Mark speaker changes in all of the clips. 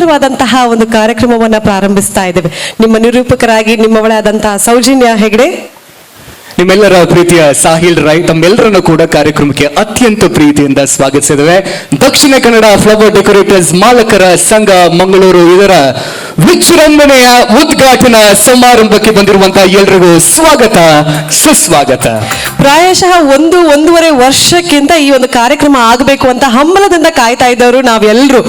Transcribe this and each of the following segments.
Speaker 1: ಭವ್ಯವಾದಂತಹ ಒಂದು ಕಾರ್ಯಕ್ರಮವನ್ನ ಪ್ರಾರಂಭಿಸ್ತಾ ಇದ್ದೇವೆ. ನಿಮ್ಮ ನಿರೂಪಕರಾಗಿ ನಿಮ್ಮವಳೇ ಆದಂತಹ ಸೌಜನ್ಯ ಹೆಗ್ಡೆ,
Speaker 2: ನಿಮ್ಮೆಲ್ಲರ ಪ್ರೀತಿಯ ಸಾಹಿಲ್ ರಾಯ್ ತಮ್ಮೆಲ್ಲರನ್ನು ಕೂಡ ಕಾರ್ಯಕ್ರಮಕ್ಕೆ ಅತ್ಯಂತ ಪ್ರೀತಿಯಿಂದ ಸ್ವಾಗತಿಸಿದ್ದೇವೆ. ದಕ್ಷಿಣ ಕನ್ನಡ ಫ್ಲವರ್ ಡೆಕೋರೇಟರ್ಸ್ ಮಾಲಕರ ಸಂಘ ಮಂಗಳೂರು ಇದರ ವಿಜೃಂಭಣೆಯ ಉದ್ಘಾಟನಾ ಸಮಾರಂಭಕ್ಕೆ ಬಂದಿರುವಂತಹ ಎಲ್ರಿಗೂ ಸ್ವಾಗತ, ಸುಸ್ವಾಗತ.
Speaker 1: ಪ್ರಾಯಶಃ ಒಂದೂವರೆ ವರ್ಷಕ್ಕಿಂತ ಈ ಒಂದು ಕಾರ್ಯಕ್ರಮ ಆಗಬೇಕು ಅಂತ ಹಂಬಲದಿಂದ ಕಾಯ್ತಾ ಇದ್ದವರು ನಾವೆಲ್ಲರೂ.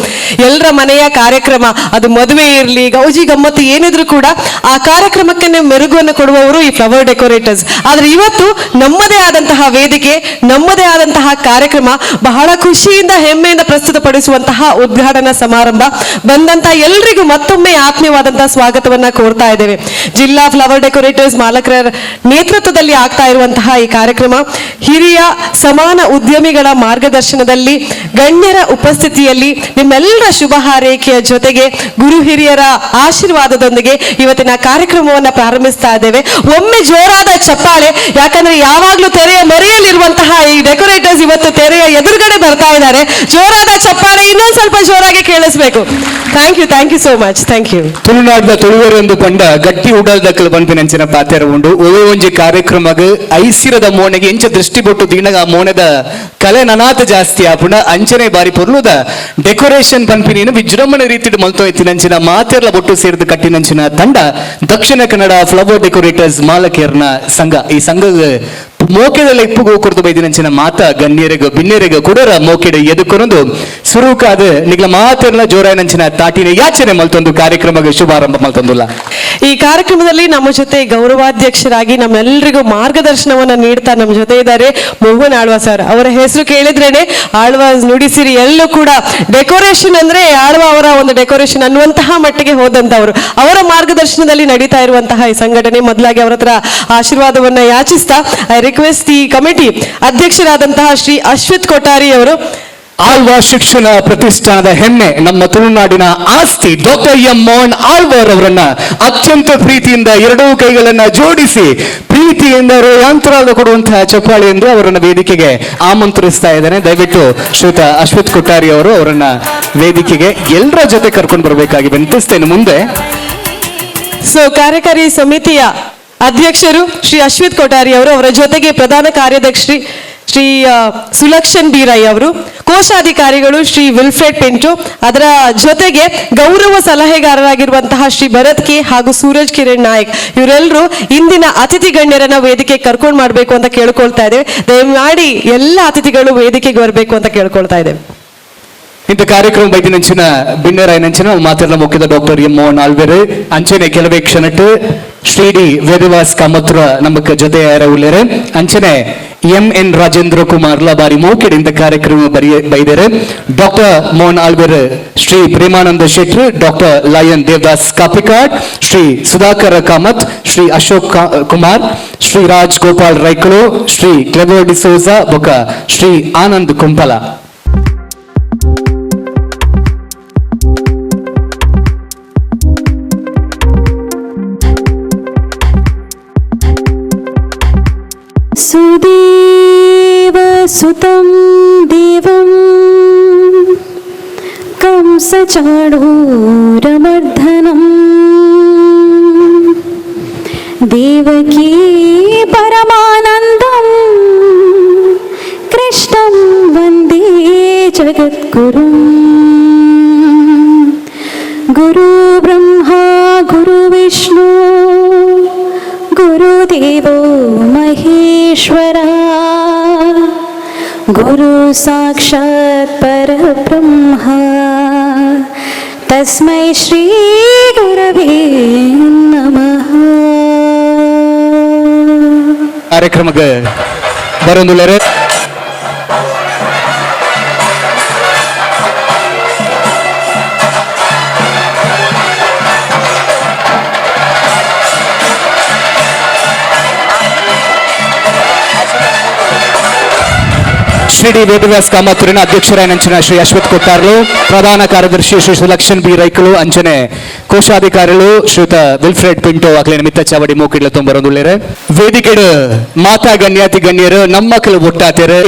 Speaker 1: ಎಲ್ಲರ ಮನೆಯ ಕಾರ್ಯಕ್ರಮ, ಅದು ಮದುವೆ ಇರಲಿ, ಗೌಜಿ ಗಮ್ಮತ್ತು ಏನಿದ್ರು ಕೂಡ ಆ ಕಾರ್ಯಕ್ರಮಕ್ಕೆ ಮೆರುಗನ್ನು ಕೊಡುವವರು ಈ ಫ್ಲವರ್ ಡೆಕೋರೇಟರ್ಸ್. ಆದ್ರೆ ಇವತ್ತು ನಮ್ಮದೇ ಆದಂತಹ ವೇದಿಕೆ, ನಮ್ಮದೇ ಆದಂತಹ ಕಾರ್ಯಕ್ರಮ, ಬಹಳ ಖುಷಿಯಿಂದ ಹೆಮ್ಮೆಯಿಂದ ಪ್ರಸ್ತುತಪಡಿಸುವಂತಹ ಉದ್ಘಾಟನಾ ಸಮಾರಂಭ. ಬಂದಂತಹ ಎಲ್ರಿಗೂ ಮತ್ತೊಮ್ಮೆ ಆತ್ಮೀಯವಾದಂತಹ ಸ್ವಾಗತವನ್ನ ಕೋರ್ತಾ ಇದ್ದೇವೆ. ಜಿಲ್ಲಾ ಫ್ಲವರ್ ಡೆಕೋರೇಟರ್ಸ್ ಮಾಲಕರ ನೇತೃತ್ವದಲ್ಲಿ ಆಗ್ತಾ ಇರುವಂತಹ ಈ ಕಾರ್ಯಕ್ರಮ ಹಿರಿಯ ಸಮಾನ ಉದ್ಯಮಿಗಳ ಮಾರ್ಗದರ್ಶನದಲ್ಲಿ, ಗಣ್ಯರ ಉಪಸ್ಥಿತಿಯಲ್ಲಿ, ನಿಮ್ಮೆಲ್ಲರ ಶುಭ ಹಾರೈಕೆಯ ಜೊತೆಗೆ ಗುರು ಹಿರಿಯರ ಆಶೀರ್ವಾದದೊಂದಿಗೆ ಇವತ್ತಿನ ಕಾರ್ಯಕ್ರಮವನ್ನ ಪ್ರಾರಂಭಿಸ್ತಾ ಇದ್ದೇವೆ. ಒಮ್ಮೆ ಜೋರಾದ ಚಪ್ಪಾಳೆ, ಯಾಕಂದ್ರೆ ಯಾವಾಗ್ಲೂ ತೆರೆಯ ಮರೆಯಲ್ಲಿರುವಂತಹ ಈ ಡೆಕೋರೇಟರ್ಸ್ ಇವತ್ತು ತೆರೆಯ ಎದುರುಗಡೆ ಬರ್ತಾ ಇದ್ದಾರೆ. ಜೋರಾದ ಚಪ್ಪಾಳೆ ಇನ್ನೊಂದು ಸ್ವಲ್ಪ ಜೋರಾಗಿ ಕೇಳಿಸ್ಬೇಕು. Thank you so much. Thank you.
Speaker 2: ತುಳುನಾಡಿನ ತುಳುವರೊಂದು ಪಂಡ ಗಟ್ಟಿ ಉಡಲ್ದಕ್ಕಲು ಬಂಪಿನಂಚಿನ ಪಾತ್ರ ಉಂಡು. ಒಂಜಿ ಕಾರ್ಯಕ್ರಮಗ್ ಐಸಿರದ ಮೋನೆಗೆ ಎಂಚ ದೃಷ್ಟಿ ಬೊಟ್ಟು ದೀನಗ ಆ ಮೋನೆದ ಕಲೆ ನನಾತ ಜಾಸ್ತಿ ಆಪುಂಡ ಅಂಚನೆ ಬಾರಿ ಪೊರ್ಲುದ ಡೆಕೋರೇಷನ್ ಪಂಪಿನ ವಿಜೃಂಭಣೆ ರೀತಿ ಮಲ್ತೋ ಎತ್ತಿನಂಚಿನ ಮಾತೆರ್ಲ ಬೊಟ್ಟು ಸೇರಿದ ಕಟ್ಟಿನಂಚಿನ ತಂಡ ದಕ್ಷಿಣ ಕನ್ನಡ ಫ್ಲವರ್ ಡೆಕೋರೇಟರ್ಸ್ ಮಾಲಕೇರ್ನ ಸಂಘ. ಈ ಸಂಘ ಮೋಕೆದಲ್ಲ ಇಪ್ಪುಗು ಕುರಿತು ಬೈದಿನಂಚಿನ ಮಾತ ಗಣ್ಯರಿಗ ಬಿನ್ನೆರಿಗ ಕುಡರ ಮೋಕೆಡ ಎದುಕೊನೊಂದು ಸುರುಕಾದ ನಿಗ್ಲ ಮಾತೆರ್ಲ ಜೋರಾಯನಂಚಿನ ತಾಟಿನ ಯಾಚನೆ ಮಲ್ತೊಂದು ಕಾರ್ಯಕ್ರಮಕ್ಕೆ ಶುಭಾರಂಭ ಮಲ್ತೊಂದುಲ್ಲ.
Speaker 1: ಈ ಕಾರ್ಯಕ್ರಮದಲ್ಲಿ ನಮ್ಮ ಜೊತೆ ಗೌರವಾಧ್ಯಕ್ಷರಾಗಿ ನಮ್ಮೆಲ್ಲರಿಗೂ ಮಾರ್ಗದರ್ಶನವನ್ನ ನೀಡ್ತಾ ನಮ್ಮ ಜೊತೆ ಇದ್ದಾರೆ ಮೋಹನ್ ಆಳ್ವ ಸರ್. ಅವರ ಹೆಸರು ಕೇಳಿದ್ರೇನೆ ಆಳ್ವ ನುಡಿಸಿರಿ ಎಲ್ಲೂ ಕೂಡ ಡೆಕೋರೇಷನ್ ಅಂದ್ರೆ ಆಳ್ವ ಅವರ ಒಂದು ಡೆಕೋರೇಷನ್ ಅನ್ನುವಂತಹ ಮಟ್ಟಿಗೆ ಹೋದಂತವರು. ಅವರ ಮಾರ್ಗದರ್ಶನದಲ್ಲಿ ನಡೀತಾ ಇರುವಂತಹ ಈ ಸಂಘಟನೆ. ಮೊದಲಾಗಿ ಅವರ ಹತ್ರ ಆಶೀರ್ವಾದವನ್ನ ಯಾಚಿಸ್ತಾ ಐ ರಿಕ್ವೆಸ್ಟ್ ದಿ ಕಮಿಟಿ ಅಧ್ಯಕ್ಷರಾದಂತಹ ಶ್ರೀ ಅಶ್ವಿತ್ ಕೊಠಾರಿ ಅವರು.
Speaker 2: ಆಳ್ವ ಶಿಕ್ಷಣ ಪ್ರತಿಷ್ಠಾನದ ಹೆಮ್ಮೆ, ನಮ್ಮ ತುಳುನಾಡಿನ ಆಸ್ತಿ ಡಾಕ್ಟರ್ ಎಂ ಮೋಹನ್ ಆಳ್ವರ್ ಅವರನ್ನ ಅತ್ಯಂತ ಪ್ರೀತಿಯಿಂದ ಎರಡೂ ಕೈಗಳನ್ನ ಜೋಡಿಸಿ ಪ್ರೀತಿಯಿಂದ ಯಾಂತ್ರಾದ ಕೊಡುವಂತಹ ಚಪ್ಪಾಳಿ ಎಂದು ಅವರನ್ನ ವೇದಿಕೆಗೆ ಆಮಂತ್ರಿಸ್ತಾ ಇದ್ದೇನೆ. ದಯವಿಟ್ಟು ಶ್ರೀಯುತ ಅಶ್ವಿತ್ ಕೊಠಾರಿ ಅವರು ಅವರನ್ನ ವೇದಿಕೆಗೆ ಎಲ್ಲರ ಜೊತೆ ಕರ್ಕೊಂಡು ಬರಬೇಕಾಗಿ ವಿನಂತಿಸ್ತೇನೆ. ಮುಂದೆ
Speaker 1: ಕಾರ್ಯಕಾರಿ ಸಮಿತಿಯ ಅಧ್ಯಕ್ಷರು ಶ್ರೀ ಅಶ್ವಿತ್ ಕೊಠಾರಿ ಅವರು, ಅವರ ಜೊತೆಗೆ ಪ್ರಧಾನ ಕಾರ್ಯದರ್ಶಿ ಶ್ರೀ ಸುಲಕ್ಷಣ್ ಬಿ ರೈ ಅವರು, ಕೋಶಾಧಿಕಾರಿಗಳು ಶ್ರೀ ವಿಲ್ಫ್ರೆಡ್ ಪಿಂಟು, ಅದರ ಜೊತೆಗೆ ಗೌರವ ಸಲಹೆಗಾರರಾಗಿರುವಂತಹ ಶ್ರೀ ಭರತ್ ಕೆ ಹಾಗೂ ಸೂರಜ್ ಕಿರಣ್ ನಾಯಕ್, ಇವರೆಲ್ಲರೂ ಇಂದಿನ ಅತಿಥಿ ಗಣ್ಯರನ್ನ ವೇದಿಕೆ ಕರ್ಕೊಂಡು ಮಾಡಬೇಕು ಅಂತ ಕೇಳ್ಕೊಳ್ತಾ ಇದ್ದೇವೆ. ದಯಮಾಡಿ ಎಲ್ಲ ಅತಿಥಿಗಳು ವೇದಿಕೆಗೆ ಬರಬೇಕು ಅಂತ ಕೇಳ್ಕೊಳ್ತಾ ಇದ್ದೇವೆ.
Speaker 2: ಇಂಥ ಕಾರ್ಯಕ್ರಮ ಬೈದಿನಂಚಿನ ಬಿನ್ನರಾಯನಂಚಿನ ಮಾತೆರ್ಲ ಮುಖ್ಯದ ಡಾಕ್ಟರ್ ಎಂ ಮೋಹನ್ ಆಳ್ವೆರ್ ಅಂಚನೆ ಕೆಲವೇ ಕ್ಷಣಟ್ಟು ಶ್ರೀ ಡಿ ವೇದವಾಸ್ ಕಾಮತ್ರ ನಮಕ್ ಜೊತೆ ಉಳ್ಳೇರೆ ಅಂಚನೆ ಎಂ.ಎನ್. ರಾಜೇಂದ್ರ ಕುಮಾರ್ಲ ಬಾರಿ ಮೋಕೆಡ್ ಇಂಥ ಕಾರ್ಯಕ್ರಮ ಬೈದೇರೆ. ಡಾಕ್ಟರ್ ಮೋಹನ್ ಆಳ್ವೆರ್ ಶ್ರೀ ಪ್ರೇಮಾನಂದ ಶೆಟ್ಟಿ, ಡಾಕ್ಟರ್ ಲಯನ್ ದೇವದಾಸ್ ಕಾಪಿಕಾಡ್, ಶ್ರೀ ಸುಧಾಕರ ಕಾಮತ್, ಶ್ರೀ ಅಶೋಕ್ ಕುಮಾರ್, ಶ್ರೀ ರಾಜ್ ಗೋಪಾಲ್ ರೈಕಳು, ಶ್ರೀ ಕ್ಲೆವರ್ ಡಿಸೋಜಾ ಬೊಕ ಶ್ರೀ ಆನಂದ್ ಕುಂಪಲ.
Speaker 3: ಸುದೇವ ಸುತಂ ದೇವಂ ಕಂಸಚಾಣೂರಮರ್ಧನಂ ದೇವಕೀ ಪರಮಾನಂದಂ ಕೃಷ್ಣಂ ವಂದೇ ಜಗದ್ಗುರುಂ. ಗುರು ಬ್ರಹ್ಮ ಗುರು ವಿಷ್ಣು ಗುರುದೇವೋ ಮಹೇಶ್ವರ ಗುರು ಸಾಕ್ಷಾತ್ ಪರಬ್ರಹ್ಮ ತಸ್ಮೈ ಶ್ರೀ ಗುರವೇ ನಮಃ.
Speaker 2: ಕಾರ್ಯಕ್ರಮಕ್ಕೆ ಬರೋದುಲ್ಲರೆ ಶ್ರೀ ಡಿ ವೇದವ್ಯಾಸ್ ಕಾಮತ್ತೂರಿನ ಅಧ್ಯಕ್ಷರಾಯನಂಚಿನ ಶ್ರೀ ಅಶ್ವಥ್ ಕೊಟ್ಟಾರ್ಲು, ಪ್ರಧಾನ ಕಾರ್ಯದರ್ಶಿ ಶ್ರೀ ಸುಲಕ್ಷಣ್ ಬಿ ರೈಕಲು, ಅಂಚನೆ ಕೋಶಾಧಿಕಾರಿಗಳು ಶ್ರೀಯುತ ವಿಲ್ಫ್ರೆಡ್ ಪಿಂಟೋ ಅಕ್ಲೆ ನಿಮಿತ್ತ ಚಾವಡಿ ಮೂಕಿಡ್ಲ ತುಂಬರೊಂದುಳ್ಳೇರೆ. ವೇದಿಕೆಡು ಮಾತಾ ಗಣ್ಯಾತಿ ಗಣ್ಯರು ನಮ್ಮ ಮಕ್ಕಳು ಒಟ್ಟಾತೆರೆ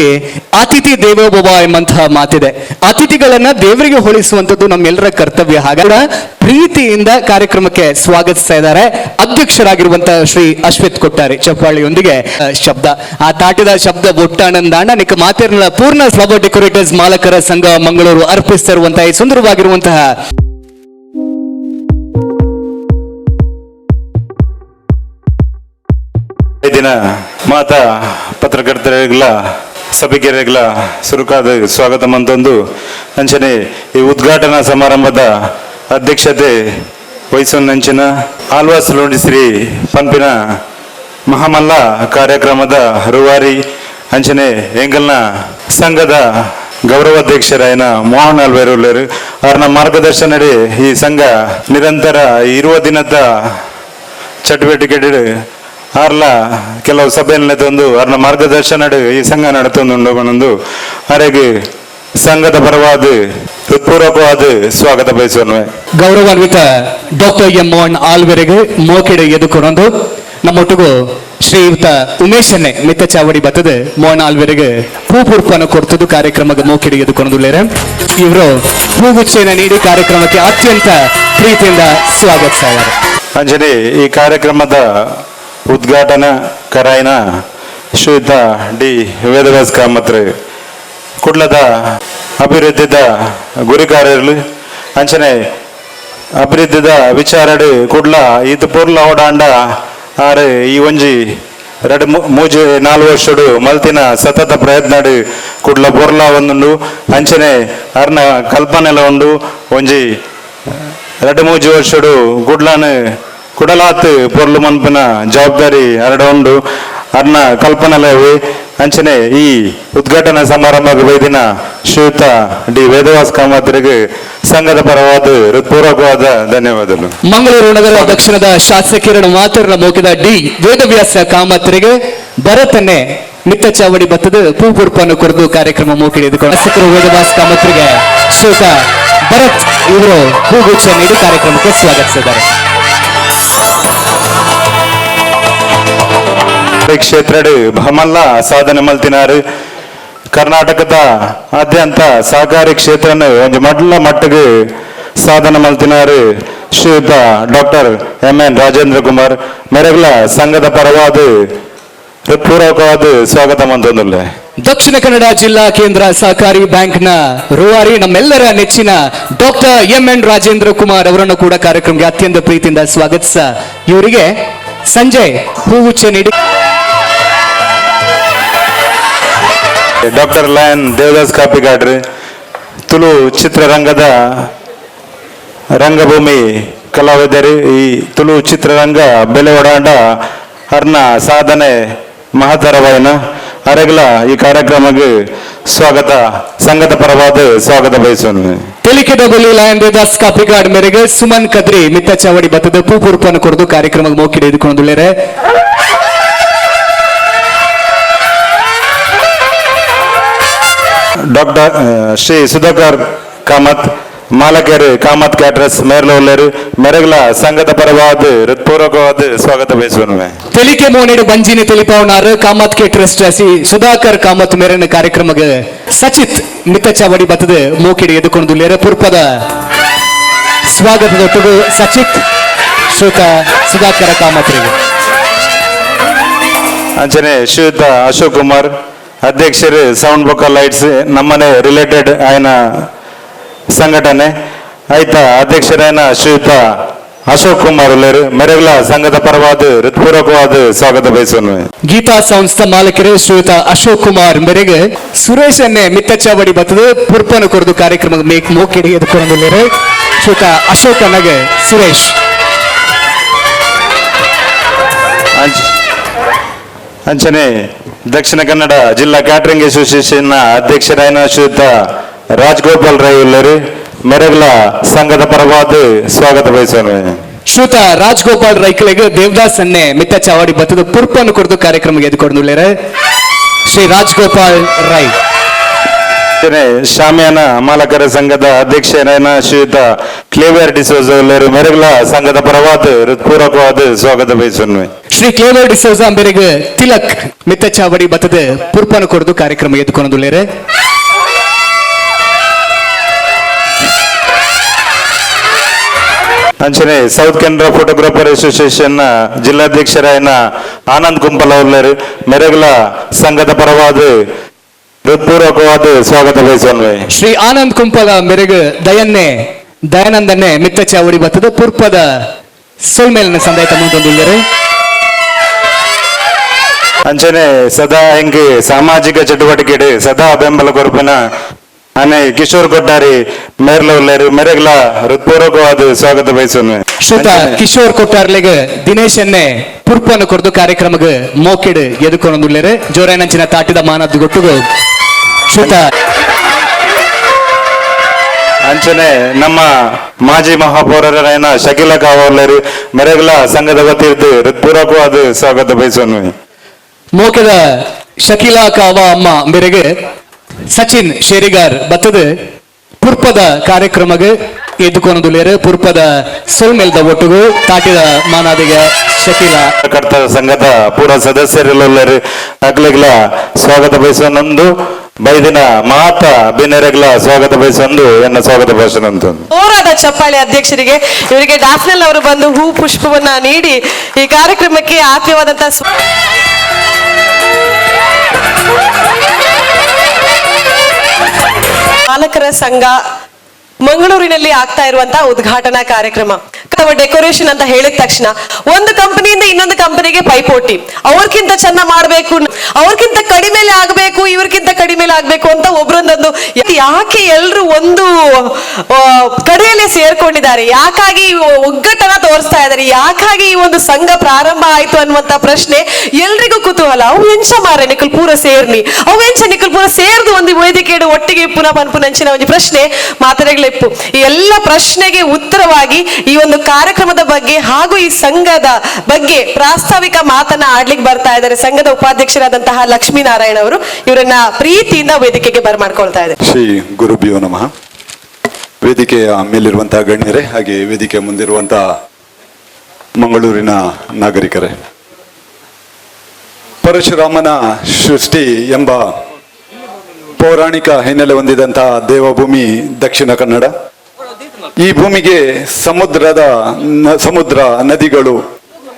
Speaker 2: ಅತಿಥಿ ದೇವೋಭವ ಎಂಬಂತಹ ಮಾತಿದೆ. ಅತಿಥಿಗಳನ್ನ ದೇವರಿಗೆ ಹೋಲಿಸುವಂತದ್ದು ನಮ್ಮೆಲ್ಲರ ಕರ್ತವ್ಯ. ಹಾಗಾದ್ರೆ ಪ್ರೀತಿಯಿಂದ ಕಾರ್ಯಕ್ರಮಕ್ಕೆ ಸ್ವಾಗತಿಸ್ತಾ ಇದ್ದಾರೆ ಅಧ್ಯಕ್ಷರಾಗಿರುವಂತಹ ಶ್ರೀ ಅಶ್ವಥ್ ಕೊಟ್ಟಾರಿ. ಚಪ್ಪಾಳಿಯೊಂದಿಗೆ ಶಬ್ದ ಆ ತಾಟಿದ ಶಬ್ದ ಒಟ್ಟಾನಂದಾಣ ನಿಕ್ಕ ಮಾತೇರ್ನ ಪೂರ್ಣ ಫ್ಲವರ್ ಡೆಕೋರೇಟರ್ಸ್ ಮಾಲಕರ ಸಂಘ ಮಂಗಳೂರು ಅರ್ಪಿಸ್ತಿರುವಂತಹ ಈ ಸುಂದರವಾಗಿರುವಂತಹ
Speaker 4: ದಿನ ಮಾತಾ ಪತ್ರಕರ್ತರಿಗಳ ಸಭೆಗೆರೆಗಳ ಸುರುಕಾದ ಸ್ವಾಗತ ಮಂತೊಂದು ಅಂಚನೆ ಈ ಉದ್ಘಾಟನಾ ಸಮಾರಂಭದ ಅಧ್ಯಕ್ಷತೆ ವಹಿಸೊಂದಂಚಿನ ಆಳ್ವಾಸ್ ಲೋಣಿ ಶ್ರೀ ಪಂಪಿನ ಮಹಾಮಲ್ಲ ಕಾರ್ಯಕ್ರಮದ ರೂವಾರಿ ಅಂಚನೆ ಎಂಗಲ್ನ ಸಂಘದ ಗೌರವಾಧ್ಯಕ್ಷರಾಯನ ಮೋಹನ್ ಅಲ್ವೇರುಳ್ಳರು ಅವರ ಮಾರ್ಗದರ್ಶನಡಿ ಈ ಸಂಘ ನಿರಂತರ 20 ದಿನದ ಚಟುವಟಿಕೆ ಆರ್ಲ ಕೆಲವು ಸಭೆಯಲ್ಲಿ ತಂದು ಅವ್ರನ್ನ ಮಾರ್ಗದರ್ಶನ ಈ ಸಂಘ ನಡೆತೊಂದು ಅವರಿಗೆ ಸಂಘದ ಪರವಾದ ಹೃತ್ಪೂರ್ವಕವಾದ ಸ್ವಾಗತ ಬಯಸುವನು.
Speaker 2: ಗೌರವಾನ್ವಿತ ಡಾಕ್ಟರ್ ಎಂ ಮೋಹನ್ ಆಲ್ವೆರೆಗೆ ಮೋಕೆಡೆ ಎದುಕೊಂಡು ನಮ್ಮೊಟ್ಟಿಗೂ ಶ್ರೀಯುತ ಉಮೇಶನ್ನೇ ಮಿತ್ತ ಚಾವಡಿ ಬತ್ತದ ಮೋಹನ್ ಆಲ್ವೆರೆಗೆ ಪೂಪುರ್ಪನ ಕೊಡ್ತದ್ದು ಕಾರ್ಯಕ್ರಮಕ್ಕೆ ಮೋಕೆಡೆ ಎದುಕೊಂಡುಳ್ಳೇರೆ. ಇವರು ಹೂಗುಚ್ಚೆಯನ್ನು ನೀಡಿ ಕಾರ್ಯಕ್ರಮಕ್ಕೆ ಅತ್ಯಂತ ಪ್ರೀತಿಯಿಂದ ಸ್ವಾಗತಿಸ್ತಾ ಇದ್ದಾರೆ.
Speaker 4: ಅಂಜನೆ ಈ ಕಾರ್ಯಕ್ರಮದ ಉದ್ಘಾಟನಾ ಕರಾಯಿನ ಶ್ರೀಯುತ ಡಿ ವೇದವ್ಯಾಸ್ ಕಾಮತ್ರೆ ಕುಡ್ಲದ ಅಭಿವೃದ್ಧಿದ ಗುರಿ ಕಾರ್ಯಗಳು ಅಂಚನೆ ಅಭಿವೃದ್ಧಿದ ವಿಚಾರಡು ಕುಡ್ಲ ಇದು ಪೂರ್ಲ ಓಡಾಂಡ ಆರು ಈ ಒಂಜಿ 2-3-4 ವರ್ಷಡು ಮಲ್ತಿನ ಸತತ ಪ್ರಯತ್ನಡು ಕುಡ್ಲ ಪೂರ್ಲ ಒಂದುಂಡು ಅಂಚನೆ ಅರ್ನ ಕಲ್ಪನೆಲ ಉಂಡು ಒಂಜಿ 2-3 ವರ್ಷಡು ಕುಡ್ಲನು ಕುಡಲಾತ್ ಪೊರ್ಲು ಮನ್ಪಿನ ಜವಾಬ್ದಾರಿ ಅರಡ ಉಂಡು ಅರ್ನ ಕಲ್ಪನೆಲವು ಅಂಚನೆ ಈ ಉದ್ಘಾಟನಾ ಸಮಾರಂಭಕ್ಕೆ ಬೈದಿನ ಶ್ರೀಯುತ ಡಿ ವೇದವಾಸ್ ಕಾಮತ್ರಿಗೆ ಸಂಘದ ಪರವಾದ ಹೃತ್ಪೂರ್ವಕವಾದ ಧನ್ಯವಾದಗಳು.
Speaker 2: ಮಂಗಳೂರು ನಗರ ದಕ್ಷಿಣದ ಶಾಸಕರ ಮಾತರ್ನ ಮೋಕಿದ ಡಿ ವೇದವ್ಯಾಸ ಕಾಮತ್ರಿಗೆ ಭರತನ್ನೇ ಮಿತ್ತ ಚಾವಡಿ ಬತ್ತದ ಪೂಪುರ್ಪನ್ನು ಕೊರೆದು ಕಾರ್ಯಕ್ರಮ ಮೋಕಿಡಿದುಕೊಂಡು ಶಾಸಕರು ವೇದವ್ಯಾಸ ಕಾಮತ್ರಿಗೆ ಶ್ರೀಯುತ ಭರತ್ ಇವರು ಹೂಗುಚ್ಛ ನೀಡಿ ಕಾರ್ಯಕ್ರಮಕ್ಕೆ ಸ್ವಾಗತಿಸಿದ್ದಾರೆ.
Speaker 4: ಕ್ಷೇತ್ರಡು ಬಹಮಲ್ಲ ಸಾಧನೆ ಮಲ್ತಿನಾರು ಕರ್ನಾಟಕದ ಆದ್ಯಂತ ಸಹಕಾರಿ ಕ್ಷೇತ್ರನ ಒಂದು ಮೊದಲ ಮಟ್ಟಿಗೆ ಸಾಧನೆ ಮಲ್ತಿನಾರು ಶ್ರೀಯುತ ಡಾಕ್ಟರ್ ಎಂ.ಎನ್. ರಾಜೇಂದ್ರ ಕುಮಾರ್ ಮೆರಗಲ ಸಂಘದ ಪರವಾದ ಹೃತ್ಪೂರ್ವಕವಾದ ಸ್ವಾಗತ ಮಂತೊಂದುಲ್ಲೆ.
Speaker 2: ದಕ್ಷಿಣ ಕನ್ನಡ ಜಿಲ್ಲಾ ಕೇಂದ್ರ ಸಹಕಾರಿ ಬ್ಯಾಂಕ್ನ ರೂವಾರಿ ನಮ್ಮೆಲ್ಲರ ನೆಚ್ಚಿನ ಡಾಕ್ಟರ್ ಎಂ.ಎನ್. ರಾಜೇಂದ್ರ ಕುಮಾರ್ ಅವರನ್ನು ಕೂಡ ಕಾರ್ಯಕ್ರಮಕ್ಕೆ ಅತ್ಯಂತ ಪ್ರೀತಿಯಿಂದ ಸ್ವಾಗತಿಸ ಇವರಿಗೆ ಸಂಜೆ ಹೂಗುಚ್ಛ ನೀಡಿ
Speaker 4: ಡಾಕ್ಟರ್ ಲಯನ್ ದೇವದಾಸ್ ಕಾಪಿಗಾಡ್ರಿ ತುಳು ಚಿತ್ರರಂಗದ ರಂಗಭೂಮಿ ಕಲಾವಿದರು ಈ ತುಳು ಚಿತ್ರರಂಗ ಬೆಲೆ ಒಡಾಂಡ ಅರ್ನ ಸಾಧನೆ ಮಹತ್ತರವಾಯಿನ ಅರೆಗಲ ಈ ಕಾರ್ಯಕ್ರಮಕ್ಕೆ ಸ್ವಾಗತ ಸಂಘದ ಪರವಾದ ಸ್ವಾಗತ ಬಯಸೋನು.
Speaker 2: ತೆಲಿಕೆದ ಬಲಿ ಲಯನ್ ದೇವದಾಸ್ ಕಾಪಿಗಾಡ್ ಮೇರೆಗೆ ಸುಮನ್ ಕದ್ರಿ ಮಿತ್ತ ಚಾವಡಿ ಬತ್ತದ ಪೂಪುರ್ಪನ್ನು ಕೊರೆದು ಕಾರ್ಯಕ್ರಮಕ್ಕೆ ಮೋಕಿಡೆ ಎದುಕೊಂಡುಳ್ಳೇರೆ.
Speaker 4: ಡಾಕ್ಟರ್ ಶ್ರೀ ಸುಧಾಕರ್ ಕಾಮತ್ ಮಾಲಕರು ಕಾಮತ್ ಕ್ಯಾಟ್ರಸ್ ಮೇರ್ಲೋಲ್ಲರು ಮೆರಗಲ ಸಂಘದ ಪರವಾದ ಹೃತ್ಪೂರ್ವಕವಾದ ಸ್ವಾಗತ ಬಯಸುವನು.
Speaker 2: ತೆಲಿಕೆ ಮೋನೆಡು ಬಂಜಿನಿ ತೆಲಿಪಾವನಾರು ಕಾಮತ್ ಕೆ ಟ್ರಸ್ಟ್ ಸಿ ಸುಧಾಕರ್ ಕಾಮತ್ ಮೇರನ ಕಾರ್ಯಕ್ರಮಕ್ಕೆ ಸಚಿತ್ ಮಿತ್ತ ಚಾವಡಿ ಬತ್ತದ ಮೋಕಿಡೆ ಎದುಕೊಂಡುಳ್ಳೇರೆ. ಪೂರ್ಪದ ಸ್ವಾಗತದೊಟ್ಟಿಗೂ ಸಚಿತ್ ಶ್ರೀಯುತ ಸುಧಾಕರ ಕಾಮತ್ರಿಗೆ
Speaker 4: ಅಂಚನೆ ಶ್ರೀಯುತ ಅಶೋಕ್ ಕುಮಾರ್ ಅಧ್ಯಕ್ಷರು ಸೌಂಡ್ ಬೊಕ್ಕ ಲೈಟ್ಸ್ ನಮ್ಮನೆ ರಿಲೇಟೆಡ್ ಆಯ್ನ ಸಂಘಟನೆ ಆಯ್ತ ಅಧ್ಯಕ್ಷರಾಯನ ಶ್ರೀಯುತ ಅಶೋಕ್ ಕುಮಾರ್ ಉಳ್ಳೇರು ಮೆರಗಲ ಸಂಘದ ಪರವಾದ ಹೃತ್ಪೂರ್ವಕವಾದ ಸ್ವಾಗತ ಬಯಸೋನು.
Speaker 2: ಗೀತಾ ಸಂಸ್ಥಾ ಮಾಲಕರು ಶ್ರೀಯುತ ಅಶೋಕ್ ಕುಮಾರ್ ಮೇರೆಗೆ ಸುರೇಶ್ ಅನ್ನೇ ಮಿತ್ತ ಚಾವಡಿ ಬತ್ತದ ಪುರ್ಪನ್ನು ಕೊರೆದು ಕಾರ್ಯಕ್ರಮ ಮೋಕಿಡೆ ಎದುಕೊಂಡುಳ್ಳೇರೆ. ಶ್ರೀಯುತ ಅಶೋಕ್ ಅನ್ನಗೆ ಸುರೇಶ್
Speaker 4: ಅಂಚನೆ ದಕ್ಷಿಣ ಕನ್ನಡ ಜಿಲ್ಲಾ ಕ್ಯಾಟರಿಂಗ್ ಅಸೋಸಿಯೇಷನ್ ಅಧ್ಯಕ್ಷರಾಯನ ಶ್ರೀಯುತ ರಾಜಗೋಪಾಲ್ ರೈ ಉಳ್ಳರು ಮೆರಗಲ ಸಂಘದ ಪರವಾದ ಸ್ವಾಗತ ಬಯಸೋನು.
Speaker 2: ಶ್ರೀಯುತ ರಾಜಗೋಪಾಲ್ ರೈಕಲೆಗೆ ದೇವದಾಸ್ ಅನ್ನೇ ಮಿತ್ತ ಚಾವಡಿ ಬತ್ತದ ಪುರ್ಪನ್ನು ಕೊರೆದು ಕಾರ್ಯಕ್ರಮಕ್ಕೆ ಎದುಕೊಂಡುಳ್ಳೇರೆ. ಶ್ರೀ ರಾಜಗೋಪಾಲ್ ರೈ
Speaker 4: ಶಾಮಿಯಾನ ಮಾಲಕರ ಸಂಘದ ಅಧ್ಯಕ್ಷರಾಯನ ಶ್ರೀಯುತ ಕ್ಲೇವಿಯರ್ ಡಿಸೋಜ ಉಳ್ಳರು ಮೆರಗಲ ಸಂಘದ ಪರವಾದ ಹೃತ್ಪೂರ್ವಕವಾದ ಸ್ವಾಗತ ಬಯಸೋನು.
Speaker 2: ಶ್ರೀ ಕ್ಲೇವರ್ ಡಿಸೋಜ ಅಂಬೆರೆಗೆ ತಿಲಕ್ ಮಿತ್ತ ಚಾವಡಿ ಬತ್ತದ ಪುರ್ಪನ ಕೊರದು ಕಾರ್ಯಕ್ರಮ ಎದ್ದುಕೊಂಡುಳ್ಳೇರೆ.
Speaker 4: ಅಂಚನೆ ಸೌತ್ ಕೆನರಾ ಫೋಟೋಗ್ರಾಫರ್ ಅಸೋಸಿಯೇಷನ್ ಜಿಲ್ಲಾಧ್ಯಕ್ಷರಾಯನ ಆನಂದ್ ಕುಂಪಲ ಅವರ್ಲೇರು ಮೆರೆಗಲ ಸಂಘದ ಪರವಾದ ಹೃತ್ಪೂರ್ವಕವಾದ ಸ್ವಾಗತ ಬಯಸೋನ್ವೆ.
Speaker 2: ಶ್ರೀ ಆನಂದ್ ಕುಂಪಲ ಮೆರೆಗೆ ದಯಾನಂದನೆ ಮಿತ್ತ ಚಾವಡಿ ಬತ್ತದ ಪುರ್ಪದ ಸೊಲ್ಮೇಲಿನ ಸಂದಾಯ ಮುಂದೊಂದುಳ್ಳೇರೆ.
Speaker 4: ಅಂಚನೆ ಸದಾ ಹೆಂಗೆ ಸಾಮಾಜಿಕ ಚಟುವಟಿಕೆ ಸದಾ ಬೆಂಬಲ ಕೊರಪಿನ ಅನೆ ಕಿಶೋರ್ ಕೊಟ್ಟಾರಿ ಮೇರ್ಲವ್ಲೇರು ಮೆರೆಗಲ ಹೃತ್ಪೂರ್ವಕವಾದ ಸ್ವಾಗತ ಬಯಸೋನ್ವೆ.
Speaker 2: ಶ್ರುತ ಕಿಶೋರ್ ಕೊಟ್ಟಾರ್ಲೆಗೆ ದಿನೇಶ್ ಎನ್ನೆ ಪುರ್ಪನ್ನು ಕೊರದು ಕಾರ್ಯಕ್ರಮಕ್ಕೆ ಮೋಕೆಡ್ ಎದುಕೊಂಡುಳ್ಳೇರೆ. ಜೋರಾಯನಂಚಿನ ತಾಟಿದ ಮಾನದ್ದು ಗೊಟ್ಟುಗು ಶ್ರುತ
Speaker 4: ಅಂಚನೆ ನಮ್ಮ ಮಾಜಿ ಮಹಾಪೌರರಾಯನ ಶಕೀಲ ಕಾವರ್ಲೇರು ಮೆರೆಗಲ ಸಂಘದ ವತಿರ್ದು ಹೃತ್ಪೂರ್ವಕವಾದ ಸ್ವಾಗತ ಬಯಸೋನ್ವೆ.
Speaker 2: ಮೋಕೆದ ಶಕೀಲಾ ಕಾವ ಅಮ್ಮ ಮೇರೆಗೆ ಸಚಿನ್ ಶೇರಿಗಾರ್ ಬತ್ತದ ಪುರ್ಪದ ಕಾರ್ಯಕ್ರಮಗೆ ಎದ್ದುಕೊಂಡುಳ್ಳೇರು. ಪುರ್ಪದ ಸೊಲ್ಮೆಲ್ದ ಒಟ್ಟುಗು ತಾಟಿದ ಮಾನಾದಿಗ ಶಕೀಲಾ
Speaker 4: ಕರ್ತರ ಸಂಘದ ಪೂರ ಸದಸ್ಯರೆಲ್ಲರೂ ಅಗ್ಲಿಗ್ಲ ಸ್ವಾಗತ ಬಯಸೋನೊಂದು ಬೈದಿನ ಮಾತ ಬಿನೆರೆಗ್ಲ ಸ್ವಾಗತ ಬಯಸೊಂದು ಎನ್ನ ಸ್ವಾಗತ ಭಾಷಣ ಅಂತ
Speaker 1: ಜೋರಾದ ಚಪ್ಪಾಳೆ ಅಧ್ಯಕ್ಷರಿಗೆ. ಇವರಿಗೆ ಡಾಫ್ನೆಲ್ ಅವರು ಬಂದು ಹೂ ಪುಷ್ಪವನ್ನ ನೀಡಿ ಈ ಕಾರ್ಯಕ್ರಮಕ್ಕೆ ಆತ್ಮೀಯವಾದಂತಹ ಪಾಲಕರ ಸಂಘ ಮಂಗಳೂರಿನಲ್ಲಿ ಆಗ್ತಾ ಇರುವಂತಹ ಉದ್ಘಾಟನಾ ಕಾರ್ಯಕ್ರಮ ಡೆಕೋರೇಷನ್ ಅಂತ ಹೇಳಿದ ತಕ್ಷಣ ಒಂದು ಕಂಪನಿಯಿಂದ ಇನ್ನೊಂದು ಕಂಪನಿಗೆ ಪೈಪೋಟಿ, ಅವ್ರಕ್ಕಿಂತ ಚೆನ್ನ ಮಾಡ್ಬೇಕು, ಅವ್ರಕ್ಕಿಂತ ಕಡಿಮೆಲೆ ಆಗ್ಬೇಕು, ಇವ್ರಕ್ಕಿಂತ ಕಡಿಮೆಲೆ ಆಗ್ಬೇಕು ಅಂತ ಒಬ್ರೊಂದೊಂದು. ಯಾಕೆ ಎಲ್ರು ಒಂದು ಕಡೆಯಲ್ಲಿ ಸೇರ್ಕೊಂಡಿದ್ದಾರೆ, ಯಾಕಾಗಿ ಒಗ್ಗಟ್ಟನ್ನ ತೋರಿಸ್ತಾ ಇದ್ದಾರೆ, ಯಾಕಾಗಿ ಈ ಒಂದು ಸಂಘ ಪ್ರಾರಂಭ ಆಯ್ತು ಅನ್ನುವಂತ ಪ್ರಶ್ನೆ ಎಲ್ರಿಗೂ ಕುತೂಹಲ. ಅವು ಎಂಚ ಮಾರೆ ನಿಕಲ್ ಪೂರ ಸೇರ್ನಿ, ಅವು ಎಂಚ ನಿಕಲ್ ಪೂರ ಸೇರ್ದು ಒಂದು ವೇದಿಕೆ ಒಟ್ಟಿಗೆ ಪುನಃ ಪನ್ಪುನಂಚಿನ ಒಂದು ಪ್ರಶ್ನೆ ಮಾತರೆಗಳಿಪ್ಪು. ಈ ಎಲ್ಲ ಪ್ರಶ್ನೆಗೆ ಉತ್ತರವಾಗಿ ಈ ಒಂದು ಕಾರ್ಯಕ್ರಮದ ಬಗ್ಗೆ ಹಾಗೂ ಈ ಸಂಘದ ಬಗ್ಗೆ ಪ್ರಾಸ್ತಾವಿಕ ಮಾತನ್ನ ಆಡ್ಲಿಕ್ಕೆ ಬರ್ತಾ ಇದ್ದಾರೆ ಸಂಘದ ಉಪಾಧ್ಯಕ್ಷರಾದಂತಹ ಲಕ್ಷ್ಮೀನಾರಾಯಣ ಅವರು. ಇವರನ್ನ ಪ್ರೀತಿಯಿಂದ ವೇದಿಕೆಗೆ ಬರಮಾಡ್ಕೊಳ್ತಾ ಇದ್ದಾರೆ.
Speaker 5: ಶ್ರೀ ಗುರುಭ್ಯೋ ನಮಃ. ವೇದಿಕೆಯ ಮೇಲಿರುವಂತಹ ಗಣ್ಯರೇ, ಹಾಗೆ ವೇದಿಕೆ ಮುಂದಿರುವಂತಹ ಮಂಗಳೂರಿನ ನಾಗರಿಕರೇ, ಪರಶುರಾಮನ ಸೃಷ್ಟಿ ಎಂಬ ಪೌರಾಣಿಕ ಹಿನ್ನೆಲೆ ಹೊಂದಿದಂತಹ ದೇವಭೂಮಿ ದಕ್ಷಿಣ ಕನ್ನಡ. ಈ ಭೂಮಿಗೆ ಸಮುದ್ರ, ನದಿಗಳು,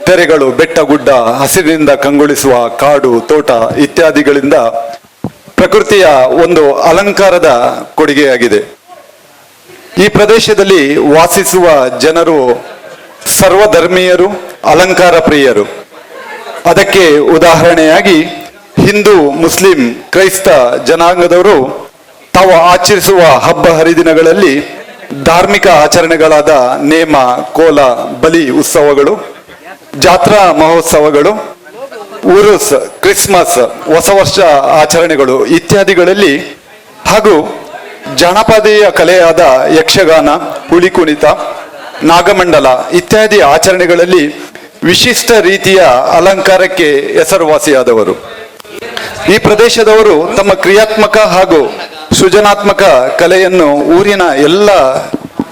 Speaker 5: ತೆರೆಗಳು, ಬೆಟ್ಟ ಗುಡ್ಡ, ಹಸಿರಿನಿಂದ ಕಂಗೊಳಿಸುವ ಕಾಡು, ತೋಟ ಇತ್ಯಾದಿಗಳಿಂದ ಪ್ರಕೃತಿಯ ಒಂದು ಅಲಂಕಾರದ ಕೊಡುಗೆಯಾಗಿದೆ. ಈ ಪ್ರದೇಶದಲ್ಲಿ ವಾಸಿಸುವ ಜನರು ಸರ್ವಧರ್ಮೀಯರು, ಅಲಂಕಾರ ಪ್ರಿಯರು. ಅದಕ್ಕೆ ಉದಾಹರಣೆಯಾಗಿ ಹಿಂದೂ, ಮುಸ್ಲಿಂ, ಕ್ರೈಸ್ತ ಜನಾಂಗದವರು ತಾವು ಆಚರಿಸುವ ಹಬ್ಬ ಹರಿದಿನಗಳಲ್ಲಿ ಧಾರ್ಮಿಕ ಆಚರಣೆಗಳಾದ ನೇಮ, ಕೋಲ, ಬಲಿ ಉತ್ಸವಗಳು, ಜಾತ್ರಾ ಮಹೋತ್ಸವಗಳು, ಉರುಸ್, ಕ್ರಿಸ್ಮಸ್, ಹೊಸ ವರ್ಷ ಆಚರಣೆಗಳು ಇತ್ಯಾದಿಗಳಲ್ಲಿ ಹಾಗೂ ಜಾನಪದೀಯ ಕಲೆಯಾದ ಯಕ್ಷಗಾನ, ಹುಲಿ ಕುಣಿತ, ನಾಗಮಂಡಲ ಇತ್ಯಾದಿ ಆಚರಣೆಗಳಲ್ಲಿ ವಿಶಿಷ್ಟ ರೀತಿಯ ಅಲಂಕಾರಕ್ಕೆ ಹೆಸರುವಾಸಿಯಾದವರು. ಈ ಪ್ರದೇಶದವರು ತಮ್ಮ ಕ್ರಿಯಾತ್ಮಕ ಹಾಗೂ ಸೃಜನಾತ್ಮಕ ಕಲೆಯನ್ನು ಊರಿನ ಎಲ್ಲ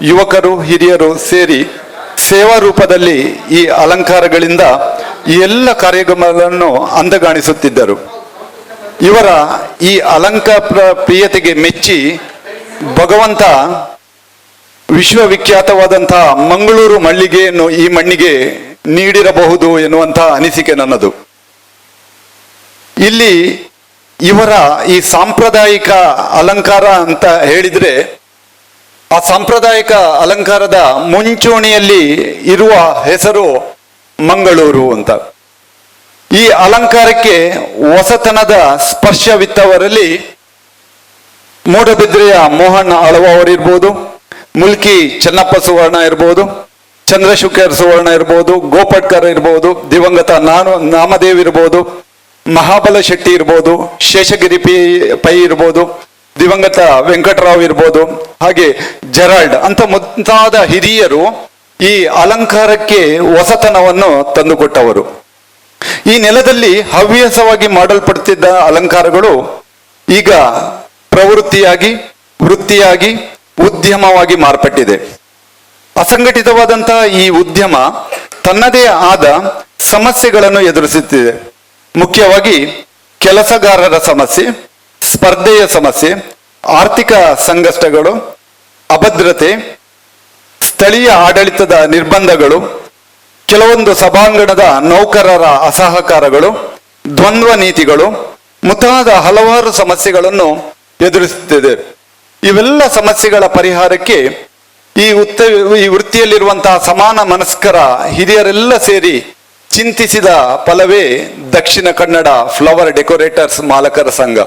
Speaker 5: ಯುವಕರು, ಹಿರಿಯರು ಸೇರಿ ಸೇವಾ ರೂಪದಲ್ಲಿ ಈ ಅಲಂಕಾರಗಳಿಂದ ಈ ಎಲ್ಲ ಕಾರ್ಯಕ್ರಮಗಳನ್ನು ಅಂದಗಾಣಿಸುತ್ತಿದ್ದರು. ಇವರ ಈ ಅಲಂಕಾರ ಪ್ರಿಯತೆಗೆ ಮೆಚ್ಚಿ ಭಗವಂತ ವಿಶ್ವವಿಖ್ಯಾತವಾದಂತಹ ಮಂಗಳೂರು ಮಳ್ಳಿಗೆಯನ್ನು ಈ ಮಣ್ಣಿಗೆ ನೀಡಿರಬಹುದು ಎನ್ನುವಂತಹ ಅನಿಸಿಕೆ ನನ್ನದು. ಇಲ್ಲಿ ಇವರ ಈ ಸಾಂಪ್ರದಾಯಿಕ ಅಲಂಕಾರ ಅಂತ ಹೇಳಿದ್ರೆ, ಆ ಸಾಂಪ್ರದಾಯಿಕ ಅಲಂಕಾರದ ಮುಂಚೂಣಿಯಲ್ಲಿ ಇರುವ ಹೆಸರು ಮಂಗಳೂರು ಅಂತ. ಈ ಅಲಂಕಾರಕ್ಕೆ ಹೊಸತನದ ಸ್ಪರ್ಶವಿತ್ತವರಲ್ಲಿ ಮೂಡಬಿದ್ರೆಯ ಮೋಹನ್ ಆಳ್ವ ಅವರಿರ್ಬೋದು, ಮುಲ್ಕಿ ಚೆನ್ನಪ್ಪ ಸುವರ್ಣ ಇರ್ಬೋದು, ಚಂದ್ರಶೇಖರ್ ಸುವರ್ಣ ಇರ್ಬೋದು, ಗೋಪಟ್ಕರ್ ಇರ್ಬೋದು, ದಿವಂಗತ ನಾಮದೇವ್ ಇರ್ಬೋದು, ಮಹಾಬಲ ಶೆಟ್ಟಿ ಇರ್ಬೋದು, ಶೇಷಗಿರಿ ಪೈ ಇರ್ಬೋದು, ದಿವಂಗತ ವೆಂಕಟರಾವ್ ಇರ್ಬೋದು, ಹಾಗೆ ಜೆರಾಲ್ಡ್ ಅಂತ ಮುಂತಾದ ಹಿರಿಯರು ಈ ಅಲಂಕಾರಕ್ಕೆ ಹೊಸತನವನ್ನು ತಂದುಕೊಟ್ಟವರು. ಈ ನೆಲದಲ್ಲಿ ಹವ್ಯಾಸವಾಗಿ ಮಾಡಲ್ಪಡುತ್ತಿದ್ದ ಅಲಂಕಾರಗಳು ಈಗ ಪ್ರವೃತ್ತಿಯಾಗಿ, ವೃತ್ತಿಯಾಗಿ, ಉದ್ಯಮವಾಗಿ ಮಾರ್ಪಟ್ಟಿದೆ. ಅಸಂಘಟಿತವಾದಂತಹ ಈ ಉದ್ಯಮ ತನ್ನದೇ ಆದ ಸಮಸ್ಯೆಗಳನ್ನು ಎದುರಿಸುತ್ತಿದೆ. ಮುಖ್ಯವಾಗಿ ಕೆಲಸಗಾರರ ಸಮಸ್ಯೆ, ಸ್ಪರ್ಧೆಯ ಸಮಸ್ಯೆ, ಆರ್ಥಿಕ ಸಂಕಷ್ಟಗಳು, ಅಭದ್ರತೆ, ಸ್ಥಳೀಯ ಆಡಳಿತದ ನಿರ್ಬಂಧಗಳು, ಕೆಲವೊಂದು ಸಭಾಂಗಣದ ನೌಕರರ ಅಸಹಕಾರಗಳು, ದ್ವಂದ್ವ ನೀತಿಗಳು ಮುಂತಾದ ಹಲವಾರು ಸಮಸ್ಯೆಗಳನ್ನು ಎದುರಿಸುತ್ತಿದೆ. ಇವೆಲ್ಲ ಸಮಸ್ಯೆಗಳ ಪರಿಹಾರಕ್ಕೆ ಈ ವೃತ್ತಿಯಲ್ಲಿರುವಂತಹ ಸಮಾನ ಮನಸ್ಕರ ಹಿರಿಯರೆಲ್ಲ ಸೇರಿ ಚಿಂತಿಸಿದ ಫಲವೇ ದಕ್ಷಿಣ ಕನ್ನಡ ಫ್ಲವರ್ ಡೆಕೋರೇಟರ್ಸ್ ಮಾಲಕರ ಸಂಘ.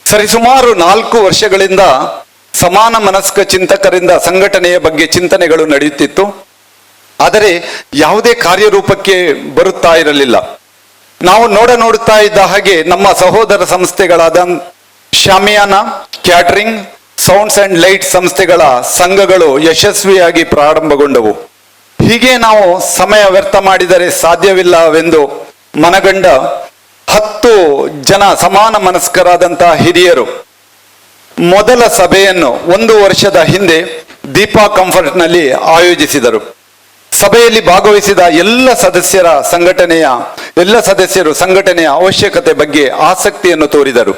Speaker 5: ಸರಿಸುಮಾರು 4 ವರ್ಷಗಳಿಂದ ಸಮಾನ ಮನಸ್ಕ ಚಿಂತಕರಿಂದ ಸಂಘಟನೆಯ ಬಗ್ಗೆ ಚಿಂತನೆಗಳು ನಡೆಯುತ್ತಿತ್ತು. ಆದರೆ ಯಾವುದೇ ಕಾರ್ಯರೂಪಕ್ಕೆ ಬರುತ್ತಾ ಇರಲಿಲ್ಲ. ನಾವು ನೋಡುತ್ತಾ ಇದ್ದ ಹಾಗೆ ನಮ್ಮ ಸಹೋದರ ಸಂಸ್ಥೆಗಳಾದ ಶಾಮಿಯಾನ, ಕ್ಯಾಟರಿಂಗ್, ಸೌಂಡ್ಸ್ ಅಂಡ್ ಲೈಟ್ ಸಂಸ್ಥೆಗಳ ಸಂಘಗಳು ಯಶಸ್ವಿಯಾಗಿ ಪ್ರಾರಂಭಗೊಂಡವು. ಹೀಗೆ ನಾವು ಸಮಯ ವ್ಯರ್ಥ ಮಾಡಿದರೆ ಸಾಧ್ಯವಿಲ್ಲವೆಂದು ಮನಗಂಡ 10 ಜನ ಸಮಾನ ಮನಸ್ಕರಾದಂತಹ ಹಿರಿಯರು ಮೊದಲ ಸಭೆಯನ್ನು 1 ವರ್ಷದ ಹಿಂದೆ ದೀಪಾ ಕಂಫರ್ಟ್ನಲ್ಲಿ ಆಯೋಜಿಸಿದರು. ಸಭೆಯಲ್ಲಿ ಭಾಗವಹಿಸಿದ ಎಲ್ಲ ಸದಸ್ಯರು ಸಂಘಟನೆಯ ಅವಶ್ಯಕತೆ ಬಗ್ಗೆ ಆಸಕ್ತಿಯನ್ನು ತೋರಿದರು.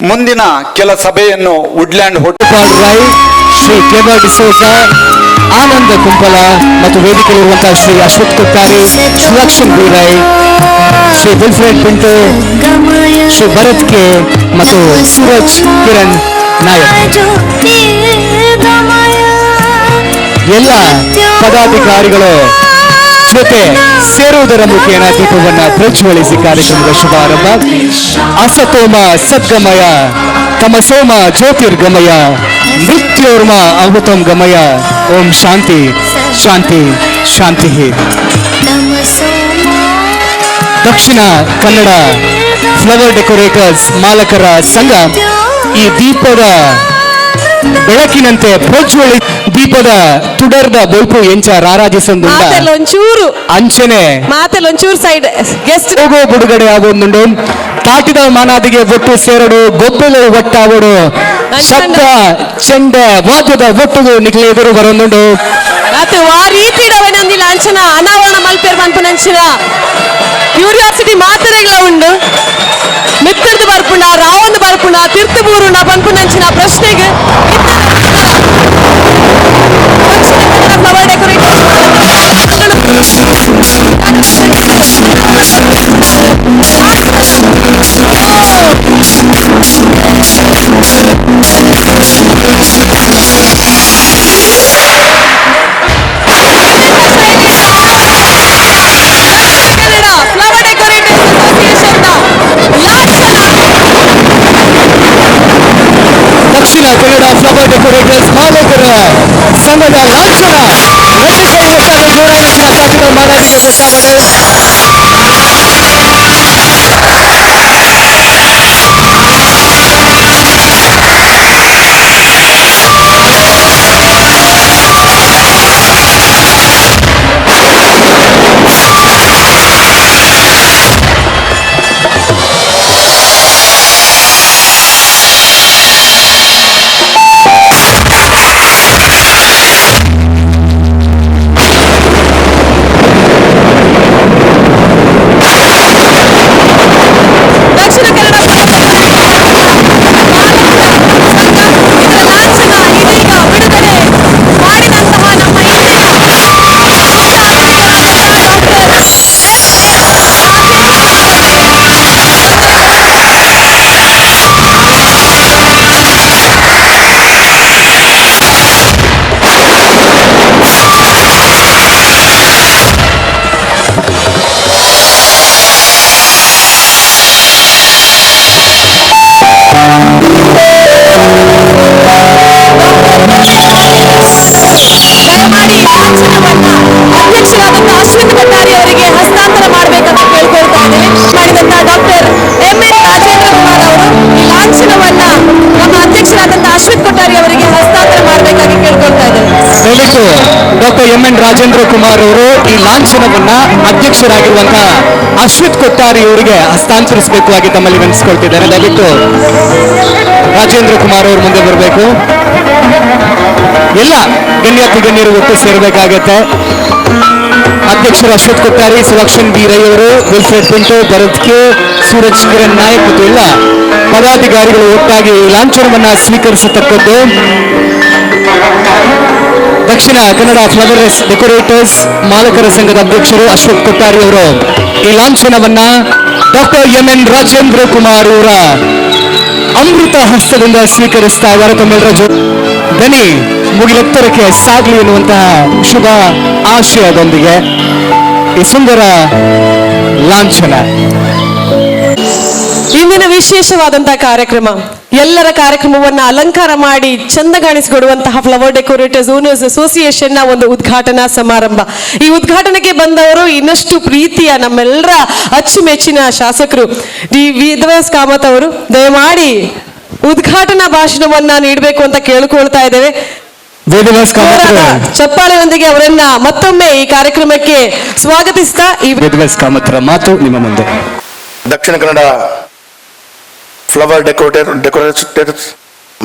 Speaker 5: ಮುಂದಿನ ಕೆಲ ಸಭೆಯನ್ನು ವುಡ್ಲ್ಯಾಂಡ್ ಹೋಟೆಲ್
Speaker 2: ರಾಯ್, ಶ್ರೀ ಕೆಬರ್ ಡಿಸೋಜ, ಆನಂದ ಕುಂಪಲ ಮತ್ತು ವೇದಿಕೆಯಲ್ಲಿರುವಂತಹ ಶ್ರೀ ಅಶ್ವಥ್ ಕೊಟ್ಟಾರಿ, ಸುಲಕ್ಷಣ್ ಬೀರಾಯ್, ಶ್ರೀ ವಿಲ್ಫ್ರೆಡ್ ಪಿಂಟೋ, ಶ್ರೀ ಭರತ್ ಕೆ ಮತ್ತು ಸೂರಜ್ ಕಿರಣ್ ನಾಯಕ್ ಎಲ್ಲ ಪದಾಧಿಕಾರಿಗಳು ಜೊತೆ ಸೇರುವುದರ ಮುಖೇನ ದೀಪವನ್ನ ಪ್ರಜ್ವಲಿಸಿ ಕಾರ್ಯಕ್ರಮದ ಶುಭಾರಂಭ. ಅಸತೋಮ ಸದ್ಗಮಯ, ತಮಸೋಮ ಜ್ಯೋತಿರ್ಗಮಯ, ಮೃತ್ಯೋರ್ಮ ಅಮೃತಂ ಗಮಯ. ಓಂ ಶಾಂತಿ ಶಾಂತಿ ಶಾಂತಿ. ದಕ್ಷಿಣ ಕನ್ನಡ ಫ್ಲವರ್ ಡೆಕೋರೇಟರ್ಸ್ ಮಾಲಕರ ಸಂಘ ಈ ದೀಪದ ಬೆಳಕಿನಂತೆ ಪ್ರಜ್ವಲಿ ದೀಪದ ತುಡರ್ದ ಬೊಲ್ಪು ಎಂಚ ರಾರಾಜಿಸಂದು
Speaker 1: ಒಂಚೂರು
Speaker 2: ಅಂಚನೆ
Speaker 1: ಒಂಚೂರು ಸೈಡ್ ಗೆಸ್ಟ್
Speaker 2: ಹೋಗೋ ಬಿಡುಗಡೆ ಆಗೋದು. ತಾಟಿದ ಮಾನಾದಿಗೆ ಒಟ್ಟು ಸೇರಡು, ಗೊಬ್ಬಲು ಒಟ್ಟಾವಡು, ಶಬ್ದ ಚೆಂಡ ವಾದ್ಯದ ಒಟ್ಟುದು ನಿಖಿಲ ಎದುರು ಬರೋದು.
Speaker 1: ಅದು ಆ ರೀತಿ ನಂದಿಲ್ಲ ಅಂಚನ ಅನಾವರಣ ಮಲ್ಪೇರ್ ಪನ್ಪುನಂಚಿನ ಕ್ಯೂರಿಯಾಸಿಟಿ ಮಾತರೆಗಳ ಉಂಡು. ಮಿತ್ತರ್ದು ಬರ್ಪುಂಡ, ರಾವಂದು ಬರ್ಪುಂಡ, ತೀರ್ಥಬೂರುಂಡ ಪನ್ಪುನಂಚಿನ ಪ್ರಶ್ನೆಗೆ flower decorator flower decorators
Speaker 2: Dakshina Kannada flower decorators ಮಾಲಕರ ಸಂಘದ ಲಾಂಛನ ತಾಟಿದ ಮಾನಾದಿಗೆ ಪ್ರಸ್ತಾವನೆ. ಅಧ್ಯಕ್ಷರಾದಂತಹ ಅಶ್ವಥ್ ಕೊಟ್ಟಾರಿ ಅವರಿಗೆ ಹಸ್ತಾಂತರ ಮಾಡಬೇಕಂತ ಕೇಳ್ಕೊಳ್ತಾ ಇದ್ದೇವೆ. ಮಾಡಿದಂತಹ ಡಾಕ್ಟರ್ ಎಂ.ಎನ್. ರಾಜೇಂದ್ರ ಕುಮಾರ್ ಅವರು ಈ ಲಾಂಛನವನ್ನ ನಮ್ಮ ಅಧ್ಯಕ್ಷರಾದಂತಹ ಅಶ್ವಥ್ ಕೊಟ್ಟಾರಿ ಅವರಿಗೆ ಹಸ್ತಾಂತರ ಮಾಡಬೇಕಾಗಿ ಕೇಳ್ಕೊಳ್ತಾ ಇದ್ದೇವೆ. ದಯವಿಟ್ಟು ಡಾಕ್ಟರ್ ಎಂ.ಎನ್. ರಾಜೇಂದ್ರ ಕುಮಾರ್ ಅವರು ಈ ಲಾಂಛನವನ್ನ ಅಧ್ಯಕ್ಷರಾಗಿರುವಂತಹ ಅಶ್ವಥ್ ಕೊಟ್ಟಾರಿ ಅವರಿಗೆ ಹಸ್ತಾಂತರಿಸಬೇಕು ಆಗಿ ತಮ್ಮಲ್ಲಿ ವಿನಿಸ್ಕೊಳ್ತಿದ್ದಾರೆ. ದಯವಿಟ್ಟು ರಾಜೇಂದ್ರ ಕುಮಾರ್ ಅವರು ಮುಂದೆ ಬರಬೇಕು. ಎಲ್ಲ ಗಣ್ಯಾತಿ ಗಣ್ಯರು ಒಟ್ಟು ಸೇರಬೇಕಾಗತ್ತೆ. ಅಧ್ಯಕ್ಷರು ಅಶ್ವಥ್ ಕೊಟ್ಟಾರಿ, ಸುಲಕ್ಷಣ್ ಬಿ ರೈ ಅವರು, ವಿಲ್ಫ್ರೆಡ್ ಪಿಂಟೋ, ಭರತ್ ಕೆ, ಸೂರಜ್ ಕಿರಣ್ ನಾಯಕ್ ಮತ್ತು ಎಲ್ಲ ಪದಾಧಿಕಾರಿಗಳು ಒಟ್ಟಾಗಿ ಲಾಂಛನವನ್ನ ಸ್ವೀಕರಿಸತಕ್ಕದ್ದು. ದಕ್ಷಿಣ ಕನ್ನಡ ಫ್ಲವರ್ ಡೆಕೋರೇಟರ್ಸ್ ಮಾಲಕರ ಸಂಘದ ಅಧ್ಯಕ್ಷರು ಅಶ್ವಥ್ ಕೊಟ್ಟಾರಿ ಅವರು ಈ ಲಾಂಛನವನ್ನ ಡಾಕ್ಟರ್ ಎಂ.ಎನ್. ರಾಜೇಂದ್ರ ಕುಮಾರ್ ಅವರ ಅಮೃತ ಹಸ್ತದಿಂದ ಸ್ವೀಕರಿಸ್ತಾ ಇದ್ದಾರೆ. ತಮ್ಮೆಲ್ಲರ ದನಿ ಮುಗಿಲೆತ್ತರಕ್ಕೆ ಸಾಗಲಿ ಎನ್ನುವಂತಹ ಶುಭ ಆಶಯದೊಂದಿಗೆ ಈ ಸುಂದರ ಲಾಂಛನ.
Speaker 1: ಇಂದಿನ ವಿಶೇಷವಾದಂತಹ ಕಾರ್ಯಕ್ರಮ, ಎಲ್ಲರ ಕಾರ್ಯಕ್ರಮವನ್ನ ಅಲಂಕಾರ ಮಾಡಿ ಚಂದ ಕಾಣಿಸಿಕೊಡುವಂತಹ ಫ್ಲವರ್ ಡೆಕೋರೇಟರ್ಸ್ ಓನರ್ಸ್ ಅಸೋಸಿಯೇಷನ್ ನ ಒಂದು ಉದ್ಘಾಟನಾ ಸಮಾರಂಭ. ಈ ಉದ್ಘಾಟನೆಗೆ ಬಂದವರು ಇನ್ನಷ್ಟು ಪ್ರೀತಿಯ ನಮ್ಮೆಲ್ಲರ ಅಚ್ಚುಮೆಚ್ಚಿನ ಶಾಸಕರು ಡಿ ವೇದವ್ಯಾಸ್ ಕಾಮತ್ ಅವರು ದಯಮಾಡಿ ಉದ್ಘಾಟನಾ ಭಾಷಣವನ್ನ ನೀಡಬೇಕು ಅಂತ ಕೇಳಿಕೊಳ್ತಾ ಇದ್ದೇವೆ.
Speaker 2: ವೇದವ್ಯಾಸ್ ಕಾಮತ್
Speaker 1: ಚಪ್ಪಾಳೆಯೊಂದಿಗೆ ಅವರನ್ನ ಮತ್ತೊಮ್ಮೆ ಈ ಕಾರ್ಯಕ್ರಮಕ್ಕೆ ಸ್ವಾಗತಿಸ್ತಾ ಈ
Speaker 2: ವೇದವ್ಯಾಸ್ ಕಾಮತ್ರ ಮಾತು ನಿಮ್ಮ ಮುಂದೆ.
Speaker 6: ದಕ್ಷಿಣ ಕನ್ನಡ ಫ್ಲವರ್ ಡೆಕೋರೇಟರ್ಸ್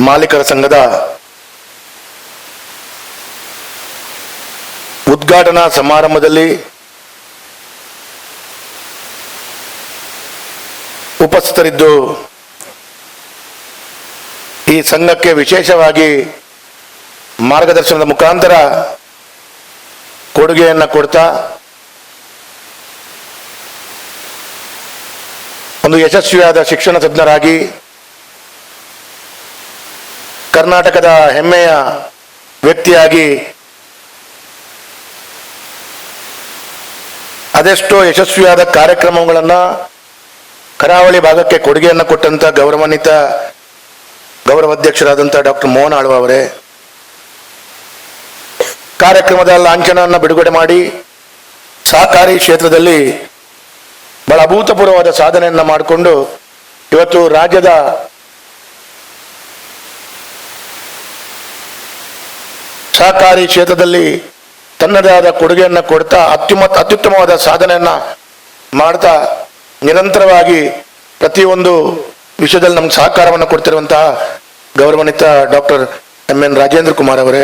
Speaker 6: ಮಾಲೀಕರ ಸಂಘದ ಉದ್ಘಾಟನಾ ಸಮಾರಂಭದಲ್ಲಿ ಉಪಸ್ಥಿತರಿದ್ದು ಈ ಸಂಘಕ್ಕೆ ವಿಶೇಷವಾಗಿ ಮಾರ್ಗದರ್ಶನದ ಮುಖಾಂತರ ಕೊಡುಗೆಯನ್ನು ಕೊಡ್ತಾ ಒಂದು ಯಶಸ್ವಿಯಾದ ಶಿಕ್ಷಣ ತಜ್ಞರಾಗಿ ಕರ್ನಾಟಕದ ಹೆಮ್ಮೆಯ ವ್ಯಕ್ತಿಯಾಗಿ ಅದೆಷ್ಟೋ ಯಶಸ್ವಿಯಾದ ಕಾರ್ಯಕ್ರಮಗಳನ್ನು ಕರಾವಳಿ ಭಾಗಕ್ಕೆ ಕೊಡುಗೆಯನ್ನು ಕೊಟ್ಟಂತ ಗೌರವಾಧ್ಯಕ್ಷರಾದಂಥ ಡಾಕ್ಟರ್ ಮೋಹನ್ ಆಳ್ವ ಅವರೇ, ಕಾರ್ಯಕ್ರಮದ ಲಾಂಛನವನ್ನು ಬಿಡುಗಡೆ ಮಾಡಿ ಸಹಕಾರಿ ಕ್ಷೇತ್ರದಲ್ಲಿ ಬಹಳ ಅಭೂತಪೂರ್ವವಾದ ಸಾಧನೆಯನ್ನ ಮಾಡಿಕೊಂಡು ಇವತ್ತು ರಾಜ್ಯದ ಸಹಕಾರಿ ಕ್ಷೇತ್ರದಲ್ಲಿ ತನ್ನದೇ ಆದ ಕೊಡುಗೆಯನ್ನು ಕೊಡ್ತಾ ಅತ್ಯುತ್ತಮವಾದ ಸಾಧನೆಯನ್ನ ಮಾಡ್ತಾ ನಿರಂತರವಾಗಿ ಪ್ರತಿಯೊಂದು ವಿಷಯದಲ್ಲಿ ನಮ್ಗೆ ಸಹಕಾರವನ್ನು ಕೊಡ್ತಿರುವಂತಹ ಗೌರವಾನ್ವಿತ ಡಾಕ್ಟರ್ ಎಂ.ಎನ್. ರಾಜೇಂದ್ರ ಕುಮಾರ್ ಅವರೇ,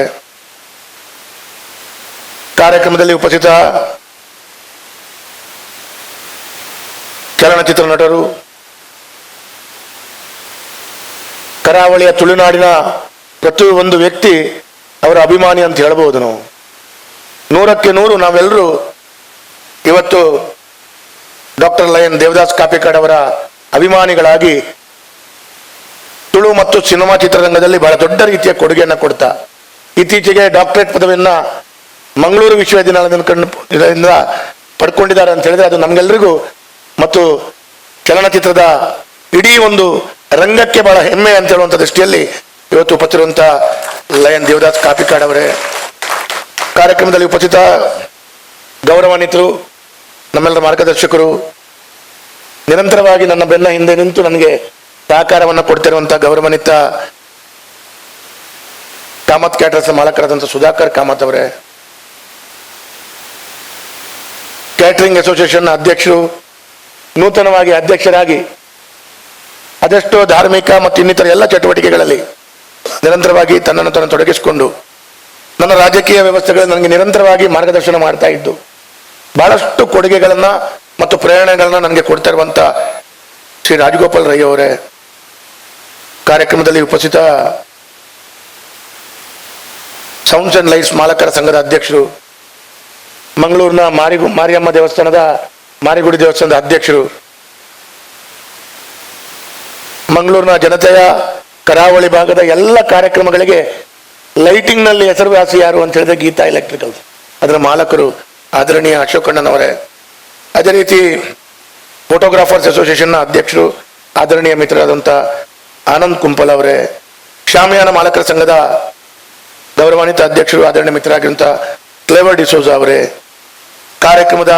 Speaker 6: ಕಾರ್ಯಕ್ರಮದಲ್ಲಿ ಉಪಸ್ಥಿತ ಚಲನಚಿತ್ರ ನಟರು, ಕರಾವಳಿಯ ತುಳುನಾಡಿನ ಪ್ರತಿಯೊಂದು ವ್ಯಕ್ತಿ ಅವರ ಅಭಿಮಾನಿ ಅಂತ ಹೇಳ್ಬೋದು ನಾವು. 100ಕ್ಕೆ 100 ನಾವೆಲ್ಲರೂ ಇವತ್ತು ಡಾಕ್ಟರ್ ಲಯನ್ ದೇವದಾಸ್ ಕಾಪಿಕಾಡ್ ಅವರ ಅಭಿಮಾನಿಗಳಾಗಿ ತುಳು ಮತ್ತು ಸಿನಿಮಾ ಚಿತ್ರರಂಗದಲ್ಲಿ ಬಹಳ ದೊಡ್ಡ ರೀತಿಯ ಕೊಡುಗೆಯನ್ನು ಕೊಡ್ತಾ ಇತ್ತೀಚೆಗೆ ಡಾಕ್ಟರೇಟ್ ಪದವಿಯನ್ನ ಮಂಗಳೂರು ವಿಶ್ವವಿದ್ಯಾನಿಲಯದಿಂದ ಪಡ್ಕೊಂಡಿದ್ದಾರೆ ಅಂತ ಹೇಳಿದ್ರೆ ಅದು ನಮ್ಗೆಲ್ರಿಗೂ ಮತ್ತು ಚಲನಚಿತ್ರದ ಇಡೀ ಒಂದು ರಂಗಕ್ಕೆ ಬಹಳ ಹೆಮ್ಮೆ ಅಂತ ಹೇಳುವಂಥ ದೃಷ್ಟಿಯಲ್ಲಿ ಇವತ್ತು ಉಪಸ್ಥಿತಿರುವಂಥ ಲಯನ್ ದೇವದಾಸ್ ಕಾಪಿಕಾಡ್ ಅವರೇ, ಕಾರ್ಯಕ್ರಮದಲ್ಲಿ ಉಪಸ್ಥಿತ ಗೌರವಾನ್ವಿತರು, ನಮ್ಮೆಲ್ಲರ ಮಾರ್ಗದರ್ಶಕರು, ನಿರಂತರವಾಗಿ ನನ್ನ ಬೆನ್ನ ಹಿಂದೆ ನಿಂತು ನನಗೆ ಸಹಕಾರವನ್ನು ಕೊಡ್ತಿರುವಂಥ ಗೌರವಾನ್ವಿತ ಕಾಮತ್ ಕ್ಯಾಟರರ್ಸ್ ಮಾಲಕರಾದಂಥ ಸುಧಾಕರ್ ಕಾಮತ್ ಅವರೇ, ಕ್ಯಾಟರಿಂಗ್ ಅಸೋಸಿಯೇಷನ್ ಅಧ್ಯಕ್ಷರು, ನೂತನವಾಗಿ ಅಧ್ಯಕ್ಷರಾಗಿ ಅದೆಷ್ಟೋ ಧಾರ್ಮಿಕ ಮತ್ತು ಇನ್ನಿತರ ಎಲ್ಲ ಚಟುವಟಿಕೆಗಳಲ್ಲಿ ನಿರಂತರವಾಗಿ ತನ್ನನ್ನು ತಾನು ತೊಡಗಿಸಿಕೊಂಡು ನನ್ನ ರಾಜಕೀಯ ವ್ಯವಸ್ಥೆಗಳಲ್ಲಿ ನನಗೆ ನಿರಂತರವಾಗಿ ಮಾರ್ಗದರ್ಶನ ಮಾಡ್ತಾ ಇದ್ದು ಬಹಳಷ್ಟು ಕೊಡುಗೆಗಳನ್ನ ಮತ್ತು ಪ್ರೇರಣೆಗಳನ್ನ ನನಗೆ ಕೊಡ್ತಾ ಇರುವಂತ ಶ್ರೀ ರಾಜಗೋಪಾಲ್ ರೈ ಅವರೇ, ಕಾರ್ಯಕ್ರಮದಲ್ಲಿ ಉಪಸ್ಥಿತ ಸೌಂಡ್ಸ್ ಅಂಡ್ ಲೈಟ್ಸ್ ಮಾಲಕರ ಸಂಘದ ಅಧ್ಯಕ್ಷರು, ಮಂಗಳೂರಿನ ಮಾರಿಯಮ್ಮ ದೇವಸ್ಥಾನದ ಮಾರಿಗುಡಿ ದೇವಸ್ಥಾನದ ಅಧ್ಯಕ್ಷರು, ಮಂಗಳೂರಿನ ಜನತೆಯ ಕರಾವಳಿ ಭಾಗದ ಎಲ್ಲ ಕಾರ್ಯಕ್ರಮಗಳಿಗೆ ಲೈಟಿಂಗ್ ನಲ್ಲಿ ಹೆಸರುವಾಸಿ ಯಾರು ಅಂತ ಹೇಳಿದ್ರೆ ಗೀತಾ ಎಲೆಕ್ಟ್ರಿಕಲ್ಸ್, ಅದರ ಮಾಲಕರು ಆದರಣೀಯ ಅಶೋಕಣ್ಣನವರೇ. ಅದೇ ರೀತಿ ಫೋಟೋಗ್ರಾಫರ್ಸ್ ಅಸೋಸಿಯೇಷನ್ನ ಅಧ್ಯಕ್ಷರು ಆದರಣೀಯ ಮಿತ್ರರಾದಂಥ ಆನಂದ್ ಕುಂಪಲ್ ಅವರೇ, ಶಾಮಿಯಾನ ಮಾಲಕರ ಸಂಘದ ಗೌರವಾನ್ವಿತ ಅಧ್ಯಕ್ಷರು ಆದರಣೀಯ ಮಿತ್ರರಾಗಿರುವಂಥ ಕ್ಲೇವರ್ ಡಿಸೋಜ ಅವರೇ, ಕಾರ್ಯಕ್ರಮದ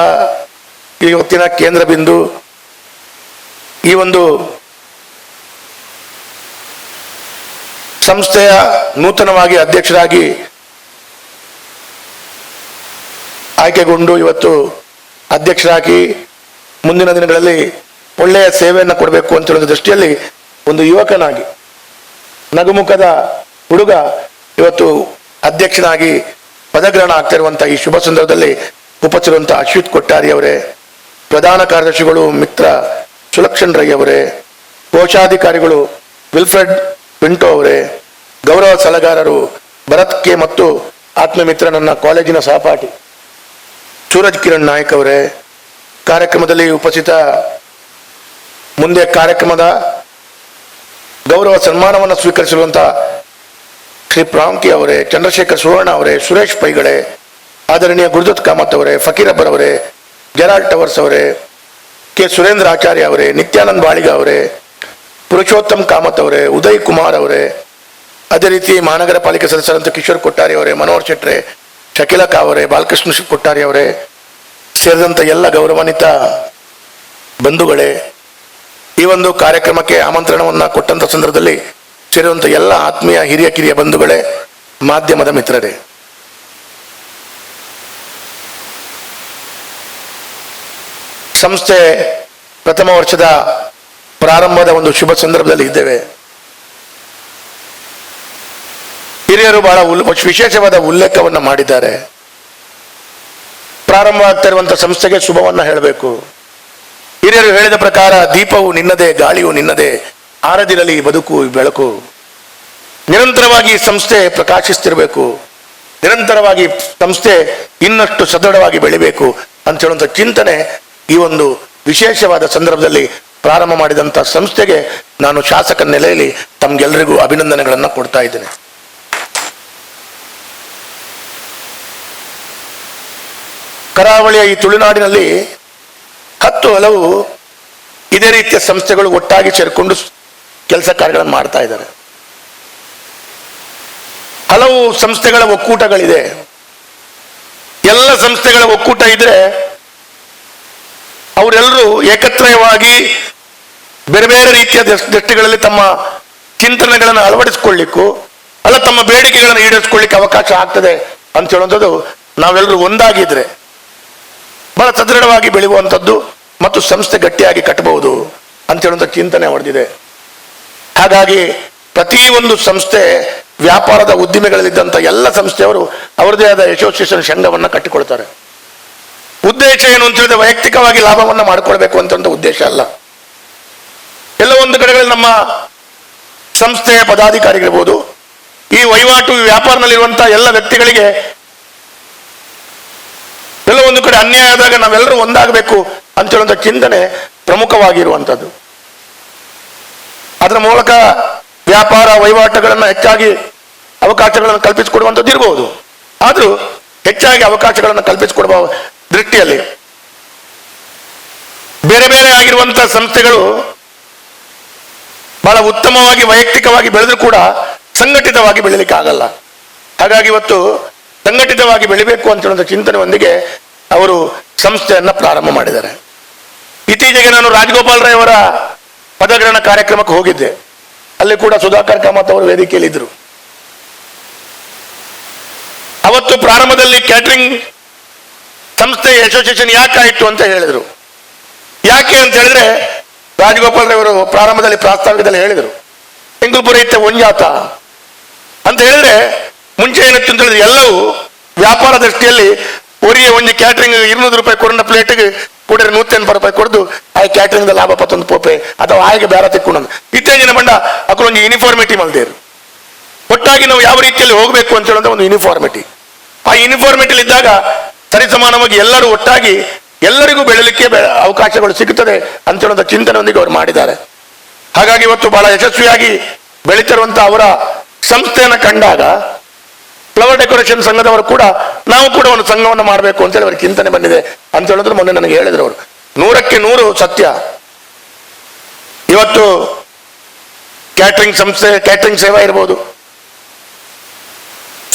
Speaker 6: ಈ ಹೊತ್ತಿನ ಕೇಂದ್ರ ಬಿಂದು, ಈ ಒಂದು ಸಂಸ್ಥೆಯ ನೂತನವಾಗಿ ಅಧ್ಯಕ್ಷರಾಗಿ ಆಯ್ಕೆಗೊಂಡು ಇವತ್ತು ಅಧ್ಯಕ್ಷರಾಗಿ ಮುಂದಿನ ದಿನಗಳಲ್ಲಿ ಒಳ್ಳೆಯ ಸೇವೆಯನ್ನು ಕೊಡಬೇಕು ಅಂತ ಹೇಳೋ ದೃಷ್ಟಿಯಲ್ಲಿ ಒಂದು ಯುವಕನಾಗಿ ನಗುಮುಖದ ಹುಡುಗ ಇವತ್ತು ಅಧ್ಯಕ್ಷನಾಗಿ ಪದಗ್ರಹಣ ಆಗ್ತಾ ಇರುವಂತಹ ಈ ಶುಭ ಸಂದರ್ಭದಲ್ಲಿ ಉಪಸ್ಥಿರುವಂಥ ಅಶ್ವಿತ್ ಕೊಟ್ಟಾರಿ ಅವರೇ, ಪ್ರಧಾನ ಕಾರ್ಯದರ್ಶಿಗಳು ಮಿತ್ರ ಸುಲಕ್ಷಣ್ ರೈ ಅವರೇ, ಕೋಶಾಧಿಕಾರಿಗಳು ವಿಲ್ಫ್ರೆಡ್ ಪಿಂಟೋ ಅವರೇ, ಗೌರವ ಸಲಹೆಗಾರರು ಭರತ್ ಕೆ ಮತ್ತು ಆತ್ಮಮಿತ್ರ ನನ್ನ ಕಾಲೇಜಿನ ಸಹಪಾಠಿ ಸೂರಜ್ ಕಿರಣ್ ನಾಯಕ್ ಅವರೇ, ಕಾರ್ಯಕ್ರಮದಲ್ಲಿ ಉಪಸ್ಥಿತ ಮುಂದೆ ಕಾರ್ಯಕ್ರಮದ ಗೌರವ ಸನ್ಮಾನವನ್ನು ಸ್ವೀಕರಿಸಿರುವಂಥ ಶ್ರೀ ಪ್ರಾಂಕಿ ಅವರೇ, ಚಂದ್ರಶೇಖರ್ ಸುವರ್ಣ ಅವರೇ, ಸುರೇಶ್ ಪೈಗಳೆ, ಆದರಣೀಯ ಗುರುದತ್ ಕಾಮತ್ ಅವರೇ, ಫಕೀರ್ ಅಬ್ಬರ್ ಅವರೇ, ಜೆರಾಲ್ಡ್ ಟವರ್ಸ್ ಅವರೇ, ಕೆ ಸುರೇಂದ್ರ ಆಚಾರ್ಯ ಅವರೇ, ನಿತ್ಯಾನಂದ್ ಬಾಳಿಗ ಅವರೇ, ಪುರುಷೋತ್ತಮ್ ಕಾಮತ್ ಅವರೇ, ಉದಯ್ ಕುಮಾರ್ ಅವರೇ, ಅದೇ ರೀತಿ ಮಹಾನಗರ ಪಾಲಿಕೆ ಸದಸ್ಯರಂತ ಕಿಶೋರ್ ಕೊಟ್ಟಾರಿ ಅವರೇ, ಮನೋಹರ್ ಶೆಟ್ರೆ, ಶಕೀಲಕಾ ಅವರೇ, ಬಾಲಕೃಷ್ಣ ಕೊಟ್ಟಾರಿ ಅವರೇ ಸೇರಿದಂಥ ಎಲ್ಲ ಗೌರವಾನ್ವಿತ ಬಂಧುಗಳೇ, ಈ ಒಂದು ಕಾರ್ಯಕ್ರಮಕ್ಕೆ ಆಮಂತ್ರಣವನ್ನು ಕೊಟ್ಟಂಥ ಸಂದರ್ಭದಲ್ಲಿ ಸೇರಿರುವಂಥ ಎಲ್ಲ ಆತ್ಮೀಯ ಹಿರಿಯ ಕಿರಿಯ ಬಂಧುಗಳೇ, ಮಾಧ್ಯಮದ ಮಿತ್ರರೇ, ಸಂಸ್ಥೆ ಪ್ರಥಮ ವರ್ಷದ ಪ್ರಾರಂಭದ ಒಂದು ಶುಭ ಸಂದರ್ಭದಲ್ಲಿ ಇದ್ದೇವೆ. ಹಿರಿಯರು ಬಹಳ ವಿಶೇಷವಾದ ಉಲ್ಲೇಖವನ್ನು ಮಾಡಿದ್ದಾರೆ. ಪ್ರಾರಂಭ ಆಗ್ತಾ ಇರುವಂತಹ ಸಂಸ್ಥೆಗೆ ಶುಭವನ್ನ ಹೇಳಬೇಕು. ಹಿರಿಯರು ಹೇಳಿದ ಪ್ರಕಾರ ದೀಪವು ನಿನ್ನದೇ, ಗಾಳಿಯು ನಿನ್ನದೇ, ಆರದಿರಲಿ ಬದುಕು ಬೆಳಕು. ನಿರಂತರವಾಗಿ ಸಂಸ್ಥೆ ಪ್ರಕಾಶಿಸ್ತಿರಬೇಕು, ನಿರಂತರವಾಗಿ ಸಂಸ್ಥೆ ಇನ್ನಷ್ಟು ಸದೃಢವಾಗಿ ಬೆಳಿಬೇಕು ಅಂತ ಹೇಳುವಂಥ ಚಿಂತನೆ ಈ ಒಂದು ವಿಶೇಷವಾದ ಸಂದರ್ಭದಲ್ಲಿ ಪ್ರಾರಂಭ ಮಾಡಿದಂಥ ಸಂಸ್ಥೆಗೆ ನಾನು ಶಾಸಕ ನೆಲೆಯಲ್ಲಿ ತಮ್ಗೆಲ್ಲರಿಗೂ ಅಭಿನಂದನೆಗಳನ್ನು ಕೊಡ್ತಾ ಇದ್ದೇನೆ. ಕರಾವಳಿಯ ಈ ತುಳುನಾಡಿನಲ್ಲಿ 10 ಹಲವು ಇದೇ ರೀತಿಯ ಸಂಸ್ಥೆಗಳು ಒಟ್ಟಾಗಿ ಸೇರಿಕೊಂಡು ಕೆಲಸ ಕಾರ್ಯಗಳನ್ನು ಮಾಡ್ತಾ ಇದ್ದಾರೆ. ಹಲವು ಸಂಸ್ಥೆಗಳ ಒಕ್ಕೂಟಗಳಿದೆ. ಎಲ್ಲ ಸಂಸ್ಥೆಗಳ ಒಕ್ಕೂಟ ಇದ್ರೆ ಅವರೆಲ್ಲರೂ ಏಕತ್ರಯವಾಗಿ ಬೇರೆ ಬೇರೆ ರೀತಿಯ ದೃಷ್ಟಿಗಳಲ್ಲಿ ತಮ್ಮ ಚಿಂತನೆಗಳನ್ನು ಅಳವಡಿಸಿಕೊಳ್ಳಿಕ್ಕೂ ಅಲ್ಲ ತಮ್ಮ ಬೇಡಿಕೆಗಳನ್ನು ಈಡೇರಿಸಿಕೊಳ್ಳಿಕ್ಕೆ ಅವಕಾಶ ಆಗ್ತದೆ ಅಂತ ಹೇಳುವಂಥದ್ದು ನಾವೆಲ್ಲರೂ ಒಂದಾಗಿದ್ರೆ ಬಹಳ ಸದೃಢವಾಗಿ ಬೆಳೆಯುವಂಥದ್ದು ಮತ್ತು ಸಂಸ್ಥೆ ಗಟ್ಟಿಯಾಗಿ ಕಟ್ಟಬಹುದು ಅಂತ ಹೇಳುವಂಥ ಚಿಂತನೆ ಹೊಡೆದಿದೆ. ಹಾಗಾಗಿ ಪ್ರತಿಯೊಂದು ಸಂಸ್ಥೆ ವ್ಯಾಪಾರದ ಉದ್ದಿಮೆಗಳಲ್ಲಿದ್ದಂಥ ಎಲ್ಲ ಸಂಸ್ಥೆಯವರು ಅವರದೇ ಆದ ಅಸೋಸಿಯೇಷನ್ ಸಂಘವನ್ನು ಕಟ್ಟಿಕೊಳ್ತಾರೆ. ಉದ್ದೇಶ ಏನು ಅಂತ ಹೇಳಿದ್ರೆ ವೈಯಕ್ತಿಕವಾಗಿ ಲಾಭವನ್ನು ಮಾಡಿಕೊಳ್ಬೇಕು ಅಂತ ಉದ್ದೇಶ ಅಲ್ಲ. ಎಲ್ಲ ಒಂದು ಕಡೆಗಳಲ್ಲಿ ನಮ್ಮ ಸಂಸ್ಥೆಯ ಪದಾಧಿಕಾರಿಗಳಿರ್ಬೋದು, ಈ ವಹಿವಾಟು ವ್ಯಾಪಾರದಲ್ಲಿರುವಂತಹ ಎಲ್ಲ ವ್ಯಕ್ತಿಗಳಿಗೆ ಎಲ್ಲ ಒಂದು ಕಡೆ ಅನ್ಯಾಯ ಆದಾಗ ನಾವೆಲ್ಲರೂ ಒಂದಾಗಬೇಕು ಅಂತ ಹೇಳುವಂಥ ಚಿಂತನೆ ಪ್ರಮುಖವಾಗಿರುವಂಥದ್ದು. ಅದರ ಮೂಲಕ ವ್ಯಾಪಾರ ವಹಿವಾಟುಗಳನ್ನು ಹೆಚ್ಚಾಗಿ ಅವಕಾಶಗಳನ್ನು ಕಲ್ಪಿಸಿಕೊಡುವಂಥದ್ದು ಇರಬಹುದು. ಆದರೂ ಹೆಚ್ಚಾಗಿ ಅವಕಾಶಗಳನ್ನು ಕಲ್ಪಿಸಿಕೊಡುವ ದೃಷ್ಟಿಯಲ್ಲಿ ಬೇರೆ ಬೇರೆ ಆಗಿರುವಂತಹ ಸಂಸ್ಥೆಗಳು ಬಹಳ ಉತ್ತಮವಾಗಿ ವೈಯಕ್ತಿಕವಾಗಿ ಬೆಳೆದರೂ ಕೂಡ ಸಂಘಟಿತವಾಗಿ ಬೆಳೀಲಿಕ್ಕೆ ಆಗಲ್ಲ. ಹಾಗಾಗಿ ಇವತ್ತು ಸಂಘಟಿತವಾಗಿ ಬೆಳಿಬೇಕು ಅಂತ ಹೇಳುವಂಥ ಚಿಂತನೆಯೊಂದಿಗೆ ಅವರು ಸಂಸ್ಥೆಯನ್ನ ಪ್ರಾರಂಭ ಮಾಡಿದ್ದಾರೆ. ಇತ್ತೀಚೆಗೆ ನಾನು ರಾಜಗೋಪಾಲ್ ರೈ ಅವರ ಪದಗ್ರಹಣ ಕಾರ್ಯಕ್ರಮಕ್ಕೆ ಹೋಗಿದ್ದೆ. ಅಲ್ಲಿ ಕೂಡ ಸುಧಾಕರ್ ಕಾಮತ್ ಅವರು ವೇದಿಕೆಯಲ್ಲಿ ಇದ್ರು. ಅವತ್ತು ಪ್ರಾರಂಭದಲ್ಲಿ ಕ್ಯಾಟರಿಂಗ್ ಸಂಸ್ಥೆ ಅಸೋಸಿಯೇಷನ್ ಯಾಕಾಯಿತು ಅಂತ ಹೇಳಿದ್ರು. ಯಾಕೆ ಅಂತ ಹೇಳಿದ್ರೆ ರಾಜಗೋಪಾಲ್ ರೈ ಅವರು ಪ್ರಾರಂಭದಲ್ಲಿ ಪ್ರಾಸ್ತಾವಿಕದಲ್ಲಿ ಹೇಳಿದರು, ಎಂಗುಲ್ಪುರ ಇತ್ತೆ ಒಂಜಾತ ಅಂತ ಹೇಳಿದ್ರೆ ಮುಂಚೆ ಏನಿತ್ತು ಅಂತ ಹೇಳಿದ್ರೆ ಎಲ್ಲವೂ ವ್ಯಾಪಾರ ದೃಷ್ಟಿಯಲ್ಲಿ ಅವರಿಗೆ ಒಂದು ಕ್ಯಾಟರಿಂಗ್ 200 ರೂಪಾಯಿ ಕೊಡೋಣ ಪ್ಲೇಟ್ಗೆ ಕೂಡರೆ 180 ರೂಪಾಯಿ ಕೊಡ್ದು ಆ ಕ್ಯಾಟರಿಂಗ್ ಲಾಭ 11 ಪೋಪೆ ಅಥವಾ ಆಯ್ಕೆ ಬೇರೆ ತಿಕ್ಕೊಂಡು ಇತ್ತೀಚಿನ ಬಂಡ ಒಂದು ಯೂನಿಫಾರ್ಮಿಟಿ ಮಲ್ದೇರು. ಒಟ್ಟಾಗಿ ನಾವು ಯಾವ ರೀತಿಯಲ್ಲಿ ಹೋಗಬೇಕು ಅಂತ ಹೇಳೋದು ಒಂದು ಯೂನಿಫಾರ್ಮಿಟಿ. ಆ ಯೂನಿಫಾರ್ಮಿಟಿಲಿ ಇದ್ದಾಗ ಸರಿಸಮಾನವಾಗಿ ಎಲ್ಲರೂ ಒಟ್ಟಾಗಿ ಎಲ್ಲರಿಗೂ ಬೆಳಲಿಕ್ಕೆ ಅವಕಾಶಗಳು ಸಿಗುತ್ತದೆ ಅಂತ ಹೇಳೋದ ಚಿಂತನೆಯೊಂದಿಗೆ ಅವರು ಮಾಡಿದ್ದಾರೆ. ಹಾಗಾಗಿ ಇವತ್ತು ಬಹಳ ಯಶಸ್ವಿಯಾಗಿ ಬೆಳೀತಿರುವಂತ ಅವರ ಸಂಸ್ಥೆಯನ್ನು ಕಂಡಾಗ ಫ್ಲವರ್ ಡೆಕೋರೇಷನ್ ಸಂಘದವರು ಕೂಡ ನಾವು ಕೂಡ ಒಂದು ಸಂಘವನ್ನು ಮಾಡಬೇಕು ಅಂತೇಳಿ ಅವ್ರಿಗೆ ಚಿಂತನೆ ಬಂದಿದೆ ಅಂತ ಹೇಳಿದ್ರು. ಮೊನ್ನೆ ನನಗೆ ಹೇಳಿದ್ರು ಅವರು 100ಕ್ಕೆ 100 ಸತ್ಯ. ಇವತ್ತು ಕ್ಯಾಟರಿಂಗ್ ಸಂಸ್ಥೆ, ಕ್ಯಾಟರಿಂಗ್ ಸೇವಾ ಇರ್ಬೋದು,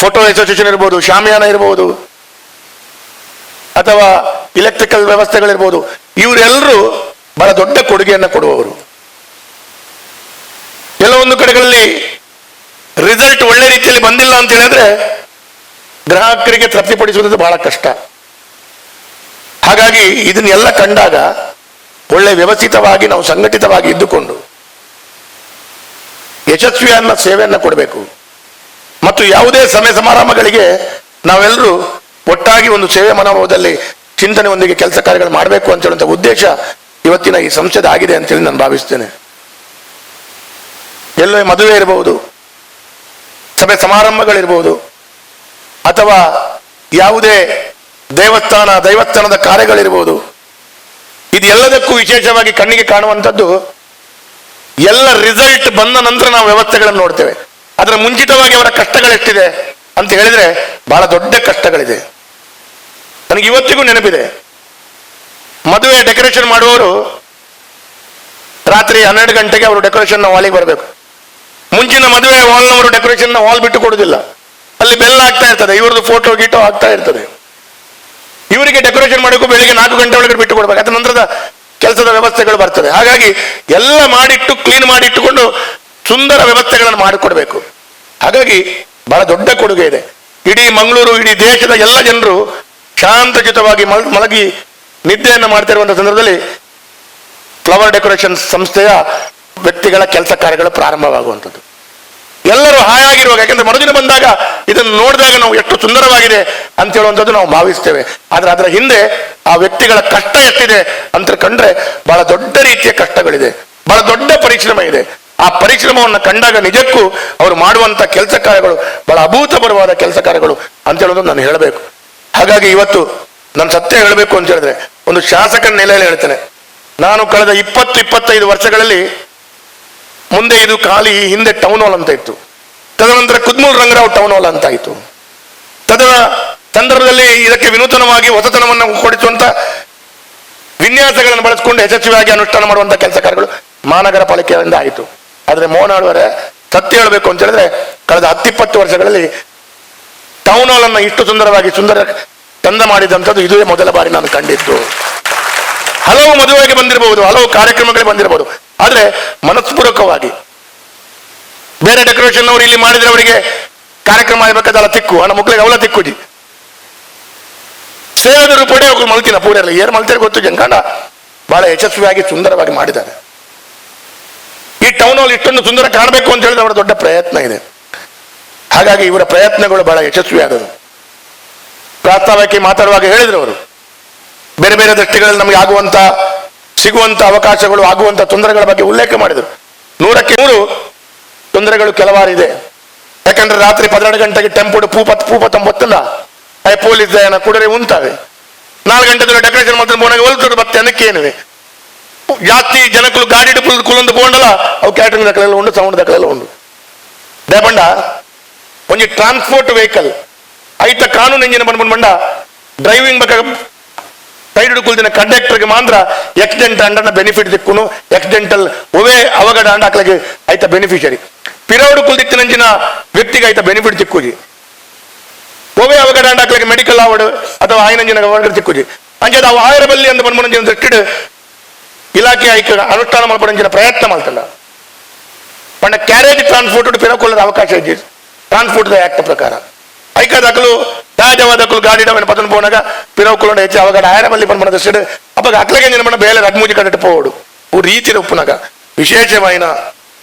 Speaker 6: ಫೋಟೋ ಅಸೋಸಿಯೇಷನ್ ಇರ್ಬೋದು, ಶಾಮಿಯಾನ ಇರ್ಬೋದು, ಅಥವಾ ಇಲೆಕ್ಟ್ರಿಕಲ್ ವ್ಯವಸ್ಥೆಗಳಿರ್ಬೋದು, ಇವರೆಲ್ಲರೂ ಬಹಳ ದೊಡ್ಡ ಕೊಡುಗೆಯನ್ನು ಕೊಡುವವರು. ಕೆಲವೊಂದು ಕಡೆಗಳಲ್ಲಿ ರಿಸಲ್ಟ್ ಒಳ್ಳೆ ರೀತಿಯಲ್ಲಿ ಬಂದಿಲ್ಲ ಅಂತ ಹೇಳಿದ್ರೆ ಗ್ರಾಹಕರಿಗೆ ತೃಪ್ತಿಪಡಿಸುವುದು ಬಹಳ ಕಷ್ಟ. ಹಾಗಾಗಿ ಇದನ್ನೆಲ್ಲ ಕಂಡಾಗ ಒಳ್ಳೆ ವ್ಯವಸ್ಥಿತವಾಗಿ ನಾವು ಸಂಘಟಿತವಾಗಿ ಇದ್ದುಕೊಂಡು ಯಶಸ್ವಿಯನ್ನ ಸೇವೆಯನ್ನು ಕೊಡಬೇಕು. ಮತ್ತು ಯಾವುದೇ ಸಮಯ ಸಮಾರಂಭಗಳಿಗೆ ನಾವೆಲ್ಲರೂ ಒಟ್ಟಾಗಿ ಒಂದು ಸೇವೆ ಮನೋಭಾವದಲ್ಲಿ ಚಿಂತನೆಯೊಂದಿಗೆ ಕೆಲಸ ಕಾರ್ಯಗಳು ಮಾಡಬೇಕು ಅಂತ ಹೇಳುವಂಥ ಉದ್ದೇಶ ಇವತ್ತಿನ ಈ ಸಂಸದ ಆಗಿದೆ ಅಂತೇಳಿ ನಾನು ಭಾವಿಸ್ತೇನೆ. ಎಲ್ಲೋ ಮದುವೆ ಇರಬಹುದು, ಸಭೆ ಸಮಾರಂಭಗಳಿರ್ಬೋದು, ಅಥವಾ ಯಾವುದೇ ದೈವಸ್ಥಾನದ ಕಾರ್ಯಗಳಿರ್ಬೋದು. ಇದೆಲ್ಲದಕ್ಕೂ ವಿಶೇಷವಾಗಿ ಕಣ್ಣಿಗೆ ಕಾಣುವಂಥದ್ದು ಎಲ್ಲ ರಿಸಲ್ಟ್ ಬಂದ ನಂತರ ನಾವು ವ್ಯವಸ್ಥೆಗಳನ್ನು ನೋಡ್ತೇವೆ. ಅದರ ಮುಂಚಿತವಾಗಿ ಅವರ ಕಷ್ಟಗಳೆಷ್ಟಿದೆ ಅಂತ ಹೇಳಿದ್ರೆ ಬಹಳ ದೊಡ್ಡ ಕಷ್ಟಗಳಿದೆ. ನನಗೆ ಇವತ್ತಿಗೂ ನೆನಪಿದೆ, ಮದುವೆ ಡೆಕೋರೇಷನ್ ಮಾಡುವವರು ರಾತ್ರಿ 12 ಗಂಟೆಗೆ ಅವರು ಡೆಕೋರೇಷನ್ ಹಾಲಿಗೆ ಬರಬೇಕು. ಮುಂಚಿನ ಮದುವೆ ಹಾಲ್ನವರು ಡೆಕೋರೇಷನ್ ಹಾಲ್ ಬಿಟ್ಟು ಕೊಡುವುದಿಲ್ಲ. ಅಲ್ಲಿ ಬೆಲ್ಲ ಆಗ್ತಾ ಇರ್ತದೆ, ಇವ್ರದ್ದು ಫೋಟೋ ಗೀಟೋ ಆಗ್ತಾ ಇರ್ತದೆ. ಇವರಿಗೆ ಡೆಕೋರೇಷನ್ ಮಾಡಬೇಕು, ಬೆಳಿಗ್ಗೆ 4 ಗಂಟೆ ಒಳಗಡೆ ಬಿಟ್ಟು ಕೊಡ್ಬೇಕು. ಅದ್ರ ನಂತರದ ಕೆಲಸದ ವ್ಯವಸ್ಥೆಗಳು ಬರ್ತದೆ. ಹಾಗಾಗಿ ಎಲ್ಲ ಮಾಡಿಟ್ಟು ಕ್ಲೀನ್ ಮಾಡಿಟ್ಟುಕೊಂಡು ಸುಂದರ ವ್ಯವಸ್ಥೆಗಳನ್ನು ಮಾಡಿಕೊಡ್ಬೇಕು. ಹಾಗಾಗಿ ಬಹಳ ದೊಡ್ಡ ಕೊಡುಗೆ ಇದೆ. ಇಡೀ ಮಂಗಳೂರು, ಇಡೀ ದೇಶದ ಎಲ್ಲ ಜನರು ಶಾಂತಚಿತವಾಗಿ ಮಲಗಿ ನಿದ್ದೆಯನ್ನು ಮಾಡ್ತಿರುವಂತಹ ಸಂದರ್ಭದಲ್ಲಿ ಫ್ಲವರ್ ಡೆಕೋರೇಷನ್ ಸಂಸ್ಥೆಯ ವ್ಯಕ್ತಿಗಳ ಕೆಲಸ ಕಾರ್ಯಗಳು ಪ್ರಾರಂಭವಾಗುವಂಥದ್ದು. ಎಲ್ಲರೂ ಹಾಯಾಗಿರುವಾಗ, ಯಾಕಂದ್ರೆ ಮರುದಿನ ಬಂದಾಗ ಇದನ್ನು ನೋಡಿದಾಗ ನಾವು ಎಷ್ಟು ಸುಂದರವಾಗಿದೆ ಅಂತ ಹೇಳುವಂಥದ್ದು ನಾವು ಭಾವಿಸ್ತೇವೆ. ಆದ್ರೆ ಅದರ ಹಿಂದೆ ಆ ವ್ಯಕ್ತಿಗಳ ಕಷ್ಟ ಎಷ್ಟಿದೆ ಅಂತ ಕಂಡ್ರೆ ಬಹಳ ದೊಡ್ಡ ರೀತಿಯ ಕಷ್ಟಗಳಿದೆ, ಬಹಳ ದೊಡ್ಡ ಪರಿಶ್ರಮ ಇದೆ. ಆ ಪರಿಶ್ರಮವನ್ನು ಕಂಡಾಗ ನಿಜಕ್ಕೂ ಅವರು ಮಾಡುವಂತ ಕೆಲಸ ಕಾರ್ಯಗಳು ಬಹಳ ಅಭೂತಪೂರ್ವವಾದ ಕೆಲಸ ಕಾರ್ಯಗಳು ಅಂತ ಹೇಳೋದು ನಾನು ಹೇಳಬೇಕು. ಹಾಗಾಗಿ ಇವತ್ತು ನಾನು ಸತ್ಯ ಹೇಳಬೇಕು ಅಂತ ಹೇಳಿದ್ರೆ ಒಂದು ಶಾಸಕನ ನೆಲೆಯಲ್ಲಿ ಹೇಳ್ತೇನೆ. ನಾನು ಕಳೆದ 20-25 ವರ್ಷಗಳಲ್ಲಿ ಮುಂದೆ ಇದು ಖಾಲಿ, ಹಿಂದೆ ಟೌನ್ ಹಾಲ್ ಅಂತ ಇತ್ತು. ತದನಂತರ ಕುದ್ಮೂಲ್ ರಂಗರಾವ್ ಟೌನ್ ಹಾಲ್ ಅಂತ ಆಯಿತು. ತದನ ಸಂದರ್ಭದಲ್ಲಿ ಇದಕ್ಕೆ ವಿನೂತನವಾಗಿ ಹೊಸತನವನ್ನು ಕೊಡಿಸುವಂತ ವಿನ್ಯಾಸಗಳನ್ನು ಬಳಸಿಕೊಂಡು ಯಶಸ್ವಿಯಾಗಿ ಅನುಷ್ಠಾನ ಮಾಡುವಂತ ಕೆಲಸ ಕಾರ್ಯಗಳು ಮಹಾನಗರ ಪಾಲಿಕೆಯಿಂದ ಆಯಿತು. ಆದ್ರೆ ಮೋಹನ್ ಆಳ್ವರೆ ಸತ್ಯ ಹೇಳಬೇಕು ಅಂತ ಹೇಳಿದ್ರೆ ಕಳೆದ 10-20 ವರ್ಷಗಳಲ್ಲಿ ಟೌನ್ ಹಾಲ್ ಅನ್ನು ಇಷ್ಟು ಸುಂದರ ತಂದ ಮಾಡಿದಂಥದ್ದು ಇದುವೇ ಮೊದಲ ಬಾರಿ ನಾನು ಕಂಡಿದ್ದು. ಹಲವು ಮದುವೆಗೆ ಬಂದಿರಬಹುದು, ಹಲವು ಕಾರ್ಯಕ್ರಮಗಳಿಗೆ ಬಂದಿರಬಹುದು, ಆದ್ರೆ ಮನಸ್ಪೂರ್ವಕವಾಗಿ ಬೇರೆ ಡೆಕೋರೇಷನ್ ಅವರು ಇಲ್ಲಿ ಮಾಡಿದ್ರೆ ಅವರಿಗೆ ಕಾರ್ಯಕ್ರಮ ಆಗಬೇಕಾದಲ್ಲ ತಿಕ್ಕು ಹಣ ಮಕ್ಕಳಿಗೆ ಅವಲ ತಿಕ್ಕುಜಿ ಸೇವಾದರು ಪಡೆ ಅವ್ರು ಮಲ್ತಿನ ಪೂರೆಲ್ಲ ಏನ್ ಮಲ್ತಾರೆ ಗೊತ್ತು ಜಂಗಾಂಡ ಬಹಳ ಯಶಸ್ವಿಯಾಗಿ ಸುಂದರವಾಗಿ ಮಾಡಿದ್ದಾರೆ. ಈ ಟೌನ್ ಹಾಲ್ ಇಷ್ಟೊಂದು ಸುಂದರ ಕಾಣಬೇಕು ಅಂತ ಹೇಳಿದ್ರೆ ಅವರ ದೊಡ್ಡ ಪ್ರಯತ್ನ ಇದೆ. ಹಾಗಾಗಿ ಇವರ ಪ್ರಯತ್ನಗಳು ಬಹಳ ಯಶಸ್ವಿಯಾದವು. ಪ್ರಾಸ್ತಾವಕ್ಕೆ ಮಾತಾಡುವಾಗ ಹೇಳಿದ್ರು ಅವರು ಬೇರೆ ಬೇರೆ ದೃಷ್ಟಿಗಳಲ್ಲಿ ನಮಗೆ ಸಿಗುವಂತ ಅವಕಾಶಗಳು, ಆಗುವಂತ ತೊಂದರೆಗಳ ಬಗ್ಗೆ ಉಲ್ಲೇಖ ಮಾಡಿದರು. 100ಕ್ಕೆ 100 ತೊಂದರೆಗಳು ಕೆಲವಾರಿದೆ. ಯಾಕಂದ್ರೆ ರಾತ್ರಿ 12 ಗಂಟೆಗೆ ಟೆಂಪೋಡು ಪೂಪತ್ತೊಂಬತ್ತಲ್ಲ ಪೊಲೀಸ್ ದಯನ ಕುಡರೆ ಉಂಟಾವೆ. 4 ಗಂಟೆ ಡೆಕೋರೇಷನ್ ಮಾಡ್ತಾರೆ ಬೋನಾಗ ಹೊಲ್ತರು ಮತ್ತೆ ಅನ್ನಕ್ಕೇನಿವೆ ಜಾಸ್ತಿ ಜನಕ್ಕಳು ಗಾಡಿ ಕುಲೊಂದು ಬೋಂಡಲ್ಲ ಅವು ಕ್ಯಾಟರಿಂಗ್ ದಕ್ಕಲೆಲ್ಲ ಉಂಟು, ಸೌಂಡ್ ದಕ್ಕಲೆಲ್ಲ ಉಂಟು. ದೇಪಂಡ ಒಂಜಿ ಟ್ರಾನ್ಸ್ಪೋರ್ಟ್ ವೆಹಿಕಲ್ ಐತ ಕಾನೂನು ಎಂಜಿನ ಬಂಡ ಡ್ರೈವಿಂಗ್ ಬಗ್ಗೆ ಸೈಡ್ ಕುಲ್ದಿನ ಕಂಡಕ್ಟರ್ಗೆ ಮಾತ್ರ ಆಕ್ಸಿಡೆಂಟ್ ಅಂಡನ ಬೆನಿಫಿಟ್ ದಿಕ್ಕುನು ಆಕ್ಸಿಡೆಂಟಲ್ ಒವೇ ಅವಘಡ ಅಂಡ ಹಾಕ್ಲಿಕ್ಕೆ ಆಯ್ತ ಬೆನಿಫಿಷರಿ ಪಿರವಡು ಕುಲ್ದಿತ್ತಿನಂಚಿನ ವ್ಯಕ್ತಿಗೆ ಆಯ್ತ ಬೆನಿಫಿಟ್ ದಿಕ್ಕುಜಿ ಒವೇ ಅವಘಡ ಅಂಡ ಹಾಕ್ಲಿಕ್ಕೆ ಮೆಡಿಕಲ್ ಅವಾರ್ಡ್ ಅಥವಾ ಆಯ್ನಂಜಿನ ಅವಘಡ ದಿಕ್ಕುಜಿ ಅಂಚೆ ಅವು 1000 ಬಲ್ಲಿ ಅಂತ ಬಂದ್ಮಂಜಿನ ದೃಷ್ಟಿಡ್ ಇಲಾಖೆ ಆಯ್ಕೆ ಅನುಷ್ಠಾನ ಮಾಡ್ಕೊಂಡ ಪ್ರಯತ್ನ ಮಾಡ್ತಲ್ಲ ಪಂಡ ಕ್ಯಾರೇಜ್ ಟ್ರಾನ್ಸ್ಪೋರ್ಟ್ ಪಿರಕೊಳ್ಳದ ಅವಕಾಶ ಇದೆ ಟ್ರಾನ್ಸ್ಪೋರ್ಟ್ ಆಕ್ಟ್ ಪ್ರಕಾರ ಐಕದಕ್ಕಲು ಸಹಜವಾದಕ್ಕಲು ಗಾಡಿ ಪತನ ಪೋನಾಗ ಪಿರವಕೊಳ್ಳ ಹೆಚ್ಚು ಅವಘಡ 1000 ಬಲ್ಲಿ ಬಂದ್ಮನ ದೃಷ್ಟಿಡ್ ಅಪ್ಪ ಅಕ್ಲಗೆ ನಿರ್ಮಾಣ ಬೇಲೆ ರಡ್ಮೂಜಿ ಕಡೆ ಪೋಡು ರೀತಿ ಉಪ್ಪುನಾಗ ವಿಶೇಷమైన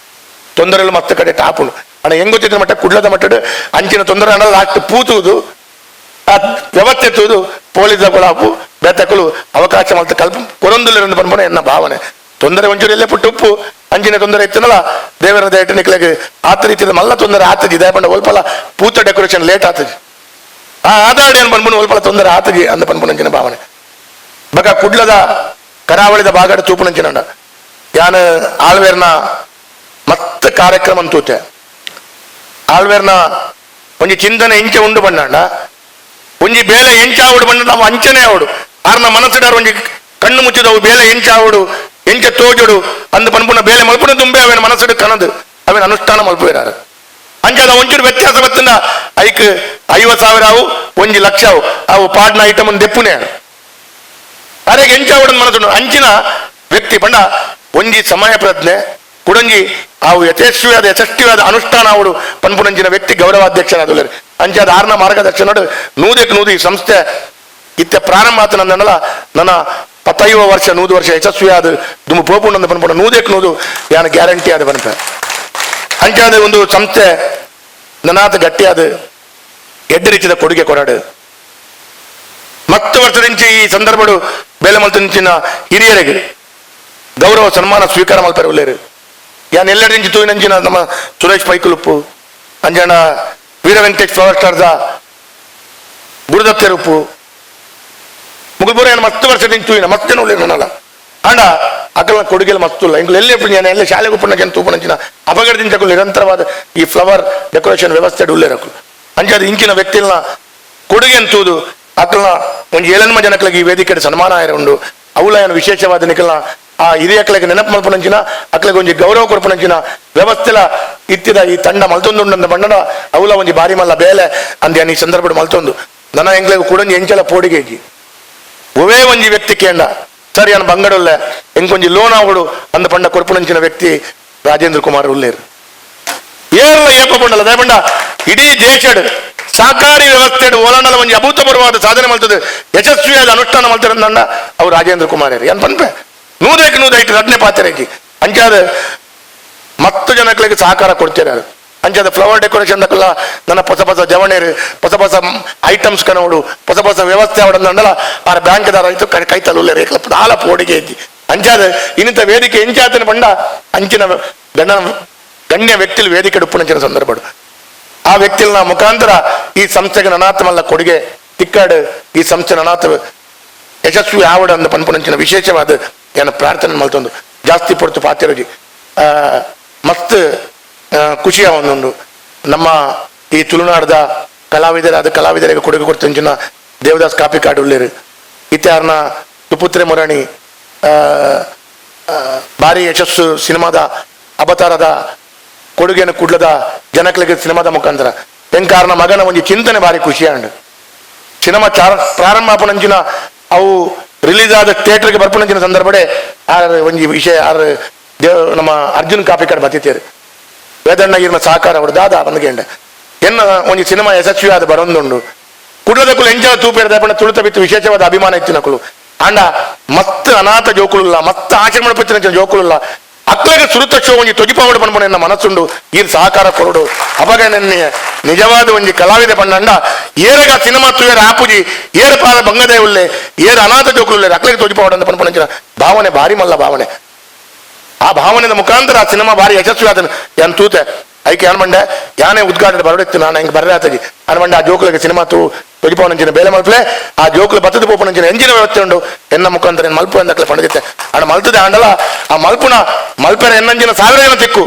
Speaker 6: ತೊಂದರೆಗಳು ಮತ್ತೆ ಕಡೆ ಟಾಪುಡು ಅಣ್ಣ ಹೆಂಗ್ ಗೊತ್ತಿದ್ರೆ ಮಟ್ಟ ಕುಡ್ಲದ ಮಟ್ಟಡು ಅಂಚಿನ ತೊಂದರೆ ಅಣ್ಣ ಲಾಸ್ಟ್ ಪೂತುವುದು ಆ ವ್ಯವಸ್ಥೆ ಎತ್ತುವುದು ಪೊಲೀಸ್ಗಳು ಬೆತ್ತಕ್ಕಲು ಅವಕಾಶ ಮಾಡ್ತಾ ಕಲ್ಪ ಕೊರೊಂದುಲ್ಲಿರಂದು ಬಂದ್ಬನ ಎನ್ನ ಭಾವನೆ ತೊಂದರೆ ಒಂಚೂರಿಯಲ್ಲೇ ಪುಟ್ಟು ಉಪ್ಪು ಅಂಚಿನ ತೊಂದರೆ ಇತ್ತನಲ್ಲ ದೇವರ ದಯಟ ನಿಕ್ಲಿಗೆ ಆತ ರೀತಿಯ ಮಲ್ಲ ತೊಂದರೆ ಆತಜಿ ದಯಪಂಡ ಒಲ್ಪಲ ಪೂತ ಡೆಕೋರೇಷನ್ ಲೇಟ್ ಆತಜಿ ಆ ಆದಾಡಿ ಅನ್ ಬಂದ್ಬನು ಒಲ್ಪಲ ತೊಂದರೆ ಆತಜಿ ಅಂದ ಬಂದ್ಬನ ಅಂಚಿನ ಭಾವನೆ ಬಕ ಕುಡ್ಲದ ಕರಾವಳಿದ ಬಾಗಡ ತೂಪುನಂಚಿನ ಯಾನ್ ಆಳ್ವೇರ್ನ ಮತ್ತೆ ಕಾರ್ಯಕ್ರಮ ಅಂತೂತೆ ಆಳ್ವೇರ್ನ ಒಂಜಿ ಚಿಂತನೆ ಇಂಚೆ ಉಂಡು ಬಣ್ಣಾಂಡ ಒಂಜಿ ಬೇಲೆ ಎಂಚ ಆವಡು ಬಣ್ಣ ನಾವು ಅಂಚನೆ ಆವಡು ಆರ್ನ ಮನಸ್ಸಿಡಾರ ಒಂಜಿ ಕಣ್ಣು ಮುಚ್ಚಿದವು ಬೇಲೆ ಎಂಚ ಆವಡು ಎಂಚ ತೋಜುಡು ಅಂದು ಪನ್ಪುನ ಬೇಲೆ ಮಲ್ಪುನ ತುಂಬೆ ಅವೇನ ಮನಸ್ಸಿಡು ಕನದು ಅವೇನ ಅನುಷ್ಠಾನ ಮಲ್ಪುವಿರಾರು ಅಂಚದ ಒಂಚೂರು ವ್ಯತ್ಯಾಸ ಬತ್ತಂದ ಐಕ್ 50,000 ಅವು 1 ಲಕ್ಷ ಅವು ಪಾಡ್ನ ಐಟಮ್ ದೆಪ್ಪುನೆ ಅರೆಗೆ ಎಂಚ ಆವಡು ಮನಸ್ಸು ಅಂಚಿನ ವ್ಯಕ್ತಿ ಪಂಡ ಒಂಜಿ ಸಮಯ ಪ್ರಜ್ಞೆ ಕುಡಂಜಿ ಅವು ಯಶಸ್ವಿಯಾದ ಅನುಷ್ಠಾನ ಅವಡು ಪನ್ಪುನಂಚಿನ ವ್ಯಕ್ತಿ ಗೌರವಾಧ್ಯಕ್ಷರಾದ ಅಂಚಾದ ಆರ್ನ ಮಾರ್ಗದರ್ಶನಡು 100ಕ್ಕೆ 100 ಈ ಸಂಸ್ಥೆ ಇತ್ತೆ ಪ್ರಾರಂಭ ಆತ ನಂದನಲ್ಲ ನನ್ನ 25 ವರ್ಷ 100 ವರ್ಷ ಯಶಸ್ವಿಯಾದ ದುಮ್ಮು ಪೋಪುಂಡು ಪನ್ಪುಣ 100ಕ್ಕೆ 100 ಯಾನ ಗ್ಯಾರಂಟಿ ಆದ ಬನ್ಪ ಅಂಚಾದ ಒಂದು ಸಂಸ್ಥೆ ನನಾತ ಗಟ್ಟಿಯಾದ ಎಡ್ಡ ರೀತಿಯ ಕೊಡುಗೆ ಕೊಡಾಡು 10 ವರ್ಷದಿಂಚಿ ಈ ಸಂದರ್ಭಡು ಬೇಲೆ ಮಲ್ತಿನ ಹಿರಿಯರಿಗೆ ಗೌರವ ಸನ್ಮಾನ ಸ್ವೀಕಾರ ಮಲ್ಪರೆ ಉಳ್ಳೇರು ಯಾನ್ ಎಲ್ಲರಿಂಚಿ ತೂಯಿನಂಚಿನ ನಮ್ಮ ಸುರೇಶ್ ಪೈಕುಲುಪ್ಪು ಅಂಜನ ವೀರ ವೆಂಕಟೇಶ್ ಫ್ಲವರ್ ಸ್ಟಾರ್ದ ಗುರುದತ್ತೆರುಪ್ಪು ಮುಗುಲ್ಪುರ ಏನು 10 ವರ್ಷದಿಂದ ತೂಯಿನ ಮತ್ತೇನು ಉಳ್ಳೇರು ನನ್ನಲ್ಲ ಅಂಡ ಅಕಲ್ನ ಕೊಡುಗೆಲ್ಲ ಮಸ್ತುಲ್ಲ ಇಂಗ್ಲು ಎಲ್ಲೇ ನಾನು ಎಲ್ಲ ಶಾಲೆಗೆ ಉಪ್ಪನ ಜನ ತೂಪನಂಚಿನ ಅಪಘಾತದಿಂದ ನಿರಂತರವಾದ ಈ ಫ್ಲವರ್ ಡೆಕೋರೇಷನ್ ವ್ಯವಸ್ಥೆ ಉಳ್ಳೇರಕು ಅಂಚಾದ ಇಂಚಿನ ವ್ಯಕ್ತಿಲ್ನ ಕೊಡುಗೆ ಅಂತೂದು ಅಕಲ್ನ ಒಂದು 7 ಜನಕ್ಕೆ ಈ ವೇದಿಕೆ ಸನ್ಮಾನ ಉಂಡು ಅವಳ ಏನು ವಿಶೇಷವಾದ ನಿಕಲ್ನ ಆ ಹಿರಿಯಕ್ಕಳಿಗೆ ನೆನಪು ಮಲ್ಪನಂಚಿನ ಅಕ್ಳಿಗೆ ಒಂದು ಗೌರವ ಕೊರ್ಪನಂಚಿನ ವ್ಯವಸ್ಥೆಲ ಇತ್ತಿದ ಈ ತಂಡ ಮಲ್ತೊಂದು ಬಣ್ಣನ ಅವಳ ಒಂದು ಬಾರಿ ಮಲ್ಲ ಬೇಲೆ ಅಂದ ಈ ಸಂದರ್ಭ ಮಲ್ತೊಂದು ನನ್ನ ಎಂಗ್ಲಿಗೆ ಕೂಡ ಎಂಚಲ ಪೋಡಿಗೆ ಒವೇ ಒಂಜಿ ವ್ಯಕ್ತಿ ಕೇಂಡ ಸರಿ ಅನ್ ಬಂಗಡಲ್ಲ ಎಂಕೊಂಜಿ ಲೋನ್ ಅವಡು ಅಂದ ಪಂಡ ಕೊರ್ಪುನಂಚಿನ ವ್ಯಕ್ತಿ ರಾಜೇಂದ್ರ ಕುಮಾರ್ ಉಳ್ಳೇರು ಏರಲ್ಲ ಏಪ ಪಂಡಲ್ಲ ದಯಪಂಡ ಇಡೀ ದೇಶಡ್ ಸಹಕಾರಿ ವ್ಯವಸ್ಥೆ ಓಲಾಂಡಲ ಒಂಜಿ ಅಭೂತಪೂರ್ವವಾದ ಸಾಧನೆ ಮಲ್ತದೆ ಯಶಸ್ವಿಯಾದ ಅನುಷ್ಠಾನ ಮಲ್ತಿರಂದ ಅವು ರಾಜೇಂದ್ರ ಕುಮಾರ್ ಏನ್ ಪನ್ಪೆ ನೂದೈಟ್ ರಡ್ನೆ ಪಾತ್ರೆಗೆ ಅಂಚಾದ 10 ಜನಗಳಿಗೆ ಸಹಕಾರ ಕೊಡ್ತಾರೆ ಅಂಚಾದ ಫ್ಲವರ್ ಡೆಕೋರೇಷನ್ ದಕ್ಕಲ್ಲ ನನ್ನ ಹೊಸ ಜವಣೇರು ಹೊಸ ಐಟಮ್ಸ್ ಕನೋಡು ಹೊಸ ವ್ಯವಸ್ಥೆ ಅವಡಂದಲ್ಲ ಆ ಬ್ಯಾಂಕ್ದಾರ ಆಯ್ತು ಕೈತಲ್ಲ ರೇಖಲ ಆಲ ಪೋಡಿಗೆ ಇದ್ದಿ ಅಂಚಾದ ಇನ್ನಿತ ವೇದಿಕೆ ಎಂಚಾತನ ಬಂಡ ಅಂಚಿನ ಗಣ್ಯ ವ್ಯಕ್ತಿಲು ವೇದಿಕೆ ಉಪ್ಪುನಂಚಿನ ಸಂದರ್ಭ ಆ ವ್ಯಕ್ತಿల ಮುಖಾಂತರ ಈ ಸಂಸ್ಥೆಗೆ ನನಾಥ ಮಲ್ಲ ಕೊಡುಗೆ ತಿಕ್ಕಾಡು ಈ ಸಂಸ್ಥೆ ನನಾಥ ಯಶಸ್ವಿ ಆವಡ ಅಂದ ಪನ್ಪುನಂಚಿನ ವಿಶೇಷವಾದ ಏನು ಪ್ರಾರ್ಥನೆ ಮಲ್ತೊಂದು ಜಾಸ್ತಿ ಪೊರ್ತು ಪಾತಿರೋಜಿ ಮಸ್ತ್ ಖುಷಿಯ ಒಂದೊಂದು ನಮ್ಮ ಈ ತುಳುನಾಡದ ಕಲಾವಿದರಿಗೆ ಕೊಡುಗೆ ಕೊಡ್ತಂಚಿನ ದೇವದಾಸ್ ಕಾಪಿ ಕಾಡು ಉಳ್ಳೇರು ಇತ್ಯಾರ್ನ ಸುಪುತ್ರೆ ಮುರಾಣಿ ಭಾರಿ ಯಶಸ್ಸು ಸಿನಿಮಾದ ಅವತಾರದ ಕೊಡುಗೆಯನ್ನು ಕುಡ್ಲದ ಜನಗಳಿಗೆ ಸಿನಿಮಾದ ಮುಖಾಂತರ ಎಂಕಾರನ ಮಗನ ಒಂದು ಚಿಂತನೆ ಭಾರಿ ಖುಷಿಯಾಂಡು ಸಿನಿಮಾ ಪ್ರಾರಂಭ ಆಪನಂಚಿನ ಅವು ರಿಲೀಸ್ ಆದ ಥಿಯೇಟರ್ಗೆ ಬರ್ಪನಂಚಿನ ಸಂದರ್ಭಡೆ ಒಂದು ವಿಷಯ ನಮ್ಮ ಅರ್ಜುನ್ ಕಾಪಿ ಕಾಡು ಬತ್ತಿತ್ತೇರು ವೇದಣ್ಣಗಿರಿನ ಸಹಕಾರ ಅವರು ದಾದ ಬಂದ್ಗೆಂಡ ಎನ್ನ ಒಂದು ಸಿನಿಮಾ ಯಶಸ್ವಿ ಆದ ಬರೊಂದುಂಡು ಕುಡ್ಲದಕ್ಕೂ ಎಂಜಲ ತೂಪೇರ ದಯಪಂಡ ತುಳಿತ ಬಿತ್ತು ವಿಶೇಷವಾದ ಅಭಿಮಾನ ಇತ್ತಿನಕ್ಕಳು ಅಂಡ ಮತ್ತ ಅನಾಥ ಜೋಕುಲಿಲ್ಲ ಮತ್ತ ಆಚರಣೆ ಪತ್ತಿನ ಜೋಕುಲಿಲ್ಲ ಅಕ್ಲೆಗೆ ಸುರುತ ಶೋ ಒಂಜಿ ತೊಜಿಪಾವಡು ಪನ್ಪಣ ಎನ್ನ ಮನಸ್ಸುಂಡು ಈರ್ ಸಹಕಾರ ಕೊರಡು ಅವಾಗ ನೆನ್ನೆ ನಿಜವಾದ ಒಂಜಿ ಕಲಾವಿದ ಪಂಡ ಏರಗ ಸಿನಿಮಾ ತುಯರ ಆಪುಜಿ ಏರ ಪಾದ ಬಂಗದೇ ಉಳ್ಳೆ ಏರ ಅನಾಥ ಜೋಕುಲ್ಲೆ ಅಕ್ಲೆಗೆ ತೊಜಿಪಾವಡು ಅಂತ ಪನ್ಪಣ ಭಾವನೆ ಭಾರಿ ಮಲ್ಲ ಭಾವನೆ ಆ ಭಾವನೆದ ಮುಖಾಂತರ ಆ ಸಿನಿಮಾ ಭಾರಿ ಯಶಸ್ವಿ ಆದ ಯಾನ್ ತೂತೆ ಐಕೆ ಅನ್ಬಂಡೆ ಯಾನೇ ಉದ್ಘಾಟನೆ ಬರಡಿತ್ತು ನಾನು ಹಿಂಗೆ ಬರ್ರೆ ಆತಜಿ ಅನ್ಬಂಡೆ ಆ ಜೋಕುಲಿಗೆ ಸಿನಿಮಾ ತೊಜಿಪಾವನಂಚಿನ ಬೇಲೆ ಮಲ್ಪಲೆ ಆ ಜೋಕುಲು ಬತ್ತದ ಪೋಪನಂಚಿನ ಎಂಜಿನ ವ್ಯವಸ್ಥೆ ಉಂಡು ಎನ್ನ ಮುಖಾಂತರ ಮಲ್ಪು ಎಂದಕ್ಲೆ ಪಂಡಿತ್ತೆ ಅಣ್ಣ ಮಲ್ತದೆ ಅಂಡಲ ಆ ಮಲ್ಪುನ ಮಲ್ಪೆನ ಎನ್ನಂಜಿನ ಸಾವಿರ ತಿಕ್ಕು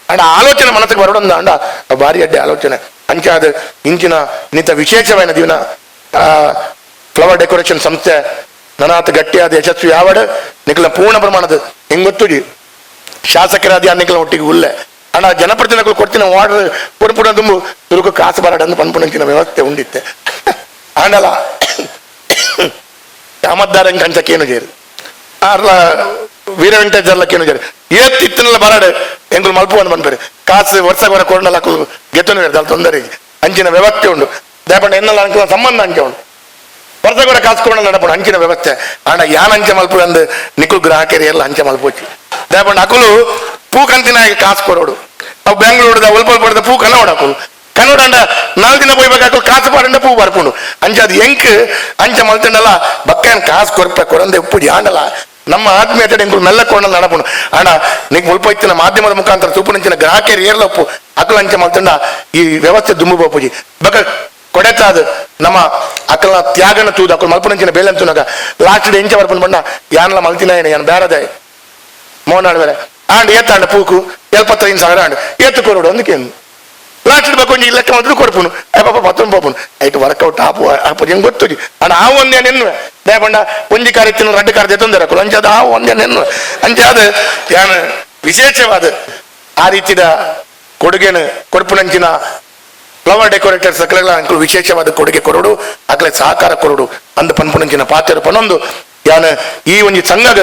Speaker 6: ಅಂಡ ಆಲೋಚನೆ ಮನಸ್ಸಿಗೆ ಬರೋಡಂದ ಅಂಡ ಭಾರಿ ಅಡ್ಡೆ ಆಲೋಚನೆ ಅಂಚಾದ ಇಂಚಿನ ನಿಂತ ವಿಶೇಷವಾದ ದಿನ ಫ್ಲವರ್ ಡೆಕೋರೇಷನ್ ಸಂಸ್ಥೆ ನನಾಥ ಗಟ್ಟಿಯಾದ ಯಶಸ್ವಿ ಆವಡ ನಿಖಲ ಪೂರ್ಣ ಪ್ರಮಾಣದ ಹೆಂಗೊತ್ತುಜಿ ಶಾಸಕರಾದ ನಿಖಲ ಒಟ್ಟಿಗೆ ಉಲ್ಲೆ ಅಣ್ಣ ಜನಪ್ರತಿನಿಧಿಗಳು ಕೊಡ್ತಿನ ವಾರ್ಡರ್ ಪುರ ತುಂಬು ತುರುಕು ಕಾಸು ಬರಡಂದು ಪನ್ಪುಣಂಚಿನ ವ್ಯವಸ್ಥೆ ಉಂಡಿತ್ತೆ ಆಂಡಲ ಕಾಮದ್ದಾರಂಗೆ ಕಂಚಕ್ಕೇನು ಜೇರು ಅರ್ಲ ವೀರ ವೆಂಕಟೇಶ್ ಅರ್ಲಕ್ಕೇನು ಜೇರು ಏತ್ತಿತ್ತನಲ್ಲ ಬರಡು ಎಂಗಳು ಮಲ್ಪು ಅಂತ ಬಂದ್ಬರಿ ಕಾಸು ವರ್ಷ ಬರ ಕೊಡಲ್ಲ ಗೆತ್ತನು ಅಲ್ಲ ತೊಂದರೆ ಅಂಚಿನ ವ್ಯವಸ್ಥೆ ಉಂಡು ದಯಪಂಡ ಎನ್ನಲ್ಲ ಅಂಕ ಸಂಬಂಧ ಅಂಕೆ ಉಂಟು ವರ್ಷ ಬರ ಕಾಸು ಕೊಡಲ್ಲ ನಡಪಣ ಅಂಚಿನ ವ್ಯವಸ್ಥೆ ಆಂಡ ಯಾನ್ ಅಂಚೆ ಮಲ್ಪು ಅಂದು ನಿಖುಲ್ ಗ್ರಾಹಕರಿ ಎಲ್ಲ ಅಂಚೆ ಮಲ್ಪೋಚಿ ದಯಪಂಡ ಅಕುಲು ಪೂ ಕಂತಿನ ಕಾಸು ಕೊಡೋಡು ಅವು ಬೆಂಗಳೂರದ ಒಲ್ಪದ ಪೂ ಕನ್ನಡ ಹಾಕುದು ಕನ್ನಡ ಅಂಡ 4 ದಿನ ಹೋಗ್ಬೇಕಾಕು ಕಾಸು ಪಾರಂಡ ಪೂ ಬರ್ಕೊಂಡು ಅಂಚದು ಎಂಕ್ ಅಂಚೆ ಮಲ್ತಂಡಲ್ಲ ಬಕ್ಕೇನ್ ಕಾಸು ಕೊರಂದೆ ಉಪ್ಪುಜಿ ಆಂಡಲ್ಲ ನಮ್ಮ ಆತ್ಮೀಯತೆ ಎಂಕು ಮೆಲ್ಲ ಕೊಂಡಲ್ಲ ನಡಪುಂಡು ಆಂಡ ನೀಕ್ ಮುಲ್ಪ ಇತ್ತಿನ ಮಾಧ್ಯಮದ ಮುಖಾಂತರ ತೂಪುನಂಚಿನ ಗ್ರಾಹಕರು ಏರ್ಲಪ್ಪು ಅಕ್ಕಲ ಅಂಚೆ ಮಲ್ತಂಡ ಈ ವ್ಯವಸ್ಥೆ ದುಮ್ಮು ಬೋಪುಜಿ ಬಕ ಕೊಡೆತಾದ ನಮ್ಮ ಅಕ್ಕಲ ತ್ಯಾಗನ ತೂದು ಅಕ್ಕಲು ಮಲ್ಪುನಂಚಿನ ಬೇಲೆ ಅಂತೂನಾಗ ಲಾಸ್ಟ್ ಎಂಚೆ ಬರ್ಪುಂಡು ಬಣ್ಣ ಯಾನಲ್ಲ ಮಲ್ತಿನ ಯಾನ್ ಬೇರದೆ ಮೋನಾಡ್ ಬೇರೆ ಆಂಡ್ ಏತ್ತಾಂಡ ಪೂಕು 75,000 ಆಂಡ್ ಏತ್ತು ಕೊರೋಡು ಅಂದಕ್ಕೇನು ಲಾಸ್ಟ್ ಕೊಂಚ ಲೆಕ್ಕ ಮಾತ್ರ ಕೊಡ್ಪುನು ಪಾಪ ಪತ್ತೊಂದು ಪೋಪುನು ಐಟು ವರ್ಕೌಟ್ ಆಪು ಹೆಂಗೆ ಗೊತ್ತುಜಿ ಅಣ್ಣ ಆ ಒಂದೇ ನೆನ್ನುವೆ ದಯಪಂಡ ಒಂಜಿ ಕಾರ್ ಎತ್ತಿನ 2 ಕಾರ್ ತೊಂದರೆ ಹಾಕಲು ಅಂಚಾದ ಆ ಒಂದೇ ನೆನ್ನುವೆ ಅಂಚಾದ ಯಾನ್ ವಿಶೇಷವಾದ ಆ ರೀತಿಯ ಕೊಡುಗೆನ ಕೊಡ್ಪುನಂಚಿನ ಫ್ಲವರ್ ಡೆಕೋರೇಟರ್ಸ್ ಅಕ್ಲೆಲ್ಲ ಅಂಕಲು ವಿಶೇಷವಾದ ಕೊಡುಗೆ ಕೊರೋಡು ಅಕ್ಲೆ ಸಹಕಾರ ಕೊರೋಡು ಅಂದು ಪನ್ಪುನಂಚಿನ ಪಾತ್ರ ಪನ್ನೊಂದು ಯಾನ್ ಈ ಒಂಜಿ ಸಂಘದ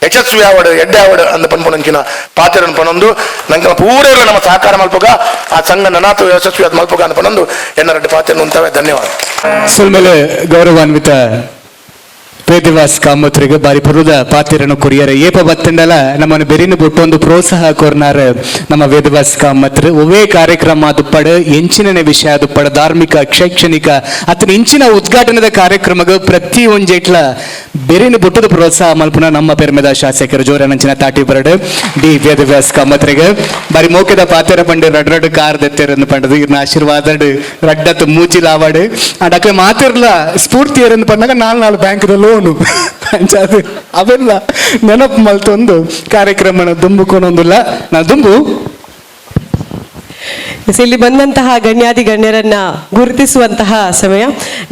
Speaker 6: ಯಶಸ್ವಿ ಆವಡು ಎಡ್ಡೆ ಆವಡು ಅಂದ ಪನ್ಪುನಂಚಿನ ಪಾತ್ರನ ಪನೊಂದು ನಂಗೆ ಪೂರೆಲ್ಲ ನಮ್ಮ ಸಹಕಾರ ಮಲ್ಪಗ ಆ ಸಂಘ ನನಾಥ ಯಶಸ್ವಿ ಆದ ಮಲ್ಪಗ ಅಂತ ಪನೊಂದು ಎನ್ನ 2 ಪಾತ್ರ ಉಂಟವೆ ಧನ್ಯವಾದ
Speaker 2: ಸುಲ್ಮೇಲೆ ಗೌರವಾನ್ವಿತ ವೇದವಾಸ್ ಕಾಮತ್ರಿಗೆ ಬಾರಿ ಪುರುದ ಪಾತಿರನ್ನು ಕೊರಿಯರ ಏಪ ಬತ್ತಂಡಲ ನಮ್ಮನ್ನು ಬೆರಿನ ಬಿಟ್ಟೊಂದು ಪ್ರೋತ್ಸಾಹ ಕೊರ್ನಾರ ನಮ್ಮ ವೇದವಾಸ್ ಕಾಮತ್ರ ಒವೇ ಕಾರ್ಯಕ್ರಮ ದುಪ್ಪಡ ಎಂಚಿನ ವಿಷಯ ದುಪ್ಪಡ ಧಾರ್ಮಿಕ ಶೈಕ್ಷಣಿಕ ಅತನ ಇಂಚಿನ ಉದ್ಘಾಟನದ ಕಾರ್ಯಕ್ರಮಗ ಪ್ರತಿ ಒಂಜೇಟ್ಲ ಬೆರಿನ ಬಿಟ್ಟದ ಪ್ರೋತ್ಸಾಹ ಮಲ್ಪನ ನಮ್ಮ ಪೆರ್ಮೆದ ಶಾಸಕರು ಜೋರನಂಚಿನ ತಾಟಿ ಬರಡು ಡಿ ವೇದವ್ಯಾಸ್ ಕಾಮತ್ರಿಗೆ ಬಾರಿ ಮೋಕೆದ ಪಾತೆರ ಪಂಡು ರಡ್ ಕಾರ್ ದೆತ್ತೆರನ್ನು ಪಂಡದು ಇರ್ನ ಆಶೀರ್ವಾದ ರಡ್ಡತ್ ಮೂಜಿ ಲಾವಾಡು ಅಡಕ್ಕೆ ಮಾತಿರ್ಲ ಸ್ಫೂರ್ತಿ ಏರನ್ನು ಪಂಡಾಗ ನಾಲ್ ಬ್ಯಾಂಕ್ದ ಲೋನು ಅಂಚಾದು ಅವೆಲ್ಲ ನೆನಪು ಮಲ್ತೊಂದು ಕಾರ್ಯಕ್ರಮನ ದುಂಬುಕೊನೊಂದಿಲ್ಲ ನಾ ದುಂಬು
Speaker 1: ಇಲ್ಲಿ ಬಂದಂತಹ ಗಣ್ಯಾದಿ ಗಣ್ಯರನ್ನ ಗುರುತಿಸುವಂತಹ ಸಮಯ.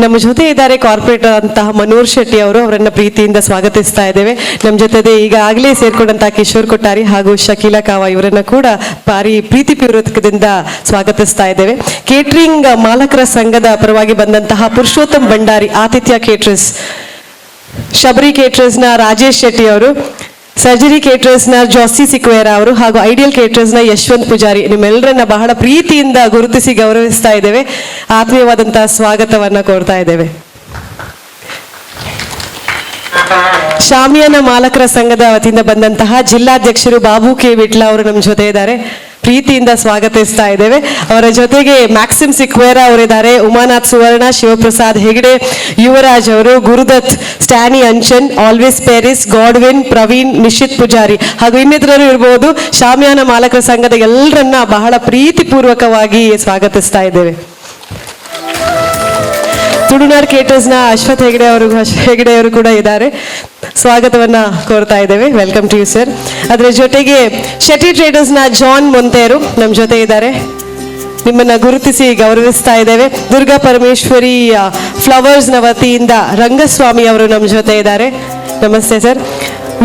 Speaker 1: ನಮ್ಮ ಜೊತೆ ಇದ್ದಾರೆ ಕಾರ್ಪೊರೇಟರ್ ಅಂತಹ ಮನೋಹರ್ ಶೆಟ್ಟಿ ಅವರು, ಅವರನ್ನ ಪ್ರೀತಿಯಿಂದ ಸ್ವಾಗತಿಸ್ತಾ ಇದ್ದೇವೆ. ನಮ್ಮ ಜೊತೆ ಈಗಾಗಲೇ ಸೇರ್ಕೊಂಡಂತಹ ಕಿಶೋರ್ ಕೊಟ್ಟಾರಿ ಹಾಗೂ ಶಕೀಲಾ ಕಾವ ಇವರನ್ನ ಕೂಡ ಭಾರಿ ಪ್ರೀತಿಪೂರ್ವಕದಿಂದ ಸ್ವಾಗತಿಸ್ತಾ ಇದ್ದೇವೆ. ಕೇಟರಿಂಗ್ ಮಾಲಕರ ಸಂಘದ ಪರವಾಗಿ ಬಂದಂತಹ ಪುರುಷೋತ್ತಮ್ ಭಂಡಾರಿ, ಆತಿಥ್ಯ ಕೇಟರ್ಸ್, ಶಬರಿ ಕೇಟರ್ಸ್ನ ರಾಜೇಶ್ ಶೆಟ್ಟಿ ಅವರು, ಸರ್ಜರಿ ಕೇಟರ್ಸ್ನ ಜಾಸ್ತಿ ಸಿಕ್ವೇರಾ ಅವರು ಹಾಗೂ ಐಡಿಯಲ್ ಕೇಟರ್ಸ್ನ ಯಶವಂತ್ ಪೂಜಾರಿ, ನಿಮ್ಮೆಲ್ಲರನ್ನ ಬಹಳ ಪ್ರೀತಿಯಿಂದ ಗುರುತಿಸಿ ಗೌರವಿಸ್ತಾ ಇದ್ದೇವೆ. ಆತ್ಮೀಯವಾದಂತಹ ಸ್ವಾಗತವನ್ನ ಕೋರ್ತಾ ಇದ್ದೇವೆ. ಶಾಮಿಯಾನ ಮಾಲಕರ ಸಂಘದ ವತಿಯಿಂದ ಬಂದಂತಹ ಜಿಲ್ಲಾಧ್ಯಕ್ಷರು ಬಾಬು ಕೆ ವಿಟ್ಲ ಅವರು ನಮ್ಮ ಜೊತೆ ಇದ್ದಾರೆ. ಪ್ರೀತಿಯಿಂದ ಸ್ವಾಗತಿಸ್ತಾ ಇದ್ದೇವೆ. ಅವರ ಜೊತೆಗೆ ಮ್ಯಾಕ್ಸಿಮ್ ಸಿಕ್ವೇರಾ ಅವರಿದ್ದಾರೆ, ಉಮಾನಾಥ್ ಸುವರ್ಣ, ಶಿವಪ್ರಸಾದ್ ಹೆಗಡೆ, ಯುವರಾಜ್ ಅವರು, ಗುರುದತ್, ಸ್ಟ್ಯಾನಿ ಅಂಚನ್, ಆಲ್ವೇಸ್ ಪ್ಯಾರಿಸ್, ಗಾಡ್ವಿನ್, ಪ್ರವೀಣ್, ನಿಶಿತ್ ಪೂಜಾರಿ ಹಾಗೂ ಇನ್ನಿತರರು ಇರಬಹುದು. ಶಾಮಿಯಾನ ಮಾಲಕರ ಸಂಘದ ಎಲ್ಲರನ್ನ ಬಹಳ ಪ್ರೀತಿಪೂರ್ವಕವಾಗಿ ಸ್ವಾಗತಿಸ್ತಾ ಇದ್ದೇವೆ. ತುಳುನಾಡ್ ಕೇಟರ್ಸ್ನ ಅಶ್ವಥ್ ಹೆಗಡೆ ಅವರು ಕೂಡ ಇದ್ದಾರೆ. ಸ್ವಾಗತವನ್ನ ಕೋರ್ತಾ ಇದ್ದೇವೆ. Welcome to you sir. ಅದರ ಜೊತೆಗೆ ಶೆಟ್ಟಿ ಟ್ರೇಡರ್ಸ್ನ ಜಾನ್ ಮೊಂತೇರು ನಮ್ಮ ಜೊತೆ ಇದ್ದಾರೆ. ನಿಮ್ಮನ್ನ ಗುರುತಿಸಿ ಗೌರವಿಸ್ತಾ ಇದ್ದೇವೆ. ದುರ್ಗಾ ಪರಮೇಶ್ವರಿ ಫ್ಲವರ್ಸ್ನ ವತಿಯಿಂದ ರಂಗಸ್ವಾಮಿ ಅವರು ನಮ್ಮ ಜೊತೆ ಇದ್ದಾರೆ. ನಮಸ್ತೆ ಸರ್.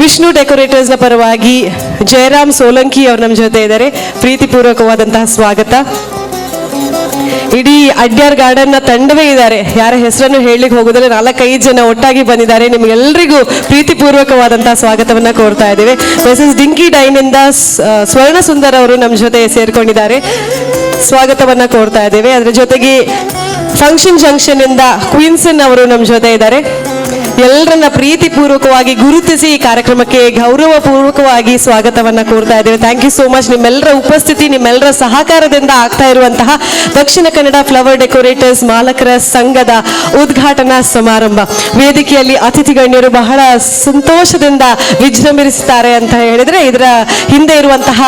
Speaker 1: ವಿಷ್ಣು ಡೆಕೋರೇಟರ್ಸ್ನ ಪರವಾಗಿ ಜಯರಾಮ್ ಸೋಲಂಕಿ ಅವರು ನಮ್ಮ ಜೊತೆ ಇದ್ದಾರೆ. ಪ್ರೀತಿಪೂರ್ವಕವಾದಂತಹ ಸ್ವಾಗತ. ಇಡೀ ಅಡ್ಯಾರ್ ಗಾರ್ಡನ್ ನ ತಂಡವೇ ಇದ್ದಾರೆ, ಯಾರ ಹೆಸರನ್ನು ಹೇಳಲಿಕ್ಕೆ ಹೋಗೋದ್ರೆ 4-5 ಜನ ಒಟ್ಟಾಗಿ ಬಂದಿದ್ದಾರೆ. ನಿಮ್ಗೆಲ್ಲರಿಗೂ ಪ್ರೀತಿಪೂರ್ವಕವಾದಂತಹ ಸ್ವಾಗತವನ್ನ ಕೋರ್ತಾ ಇದ್ದೇವೆ. ಮಿಸಸ್ ಡಿಂಕಿ ಡೈನ್ ಇಂದ ಸ್ವರ್ಣ ಸುಂದರ್ ಅವರು ನಮ್ಮ ಜೊತೆ ಸೇರ್ಕೊಂಡಿದ್ದಾರೆ. ಸ್ವಾಗತವನ್ನ ಕೋರ್ತಾ ಇದ್ದೇವೆ. ಅದರ ಜೊತೆಗೆ ಫಂಕ್ಷನ್ ಜಂಕ್ಷನ್ ಇಂದ ಕ್ವೀನ್ಸನ್ ಅವರು ನಮ್ಮ ಜೊತೆ ಇದ್ದಾರೆ. ಎಲ್ಲರನ್ನ ಪ್ರೀತಿಪೂರ್ವಕವಾಗಿ ಗುರುತಿಸಿ ಈ ಕಾರ್ಯಕ್ರಮಕ್ಕೆ ಗೌರವಪೂರ್ವಕವಾಗಿ ಸ್ವಾಗತವನ್ನ ಕೋರ್ತಾ ಇದ್ದೇವೆ. Thank you so much. ನಿಮ್ಮೆಲ್ಲರ ಉಪಸ್ಥಿತಿ, ನಿಮ್ಮೆಲ್ಲರ ಸಹಕಾರದಿಂದ ಆಗ್ತಾ ಇರುವಂತಹ ದಕ್ಷಿಣ ಕನ್ನಡ ಫ್ಲವರ್ ಡೆಕೋರೇಟರ್ಸ್ ಮಾಲಕರ ಸಂಘದ ಉದ್ಘಾಟನಾ ಸಮಾರಂಭ. ವೇದಿಕೆಯಲ್ಲಿ ಅತಿಥಿ ಗಣ್ಯರು ಬಹಳ ಸಂತೋಷದಿಂದ ವಿಜೃಂಭಿಸುತ್ತಾರೆ ಅಂತ ಹೇಳಿದ್ರೆ ಇದರ ಹಿಂದೆ ಇರುವಂತಹ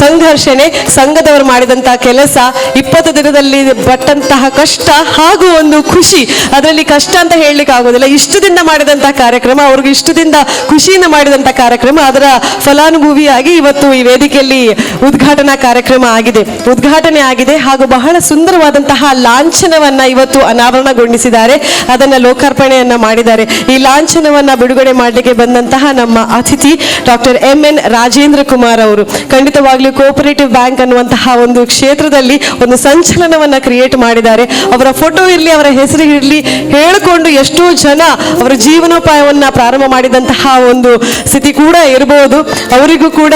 Speaker 1: ಸಂಘರ್ಷಣೆ, ಸಂಘದವರು ಮಾಡಿದಂತಹ ಕೆಲಸ, 20 ದಿನದಲ್ಲಿ ಪಟ್ಟಂತಹ ಕಷ್ಟ ಹಾಗೂ ಒಂದು ಖುಷಿ. ಅದರಲ್ಲಿ ಕಷ್ಟ ಅಂತ ಹೇಳಲಿಕ್ಕೆ ಆಗೋದಿಲ್ಲ. ಇಷ್ಟದಿಂದ ಮಾಡಿದಂತಹ ಕಾರ್ಯಕ್ರಮ, ಅವ್ರಿಗೆ ಇಷ್ಟದಿಂದ ಖುಷಿಯಿಂದ ಮಾಡಿದಂತಹ ಕಾರ್ಯಕ್ರಮ, ಅದರ ಫಲಾನುಭವಿಯಾಗಿ ಇವತ್ತು ಈ ವೇದಿಕೆಯಲ್ಲಿ ಉದ್ಘಾಟನಾ ಕಾರ್ಯಕ್ರಮ ಆಗಿದೆ, ಉದ್ಘಾಟನೆ ಆಗಿದೆ. ಹಾಗೂ ಬಹಳ ಸುಂದರವಾದಂತಹ ಲಾಂಛನವನ್ನ ಇವತ್ತು ಅನಾವರಣಗೊಳಿಸಿದ್ದಾರೆ, ಅದನ್ನ ಲೋಕಾರ್ಪಣೆಯನ್ನ ಮಾಡಿದ್ದಾರೆ. ಈ ಲಾಂಛನವನ್ನ ಬಿಡುಗಡೆ ಮಾಡಲಿಕ್ಕೆ ಬಂದಂತಹ ನಮ್ಮ ಅತಿಥಿ ಡಾಕ್ಟರ್ MN ರಾಜೇಂದ್ರ ಕುಮಾರ್ ಅವರು ಖಂಡಿತವಾಗ್ಲೂ ಕೋಆಪರೇಟಿವ್ ಬ್ಯಾಂಕ್ ಅನ್ನುವಂತಹ ಒಂದು ಕ್ಷೇತ್ರದಲ್ಲಿ ಒಂದು ಸಂಚಲನವನ್ನ ಕ್ರಿಯೇಟ್ ಮಾಡಿದ್ದಾರೆ. ಅವರ ಫೋಟೋ ಇರಲಿ, ಅವರ ಹೆಸರು ಇರಲಿ, ಹೇಳಿಕೊಂಡು ಎಷ್ಟೋ ಜನ ಅವರ ಜೀವನೋಪಾಯವನ್ನ ಪ್ರಾರಂಭ ಮಾಡಿದಂತಹ ಒಂದು ಸ್ಥಿತಿ ಕೂಡ ಇರಬಹುದು. ಅವರಿಗೂ ಕೂಡ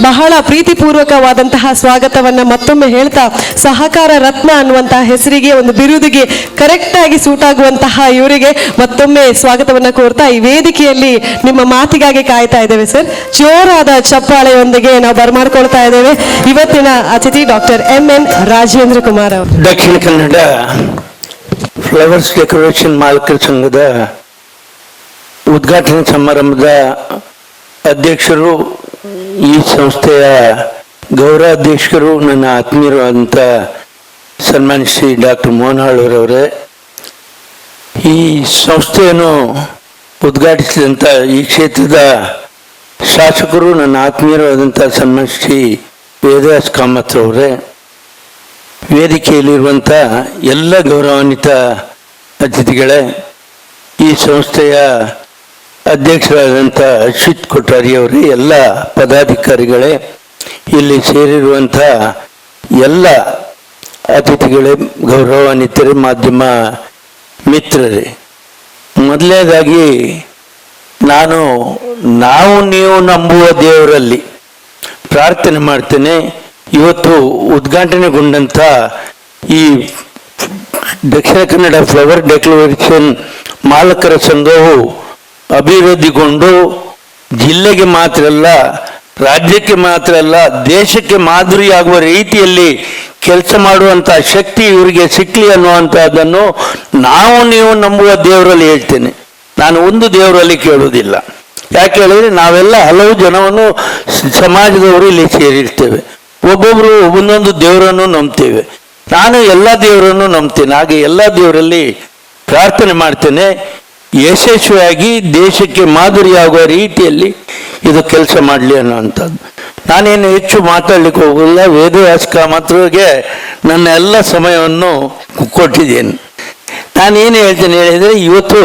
Speaker 1: ಬಹಳ ಪ್ರೀತಿಪೂರ್ವಕವಾದಂತಹ ಸ್ವಾಗತವನ್ನ ಮತ್ತೊಮ್ಮೆ ಹೇಳ್ತಾ, ಸಹಕಾರ ರತ್ನ ಅನ್ನುವಂತಹ ಹೆಸರಿಗೆ, ಒಂದು ಬಿರುದಿಗೆ ಕರೆಕ್ಟ್ ಆಗಿ ಸೂಟ್ ಆಗುವಂತಹ ಇವರಿಗೆ ಮತ್ತೊಮ್ಮೆ ಸ್ವಾಗತವನ್ನ ಕೋರ್ತಾ ಈ ವೇದಿಕೆಯಲ್ಲಿ ನಿಮ್ಮ ಮಾತಿಗಾಗಿ ಕಾಯ್ತಾ ಇದ್ದೇವೆ ಸರ್. ಜೋರಾದ ಚಪ್ಪಾಳೆಯೊಂದಿಗೆ ನಾವು ಬರಮಾಡ್ಕೊಳ್ತಾ ಇದ್ದೇವೆ ಇವತ್ತಿನ ಅತಿಥಿ ಡಾಕ್ಟರ್ MN ರಾಜೇಂದ್ರ ಕುಮಾರ್ ಅವರು.
Speaker 6: ದಕ್ಷಿಣ ಕನ್ನಡ ಫ್ಲವರ್ಸ್ ಡೆಕೋರೇಷನ್ ಮಾಲಕರ ಸಂಘದ ಉದ್ಘಾಟನಾ ಸಮಾರಂಭದ ಅಧ್ಯಕ್ಷರು, ಈ ಸಂಸ್ಥೆಯ ಗೌರವಾಧ್ಯಕ್ಷರು, ನನ್ನ ಆತ್ಮೀಯರಾದಂಥ ಸನ್ಮಾನ್ಯ ಶ್ರೀ ಡಾಕ್ಟರ್ ಮೋಹನ್ ಆಳ್ವರವರೇ, ಈ ಸಂಸ್ಥೆಯನ್ನು ಉದ್ಘಾಟಿಸಿದಂಥ ಈ ಕ್ಷೇತ್ರದ ಶಾಸಕರು, ನನ್ನ ಆತ್ಮೀಯರಾದಂಥ ಸನ್ಮಾನ್ಯ ಶ್ರೀ ವೇದವ್ಯಾಸ್ ಕಾಮತ್ ಅವರೇ, ವೇದಿಕೆಯಲ್ಲಿರುವಂಥ ಎಲ್ಲ ಗೌರವಾನ್ವಿತ ಅತಿಥಿಗಳೇ, ಈ ಸಂಸ್ಥೆಯ ಅಧ್ಯಕ್ಷರಾದಂಥ ಅಶ್ವಿತ್ ಕೊಠಾರಿ ಅವರೇ, ಎಲ್ಲ ಪದಾಧಿಕಾರಿಗಳೇ, ಇಲ್ಲಿ ಸೇರಿರುವಂಥ ಎಲ್ಲ ಅತಿಥಿಗಳೇ, ಗೌರವಾನ್ವಿತರೇ, ಮಾಧ್ಯಮ ಮಿತ್ರರೇ, ಮೊದಲನೇದಾಗಿ ನಾವು ನೀವು ನಂಬುವ ದೇವರಲ್ಲಿ ಪ್ರಾರ್ಥನೆ ಮಾಡ್ತೇನೆ. ಇವತ್ತು ಉದ್ಘಾಟನೆಗೊಂಡಂಥ ಈ ದಕ್ಷಿಣ ಕನ್ನಡ ಫ್ಲವರ್ ಡೆಕೋರೇಷನ್ ಮಾಲಕರ ಸಂಘವು
Speaker 7: ಅಭಿವೃದ್ಧಿಗೊಂಡು ಜಿಲ್ಲೆಗೆ ಮಾತ್ರ ಅಲ್ಲ, ರಾಜ್ಯಕ್ಕೆ ಮಾತ್ರ ಅಲ್ಲ, ದೇಶಕ್ಕೆ ಮಾದರಿಯಾಗುವ ರೀತಿಯಲ್ಲಿ ಕೆಲಸ ಮಾಡುವಂಥ ಶಕ್ತಿ ಇವರಿಗೆ ಸಿಕ್ಕಲಿ ಅನ್ನುವಂಥದ್ದನ್ನು ನೀವು ನಂಬುವ ದೇವರಲ್ಲಿ ಹೇಳ್ತೇನೆ. ನಾನು ಒಂದು ದೇವರಲ್ಲಿ ಕೇಳುವುದಿಲ್ಲ. ಯಾಕೆ ಹೇಳಿದ್ರೆ ನಾವೆಲ್ಲ ಹಲವು ಜನವನ್ನು ಸಮಾಜದವರು ಇಲ್ಲಿ ಸೇರಿರ್ತೇವೆ. ಒಬ್ಬೊಬ್ಬರು ಒಂದೊಂದು ದೇವರನ್ನು ನಂಬ್ತೇವೆ. ನಾನು ಎಲ್ಲ ದೇವರನ್ನು ನಂಬ್ತೇನೆ. ಹಾಗೆ ಎಲ್ಲ ದೇವರಲ್ಲಿ ಪ್ರಾರ್ಥನೆ ಮಾಡ್ತೇನೆ, ಯಶಸ್ವಿಯಾಗಿ ದೇಶಕ್ಕೆ ಮಾದರಿಯಾಗುವ ರೀತಿಯಲ್ಲಿ ಇದು ಕೆಲಸ ಮಾಡಲಿ ಅನ್ನುವಂಥದ್ದು. ನಾನೇನು ಹೆಚ್ಚು ಮಾತಾಡ್ಲಿಕ್ಕೆ ಹೋಗಲ್ಲ. ವೇದವ್ಯಾಸ ಕಾಮತ್ರಿಗೆ ನನ್ನ ಎಲ್ಲ ಸಮಯವನ್ನು ಕೊಟ್ಟಿದ್ದೇನೆ. ನಾನೇನು ಹೇಳ್ತೇನೆ ಹೇಳಿದರೆ, ಇವತ್ತು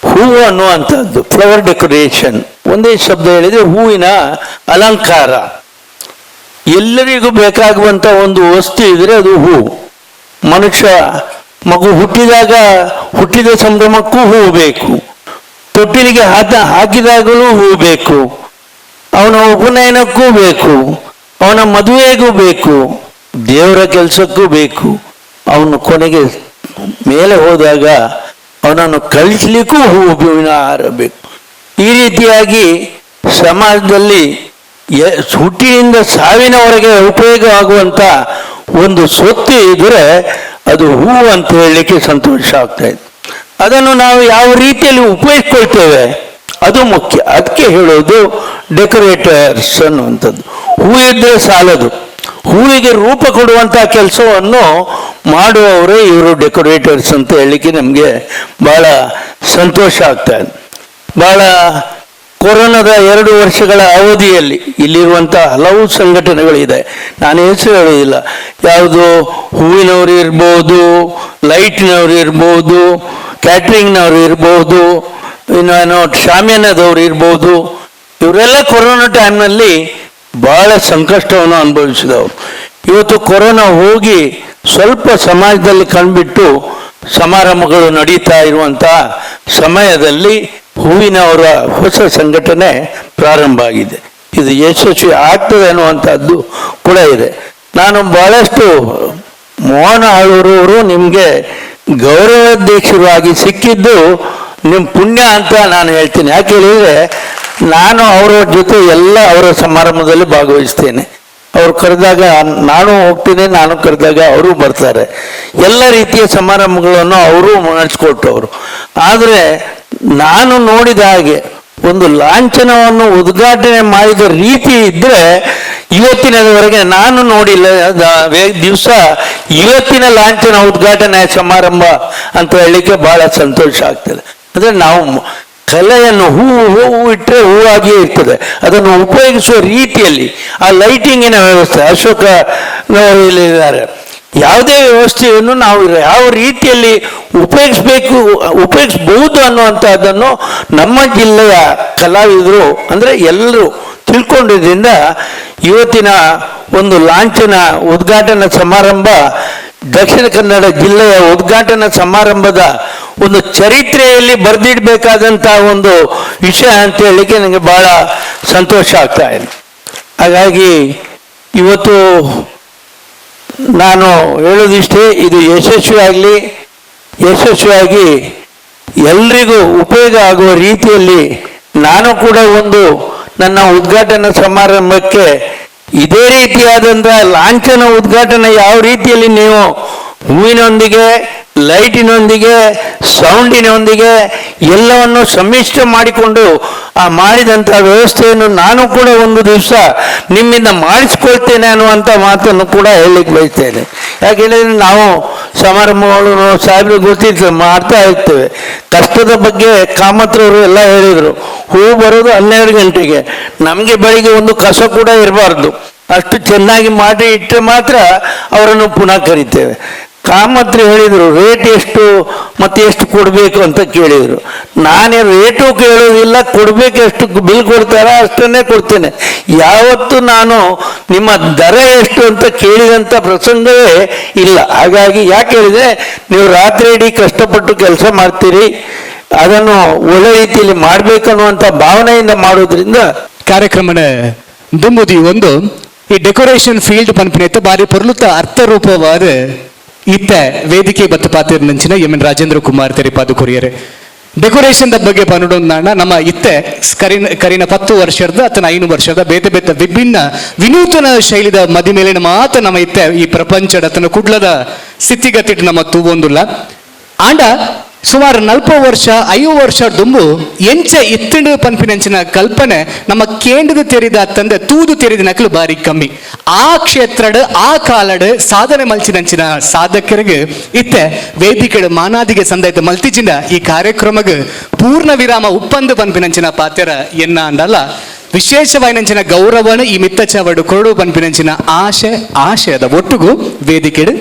Speaker 7: ಹೂವು ಅನ್ನುವಂಥದ್ದು, ಫ್ಲವರ್ ಡೆಕೋರೇಷನ್, ಒಂದೇ ಶಬ್ದ ಹೇಳಿದರೆ ಹೂವಿನ ಅಲಂಕಾರ. ಎಲ್ಲರಿಗೂ ಬೇಕಾಗುವಂಥ ಒಂದು ವಸ್ತು ಇದ್ರೆ ಅದು ಹೂವು. ಮನುಷ್ಯ ಮಗು ಹುಟ್ಟಿದ ಸಂಭ್ರಮಕ್ಕೂ ಹೂವು ಬೇಕು, ತೊಟ್ಟಿಲಿಗೆ ಹಾಕಿದಾಗಲೂ ಹೂವು ಬೇಕು, ಅವನ ಉಪನಯನಕ್ಕೂ ಬೇಕು, ಅವನ ಮದುವೆಗೂ ಬೇಕು, ದೇವರ ಕೆಲಸಕ್ಕೂ ಬೇಕು, ಅವನು ಕೊನೆಗೆ ಮೇಲೆ ಹೋದಾಗ ಅವನನ್ನು ಕಳಿಸ್ಲಿಕ್ಕೂ ಹೂವಿನ ಆಹಾರ ಬೇಕು. ಈ ರೀತಿಯಾಗಿ ಸಮಾಜದಲ್ಲಿ ಹುಟ್ಟಿನಿಂದ ಸಾವಿನವರೆಗೆ ಉಪಯೋಗ ಆಗುವಂಥ ಒಂದು ಸ್ವತ್ತು ಇದ್ದರೆ ಅದು ಹೂವು ಅಂತ ಹೇಳಲಿಕ್ಕೆ ಸಂತೋಷ ಆಗ್ತಾ ಇದೆ. ಅದನ್ನು ನಾವು ಯಾವ ರೀತಿಯಲ್ಲಿ ಉಪಯೋಗಿಸ್ಕೊಳ್ತೇವೆ ಅದು ಮುಖ್ಯ. ಅದಕ್ಕೆ ಹೇಳೋದು ಡೆಕೋರೇಟರ್ಸ್ ಅನ್ನುವಂಥದ್ದು. ಹೂ ಇದ್ದರೆ ಸಾಲದು, ಹೂವಿಗೆ ರೂಪ ಕೊಡುವಂಥ ಕೆಲಸವನ್ನು ಮಾಡುವವರೇ ಇವರು ಡೆಕೋರೇಟರ್ಸ್ ಅಂತ ಹೇಳಲಿಕ್ಕೆ ನಮಗೆ ಭಾಳ ಸಂತೋಷ ಆಗ್ತಾ ಇದೆ. ಭಾಳ ಕೊರೋನಾದ 2 ವರ್ಷಗಳ ಅವಧಿಯಲ್ಲಿ ಇಲ್ಲಿರುವಂಥ ಹಲವು ಸಂಘಟನೆಗಳಿದೆ. ನಾನು ಹೆಸರು ಹೇಳೋದಿಲ್ಲ. ಯಾವುದು ಹೂವಿನವರು ಇರ್ಬೋದು, ಲೈಟ್ನವರು ಇರ್ಬೋದು, ಕ್ಯಾಟ್ರಿಂಗ್ನವರು ಇರ್ಬೋದು, ಇನ್ನೇನೋ ಶಾಮಿಯಾನದವರು ಇರ್ಬೋದು. ಇವರೆಲ್ಲ ಕೊರೋನಾ ಟೈಮ್ನಲ್ಲಿ ಭಾಳ ಸಂಕಷ್ಟವನ್ನು ಅನುಭವಿಸಿದವರು. ಇವತ್ತು ಕೊರೋನಾ ಹೋಗಿ ಸ್ವಲ್ಪ ಸಮಾಜದಲ್ಲಿ ಕಂಡುಬಿಟ್ಟು ಸಮಾರಂಭಗಳು ನಡೀತಾ ಇರುವಂಥ ಸಮಯದಲ್ಲಿ ಹೂವಿನವರ ಹೊಸ ಸಂಘಟನೆ ಪ್ರಾರಂಭ ಆಗಿದೆ. ಇದು ಯಶಸ್ವಿ ಆಗ್ತದೆ ಅನ್ನುವಂಥದ್ದು ಕೂಡ ಇದೆ. ನಾನು ಬಹಳಷ್ಟು ಮೋಹನ ಆಳೂರವರು ನಿಮಗೆ ಗೌರವಾಧ್ಯಕ್ಷರಾಗಿ ಸಿಕ್ಕಿದ್ದು ನಿಮ್ಮ ಪುಣ್ಯ ಅಂತ ನಾನು ಹೇಳ್ತೀನಿ. ಯಾಕೆ ಹೇಳಿದರೆ ನಾನು ಅವರ ಜೊತೆ ಎಲ್ಲ ಅವರ ಸಮಾರಂಭದಲ್ಲಿ ಭಾಗವಹಿಸ್ತೇನೆ. ಅವ್ರು ಕರೆದಾಗ ನಾನು ಹೋಗ್ತೀನಿ, ನಾನು ಕರೆದಾಗ ಅವರು ಬರ್ತಾರೆ. ಎಲ್ಲ ರೀತಿಯ ಸಮಾರಂಭಗಳನ್ನು ಅವರು ನಡೆಸ್ಕೊಟ್ಟವರು. ಆದರೆ ನಾನು ನೋಡಿದ ಹಾಗೆ ಒಂದು ಲಾಂಛನವನ್ನು ಉದ್ಘಾಟನೆ ಮಾಡಿದ ರೀತಿ ಇದ್ದರೆ ಇವತ್ತಿನವರೆಗೆ ನಾನು ನೋಡಿಲ್ಲ. ದಿವಸ ಇವತ್ತಿನ ಲಾಂಛನ ಉದ್ಘಾಟನೆ ಸಮಾರಂಭ ಅಂತ ಹೇಳಲಿಕ್ಕೆ ಬಹಳ ಸಂತೋಷ ಆಗ್ತದೆ. ಅಂದರೆ ನಾವು ಕಲೆಯನ್ನು ಹೂವು ಇಟ್ಟರೆ ಹೂವಾಗಿಯೇ ಇರ್ತದೆ. ಅದನ್ನು ಉಪಯೋಗಿಸುವ ರೀತಿಯಲ್ಲಿ ಆ ಲೈಟಿಂಗಿನ ವ್ಯವಸ್ಥೆ ಅಶೋಕನವರು ಇಲ್ಲಿದ್ದಾರೆ. ಯಾವುದೇ ವ್ಯವಸ್ಥೆಯನ್ನು ನಾವು ಯಾವ ರೀತಿಯಲ್ಲಿ ಉಪಯೋಗಿಸ್ಬಹುದು ಅನ್ನುವಂಥದ್ದನ್ನು ನಮ್ಮ ಜಿಲ್ಲೆಯ ಕಲಾವಿದರು ಅಂದರೆ ಎಲ್ಲರೂ ತಿಳ್ಕೊಂಡಿದ್ದರಿಂದ ಇವತ್ತಿನ ಒಂದು ಲಾಂಛನ ಉದ್ಘಾಟನಾ ಸಮಾರಂಭ ದಕ್ಷಿಣ ಕನ್ನಡ ಜಿಲ್ಲೆಯ ಉದ್ಘಾಟನಾ ಸಮಾರಂಭದ ಒಂದು ಚರಿತ್ರೆಯಲ್ಲಿ ಬರೆದಿಡಬೇಕಾದಂಥ ಒಂದು ವಿಷಯ ಅಂತ ಹೇಳಲಿಕ್ಕೆ ನನಗೆ ಬಹಳ ಸಂತೋಷ ಆಗ್ತಾ ಇದೆ. ಹಾಗಾಗಿ ಇವತ್ತು ನಾನು ಹೇಳೋದಿಷ್ಟೇ, ಇದು ಯಶಸ್ವಿಯಾಗಿ ಎಲ್ರಿಗೂ ಉಪಯೋಗ ಆಗುವ ರೀತಿಯಲ್ಲಿ ನಾನು ಕೂಡ ಒಂದು ನನ್ನ ಉದ್ಘಾಟನಾ ಸಮಾರಂಭಕ್ಕೆ ಇದೇ ರೀತಿಯಾದಂಥ ಲಾಂಛನ ಉದ್ಘಾಟನೆ ಯಾವ ರೀತಿಯಲ್ಲಿ ನೀವು ಹೂವಿನೊಂದಿಗೆ, ಲೈಟಿನೊಂದಿಗೆ, ಸೌಂಡಿನೊಂದಿಗೆ ಎಲ್ಲವನ್ನು ಸಮ್ಮಿಶ್ರ ಮಾಡಿಕೊಂಡು ಮಾಡಿದಂಥ ವ್ಯವಸ್ಥೆಯನ್ನು ನಾನು ಕೂಡ ಒಂದು ದಿವಸ ನಿಮ್ಮಿಂದ ಮಾಡಿಸ್ಕೊಳ್ತೇನೆ ಅನ್ನುವಂಥ ಮಾತನ್ನು ಕೂಡ ಹೇಳಲಿಕ್ಕೆ ಬಯಸ್ತೇನೆ. ಯಾಕೆ ಹೇಳಿದರೆ ನಾವು ಸಮಾರಂಭಗಳು ಸಾಹೇಬ್ರಿಗೆ ಗೊತ್ತಿರ್ತದೆ, ಮಾಡ್ತಾ ಇರ್ತೇವೆ. ಕಷ್ಟದ ಬಗ್ಗೆ ಕಾಮತ್ರವರು ಎಲ್ಲ ಹೇಳಿದರು. ಹೂ ಬರೋದು 12 ಗಂಟೆಗೆ, ನಮಗೆ ಬೆಳಿಗ್ಗೆ ಒಂದು ಕಸ ಕೂಡ ಇರಬಾರ್ದು, ಅಷ್ಟು ಚೆನ್ನಾಗಿ ಮಾಡಿ ಇಟ್ಟರೆ ಮಾತ್ರ ಅವರನ್ನು ಪುನಃ ಕರಿತೇವೆ. ಕಾಮತ್ರಿ ಹೇಳಿದರು ರೇಟ್ ಎಷ್ಟು ಮತ್ತೆ ಎಷ್ಟು ಕೊಡಬೇಕು ಅಂತ ಕೇಳಿದರು. ನಾನೇ ರೇಟು ಕೇಳೋದಿಲ್ಲ, ಕೊಡಬೇಕು ಎಷ್ಟು ಬಿಲ್ ಕೊಡ್ತಾರ ಅಷ್ಟನ್ನೇ ಕೊಡ್ತೇನೆ. ಯಾವತ್ತೂ ನಾನು ನಿಮ್ಮ ದರ ಎಷ್ಟು ಅಂತ ಕೇಳಿದಂಥ ಪ್ರಸಂಗವೇ ಇಲ್ಲ. ಹಾಗಾಗಿ ಯಾಕೆ ಹೇಳಿದರೆ ನೀವು ರಾತ್ರಿ ಇಡೀ ಕಷ್ಟಪಟ್ಟು ಕೆಲಸ ಮಾಡ್ತೀರಿ, ಅದನ್ನು ಒಳ್ಳೆ ರೀತಿಯಲ್ಲಿ ಮಾಡಬೇಕನ್ನುವಂಥ ಭಾವನೆಯಿಂದ ಮಾಡೋದ್ರಿಂದ
Speaker 2: ಕಾರ್ಯಕ್ರಮದ ದುಂಬುದಿ ಒಂದು ಈ ಡೆಕೋರೇಷನ್ ಫೀಲ್ಡ್ ಪನ್ಪಿನೈತೆ ಬಾರಿ ಪೊರ್ಲುತ್ತ ಅರ್ಥರೂಪವಾದ ಇತ್ತ ವೇದಿಕೆ ಬತ್ತ ಪಾತ್ರ ನಂಚಿನ ಎಂ ಎನ್ ರಾಜೇಂದ್ರ ಕುಮಾರ್ ತೆರಿಪಾದು ಕೊರಿಯರೆ ಡೆಕೋರೇಷನ್ ಬಗ್ಗೆ ಪನ್ನೊಂದು ನಮ್ಮ ಇತ್ತೆ ಕರಿನ 10 ವರ್ಷದ ಅಥವಾ 5 ವರ್ಷದ ಬೇತೆ ಬೇತೆ ವಿಭಿನ್ನ ವಿನೂತನ ಶೈಲಿದ ಮದಿ ಮೇಲಿನ ಮಾತ ನಮ್ಮ ಇತ್ತೆ ಈ ಪ್ರಪಂಚದ ಅತನ ಕುಡ್ಲದ ಸ್ಥಿತಿಗತಿ ನಮ್ಮ ತೂವೊಂದುಲ್ಲ ಆಂಡ ಸುಮಾರು 40 ವರ್ಷ 5 ವರ್ಷ ದುಂಬು ಎಂಚ ಇತ್ತಿಂಡು ಪನ್ಪಿನಂಚಿನ ಕಲ್ಪನೆ ನಮ್ಮ ಕೇಂದ್ರದ ತೆರಿದ ತಂದೆ ತೂದು ತೆರಿದ ನಕಲು ಬಾರಿ ಕಮ್ಮಿ ಆ ಕ್ಷೇತ್ರಡ್ ಆ ಕಾಲಡ್ ಸಾಧನೆ ಮಲ್ಚಿನಂಚಿನ ಸಾಧಕರಿಗೆ ಇತ್ತೆ ವೇದಿಕೆಡು ಮಾನಾದಿಗೆ ಸಂದೈತ ಮಲ್ತಿಜಿಂದ ಈ ಕಾರ್ಯಕ್ರಮಗ್ ಪೂರ್ಣ ವಿರಾಮ ಉಪ್ಪಂದು ಪನ್ಪಿನಂಚಿನ ಪಾತ್ರ ಎನ್ನ ಅಂಡಲ್ಲ ವಿಶೇಷವಾಯಿನಂಚಿನ ಗೌರವನ ಈ ಮಿತ್ತ ಚವಡು ಕೊರಡು ಪನ್ಪಿನಂಚಿನ ಆಶಯದ ಒಟ್ಟುಗು ವೇದಿಕೆಡು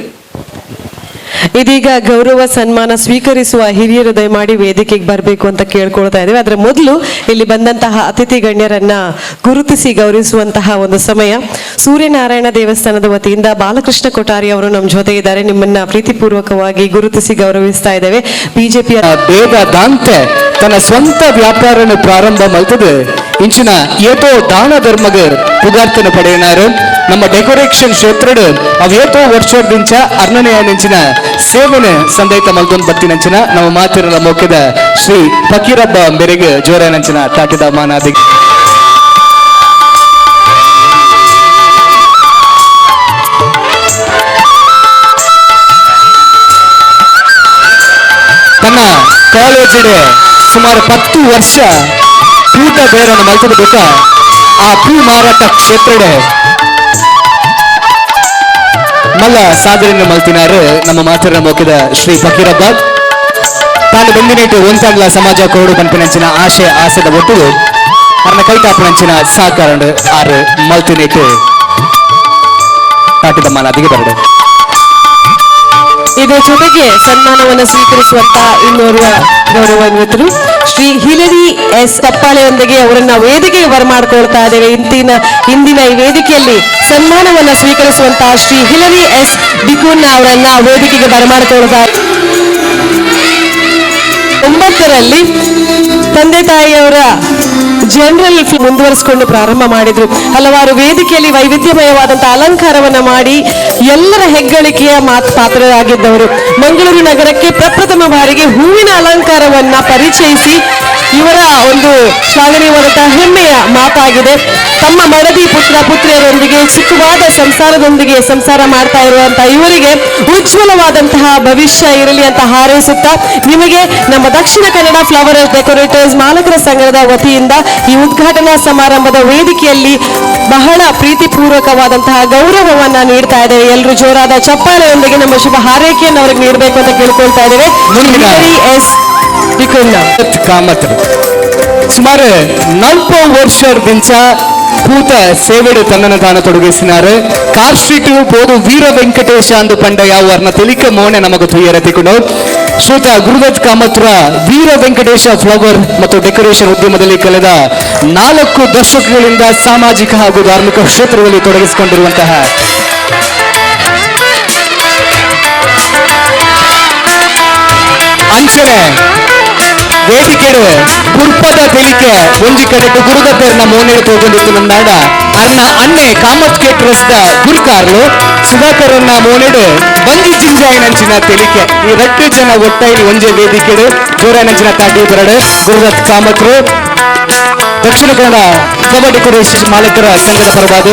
Speaker 1: ಇದೀಗ ಗೌರವ ಸನ್ಮಾನ ಸ್ವೀಕರಿಸುವ ಹಿರಿಯರು ದಯಮಾಡಿ ವೇದಿಕೆಗೆ ಬರಬೇಕು ಅಂತ ಕೇಳ್ಕೊಳ್ತಾ ಇದ್ದೇವೆ. ಅದರ ಮೊದಲು ಇಲ್ಲಿ ಬಂದಂತಹ ಅತಿಥಿ ಗಣ್ಯರನ್ನ ಗುರುತಿಸಿ ಗೌರವಿಸುವಂತಹ ಒಂದು ಸಮಯ. ಸೂರ್ಯನಾರಾಯಣ ದೇವಸ್ಥಾನದ ವತಿಯಿಂದ ಬಾಲಕೃಷ್ಣ ಕೊಠಾರಿ ಅವರು ನಮ್ಮ ಜೊತೆ ಇದ್ದಾರೆ. ನಿಮ್ಮನ್ನ ಪ್ರೀತಿಪೂರ್ವಕವಾಗಿ ಗುರುತಿಸಿ ಗೌರವಿಸ್ತಾ ಇದ್ದೇವೆ. ಬಿಜೆಪಿ
Speaker 2: ಬೇಗ ದಾಂತೆ ತನ್ನ ಸ್ವಂತ ವ್ಯಾಪಾರನ ಪ್ರಾರಂಭ ಮಲ್ತದೆ ಇಂಚಿನ ಏತೋ ದಾನ ಧರ್ಮಗ ಪುಗಾರ್ತನ ಪಡೆಯನಾರು ನಮ್ಮ ಡೆಕೋರೇಷನ್ ಕ್ಷೇತ್ರಡ್ ಅವೇತೋ ವರ್ಷದಿಂಚ ಅರ್ನನೆಯಂಚಿನ ಸೇವನೆ ಸಂದೈತ ಮಲ್ದೊಂದು ಬತ್ತಿನಂಚಿನ ನಮ್ಮ ಮಾತಿರಲ ಮೋಕ್ಯದ ಶ್ರೀ ಫಕೀರಬ್ಬ ಬೆರೆಗೆ ಜೋರನಂಚಿನ ತಾಟಿದ ಮಾನಾದಿ ತನ್ನ ಕಾಲೇಜಿಡೆ ಸುಮಾರು 10 ವರ್ಷ ಪೂತ ಬೇರನ್ನು ಮಲ್ತದ ಬೇಕಾ ಆ ಪೂ ಮಾರಾಟ ಕ್ಷೇತ್ರಡೆ ಮಲ್ಲ ಸಾಧನೆಯನ್ನು ಮಲ್ತಿನಾರು ನಮ್ಮ ಮಾತಿರ ಮೋಕಿದ ಶ್ರೀ ಫಕೀರಬ್ಬ ತಾನು ಬಂದಿನೇಟು ಒಂತಾಗ್ಲ ಸಮಾಜ ಕೋಡು ಪಂಪಿನಂಚಿನ ಆಸೆದ ಒಟ್ಟು ಅರ್ನ ಕೈತಾಪನಂಚಿನ ಸಾಕಾರ ಆರು ಮಲ್ತಿನೇಟು ತಾಟಿದ ಮಾನಾದಿಗೆ ಬರಡು.
Speaker 1: ಇದರ ಜೊತೆಗೆ ಸನ್ಮಾನವನ್ನು ಸ್ವೀಕರಿಸುವಂತಹ ಇನ್ನೋರ್ವ ಗೌರವಾನ್ವಿತರು ಶ್ರೀ ಹಿಲರಿ ಎಸ್ ತಪ್ಪಾಳೆಯೊಂದಿಗೆ ಅವರನ್ನ ವೇದಿಕೆಗೆ ಬರಮಾಡ್ಕೊಳ್ತಾ ಇದ್ದೇವೆ. ಇಂದಿನ ಈ ವೇದಿಕೆಯಲ್ಲಿ ಸನ್ಮಾನವನ್ನು ಸ್ವೀಕರಿಸುವಂತಹ ಶ್ರೀ ಹಿಲರಿ ಎಸ್ ಡಿಕೂನ್ ಅವರನ್ನ ವೇದಿಕೆಗೆ ಬರಮಾಡ್ಕೊಳ್ತಾ 9ರಲ್ಲಿ ತಂದೆ ತಾಯಿಯವರ ಜನರಲ್ ಮುಂದುವರಿಸಿಕೊಂಡು ಪ್ರಾರಂಭ ಮಾಡಿದ್ರು. ಹಲವಾರು ವೇದಿಕೆಯಲ್ಲಿ ವೈವಿಧ್ಯಮಯವಾದಂತಹ ಅಲಂಕಾರವನ್ನ ಮಾಡಿ ಎಲ್ಲರ ಹೆಗ್ಗಳಿಕೆಯ ಪಾತ್ರರಾಗಿದ್ದವರು. ಮಂಗಳೂರು ನಗರಕ್ಕೆ ಪ್ರಪ್ರಥಮ ಬಾರಿಗೆ ಹೂವಿನ ಅಲಂಕಾರವನ್ನ ಪರಿಚಯಿಸಿ ಇವರ ಒಂದು ಶ್ಲಾಘನೀಯವಾದಂತಹ ಹೆಮ್ಮೆಯ ಮಾತಾಗಿದೆ. ತಮ್ಮ ಮಡದಿ ಪುತ್ರ ಪುತ್ರಿಯರೊಂದಿಗೆ ಸುಖವಾದ ಸಂಸಾರದೊಂದಿಗೆ ಸಂಸಾರ ಮಾಡ್ತಾ ಇರುವಂತಹ ಇವರಿಗೆ ಉಜ್ವಲವಾದಂತಹ ಭವಿಷ್ಯ ಇರಲಿ ಅಂತ ಹಾರೈಸುತ್ತಾ ನಿಮಗೆ ನಮ್ಮ ದಕ್ಷಿಣ ಕನ್ನಡ ಫ್ಲವರ್ ಡೆಕೋರೇಟರ್ಸ್ ಮಾಲಕರ ಸಂಘದ ವತಿಯಿಂದ ಈ ಉದ್ಘಾಟನಾ ಸಮಾರಂಭದ ವೇದಿಕೆಯಲ್ಲಿ ಬಹಳ ಪ್ರೀತಿಪೂರ್ವಕವಾದಂತಹ ಗೌರವವನ್ನ ನೀಡ್ತಾ ಇದ್ದೇವೆ. ಎಲ್ಲರೂ ಜೋರಾದ ಚಪ್ಪಾಳೆಯೊಂದಿಗೆ ನಮ್ಮ ಶುಭ ಹಾರೈಕೆಯನ್ನು ಅವ್ರಿಗೆ ನೀಡಬೇಕು ಅಂತ ಕೇಳ್ಕೊಳ್ತಾ ಇದ್ದೇವೆ. ಎಸ್
Speaker 2: ಕಾಮತ್ ಸುಮಾರು 40 ವರ್ಷದಿಂದ ಪೂತ ಸೇವೆಡು ತನ್ನನ್ನು ತಾನು ತೊಡಗಿಸಿನಾರು. ಕಾರ್ ಸ್ಟ್ರೀಟ್ ಪೋದು ವೀರ ವೆಂಕಟೇಶ ಅಂದು ಪಂಡ ಯಾವರ್ನ ತೆಲಿಕ ಮೋನೆ ನಮಗೆ ತುಯ್ಯರತಿಕೊಂಡು ಶ್ರೀತ ಗುರುದತ್ ಕಾಮತ್ರ ವೀರ ವೆಂಕಟೇಶ ಫ್ಲವರ್ ಮತ್ತು ಡೆಕೋರೇಷನ್ ಉದ್ಯಮದಲ್ಲಿ ಕಳೆದ 4 ದಶಕಗಳಿಂದ ಸಾಮಾಜಿಕ ಹಾಗೂ ಧಾರ್ಮಿಕ ಕ್ಷೇತ್ರದಲ್ಲಿ ತೊಡಗಿಸಿಕೊಂಡಿರುವಂತಹ ಅಂಚನೆ ವೇದಿಕೆಡು ಕುರ್ಪದ ತೆಲಿಕೆ ಒಂಜಿ ಕಡೆಟ್ಟು ಗುರುದತ್ತರ್ನ ಮೋನೇರು ತಗೊಂಡಿತ್ತು ನಂದಾಡ ಅನ್ನ ಅನ್ನೆ ಕಾಮತ್ ಕೇಟ್ರಸ್ದ ಗುರುಕಾರ್ಲು ಸುಧಾಕರನ್ನ ಮೋನೆಡು ಬಂದಿ ಜಿಂಜಾಯಿನಂಚಿನ ತೆಲಿಕೆ ಈ 2 ಜನ ಒಟ್ಟೈಲಿ ಒಂಜೆ ವೇದಿಕೆಡು ಜೋರಾಯನಂಚಿನ ತಾಟಿ ಬರಡು ಗುರುದತ್ ಕಾಮತ್ರು ದಕ್ಷಿಣ ಕನ್ನಡ ಫ್ಲವರ್ ಡೆಕೋರೇಷನ್ ಮಾಲಕರ ಸಂಘದ ಪರವಾದ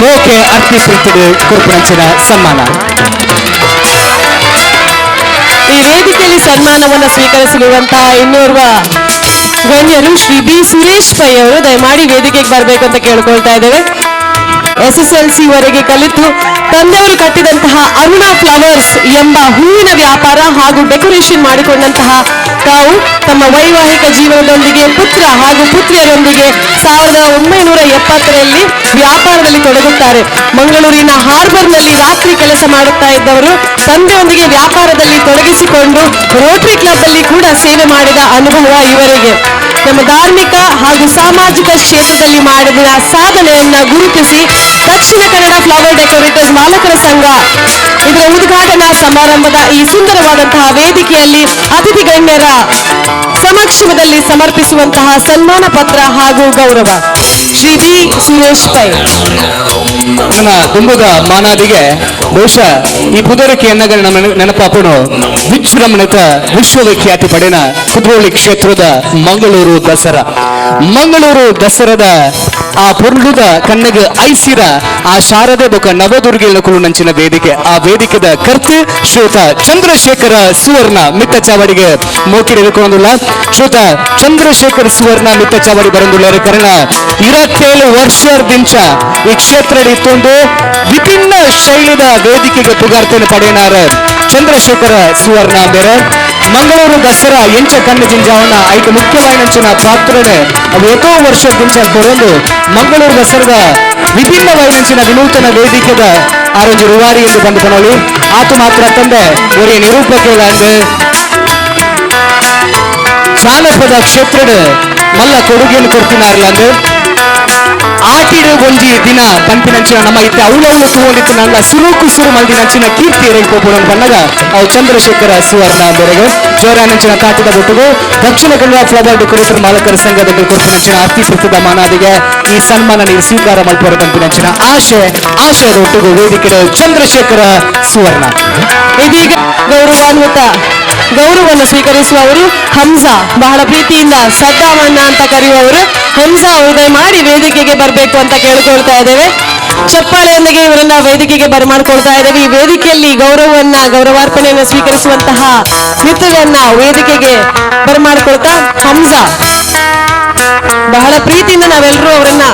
Speaker 2: ಮೋಕೆ ಅರ್ಪಿಸುತ್ತದೆ ಕುರುಪನಂಚಿನ ಸನ್ಮಾನ.
Speaker 1: ಈ ವೇದಿಕೆಯಲ್ಲಿ ಸನ್ಮಾನವನ್ನು ಸ್ವೀಕರಿಸಲಿರುವಂತಹ ಇನ್ನೋರ್ವ ಗಣ್ಯರು ಶ್ರೀ ಬಿ ಸುರೇಶ್ ಪೈ ಅವರು ದಯಮಾಡಿ ವೇದಿಕೆಗೆ ಬರಬೇಕು ಅಂತ ಕೇಳ್ಕೊಳ್ತಾ ಇದ್ದೇವೆ. SSLC ವರೆಗೆ ಕಲಿತು ತಂದೆಯವರು ಕಟ್ಟಿದಂತಹ ಅರುಣ ಫ್ಲವರ್ಸ್ ಎಂಬ ಹೂವಿನ ವ್ಯಾಪಾರ ಹಾಗೂ ಡೆಕೋರೇಷನ್ ಮಾಡಿಕೊಂಡಂತಹ ತಾವು ತಮ್ಮ ವೈವಾಹಿಕ ಜೀವನದೊಂದಿಗೆ ಪುತ್ರ ಹಾಗೂ ಪುತ್ರಿಯರೊಂದಿಗೆ 1970ರಲ್ಲಿ ವ್ಯಾಪಾರದಲ್ಲಿ ತೊಡಗುತ್ತಾರೆ. ಮಂಗಳೂರಿನ ಹಾರ್ಬರ್ನಲ್ಲಿ ರಾತ್ರಿ ಕೆಲಸ ಮಾಡುತ್ತಾ ಇದ್ದವರು ತಂದೆಯೊಂದಿಗೆ ವ್ಯಾಪಾರದಲ್ಲಿ ತೊಡಗಿಸಿಕೊಂಡು ರೋಟರಿ ಕ್ಲಬ್ ಅಲ್ಲಿ ಕೂಡ ಸೇವೆ ಮಾಡಿದ ಅನುಭವ ಇವರಿಗೆ. ನಮ್ಮ ಧಾರ್ಮಿಕ ಹಾಗೂ ಸಾಮಾಜಿಕ ಕ್ಷೇತ್ರದಲ್ಲಿ ಮಾಡಿದ ಸಾಧನೆಯನ್ನ ಗುರುತಿಸಿ ದಕ್ಷಿಣ ಕನ್ನಡ ಫ್ಲವರ್ ಡೆಕೋರೇಟರ್ಸ್ ಮಾಲಕರ ಸಂಘ ಇದರ ಉದ್ಘಾಟನಾ ಸಮಾರಂಭದ ಈ ಸುಂದರವಾದಂತಹ ವೇದಿಕೆಯಲ್ಲಿ ಅತಿಥಿ ಗಣ್ಯರ ಸಮಕ್ಷಮದಲ್ಲಿ ಸಮರ್ಪಿಸುವಂತಹ ಸನ್ಮಾನ ಪತ್ರ ಹಾಗೂ ಗೌರವ. ಶ್ರೀ ಬಿ ಸುರೇಶ್ ಪೈ.
Speaker 2: ನನ್ನ ದುಂಬುದ ಮಾನಾದಿಗೆ ಬಹುಶಃ ಈ ಪುದರಕ್ಕೆ ಎನ್ನಗನ ನಮ್ಮ ನೆನಪಾಪನು ವಿಜೃಂಭಣೆತ ವಿಶ್ವವಿಖ್ಯಾತಿ ಪಡೆನ ಕುದ್ರೋಳಿ ಕ್ಷೇತ್ರದ ಮಂಗಳೂರು ದಸರದ ಆ ಪೊರ್ಲುದ ಕಣ್ಣಗೆ ಐಸಿರ ಆ ಶಾರದೆ ಬೊಕ ನವದುರ್ಗಿನ ಕುಲು ನಂಚಿನ ವೇದಿಕೆ, ಆ ವೇದಿಕೆದ ಕರ್ತೆ ಶ್ರೀಯುತ ಚಂದ್ರಶೇಖರ ಸುವರ್ಣ ಮಿತ್ತ ಚಾವಡಿಗೆ ಮೋಕಿಡೆ ಇರುಕೊಂಡಿಲ್ಲ. ಶ್ರೀಯುತ ಚಂದ್ರಶೇಖರ ಸುವರ್ಣ ಮಿತ್ತ ಚಾವಡಿ ಬರಂದುಳ್ಳಾರೆ ಕಾರಣ 27 ವರ್ಷದಿಂದ ಈ ಕ್ಷೇತ್ರ ಇತ್ತೊಂದು ವಿಭಿನ್ನ ಶೈಲಿದ ವೇದಿಕೆಗೆ ಪುಗಾರ್ತನೆ ಪಡೆಯನಾರ ಚಂದ್ರಶೇಖರ ಸುವರ್ಣ ಬೇರೆ ಮಂಗಳೂರು ದಸರಾ ಎಂಚ ಕಣ್ಣು ಜಿಂಜಾವನ್ನ ಐದು ಮುಖ್ಯವಾಯಿನಂಚಿನ ಪಾತ್ರನೆ ಅದು ಎಷ್ಟೋ ವರ್ಷದಿಂದ ಕೊಡೊಂದು ಮಂಗಳೂರು ದಸರದ ವಿಭಿನ್ನವಾಯಿನಂಚಿನ ವಿನೂತನ ವೇದಿಕೆದ ಆರೊಂದು ರುವಾರಿ ಎಂದು ಬಂದು ಕೊನೋಳಿ ಆತು ಮಾತ್ರ ತಂದೆ ಒರೇ ನಿರೂಪಕೇಳಂದು ಜಾನಪದ ಕ್ಷೇತ್ರದ ಮಲ್ಲ ಕೊಡುಗೆಯನ್ನು ಕೊಡ್ತಿನಾರ್ಲಂದು ಆಟಿಡು ಒಂಜಿ ದಿನ ಪಂಪಿನಂಚಿನ ನಮ್ಮ ಇತ್ತೆ ಅವಳವಳು ತಗೊಂಡಿತ್ತು ನನ್ನ ಸುರು ಮಲ್ದಿನಂಚಿನ ಕೀರ್ತಿ ರೇಖೋಪುರನ್ನು ಬಂದಾಗ ಅವು ಚಂದ್ರಶೇಖರ ಸುವರ್ಣ ಬೆರೆಗೆ ಜೋರಾನಂಚಿನ ಕಾಟಿದ ಬೊಟ್ಟುಗು ದಕ್ಷಿಣ ಕನ್ನಡ ಫ್ಲವರ್ ಡೆಕೋರೇಟರ್ ಮಾಲಕರ ಸಂಘದ ಕೊಡ್ತಿನಂಚಿನ ಅತಿ ಪ್ರಸಿದ್ಧ ಮಾನಾದಿಗೆ ಈ ಸನ್ಮಾನ ನೀವು ಸ್ವೀಕಾರ ಮಲ್ಪುರ ಪಂಪಿನಂಚಿನ ಆಶಯದ ಒಟ್ಟಿಗೂ ವೇದಿಕೆ ಚಂದ್ರಶೇಖರ ಸುವರ್ಣ.
Speaker 1: ಇದೀಗ ಗೌರವವನ್ನು ಸ್ವೀಕರಿಸುವವರು ಹಂಸ, ಬಹಳ ಪ್ರೀತಿಯಿಂದ ಸದ್ದಾಮಣ್ಣ ಅಂತ ಕರೆಯುವವರು ಹಂಸ ಉದಯ ಮಾಡಿ ವೇದಿಕೆಗೆ ಬರಬೇಕು ಅಂತ ಕೇಳ್ಕೊಳ್ತಾ ಇದ್ದೇವೆ. ಚಪ್ಪಾಳೆಯೊಂದಿಗೆ ಇವರನ್ನ ವೇದಿಕೆಗೆ ಬರಮಾಡ್ಕೊಳ್ತಾ ಇದ್ದೇವೆ. ಈ ವೇದಿಕೆಯಲ್ಲಿ ಗೌರವಾರ್ಪಣೆಯನ್ನು ಸ್ವೀಕರಿಸುವಂತಹ ಮಿತ್ರರನ್ನ ವೇದಿಕೆಗೆ ಬರಮಾಡ್ಕೊಳ್ತಾ ಹಂಸ ಬಹಳ ಪ್ರೀತಿಯಿಂದ ನಾವೆಲ್ಲರೂ ಅವರನ್ನ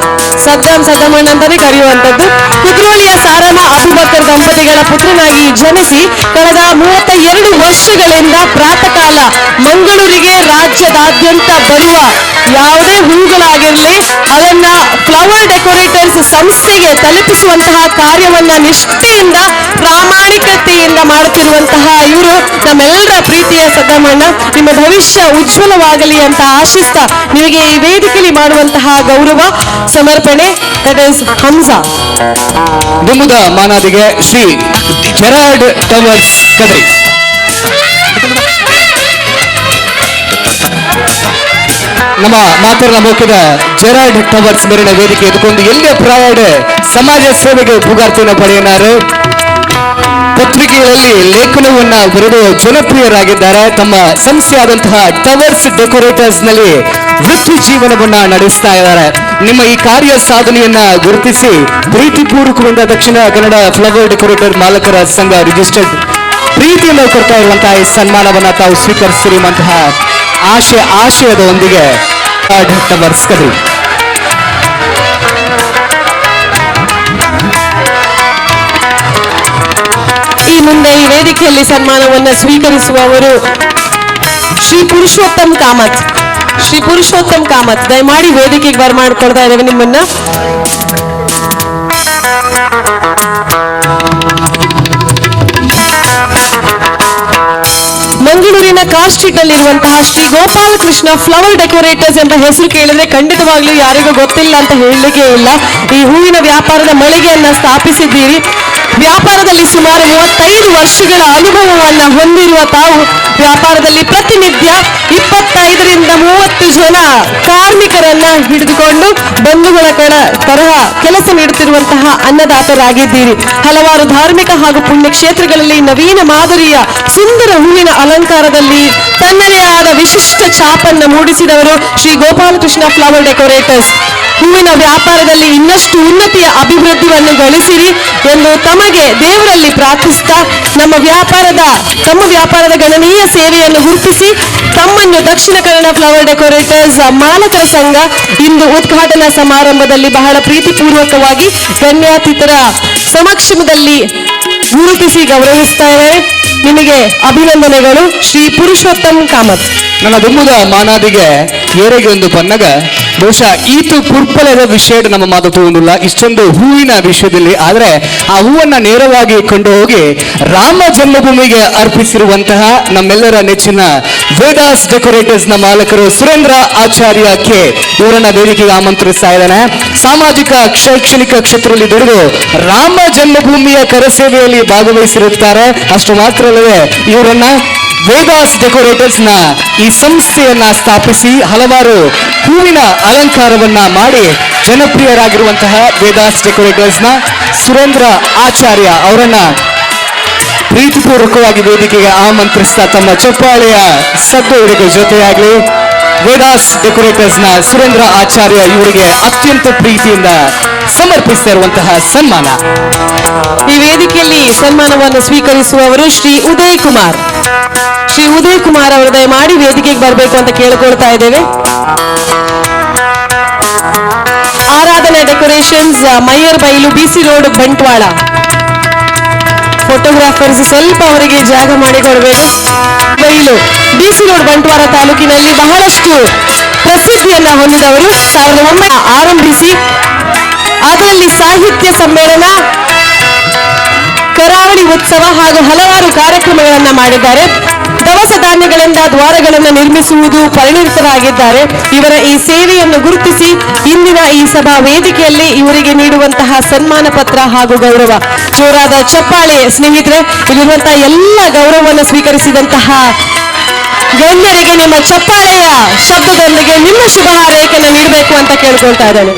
Speaker 1: ಸದ್ದಮಣ್ಣ ಅಂತಾನೆ ಕರೆಯುವಂತದ್ದು. ಕುದ್ರೋಳಿಯ ಸಾರಮ್ಮ ಅಬುಬಕರ್ ದಂಪತಿಗಳ ಪುತ್ರನಾಗಿ ಜನಿಸಿ ಕಳೆದ 32 ವರ್ಷಗಳಿಂದ ಪ್ರಾತಃ ಕಾಲ ಮಂಗಳೂರಿಗೆ ರಾಜ್ಯದಾದ್ಯಂತ ಬರುವ ಯಾವುದೇ ಹೂಗಳಾಗಿರಲಿ ಅದನ್ನ ಫ್ಲವರ್ ಡೆಕೋರೇಟರ್ಸ್ ಸಂಸ್ಥೆಗೆ ತಲುಪಿಸುವಂತಹ ಕಾರ್ಯವನ್ನ ನಿಷ್ಠೆಯಿಂದ ಪ್ರಾಮಾಣಿಕತೆಯಿಂದ ಮಾಡುತ್ತಿರುವಂತಹ ಇವರು ನಮ್ಮೆಲ್ಲರ ಪ್ರೀತಿಯ ಸದ್ದಮಣ್ಣ. ನಿಮ್ಮ ಭವಿಷ್ಯ ಉಜ್ವಲವಾಗಲಿ ಅಂತ ಆಶಿಸ್ತಾ ನಿಮಗೆ ಈ ವೇದಿಕೆಯಲ್ಲಿ ಮಾಡುವಂತಹ ಗೌರವ ಸಮರ್ಪಣೆ ದಟ್ ಇಸ್ ಹಂಸ.
Speaker 2: ದುಂಬುದ ಮಾನಾದಿಗೆ ಶ್ರೀ ಜೆರಾರ್ಡ್ ಟವರ್ಸ್ ಕದ್ರಿ. ನಮ್ಮ ಮಾತನ್ನ ಮೋಕಿದ ಜೆರಾರ್ಡ್ ಟವರ್ಸ್ ಮೇಲಿನ ವೇದಿಕೆ ಎದುಕೊಂಡು ಎಲ್ಲೇ ಪ್ರಾಯಡ್ ಸಮಾಜ ಸೇವೆಗೆ ಪುಗಾರ್ತಿಯನ್ನು ಪಡೆಯನಾರು. ಪತ್ರಿಕೆಗಳಲ್ಲಿ ಲೇಖನವನ್ನ ಬರೆದು ಜನಪ್ರಿಯರಾಗಿದ್ದಾರೆ. ತಮ್ಮ ಸಂಸ್ಥೆಯಾದಂತಹ ಟವರ್ಸ್ ಡೆಕೋರೇಟರ್ಸ್ ನಲ್ಲಿ ವೃತ್ತಿ ಜೀವನವನ್ನ ನಡೆಸ್ತಾ ಇದ್ದಾರೆ. ನಿಮ್ಮ ಈ ಕಾರ್ಯ ಸಾಧನೆಯನ್ನ ಗುರುತಿಸಿ ಪ್ರೀತಿಪೂರ್ವಕದಿಂದ ದಕ್ಷಿಣ ಕನ್ನಡ ಫ್ಲವರ್ ಡೆಕೋರೇಟರ್ ಮಾಲಕರ ಸಂಘ ರಿಜಿಸ್ಟರ್ಡ್ ಪ್ರೀತಿಯಿಂದ ಕೊಡ್ತಾ ಇರುವಂತಹ ಈ ಸನ್ಮಾನವನ್ನ ತಾವು ಸ್ವೀಕರಿಸಿರುವಂತಹ ಆಶಯದೊಂದಿಗೆ ಟವರ್ಸ್ ಕದ್ರಿ.
Speaker 1: ಈ ಮುಂದೆ ಈ ವೇದಿಕೆಯಲ್ಲಿ ಸನ್ಮಾನವನ್ನು ಸ್ವೀಕರಿಸುವವರು ಶ್ರೀ ಪುರುಷೋತ್ತಮ್ ಕಾಮತ್ ದಯಮಾಡಿ ವೇದಿಕೆಗೆ ಬರಮಾಡ್ಕೊಳ್ತಾ ಇದ್ದೇವೆ ನಿಮ್ಮನ್ನ. ಮಂಗಳೂರಿನ ಕಾರ್ ಸ್ಟ್ರೀಟ್ ನಲ್ಲಿರುವಂತಹ ಶ್ರೀ ಗೋಪಾಲಕೃಷ್ಣ ಫ್ಲವರ್ ಡೆಕೋರೇಟರ್ಸ್ ಎಂಬ ಹೆಸರು ಕೇಳಿದ್ರೆ ಖಂಡಿತವಾಗ್ಲೂ ಯಾರಿಗೂ ಗೊತ್ತಿಲ್ಲ ಅಂತ ಹೇಳಲಿಕ್ಕೆ ಇಲ್ಲ. ಈ ಹೂವಿನ ವ್ಯಾಪಾರದ ಮಳಿಗೆಯನ್ನ ಸ್ಥಾಪಿಸಿದ್ದೀರಿ. ವ್ಯಾಪಾರದಲ್ಲಿ ಸುಮಾರು 35 ವರ್ಷಗಳ ಅನುಭವವನ್ನ ಹೊಂದಿರುವ ತಾವು ವ್ಯಾಪಾರದಲ್ಲಿ ಪ್ರತಿನಿತ್ಯ 25ರಿಂದ 30 ಜನ ಕಾರ್ಮಿಕರನ್ನ ಹಿಡಿದುಕೊಂಡು ಬಂಧುಗಳ ತರಹ ಕೆಲಸ ನೀಡುತ್ತಿರುವಂತಹ ಅನ್ನದಾತರಾಗಿದ್ದೀರಿ. ಹಲವಾರು ಧಾರ್ಮಿಕ ಹಾಗೂ ಪುಣ್ಯ ಕ್ಷೇತ್ರಗಳಲ್ಲಿ ನವೀನ ಮಾದರಿಯ ಸುಂದರ ಹೂವಿನ ಅಲಂಕಾರದಲ್ಲಿ ತನ್ನದೇ ಆದ ವಿಶಿಷ್ಟ ಛಾಪನ್ನ ಮೂಡಿಸಿದವರು ಶ್ರೀ ಗೋಪಾಲಕೃಷ್ಣ ಫ್ಲವರ್ ಡೆಕೋರೇಟರ್ಸ್. ಹೂವಿನ ವ್ಯಾಪಾರದಲ್ಲಿ ಇನ್ನಷ್ಟು ಉನ್ನತಿಯ ಅಭಿವೃದ್ಧಿಯನ್ನು ಗಳಿಸಿರಿ ಎಂದು ತಮಗೆ ದೇವರಲ್ಲಿ ಪ್ರಾರ್ಥಿಸ್ತಾ ತಮ್ಮ ವ್ಯಾಪಾರದ ಗಣನೀಯ ಸೇವೆಯನ್ನು ಗುರುತಿಸಿ ತಮ್ಮನ್ನು ದಕ್ಷಿಣ ಕನ್ನಡ ಫ್ಲವರ್ ಡೆಕೋರೇಟರ್ಸ್ ಮಾಲಕರ ಸಂಘ ಇಂದು ಉದ್ಘಾಟನಾ ಸಮಾರಂಭದಲ್ಲಿ ಬಹಳ ಪ್ರೀತಿಪೂರ್ವಕವಾಗಿ ಗಣ್ಯಾತಿಥರ ಸಮಕ್ಷಮದಲ್ಲಿ ಗುರುತಿಸಿ ಗೌರವಿಸ್ತಾ ಇದ್ದಾರೆ. ನಿಮಗೆ ಅಭಿನಂದನೆಗಳು ಶ್ರೀ ಪುರುಷೋತ್ತಮ್ ಕಾಮತ್.
Speaker 2: ನನ್ನ ದುಮ್ಮುದ ಮಾನಾದಿಗೆ ಏರೆಗೆ ಒಂದು ಪನ್ನಗ ಬಹುಶಃ ಈತು ಪುರ್ಪಲದ ವಿಷಯ ನಮ್ಮ ಮಾತು ತಗೊಂಡಿಲ್ಲ ಇಷ್ಟೊಂದು ಹೂವಿನ ವಿಷಯದಲ್ಲಿ. ಆದ್ರೆ ಆ ಹೂವನ್ನ ನೇರವಾಗಿ ಕೊಂಡು ಹೋಗಿ ರಾಮ ಜನ್ಮಭೂಮಿಗೆ ಅರ್ಪಿಸಿರುವಂತಹ ನಮ್ಮೆಲ್ಲರ ನೆಚ್ಚಿನ ವೇದಾಸ್ ಡೆಕೋರೇಟರ್ಸ್ ನ ಮಾಲಕರು ಸುರೇಂದ್ರ ಆಚಾರ್ಯ ಕೆ ಇವರನ್ನ ವೇದಿಕೆಗೆ ಆಮಂತ್ರಿಸ್ತಾ ಇದ್ದಾನೆ. ಸಾಮಾಜಿಕ ಶೈಕ್ಷಣಿಕ ಕ್ಷೇತ್ರದಲ್ಲಿ ದುಡಿದು ರಾಮ ಜನ್ಮಭೂಮಿಯ ಕರಸೇವೆಯಲ್ಲಿ ಭಾಗವಹಿಸಿರುತ್ತಾರೆ. ಅಷ್ಟು ಮಾತ್ರ ಅಲ್ಲದೆ ಇವರನ್ನ ವೇದಾಸ್ ಡೆಕೋರೇಟರ್ಸ್ ನ ಈ ಸಂಸ್ಥೆಯನ್ನ ಸ್ಥಾಪಿಸಿ ಹಲವಾರು ಹೂವಿನ ಅಲಂಕಾರವನ್ನ ಮಾಡಿ ಜನಪ್ರಿಯರಾಗಿರುವಂತಹ ವೇದಾಸ್ ಡೆಕೋರೇಟರ್ಸ್ ನ ಸುರೇಂದ್ರ ಆಚಾರ್ಯ ಅವರನ್ನ ಪ್ರೀತಿಪೂರ್ವಕವಾಗಿ ವೇದಿಕೆಗೆ ಆಮಂತ್ರಿಸ್ತಾ ತಮ್ಮ ಚಪ್ಪಾಳೆಯ ಸದ್ದು ಇವರಿಗೆ ಜೊತೆಯಾಗಲಿ. ವೇದಾಸ್ ಡೆಕೋರೇಟರ್ಸ್ ನ ಸುರೇಂದ್ರ ಆಚಾರ್ಯ ಇವರಿಗೆ ಅತ್ಯಂತ ಪ್ರೀತಿಯಿಂದ ಸಮರ್ಪಿಸ್ತಾ ಇರುವಂತಹ ಸನ್ಮಾನ.
Speaker 1: ಈ ವೇದಿಕೆಯಲ್ಲಿ ಸನ್ಮಾನವನ್ನು ಸ್ವೀಕರಿಸುವವರು ಶ್ರೀ ಉದಯ್ ಕುಮಾರ್. ಶ್ರೀ ಉದಯ್ ಕುಮಾರ್ ಅವರು ದಯಮಾಡಿ ವೇದಿಕೆಗೆ ಬರಬೇಕು ಅಂತ ಕೇಳಿಕೊಳ್ತಾ ಇದ್ದೇವೆ. ಆರಾಧನಾ ಡೆಕೋರೇಷನ್ಸ್, ಮೈಯರ್ ಬೈಲು, ಬಿಸಿ ರೋಡ್, ಬಂಟ್ವಾಳ. ಫೋಟೋಗ್ರಾಫರ್ಸ್ ಸ್ವಲ್ಪ ಅವರಿಗೆ ಜಾಗ ಮಾಡಿಕೊಡ್ಬೇಕು. ಬೈಲು, ಬಿಸಿ ರೋಡ್, ಬಂಟ್ವಾಳ ತಾಲೂಕಿನಲ್ಲಿ ಬಹಳಷ್ಟು ಪ್ರಸಿದ್ಧಿಯನ್ನ ಹೊಂದಿದವರು. 1900 ಆರಂಭಿಸಿ ಅದರಲ್ಲಿ ಸಾಹಿತ್ಯ ಸಮ್ಮೇಳನ, ಕರಾವಳಿ ಉತ್ಸವ ಹಾಗೂ ಹಲವಾರು ಕಾರ್ಯಕ್ರಮಗಳನ್ನ ಮಾಡಿದ್ದಾರೆ. ದವಸ ಧಾನ್ಯಗಳಿಂದ ದ್ವಾರಗಳನ್ನು ನಿರ್ಮಿಸುವುದು ಪರಿಣಿತರಾಗಿದ್ದಾರೆ. ಇವರ ಈ ಸೇವೆಯನ್ನು ಗುರುತಿಸಿ ಇಂದಿನ ಈ ಸಭಾ ವೇದಿಕೆಯಲ್ಲಿ ಇವರಿಗೆ ನೀಡುವಂತಹ ಸನ್ಮಾನ ಪತ್ರ ಹಾಗೂ ಗೌರವ. ಜೋರಾದ ಚಪ್ಪಾಳೆ ಸ್ನೇಹಿತರೆ. ಇಲ್ಲಿರುವಂತಹ ಎಲ್ಲ ಗೌರವವನ್ನು ಸ್ವೀಕರಿಸಿದಂತಹ ಗಣ್ಯರಿಗೆ ನಿಮ್ಮ ಚಪ್ಪಾಳೆಯ ಶಬ್ದದೊಂದಿಗೆ ನಿಮ್ಮ ಶುಭ ಹಾರೈಕೆಯನ್ನು ನೀಡಬೇಕು ಅಂತ ಕೇಳ್ಕೊಳ್ತಾ ಇದ್ದೇನೆ.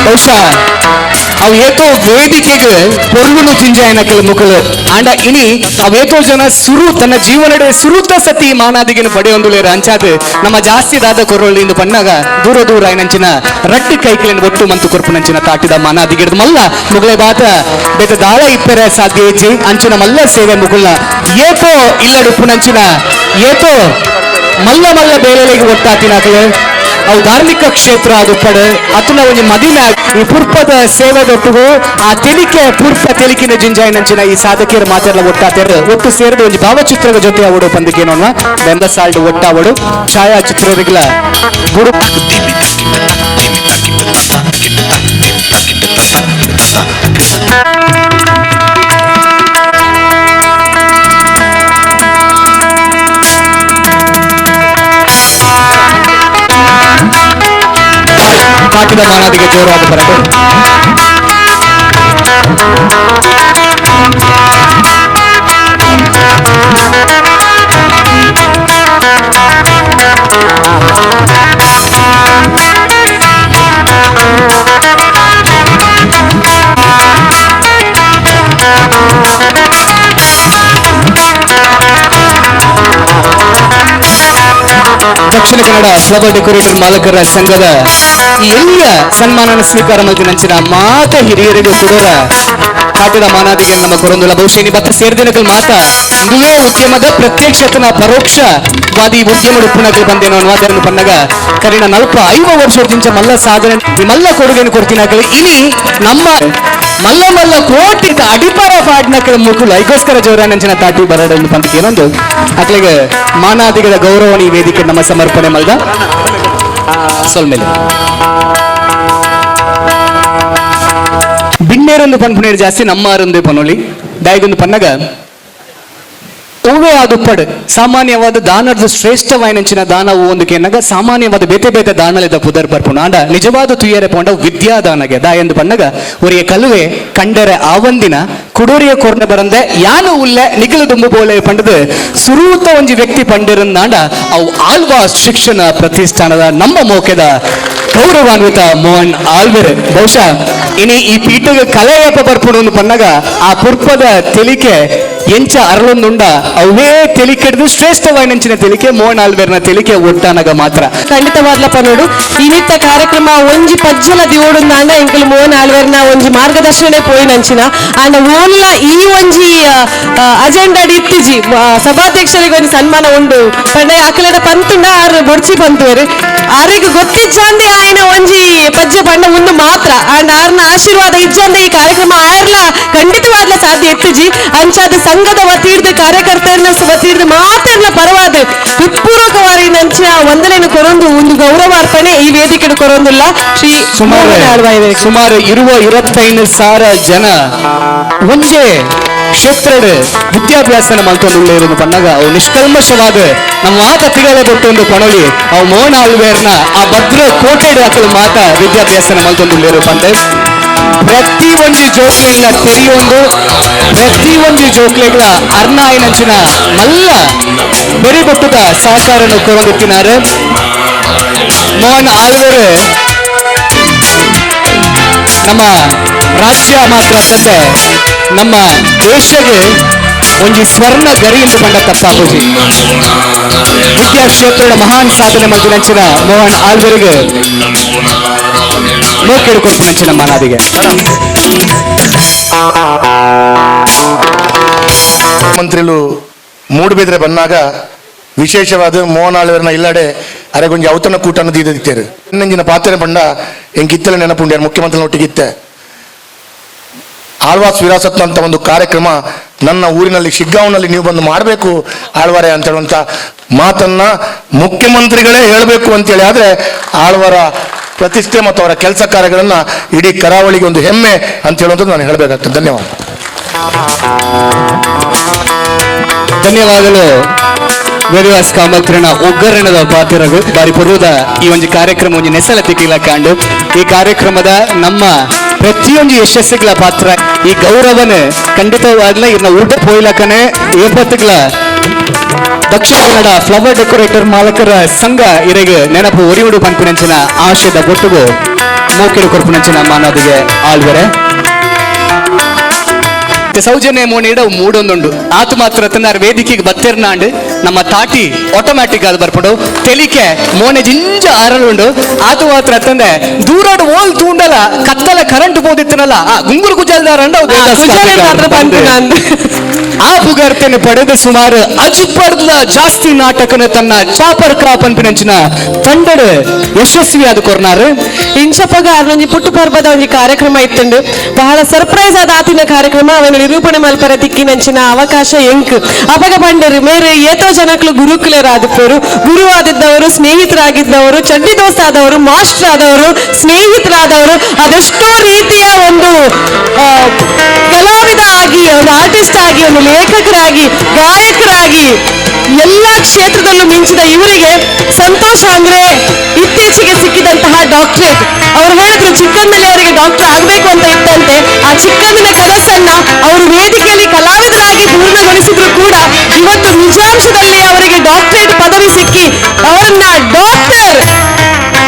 Speaker 2: ಬಹುಶಃ ಅವು ಏತೋ ವೇದಿಕೆಗೆ ಪೊರ್ಗುನು ಜಿಂಜಾಯನ ಕೆಲ ಮುಖಲು ಆಂಡ ಇನಿ ಅವೇತೋ ಜನ ಸುರು ತನ್ನ ಜೀವನಡೆ ಸುರುತ ಸತಿ ಮಾನಾದಿಗೆನು ಪಡೆಯೊಂದುಲೇರ ಅಂಚಾದ ನಮ್ಮ ಜಾಸ್ತಿ ದಾದ ಕೊರಳಿಂದ ಪನ್ನಾಗ ದೂರ ದೂರ ಐನಂಚಿನ ರಟ್ಟಿ ಕೈಕಲಿನ ಒಟ್ಟು ಮಂತು ಕೊರ್ಪುನಂಚಿನ ತಾಟಿದ ಮಾನಾದಿಗಿಡ್ದು ಮಲ್ಲ ಮುಗಳೆ ಬಾತ ಬೇತ ದಾಳ ಇಪ್ಪೆರೆ ಸಾಧ್ಯ ಇಜ್ಜಿ ಅಂಚಿನ ಮಲ್ಲ ಸೇವೆ ಮುಗುಲ್ನ ಏತೋ ಇಲ್ಲಡು ಪುನಂಚಿನ ಏತೋ ಮಲ್ಲ ಮಲ್ಲ ಬೇಳೆಲೆಗೆ ಒಟ್ಟಾತಿನಾಕಲೆ ಅವು ಧಾರ್ಮಿಕ ಕ್ಷೇತ್ರ ಅದು ಪಡ ಅತನ ಒಂದು ಮದಿನ ಈ ಪುರ್ಪದ ಸೇವೆದೊಟ್ಟಿಗೂ ಆ ತೆಲಿಕೆ ಪುರ್ಪ ತೆಲಿಕಿನ ಜಿಂಜಾಯಿನಂಚಿನ ಈ ಸಾಧಕಿಯರ ಮಾತೆಲ್ಲ ಒಟ್ಟಾತೆರ ಒಟ್ಟು ಸೇರಿದ ಒಂದು ಭಾವಚಿತ್ರದ ಜೊತೆ ಅವಡು ಪಂದಿಕೇನೋನ ಬೆಂದ ಸಾಲ್ಡ್ ಒಟ್ಟಾವಡು ಛಾಯಾಚಿತ್ರರಿಗಳ ಗುರು ಕಾಟಿದ ಮಾನಾದಿಗೆ ಜೋರಾದ ಬರದು. ದಕ್ಷಿಣ ಕನ್ನಡ ಫ್ಲವರ್ ಡೆಕೋರೇಟರ್ ಮಾಲಕರ ಸಂಘದ ಈ ಎಲ್ಲ ಸನ್ಮಾನ ಸ್ವೀಕಾರ ಮಲ್ತಿನಂಚಿನ ಮಾತ ಹಿರಿಯರಿಗೂ ಕೊಡೋರ ಕಾಟದ ಮಾನಾದಿಗೆ ನಮ್ಮ ಕೊರೊಂದುಲ ಬಹುಶಃ ಇನಿ ಬತ್ತ ಸೇರ್ದಿನಕಲ್ ಮಾತ ಇದುವೇ ಉದ್ಯಮದ ಪ್ರತ್ಯಕ್ಷತನ ಪರೋಕ್ಷವಾದಿ ಉದ್ಯಮ ಉಪ್ಪುನಕಲ್ ಬಂದೇನೋ ಅನ್ವಾದರನ್ನು ಪನ್ನಗ ಕರಿನ 45 ವರ್ಷದಿಂದ ಮಲ್ಲ ಸಾಧನೆ ಈ ಮಲ್ಲ ಕೊಡುಗೆಯನ್ನು ಕೊಡ್ತೀನಾಕಲ್ ಇನಿ ನಮ್ಮ ಮಲ್ಲ ಮಲ್ಲ ಕೋಟಿ ಅಡಿಪಾರ ಪಾಡ್ನಕಲ್ ಮುಕುಲ ಐಗೋಸ್ಕರ ಜೋರಾನಂಚಿನ ತಾಟಿ ಬರಡನ್ನು ಪಂದಕ್ಕೆ ಏನೊಂದು ಅಕ್ಲೆಗೆ ಮಾನಾದಿಗಳ ಗೌರವ ಈ ವೇದಿಕೆ ನಮ್ಮ ಸಮರ್ಪಣೆ ಮಲ್ದ ಸೊಲ್ಮೇಲೆ ಬಿಣ್ಣೇರೊಂದು ಪನ್ಪುಣೇರು ಜಾಸ್ತಿ ನಮ್ಮಾರೊಂದೇ ಪನೋಲಿ ದಯಗೊಂದು ಪನ್ನಗ ಓವೇ ಆದುಪ್ಪಡ್ ಸಾಮಾನ್ಯವಾದ ದಾನದ ಶ್ರೇಷ್ಠವಾಯಿನಂಚಿನ ದಾನವು ಒಂದು ಕೆನ್ನಗ ಸಾಮಾನ್ಯವಾದ ಬೇತೆ ಬೇತೆ ದಾನಲಿದ ಪುದರ್ ಬರ್ಪುಣ ಆಂಡ ನಿಜವಾದ ತುಯ್ಯರೆ ಪೋಂಡ ವಿದ್ಯಾದಾನಗೆ ದಾ ಎಂದು ಪನ್ನಗ ಒರಿಯ ಕಲುವೆ ಕಂಡರೆ ಆವಂದಿನ ಕುಡೂರಿಯ ಕೊರ್ನೆ ಬರಂದೆ ಯಾನು ಉಲ್ಲೆ ನಿಖಲು ದುಂಬು ಬೋಲೆ ಪಂಡದು ಸುರೂತ ಒಂಜಿ ವ್ಯಕ್ತಿ ಪಂಡಿರಂದಾಂಡ ಅವು ಆಲ್ವಾ ಶಿಕ್ಷಣ ಪ್ರತಿಷ್ಠಾನದ ನಮ್ಮ ಮೋಕೆದ ಗೌರವಾನ್ವಿತ ಮೋಹನ್ ಆಲ್ವೆರ್ ಬಹುಶಃ ಇನಿ ಈ ಪೀಠಗೆ ಕಲೆಯಪ್ಪ ಬರ್ಪುಣ ಪನ್ನಗ ಆ ಪುರ್ಪದ ತೆಲಿಕೆ ಎಂಚ ಅರಳೊಂದುಂಡ ಅವೇ ತೆಲಿಕೆಡ್ದು ಶ್ರೇಷ್ಠವಾಯಿನಂಚಿನ ತೆಲಿಕೆ ಮೋಹನ್ ಆಲ್ವೇರ್ನ ತೆಲಿಕೆ ಒಟ್ಟಾನಗ ಮಾತ್ರ
Speaker 1: ಖಂಡಿತವಾದ್ಲಪ್ಪ ನೋಡು ಈ ನಿತ್ಯ ಕಾರ್ಯಕ್ರಮ ಒಂಜಿ ಪಜ್ಜಲ ದಿಯೋಡುಂದಾಂಡ ಎಂಕಲು ಮೋಹನ್ ಆಳ್ವೇರ್ನ ಒಂಜಿ ಮಾರ್ಗದರ್ಶನ ಪೋಯಿನಂಚಿನ ಆಂಡ ಓನ್ಲ ಈ ಒಂಜಿ ಅಜೆಂಡಾ ಇತ್ತಿಜಿ ಸಭಾಧ್ಯಕ್ಷರಿಗೆ ಒಂದು ಸನ್ಮಾನ ಉಂಡು ಪಂಡ ಅಕಲಡ ಪಂತುಂಡ ಆರು ಬೊಡ್ಚಿ ಪಂತುವೆರು ಆರಿಗೆ ಗೊತ್ತಿಜ್ಜಂದೆ ಆಯ್ನ ಒಂಜಿ ಪಜ್ಜೆ ಪಂಡ ಒಂದು ಮಾತ್ರ ಆಂಡ ಆರ್ನ ಆಶೀರ್ವಾದ ಇಜ್ಜಂದೆ ಈ ಕಾರ್ಯಕ್ರಮ ಆರ್ಲ ಖಂಡಿತವಾದ್ಲ ಸಾಧ್ಯ ಇತ್ತಿಜಿ ಅಂಚಾದ ಸಂಘದ ವತಿರ್ದು ಕಾರ್ಯಕರ್ತರನ್ನ ವತಿರ್ದು ಮಾತ್ರನ ಪರವಾದ ಹೃತ್ಪೂರ್ವಕವಾಗಿ ನಂಚಿನ ವಂದನೆಯನ್ನು ಕೊರೊಂದು ಒಂದು ಗೌರವಾರ್ಪಣೆ ಈ ವೇದಿಕೆ ಕೊರೊಂದಿಲ್ಲ ಶ್ರೀ
Speaker 2: ಸುಮಾರು 25,000 ಜನ ಒಂಜೆ ಕ್ಷೇತ್ರದ ವಿದ್ಯಾಭ್ಯಾಸನ ಮಲ್ತೊಂದು ಪನ್ನಗ ಅವು ನಿಷ್ಕಲ್ಮಶವಾದ ನಮ್ಮ ಮಾತ ತಿಗಳೆ ಬಿಟ್ಟೊಂದು ಪಣೊಲಿ ಅವು ಮೋಹನ್ ಆಳ್ವೇರ್ನ ಆ ಭದ್ರ ಕೋಟೆಡ್ ಹಾಕಲು ಮಾತ ವಿದ್ಯಾಭ್ಯಾಸನ ಮಲ್ತೊಂದು ಪಂದೆ ಪ್ರತಿ ಒಂದು ಜೋಡಿಯನ್ನ ತೆರೆಯೊಂದು ಪ್ರತಿ ಒಂಜಿ ಜೋಕ್ಲೆಗಳ ಅರ್ನಾಯಿನಂಚಿನ ಮಲ್ಲ ಬೆರಿಗೊಟ್ಟದ ಸಹಕಾರನು ಕೊರೊಂದಿತ್ತಿನಾರು ಮೋಹನ್ ಆಳ್ವರು ನಮ್ಮ ರಾಜ್ಯ ಮಾತ್ರ ಅಲ್ಲದೆ ನಮ್ಮ ದೇಶಗೆ ಒಂಜಿ ಸ್ವರ್ಣ ಗರಿ ಎಂದು ಬಂದ ತಪ್ಪಾಪುಜಿ ವಿದ್ಯಾಕ್ಷೇತ್ರದ ಮಹಾನ್ ಸಾಧನೆ ಮಾಡಿದಂಚಿನ ಮೋಹನ್ ಆಳ್ವರಿಗೆ ಕೇಳಿಕೊಡ್ಕೊಂಡಂಚಿನ ಮನಾದಿಗೆ
Speaker 6: ಮಂತ್ರಿಗಳು ಮೂಡುಬಿದ್ರೆ ಬಂದಾಗ ವಿಶೇಷವಾದ ಮೋಹನ್ ಆಳ್ವರನ್ನ ಇಲ್ಲಡೆ ಅರೆಗೊಂಜಿ ಔತಣ ಕೂಟ ಅನ್ನೋದು ಇದ್ದಿತ್ತೇರು ಇನ್ನೊಂಜಿನ ಪಾತ್ರೆ ಬಂಡ ಎಂಗಿತ್ತಲೆ ನೆನಪುಂಡ್ಯಾರ ಮುಖ್ಯಮಂತ್ರಿ ಒಟ್ಟಿಗಿತ್ತೆ ಆಳ್ವಾಸ್ ವಿರಾಸತ್ ಅಂತ ಒಂದು ಕಾರ್ಯಕ್ರಮ ನನ್ನ ಊರಿನಲ್ಲಿ ಶಿಗ್ಗಾಂವ್ನಲ್ಲಿ ನೀವು ಬಂದು ಮಾಡಬೇಕು ಆಳ್ವಾರೆ ಅಂತ ಹೇಳುವಂತ ಮಾತನ್ನ ಮುಖ್ಯಮಂತ್ರಿಗಳೇ ಹೇಳಬೇಕು ಅಂತೇಳಿ ಆದ್ರೆ ಆಳ್ವಾರ ಪ್ರತಿಷ್ಠೆ ಮತ್ತು ಅವರ ಕೆಲಸ ಕಾರ್ಯಗಳನ್ನ ಇಡೀ ಕರಾವಳಿಗೆ ಒಂದು ಹೆಮ್ಮೆ ಅಂತ ಹೇಳುವಂಥದ್ದು ನಾನು ಹೇಳಬೇಕಾಗ್ತದೆ. ಧನ್ಯವಾದ.
Speaker 2: ಧನ್ಯವಾದಗಳು ವೇದವ್ಯಾಸ ಕಾಮತ್ರನ ಒಗ್ಗರಣದ ಪಾತ್ರರು ಬಾರಿ ಪೂರ್ವದ ಈ ಒಂದು ಕಾರ್ಯಕ್ರಮ ಒಂದು ನೆಸಲತಿಕ್ಕಿಲ್ಲ ಕಾಂಡು ಈ ಕಾರ್ಯಕ್ರಮದ ನಮ್ಮ ಪ್ರತಿಯೊಂದು ಯಶಸ್ಸುಗಳ ಪಾತ್ರ ಈ ಗೌರವನ ಖಂಡಿತವಾಗ್ಲ ಇನ್ನ ಊಟ ಪೋಯ್ಲಕ್ಕನೆ ಏಪತ್ತುಗಳ ದಕ್ಷಿಣ ಕನ್ನಡ ಫ್ಲವರ್ ಡೆಕೋರೇಟರ್ ಮಾಲಕರ ಸಂಘ ಇರೆಗೆ ನೆನಪು ಒರಿಯುಡು ಪಂಪಿನಂಚಿನ ಆಶಯದ ಗೊಟ್ಟುಗು ಮೋಕಿಡು ಕೊರ್ಪುನಂಚಿನ ಮಾನದಿಗೆ ಆಳ್ವರೆ ಸೌಜನ್ಯ ಮೋನಿಡ ಮೂಡೊಂದುಂಡು ಆತ ಮಾತ್ರ ತನ್ನ ವೇದಿಕೆಗೆ ಬತ್ತಿರ್ನಾಂಡು ನಮ್ಮ ತಾಟಿ ಆಟೋಮ್ಯಾಟಿಕ್ ಆದ ಬರ್ಪಡು ತೆಲಿಕೆ ಮೋನೆ ಜಿಂಜ ಆರಳುಂಡು ಆತ ಮಾತ್ರ ತಂದೆ ದೂರಾಡ್ ಓಲ್ ತೂಂಡಲ ಕತ್ತಲ ಕರೆಂಟ್ ಬೋದಿತ್ತನಲ್ಲ ಆ ಗುಂಗುರು ಗುಜಲ್ದಾರಂಡ ಆ ಪುಗಾರ್ತೆಯನ್ನು ಪಡೆದು ಸುಮಾರು ಅಜುಪರ್ದ ಜಾಸ್ತಿ ನಾಟಕನ ತನ್ನ ಚಾಪರ್ ಕ್ರಾಪ್ ಅನ್ಪಿನಂಚಿನ ತಂಡಡ ಯಶಸ್ವಿಯಾದ ಕೊರ್ನಾರು
Speaker 1: ಇಂಚಪ್ಪಗ ಒಂಜಿ ಪುಟ್ಟು ಪರ್ಬದ ಒಂಜಿ ಕಾರ್ಯಕ್ರಮ ಇತ್ತುಂಡು ಬಹಳ ಸರ್ಪ್ರೈಸ್ ಆದ ಆತಿನ ಕಾರ್ಯಕ್ರಮ ಅವನ ನಿರೂಪಣೆ ಮಲ್ಪರ ತಿಕ್ಕಿನಂಚಿನ ಅವಕಾಶ ಎಂಕ್ ಅಪಗ ಬಂಡರು ಮೇರೆ ಏತೋ ಜನಕ್ಲು ಗುರುಕುಲರಾದವರು ಗುರುವಾದಿದ್ದವರು ಸ್ನೇಹಿತರಾಗಿದ್ದವರು ಚಡ್ಡಿ ದೋಸ್ತ ಆದವರು ಮಾಸ್ಟರ್ ಆದವರು ಸ್ನೇಹಿತರಾದವರು ಅದೆಷ್ಟೋ ರೀತಿಯ ಒಂದು ಕಲಾವಿದ ಆಗಿ ಒಂದು ಆರ್ಟಿಸ್ಟ್ ಆಗಿ ಒಂದು ಲೇಖಕರಾಗಿ ಗಾಯಕರಾಗಿ ಎಲ್ಲ ಕ್ಷೇತ್ರದಲ್ಲೂ ಮಿಂಚಿದ ಇವರಿಗೆ ಸಂತೋಷ ಅಂದ್ರೆ ಇತ್ತೀಚೆಗೆ ಸಿಕ್ಕಿದಂತಹ ಡಾಕ್ಟರೇಟ್. ಅವರು ಹೇಳಿದ್ರು ಚಿಕ್ಕಂದಲ್ಲಿ ಅವರಿಗೆ ಡಾಕ್ಟರ್ ಆಗ್ಬೇಕು ಅಂತ ಇತ್ತಂತೆ. ಆ ಚಿಕ್ಕಂದಿನ ಕನಸನ್ನ ಅವರು ವೇದಿಕೆಯಲ್ಲಿ ಕಲಾವಿದರಾಗಿ ಪೂರ್ಣಗೊಳಿಸಿದ್ರು ಕೂಡ ಇವತ್ತು ನಿಜಾಂಶದಲ್ಲಿ ಅವರಿಗೆ ಡಾಕ್ಟರೇಟ್ ಪದವಿ ಸಿಕ್ಕಿ ಅವರನ್ನ ಡಾಕ್ಟರ್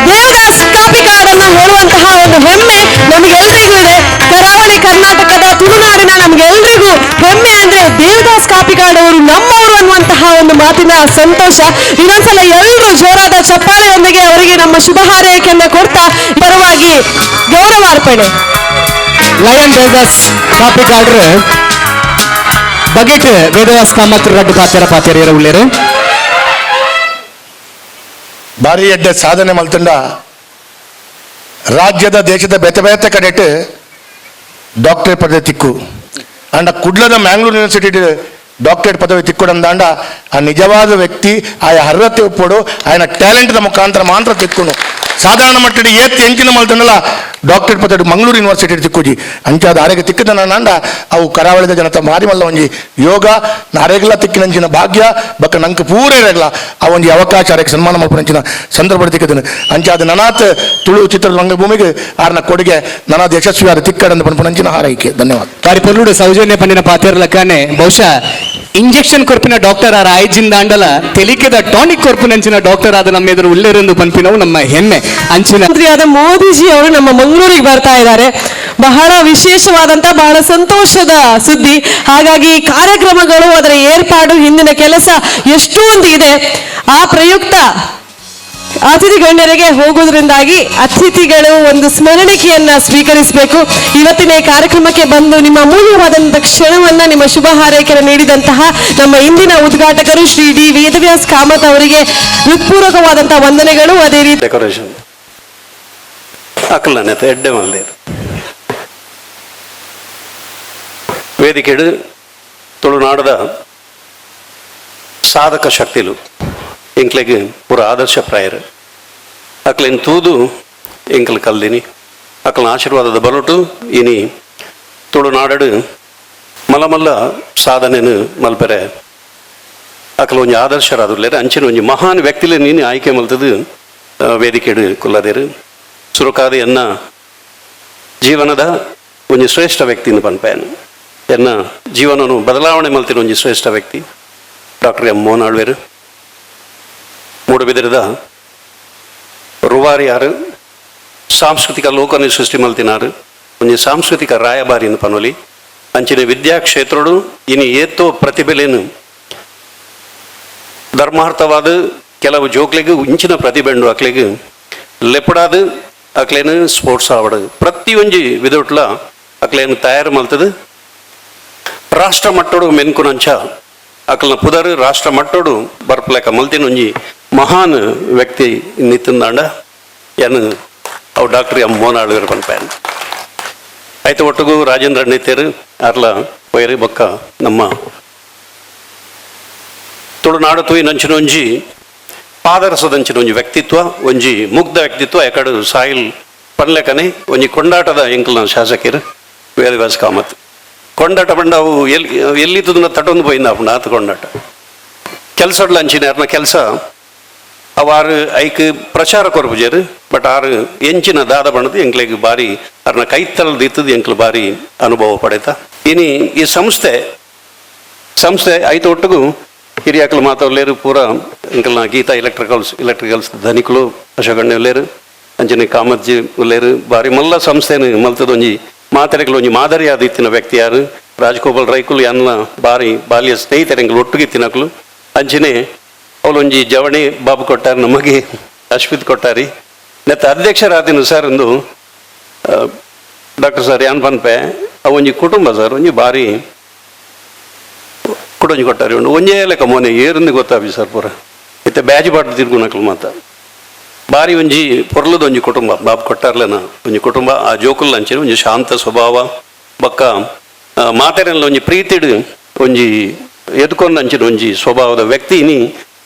Speaker 1: ದೇವದಾಸ್ ಕಾಪಿಕಾಡನ್ನ ಹೇಳುವಂತಹ ಒಂದು ಹೆಮ್ಮೆ ನಮಗೆಲ್ಲರಿಗೂ ಇದೆ. ಕರಾವಳಿ ಕರ್ನಾಟಕದ ತುಳುನಾಡಿನ ನಮಗೆಲ್ಲರಿಗೂ ಹೆಮ್ಮೆ ಅಂದ್ರೆ ದೇವದಾಸ್ ಕಾಪಿಕಾಡ್ ಅವರು ನಮ್ಮವರು ಅನ್ನುವಂತಹ ಒಂದು ಮಾತಿನ ಸಂತೋಷ. ಇನ್ನೊಂದ್ಸಲ ಎಲ್ಲರೂ ಜೋರಾದ ಚಪ್ಪಾಳೆಯೊಂದಿಗೆ ಅವರಿಗೆ ನಮ್ಮ ಶುಭ ಹಾರೈಕೆಯನ್ನ ಕೊಡ್ತಾ ಪರವಾಗಿ ಗೌರವಾರ್ಪಣೆ.
Speaker 2: ಲಯನ್ ದೇವದಾಸ್ ಕಾಪಿಕಾಡ್ರು ಬಗೆಟ್ ವೇದವಾಸ್ ಕಾಮತ್ರ ರಡ್ಡು ಪಾತೆರ ಉಳ್ಳೇರು
Speaker 6: ಭಾರಿ ಎಡ್ಡೆ ಸಾಧನೆ ಮಲ್ತಂಡ ರಾಜ್ಯದ ದೇಶದ ಬೇತೆ ಬೇತೆ ಕಡೆಟ್ ಡಾಕ್ಟರೇಟ್ ಪದವಿ ತಿಕ್ಕು ಅಂಡ ಕುಡ್ಲದ ಮ್ಯಾಂಗ್ಳೂರ್ ಯೂನಿವರ್ಸಿಟಿ ಡಾಕ್ಟರೇಟ್ ಪದವಿ ತಿಕ್ಕೊಡಂದಾಂಡ ಆ ನಿಜವಾದ ವ್ಯಕ್ತಿ ಆಯ ಅರ್ಹತೆ ಒಪ್ಪೋಡು ఆయన ಟ್ಯಾಲೆಂಟ್ದ ಮುಖಾಂತರ ಮಾತ್ರ ತಿಕ್ಕುನು ಸಾಧಾರಣ ಮಟ್ಟದ ಏತ್ ಎಂಚಿನ ಮಲ್ತಂಡಲ್ಲ ಡಾಕ್ಟರೇಟ್ ಪದವಿ ಮಂಗಳೂರು ಯೂನಿವರ್ಸಿಟಿ ತಿಕ್ಕುಜಿ ಅಂಚಾದ ಆರೆಗೆ ತಿಕ್ಕದ ನಾಂಡ ಅವು ಕರಾವಳಿದ ಜನತ ಮಾರಿ ಮಲ್ಲ ಒಂಜಿ ಯೋಗ ನಾರೆಗ್ಲ ತಿಕ್ಕಿನಂಚಿನ ಭಾಗ್ಯ ಬಕ್ಕ ನಂಗೆ ಪೂರ ಇರಗ್ಲ ಆ ಒಂಜಿ ಅವಕಾಶ ಆರೆಗೆ ಸನ್ಮಾನ ಮಲ್ಪನಂಚಿನ ಸಂದರ್ಭ ತಿಕ್ಕದನು ಅಂಚಾದ ನನಾತ್ ತುಳು ಚಿತ್ರದ ರಂಗಭೂಮಿಗೆ ಆರ್ನ ಕೊಡುಗೆ ನನಾದ ಯಶಸ್ವಿ ಆದ ತಿಕ್ಕಡಂದು ಪನ್ಪನಂಚಿನ ಹಾರೈಕೆ. ಧನ್ಯವಾದ.
Speaker 2: ಬಾರಿ ಪೊರ್ಲುಡು ಸೌಜನ್ಯ ಪಂಡಿನ ಪಾತೆರ್ಲಕ್ಕನೆ ಬಹುಶಃ ಇಂಜೆಕ್ಷನ್ ಕೊರ್ಪಿನ ಡಾಕ್ಟರ್ ಆರ ಆಯ್ಜಿಂದ ಅಂಡಲ ತೆಲಿಕೆದ ಟಾನಿಕ್ ಕೊರ್ಪಿನಂಚಿನ ಡಾಕ್ಟರ್ ಆದ ನಮ್ಮ ಎದುರು ಉಳ್ಳೇರೆಂದು ಪನ್ಪಿನವು ನಮ್ಮ ಹೆಮ್ಮೆ ಅಂಚಿನ
Speaker 1: ಮಂತ್ರಿಯಾದ ಮೋದಿಜಿ ಅವರು ನಮ್ಮ ಮಂಗಳೂರಿಗೆ ಬರ್ತಾ ಇದ್ದಾರೆ. ಬಹಳ ವಿಶೇಷವಾದಂತ ಬಹಳ ಸಂತೋಷದ ಸುದ್ದಿ. ಹಾಗಾಗಿ ಕಾರ್ಯಕ್ರಮಗಳು ಅದರ ಏರ್ಪಾಡು ಹಿಂದಿನ ಕೆಲಸ ಎಷ್ಟೊಂದು ಇದೆ. ಆ ಪ್ರಯುಕ್ತ ಅತಿಥಿ ಗಣ್ಯರಿಗೆ ಹೋಗುವುದರಿಂದಾಗಿ ಅತಿಥಿಗಳು ಒಂದು ಸ್ಮರಣಿಕೆಯನ್ನ ಸ್ವೀಕರಿಸಬೇಕು. ಇವತ್ತಿನ ಈ ಕಾರ್ಯಕ್ರಮಕ್ಕೆ ಬಂದು ನಿಮ್ಮ ಅಮೂಲ್ಯವಾದಂತಹ ಕ್ಷಣವನ್ನ ನಿಮ್ಮ ಶುಭ ಹಾರೈಕೆಯನ್ನು ನೀಡಿದಂತಹ ನಮ್ಮ ಇಂದಿನ ಉದ್ಘಾಟಕರು ಶ್ರೀ ಡಿ ವೇದವ್ಯಾಸ್ ಕಾಮತ್ ಅವರಿಗೆ ಹೃತ್ಪೂರ್ವಕವಾದಂತಹ ವಂದನೆಗಳು. ಅದೇ ರೀತಿ
Speaker 8: ಡೆಕೋರೇಷನ್ ಅಕ್ಕಲನೆ ಎಡ್ಡೆ ಮಲ್ದೇರು ವೇದಿಕೆಡು ತುಳುನಾಡದ ಸಾಧಕ ಶಕ್ತಿಲು ಎಂಕ್ಲೆಗೆ ಪೂರ ಆದರ್ಶಪ್ರಾಯರು ಅಕ್ಲೇನು ತೂದು ಎಂಕಲ್ ಕಲ್ದಿನಿ ಅಕ್ಕಲ ಆಶೀರ್ವಾದದ ಬಲುಟು ಇನಿ ತುಳುನಾಡು ಮಲ್ಲ ಸಾಧನೆನು ಮಲ್ಪರೆ ಅಕ್ಕಲ ಒಂಜಿ ಆದರ್ಶರಾದುಲ್ಲೇರು ಅಂಚಿನ ಒಂಜಿ ಮಹಾನ್ ವ್ಯಕ್ತಿಲೆ ನೀನು ಆಯ್ಕೆ ಮಲ್ತದು ವೇದಿಕೆಡು ಕುಲ್ಲದೇರು ಸುರುಕಾದ ಎನ್ನ ಜೀವನದ ಒಂಜಿ ಶ್ರೇಷ್ಠ ವ್ಯಕ್ತಿನ ಪನ್ಪೇನು ಎನ್ನ ಜೀವನವನ್ನು ಬದಲಾವಣೆ ಮಲ್ತಿನ ಒಂಜಿ ಶ್ರೇಷ್ಠ ವ್ಯಕ್ತಿ ಡಾಕ್ಟರ್ ಎಂ ಮೋಹನ್ ಆಳ್ವೇರು ಮೂಡುಬಿದಿರೆದ ರುವಾರಿಯಾರು ಸಾಂಸ್ಕೃತಿಕ ಲೋಕನೆ ಸೃಷ್ಟಿ ಮಲ್ತಿನಾರು ಒಂಜಿ ಸಾಂಸ್ಕೃತಿಕ ರಾಯಭಾರಿನ ಪನೊಲಿ ಅಂಚಿನ ವಿದ್ಯಾಕ್ಷೇತ್ರಡು ಇನಿ ಏತೋ ಪ್ರತಿಭೆಲೇನು ಧರ್ಮಾರ್ಥವಾದ ಕೆಲವು ಜೋಕ್ಲೆಗೆ ಇಂಚಿನ ಪ್ರತಿಭೆಂಡು ಅಕ್ಲೆಗೆ ಲೆಪಡಾದು ಅಕ್ಲೇನು ಸ್ಪೋರ್ಟ್ಸ್ ಆವಡದು ಪ್ರತಿಯೊಂಜಿ ವಿಧೊಟ್ಲ ಅಕ್ಲೇನು ತಯಾರು ಮಲ್ತದು ರಾಷ್ಟ್ರ ಮಟ್ಟೋಡು ಮೆನ್ಕುನಂಚ ಅಕ್ಲನ ಪುದರ್ ರಾಷ್ಟ್ರ ಮಟ್ಟೋಡು ಬರ್ಪಲೆಕ ಮಲ್ತಿನ ಒಂಜಿ ಮಹಾನ್ ವ್ಯಕ್ತಿ ನಿತ್ತಂದಾಂಡ ಏನು ಅವು ಡಾಕ್ಟರ್ ಎಂ ಮೋಹನ್ ಆಳ್ವೇರು ಪನ್ಪ್ಯಾನ್ ಆಯ್ತು ಒಟ್ಟಿಗೂ ರಾಜೇಂದ್ರ ನಿತ್ಯರು ಅರ್ಲ ವೈರಿ ಬೊಕ್ಕ ನಮ್ಮ ತುಳುನಾಡು ತೂಯಿನಂಚಿನ ಒಂಜಿ ಪಾದರಸದಂಚಿನ ಒಂಜಿ ವ್ಯಕ್ತಿತ್ವ ಒಂಜಿ ಮುಗ್ಧ ವ್ಯಕ್ತಿತ್ವ ಎಕಡು ಸಾಯಿಲ್ ಪನ್ಲೆಕನೆ ಒಂಜಿ ಕೊಂಡಾಟದ ಎಂಕಲ್ನ ಶಾಸಕರು ವೇದವ್ಯಾಸ ಕಾಮತ್ ಕೊಂಡಾಟ ಬಂಡ ಅವು ಎಲ್ಲಿದ್ದನ್ನ ತಟೊಂದು ಪೋಯಿಂದ ಅಪ್ಪಣ ಆತ ಕೊಂಡಾಟ ಕೆಲಸಡ್ಲ ಅಂಚಿನ ಯಾರನ್ನ ಕೆಲಸ ಅವಾರು ಐಕ್ ಪ್ರಚಾರ ಕೊರ್ಪುಜರು ಬಟ್ ಆರು ಎಂಚಿನ ದಾದ ಬಣ್ಣದು ಎಂಕ್ಲೆಗೆ ಬಾರಿ ಅವ್ರನ್ನ ಕೈತಲ್ ದಿತ್ತದು ಎಂಕ್ಲು ಬಾರಿ ಅನುಭವ ಪಡೆತ ಇನಿ ಈ ಸಂಸ್ಥೆ ಐತು ಒಟ್ಟಿಗೂ ಹಿರಿಯಾಕಲು ಮಾತಾಡಲೇರು ಪೂರ ಇಂಕಲ್ನ ಗೀತಾ ಎಲೆಕ್ಟ್ರಿಕಲ್ಸ್ ಧನಿಕಲು ಅಶೋಕಣ್ಣೆ ಒಲ್ಲೇರು ಅಂಜನೆ ಕಾಮಜ್ಜಿ ಒಲ್ಲೇರು ಬಾರಿ ಮಲ್ಲ ಸಂಸ್ಥೆನು ಮಲ್ತದೊಂಜಿ ಮಾತಾಡಗಳು ಒಂಜಿ ಮಾದರಿಯಾದ ಇತ್ತಿನ ವ್ಯಕ್ತಿ ಯಾರು ರಾಜಗೋಪಾಲ್ ರೈಕುಲು ಎನ್ನ ಬಾರಿ ಬಾಲ್ಯ ಸ್ನೇಹಿತರು ಎಂಕಲು ಒಟ್ಟಿಗೆ ತಿನ್ನಕಲು ಅಂಚನೆ ಅವಳೊಂಜಿ ಜವಣಿ ಬಾಬು ಕೊಟ್ಟಾರ ನಮಗೆ ಅಶ್ವಿತ್ ಕೊಟ್ಟಾರಿ ನೆತ್ತ ಅಧ್ಯಕ್ಷರಾದಿನ ಸರ್ ಒಂದು ಡಾಕ್ಟರ್ ಸರ್ ಯಾನ್ ಪನ್ಪೆ ಅವೊಂಜಿ ಕುಟುಂಬ ಸರ್ ಒಂಜಿ ಬಾರಿ ಕುಡೊಂಜಿ ಕೊಟ್ಟಾರಿ ಉಂಡು ಒಂಜೇ ಲೆಕ್ಕ ಮೊನ್ನೆ ಏರಿಂದ ಗೊತ್ತಾವಿ ಸರ್ ಪೂರ ಇತ್ತೆ ಬ್ಯಾಜಿ ಬಾಟ್ ತಿರ್ಗುನಕಲು ಮಾತ ಬಾರಿ ಒಂಜಿ ಪೊರ್ಲದ ಒಂಜಿ ಕುಟುಂಬ ಬಾಬು ಕೊಟ್ಟಾರ್ಲೇನ ಒಂಜಿ ಕುಟುಂಬ ಆ ಜೋಕುಲ್ ಅಂಚೆ ಒಂಜಿ ಶಾಂತ ಸ್ವಭಾವ ಬಕ್ಕ ಮಾತೆರೆಲ್ಲ ಒಂಜಿ ಪ್ರೀತಿಡ್ ಒಂಜಿ ಎದ್ಕೊಂಡು ಅಂಚಿನ ಒಂಜಿ ಸ್ವಭಾವದ ವ್ಯಕ್ತಿನಿ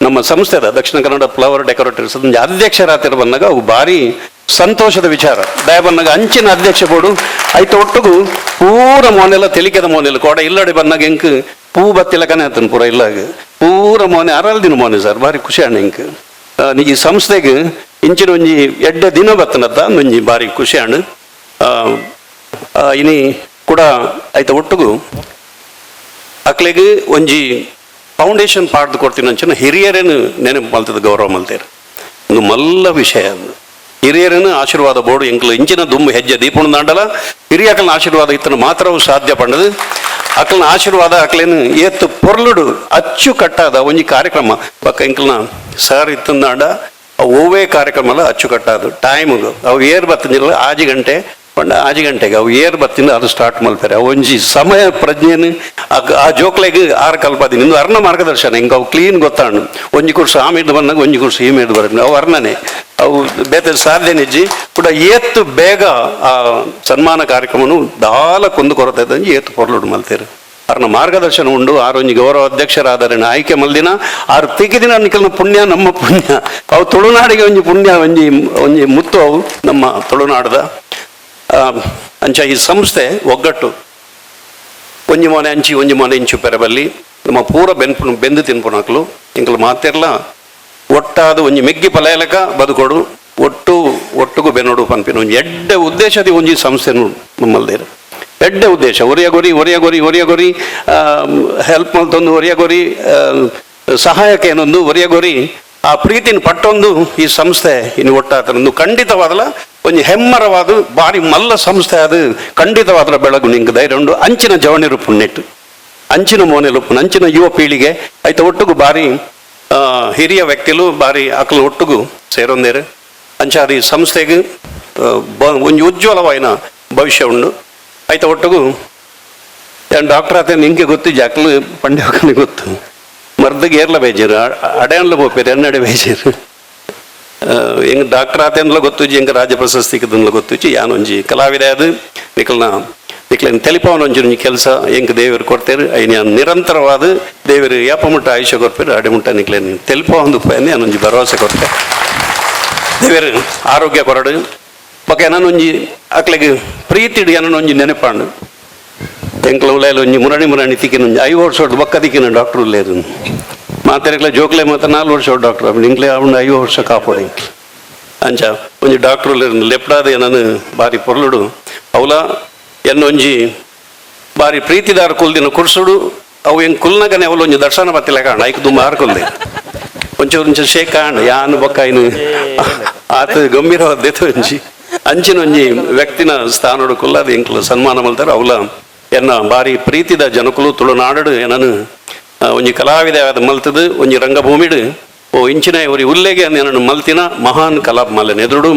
Speaker 8: ನಮ್ಮ ಸಂಸ್ಥೆದ ದಕ್ಷಿಣ ಕನ್ನಡ ಫ್ಲವರ್ ಡೆಕೋರೇಟರ್ಸ್ ಒಂಜಿ ಅಧ್ಯಕ್ಷರಾತಿರ ಬಂದಾಗ ಅವು ಬಾರಿ ಸಂತೋಷದ ವಿಚಾರ ದಯ ಬಂದಾಗ ಅಂಚಿನ ಅಧ್ಯಕ್ಷ ಬೋಡು ಐತ ಒಟ್ಟಿಗೂ ಪೂರ ಮೋನೆಲ್ಲ ತೆಲಿಕೆದ ಮೋನೆಲ್ಲ ಕೋಡ ಇಲ್ಲಡೆ ಬಂದಾಗ ಎಂಕ್ ಪೂ ಬತ್ತಿಲಕನೆ ಆತನ ಪೂರ ಇಲ್ಲಾಗ ಪೂರ ಮೋನೆ ಅರಲ್ದಿನ ಮೋನೆ ಸರ್ ಬಾರಿ ಖುಷಿ ಅಣ್ಣ ಎಂಕ್ ಈ ಸಂಸ್ಥೆಗೆ ಇಂಚಿನ ಒಂಜಿ ಎಡ್ಡೆ ದಿನ ಬತ್ತನತ್ತ ಒಂಜಿ ಬಾರಿ ಖುಷಿ ಅಣ್ಣ ಇನಿ ಕೂಡ ಐತ ಒಟ್ಟಿಗೂ ಅಕ್ಲೆಗೆ ಒಂಜಿ ಫೌಂಡೇಶನ್ ಪಾಡ್ದು ಕೊಡ್ತೀನಿ ಅಂಚನ ಹಿರಿಯರೇನು ನೆನಪು ಮಲ್ತದ ಗೌರವ ಮಲ್ತೇರು ಒಂದು ಮಲ್ಲ ವಿಷಯ ಅದು ಹಿರಿಯರೇನು ಆಶೀರ್ವಾದ ಬೋರ್ಡು ಎಂಕ್ಲು ಇಂಚಿನ ದುಮ್ಮು ಹೆಜ್ಜೆ ದೀಪಣ ದಾಂಡಲ ಹಿರಿಯ ಅಕಲ್ನ ಆಶೀರ್ವಾದ ಇತ್ತನ ಮಾತ್ರವು ಸಾಧ್ಯ ಪಂಡದು ಅಕಲ್ನ ಆಶೀರ್ವಾದ ಅಕ್ಲೇನು ಏತ್ತು ಪೊರ್ಲುಡು ಅಚ್ಚು ಕಟ್ಟಾದ ಒಂಜಿ ಕಾರ್ಯಕ್ರಮ ಪಕ್ಕ ಎಂಕ್ಲನ ಸರ್ ಇತ್ತಂದಾಂಡ ಓವೇ ಕಾರ್ಯಕ್ರಮ ಅಚ್ಚು ಕಟ್ಟಾದು ಟೈಮ್ಗೆ ಅವು ಏರ್ ಬತ್ತಿಲ್ಲ 6 ಗಂಟೆ ಪಂಡ 6 ಗಂಟೆಗೆ ಅವು ಏರ್ ಬತ್ತಿಂದ ಅದು ಸ್ಟಾರ್ಟ್ ಮಾಡ್ತಾರೆ ಒಂಜಿ ಸಮಯ ಪ್ರಜ್ಞೆನು ಆ ಜೋಕ್ಲೆಗೆ 6 ಕಲ್ಪದಿನ ಇಂದು ಅರ್ಣ ಮಾರ್ಗದರ್ಶನ ಹಿಂಗೆ ಅವು ಕ್ಲೀನ್ ಗೊತ್ತಾಂಡು ಒಂಜಿ ಕುರ್ಸು ಆಮೇಲೆ ಬಂದಾಗ ಒಂಜಿ ಕುರ್ಸು ಈ ಮೇಲೆ ಬರೋದು ಅವು ಅರ್ಣನೆ ಅವು ಬೇತೆ ಸಾಧ್ಯ ನಿಜ್ಜಿ ಕೂಡ ಏತ್ತು ಬೇಗ ಆ ಸನ್ಮಾನ ಕಾರ್ಯಕ್ರಮನು ದಾಲ ಕೊಂದು ಕೊರತೆ ಏತ್ತು ಪೊರ್ಲುಡು ಮಲ್ತೇರು ಅವ್ರನ್ನ ಮಾರ್ಗದರ್ಶನ ಉಂಡು ಆರೊಂಜಿ ಗೌರವ ಅಧ್ಯಕ್ಷರಾದರೇನು ಆಯ್ಕೆ ಮಲ್ದಿನ ಆರು ತೆಗೆದಿನ ನಿಖಲ್ನ ಪುಣ್ಯ ನಮ್ಮ ಪುಣ್ಯ ಅವು ತುಳುನಾಡಿಗೆ ಒಂಜಿ ಪುಣ್ಯ ಒಂಜಿ ಮುತ್ತು ಅವು ನಮ್ಮ ತುಳುನಾಡದ ಅಂಚ ಈ ಸಂಸ್ಥೆ ಒಗ್ಗಟ್ಟು ಒಂಜಿ ಮೊನೆ ಅಂಚಿ ಒಂಜಿ ಮೊನೆ ಇಂಚು ಪೆರಬಲ್ಲಿ ನಮ್ಮ ಪೂರ ಬೆಂದು ತಿನ್ಪುನಕ್ಲು ಇಂಕಲು ಮಾತೆರ್ಲ ಒಟ್ಟಾದ ಒಂಜಿ ಮೆಗ್ಗಿ ಪಲಯಲಕ ಬದುಕೊಡು ಒಟ್ಟುಗೂ ಬೆನ್ನೋಡು ಪನ್ಪಿನ ಒಂಜಿ ಎಡ್ಡೆ ಉದ್ದೇಶದ ಒಂಜಿ ಸಂಸ್ಥೆನು ನಮ್ಮಲ್ದೇರು ಎಡ್ಡೆ ಉದ್ದೇಶ ಒರಿಯಗೊರಿ ಹೆಲ್ಪ್ ಮಲ್ತೊಂದು ಒರಿಯಗೊರಿ ಸಹಾಯಕ್ಕೆ ಏನೊಂದು ಒರಿಯಗೊರಿ ಆ ಪ್ರೀತಿನ ಪಟ್ಟೊಂದು ಈ ಸಂಸ್ಥೆ ಇನ್ನು ಒಟ್ಟಾತನೊಂದು ಖಂಡಿತವಾದಲ ಒಂಜಿ ಹೆಮ್ಮರವಾದ ಬಾರಿ ಮಲ್ಲ ಸಂಸ್ಥೆ ಅದು ಖಂಡಿತವಾದರ ಬೆಳಗು ನಿಂಗೆ ಧೈರ್ಯ ಉಂಡು ಅಂಚಿನ ಜವಣಿರು ಪುಣ್ಯಟ್ಟು ಅಂಚಿನ ಮೋನೆಲು ಅಂಚಿನ ಯುವ ಪೀಳಿಗೆ ಆಯ್ತು ಒಟ್ಟಿಗೂ ಬಾರಿ ಹಿರಿಯ ವ್ಯಕ್ತಿಲು ಬಾರಿ ಅಕಲು ಒಟ್ಟಿಗೂ ಸೇರೊಂದೇರು ಅಂಚಾದ ಈ ಸಂಸ್ಥೆಗೆ ಒಂಜಿ ಉಜ್ವಲವಾಯಿನ ಭವಿಷ್ಯ ಉಂಡು ಆಯ್ತು ಒಟ್ಟಿಗೂ ಡಾಕ್ಟರ್ ಆತ ನಿಂಗೆ ಗೊತ್ತು ಜಾಕ್ಲು ಪಂಡ್ಯಕ್ಕನಿಗೆ ಗೊತ್ತು ಮರ್ದಗೆ ಏರ್ಲ ಬೇಜಾರು ಅಡೆಯನ್ಲ ಹೋಗ್ಬೇರು ಎನ್ನಡೆ ಬೇಜಾರು ಹೆಂಗೆ ಡಾಕ್ಟರ್ ಆತೇನ್ಲ ಗೊತ್ತುಜಿ ಹೆಂಗೆ ರಾಜ್ಯ ಪ್ರಶಸ್ತಿಗದನ್ಲ ಗೊತ್ತುಜಿ ಯಾನೊಂಜಿ ಕಲಾವಿದ ಅದು ನಿಕ್ಲೇನು ತೆಲಿಪವನ ಒಂಜಿ ಕೆಲಸ ಹೆಂಗೆ ದೇವರು ಕೊಡ್ತೇರು ಐನ ನಿರಂತರವಾದ ದೇವರು ಯಾಪ ಮುಟ್ಟ ಆಯುಷ್ಯ ಕೊಡ್ಪೇರು ಅಡೆ ಮುಟ್ಟ ನಿಕ್ಲೇನು ತೆಲಿಪವಂದು ಉಪಾಯನೇ ನಾನೊಂಜಿ ಭರವಸೆ ಕೊಡ್ತೆ ದೇವರು ಆರೋಗ್ಯ ಕೊರಡು ಬೊಕ ಏನೊಂಜಿ ಅಕ್ಲೆಗೆ ಪ್ರೀತಿಡು ಏನೊಂಜಿ ನೆನಪಾಂಡು ಎಂಕ್ಲ ಉಲಾಯಲು ಒಂಜಿ ಮುರಣಿ ತಿಕ್ಕಿನ 5 ವರ್ಷ ಬೊಕ್ಕ ತಿಕ್ಕಿನ ಡಾಕ್ಟರ್ ಉಲ್ಲೇರು ಮಾತೆರೆಗ್ಲ ಜೋಕ್ಲೆ ಮಾತ 4 ವರ್ಷ ಡಾಕ್ಟರ್ ಅಪ್ಪ ಇಂಕ್ಲೆ ಅವನು 5 ವರ್ಷ ಕಾಪಾಡು ಇಂಕ್ಲೆ ಅಂಚ ಒಂಜಿ ಡಾಕ್ಟರ್ ಉಲ್ಲೇರು ಲೆಪ್ಡಾದ ಏನನ್ನು ಬಾರಿ ಪೊರ್ಲುಡು ಅವಲ ಎನ್ನೊಂಜಿ ಬಾರಿ ಪ್ರೀತಿದಾರ ಕುಲ್ದಿನ ಕುರ್ಸುಡು ಅವು ಹೆಂಗ್ ಕುಲ್ನಗನೆ ಅವಳು ಒಂಜಿ ದರ್ಶನ ಬತ್ತಿಲ್ಲ ಕಾಣ ಐಕ್ ದುಂಬ ಹಾರ್ಕೊಲ್ದೆ ಒಂಚೂರು ಶೇಕ್ ಕಾಣ ಯಾನು ಬೊಕ್ಕ ಇನ್ನು ಆತ ಗಂಭೀರವಾದ್ದೇತು ಒಂಜಿ ಅಂಚಿನ ಒಂಜಿ ವ್ಯಕ್ತಿನ ಸ್ಥಾನಡು ಕುಲ್ಲದು ಎಂಕ್ಲು ಸನ್ಮಾನ ಮಲ್ತಾರೆ ಅವಳ ಎನ್ನ ಬಾರಿ ಪ್ರೀತಿದ ಜನಕುಲು ತುಳುನಾಡು ಏನನು ಒಂಜಿ ಕಲಾವಿದ ಮಲ್ತದು ಒಂಜಿ ರಂಗಭೂಮಿಡು ಓ ಇಂಚಿನ ಇವ್ರಿ ಉಲ್ಲೆಗೆ ನಾನು ಮಲ್ತಿನ ಮಹಾನ್ ಕಲಾ ಮಲ್ಲ ಎದುರು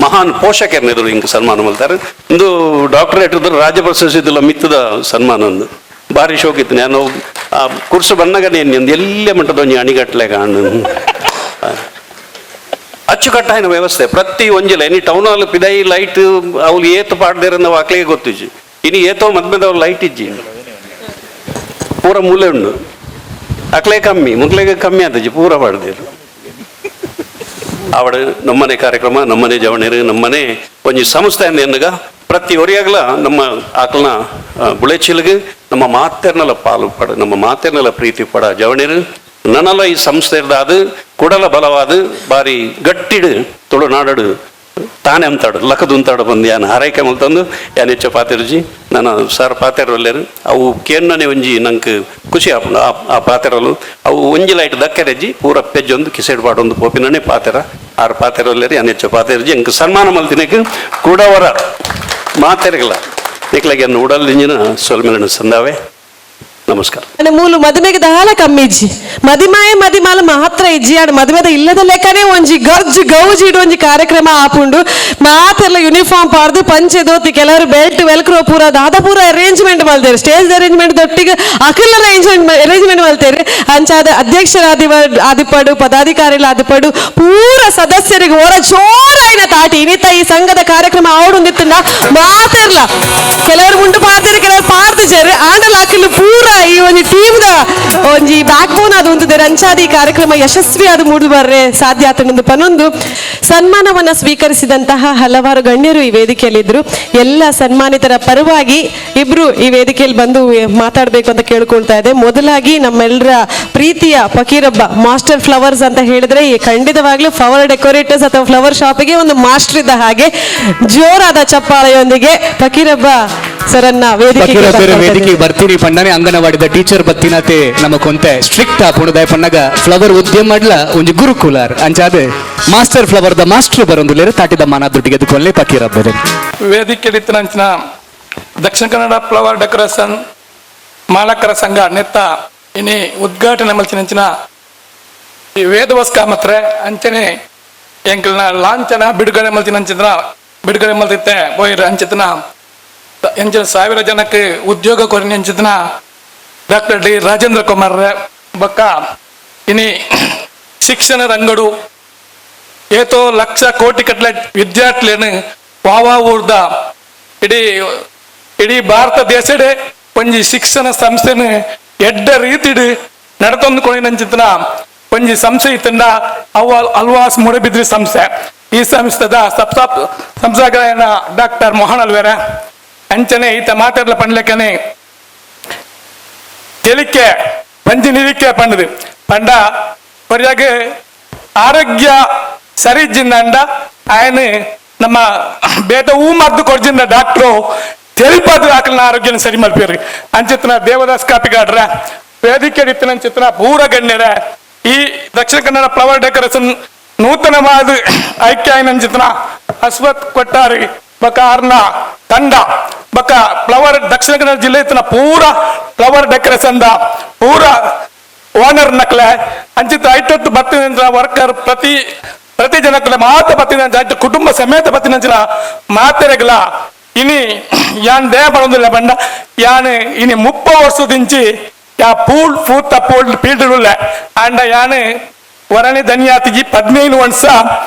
Speaker 8: ಮಹಾನ್ ಪೋಷಕರ ಎದುರು ಹಿಂಗೆ ಸನ್ಮಾನ ಮಲ್ತಾರೆ ಒಂದು ಡಾಕ್ಟರೇಟ್ ರಾಜ್ಯ ಪ್ರಶಸ್ತಿ ಮಿತ್ತದ ಸನ್ಮಾನ ಒಂದು ಭಾರಿ ಶೋಕಿತ್ತು ನಾನು ಆ ಕುರ್ಸು ಬನ್ನಗನೆ ಎಲ್ಲೇ ಮಟ್ಟದ ಒಂಜಿ ಅಣಿಗಟ್ಲೆ ಕಾಣು ಅಚ್ಚುಕಟ್ಟಾಯಿನ ವ್ಯವಸ್ಥೆ ಪ್ರತಿ ಒಂಜಿಲ್ಲ ಇನ್ನು ಟೌನ್ ಹಾಲ್ ಪಿದೈ ಲೈಟ್ ಅವ್ಳು ಏತು ಪಾಡ್ದೇರ ವಾಕ್ಲಿಗೆ ಗೊತ್ತಿಜ್ಜಿ ಇನ್ನು ಏತೋ ಮದ್ಮೆದವ್ರು ಲೈಟ್ ಇಜ್ಜಿ ಪೂರ ಮೂಲೆ ಉಂಡು ಅಕ್ಲೆ ಕಮ್ಮಿ ಮುಗ್ಲೆಗೆ ಕಮ್ಮಿ ಆದಜ್ಜಿ ಪೂರ ಪಾಡ್ದೇರು ಆವಡ ನಮ್ಮನೆ ಕಾರ್ಯಕ್ರಮ ನಮ್ಮನೆ ಜವಣರು ನಮ್ಮನೆ ಒಂಜಿ ಸಂಸ್ಥೆ ಎನ್ನಗ ಪ್ರತಿ ಒರಿಯಾಗಲ ನಮ್ಮ ಆಕಲ್ನ ಬುಳೆಚಿಲ್ಗೆ ನಮ್ಮ ಮಾತೆರ್ನಲ ಪಾಲು ಪಡ ನಮ್ಮ ಮಾತೆರ್ನಲ ಪ್ರೀತಿ ಪಡ ಜವಣರು ನನಲ ಈ ಸಂಸ್ಥೆ ಅದು ಕುಡಲ ಬಲವಾದ ಬಾರಿ ಗಟ್ಟಿಡು ತುಳುನಾಡು ತಾನೇ ಅಂತಾಡು ಲಕದು ಅಂತಾಡು ಬಂದು ಯಾನು ಹಾರೈಕೆ ಮಲ್ತಂದು ಯಾನು ಹೆಚ್ಚು ಪಾತೆರ್ಜಿ ನಾನು ಸರ್ ಪಾತೆರು ಒಲ್ಲೇರು ಅವು ಕೇನ್ನನೆ ಒಂಜಿ ನಂಗೆ ಖುಷಿ ಆಪುಂಡು ಆ ಪಾತೆರಲು ಅವು ಒಂಜಿ ಲೈಟ್ ದಕ್ಕರೆಜ್ಜಿ ಪೂರ ಪೆಜ್ಜೊಂದು ಕಿಸೆಡ್ ಪಾಡೊಂದು ಪೋಪಿನನೆ ಪಾತೆರ ಆರು ಪಾತೆರ ಒಲ್ಲೇರು ಯಾನು ಹೆಚ್ಚು ಪಾತೆರ್ಜಿ ಎಂಕ್ ಸನ್ಮಾನ ಮಲ್ತಿನಕ್ಕೆ ಕೂಡವರ ಮಾತೆರೆಗಲ ನಿಕ್ಲಾಗೆ ಅನ್ನು ಉಡಲ್ದಿಂಜಿನ ಸೊಲ್ಮೇಲನ ಸಂದಾವೆ ನಮಸ್ಕಾರ
Speaker 1: ಮೂಲು ಮದುವೆಗೆ ದಾಲ ಕಮ್ಮಿ ಇಜ್ಜಿ ಮದಿಮಾಲ ಮಾತ್ರ ಇಜ್ಜಿ ಆಡ ಮದುವೆದ ಇಲ್ಲದ ಲೆಕ್ಕನೆ ಒಂಜಿ ಗರ್ಜು ಗೌಜಿ ಇಡು ಒಂಜಿ ಕಾರ್ಯಕ್ರಮ ಆಪುಂಡು ಮಾತೆಲ್ಲ ಯೂನಿಫಾರ್ಮ್ ಪಾಡ್ದು ಪಂಚೆ ದೋತಿ ಕೆಲವರು ಬೆಲ್ಟ್ ವೆಲ್ಕ್ರೋ ಪೂರ ದಾದ ಪೂರ ಅರೇಂಜ್ಮೆಂಟ್ ಮಾಡ್ತೇವೆ ಸ್ಟೇಜ್ ಅರೇಂಜ್ಮೆಂಟ್ ದೊಟ್ಟಿಗೆ ಅಖಿಲ ಅರೇಂಜ್ಮೆಂಟ್ ಮಾಡ್ತೇವೆ ಅಂಚಾದ ಅಧ್ಯಕ್ಷರ ಆದಿಪಡು ಪದಾಧಿಕಾರಿಗಳ ಆದಿಪಡು ಪೂರ ಸದಸ್ಯರಿಗೆ ಹೊರ ಜೋರಾಯಿನ ತಾಟಿ ಇನ್ನಿತ ಈ ಸಂಘದ ಕಾರ್ಯಕ್ರಮ ಆವಡುಂದಿತ್ತಂಡ ಮಾತೆರ್ಲ ಕೆಲವರು ಮುಂಡು ಪಾಡ್ತಾರೆ ಕೆಲವರು ಪಾಡ್ದಿದ್ದಾರೆ ಆಂಡಲ ಅಖಿಲ ಪೂರ ಈ ಒಂದು ಟೀಮ್ದ ಒಂಜಿ ಬ್ಯಾಕ್ ಬೋನ್ ಅದು ಒಂದು ರಂಚಾದಿ ಕಾರ್ಯಕ್ರಮ ಯಶಸ್ವಿ ಅದು ಮೂಡಿ ಬರ್ರೆ ಸಾಧ್ಯ ಆತನೊಂದು ಪನೊಂದು ಸನ್ಮಾನವನ್ನ ಸ್ವೀಕರಿಸಿದಂತಹ ಹಲವಾರು ಗಣ್ಯರು ಈ ವೇದಿಕೆಯಲ್ಲಿದ್ರು ಎಲ್ಲ ಸನ್ಮಾನಿತರ ಪರವಾಗಿ ಇಬ್ರು ಈ ವೇದಿಕೆಯಲ್ಲಿ ಬಂದು ಮಾತಾಡಬೇಕು ಅಂತ ಕೇಳ್ಕೊಳ್ತಾ ಇದೆ. ಮೊದಲಾಗಿ ನಮ್ಮೆಲ್ಲರ ಪ್ರೀತಿಯ ಫಕೀರಬ್ಬ ಮಾಸ್ಟರ್ ಫ್ಲವರ್ಸ್ ಅಂತ ಹೇಳಿದ್ರೆ ಈ ಖಂಡಿತವಾಗ್ಲೂ ಫ್ಲವರ್ ಡೆಕೋರೇಟರ್ಸ್ ಅಥವಾ ಫ್ಲವರ್ ಶಾಪಿಗೆ ಒಂದು ಮಾಸ್ಟರ್ ಇದ್ದ ಹಾಗೆ ಜೋರಾದ ಚಪ್ಪಾಳೆಯೊಂದಿಗೆ ಫಕೀರಬ್ಬ ಸರನ್ನ
Speaker 2: ವೇದಿಕೆ ಬರ್ತೀನಿ ಪಂಡನೆ ಅಂಗನವಾಡಿದ ಟೀಚರ್ ಬತ್ತಿನತೆ ನಮ್ಮ ಕೊಂತೆ ಸ್ಟ್ರಿಕ್ಟ್ ಪುಣದಾಯ ಪಣ್ಣಗ ಫ್ಲವರ್ ಉದ್ಯಮ ಮಾಡ್ಲ ಒಂಜಿ ಗುರುಕುಲಾರ್ ಅಂಚಾದೆ ಮಾಸ್ಟರ್ ಫ್ಲವರ್ ದ ಮಾಸ್ಟರ್ ಬರೊಂದುಲೇರು ತಾಟಿದ ಮಾನ ದುಡ್ಡಿಗೆ ಎದುಕೊಂಡ್ಲೆ ಫಕೀರಬ್ಬ
Speaker 9: ವೇದಿಕೆ ಅಂಚಿನ ದಕ್ಷಿಣ ಕನ್ನಡ ಫ್ಲವರ್ ಡೆಕೋರೇಷನ್ ಮಾಲಕರ ಸಂಘ ನೆತ್ತ ಇನಿ ಉದ್ಘಾಟನೆ ಮಲ್ಚಿನ ಈ ವೇದವಸ್ಕ ಮಾತ್ರ ಅಂಚನೆ ಎಂಕಲ್ನ ಲಾಂಛನ ಬಿಡುಗಡೆ ಬಿಡುಗಡೆ ಮಲ್ತಿತ್ತೆ ಹೋಯ್ರ ಅಂಚಿತನ ಎಂಚಿನ 1000 ಜನಕ್ಕೆ ಉದ್ಯೋಗ ಕೊರಿನ ಅಂಚಿತನ ಡಾಕ್ಟರ್ ಡಿ ರಾಜೇಂದ್ರ ಕುಮಾರ್ ಬೊಕ್ಕ ಇನಿ ಶಿಕ್ಷಣ ರಂಗಡು ಏತೋ ಲಕ್ಷ ಕೋಟಿ ಕಟ್ಲೆ ವಿದ್ಯಾರ್ಥಿಗಳನ್ನು ವಾವಾ ಊರ್ದ ಇಡೀ ಭಾರತ ದೇಶಡೆ ಒಂಜಿ ಶಿಕ್ಷಣ ಸಂಸ್ಥೆನ ಎಡ್ಡ ರೀತಿಡು ನಡತೊಂದು ಕೊಣಿನಂಚಿತನ ಒಂಜಿ ಸಂಸ್ಥೆ ಇತ್ತಂಡ ಅಲ್ವಾಸ್ ಮೂಡಬಿದ್ರಿ ಸಂಸ್ಥೆ ಈ ಸಂಸ್ಥೆದ ಸಂಸ್ಥಾಪಕ ಡಾಕ್ಟರ್ ಮೋಹನ್ ಅಲ್ವೇರ ಅಂಚನೆ ಈತ ಮಾತಾಡಲ ಪಂಡ್ಲೆಕ್ಕನೆ ತೆಲಿಕೆ ಪಂಚಿ ನಿರಿಕೆ ಪಂಡದು ಪಂಡ ಪರಿಯಾಗ ಆರೋಗ್ಯ ಸರಿ ಇಜ್ಜಿಂದ ఆయన ನಮ್ಮ ಬೇಟ ಹೂ ಮದ್ದು ಕೊಡ್ಜಿಂದ ಡಾಕ್ಟ್ರು ತೆಲಿಪದು ಆಕಲಿನ ಆರೋಗ್ಯನ ಸರಿ ಮಲ್ಪಿರಿ ಅಂಚಿತನ ದೇವದಾಸ್ ಕಾಪಿಗಾಡ್ರ ವೇದಿಕೆ ಇತ್ತಿನ ಚಿತ್ರ ಪೂರ ಗಣ್ಯರ ಈ ದಕ್ಷಿಣ ಕನ್ನಡ ಫ್ಲವರ್ ಡೆಕೋರೇಷನ್ ನೂತನವಾದ ಐಕ್ಯ ಚಿತ್ರ ಅಶ್ವಥ್ ಕೊಟ್ಟಾರಿ ಬಕ ಅರ್ನ ತಂಡ ಬಕ ಫ್ಲವರ್ ದಕ್ಷಿಣ ಕನ್ನಡ ಜಿಲ್ಲೆ ಇತ್ತಿನ ಪೂರ ಫ್ಲವರ್ ಡೆಕೋರೇಷನ್ ದ ಪೂರ ಓನರ್ ನಕ್ಲೆ ಅಂಚಿತ ಐಟತ್ತು ಬತ್ತಿನ ವರ್ಕರ್ ಪ್ರತಿ ಜನಕ್ಕಲೆ ಮಾತ ಬತ್ತಿನ ಕುಟುಂಬ ಸಮೇತ ಬತ್ತಿನ ಮಾತೆರೆಗಲ ಇನಿ ಯಾನ್ ದೇಹ ಬರೋದಿಲ್ಲ ಬಂಡ ಯಾನ್ ಇನಿ 30 ವರ್ಷದಿಂಚಿ ಯಾ ಪೂರ್ತ ಪೀಲ್ಡ್ ಅಂಡ ಯಾನ್ ವರಣಿ ಧನ್ಯಾತಿಜಿ 15 ವರ್ಷ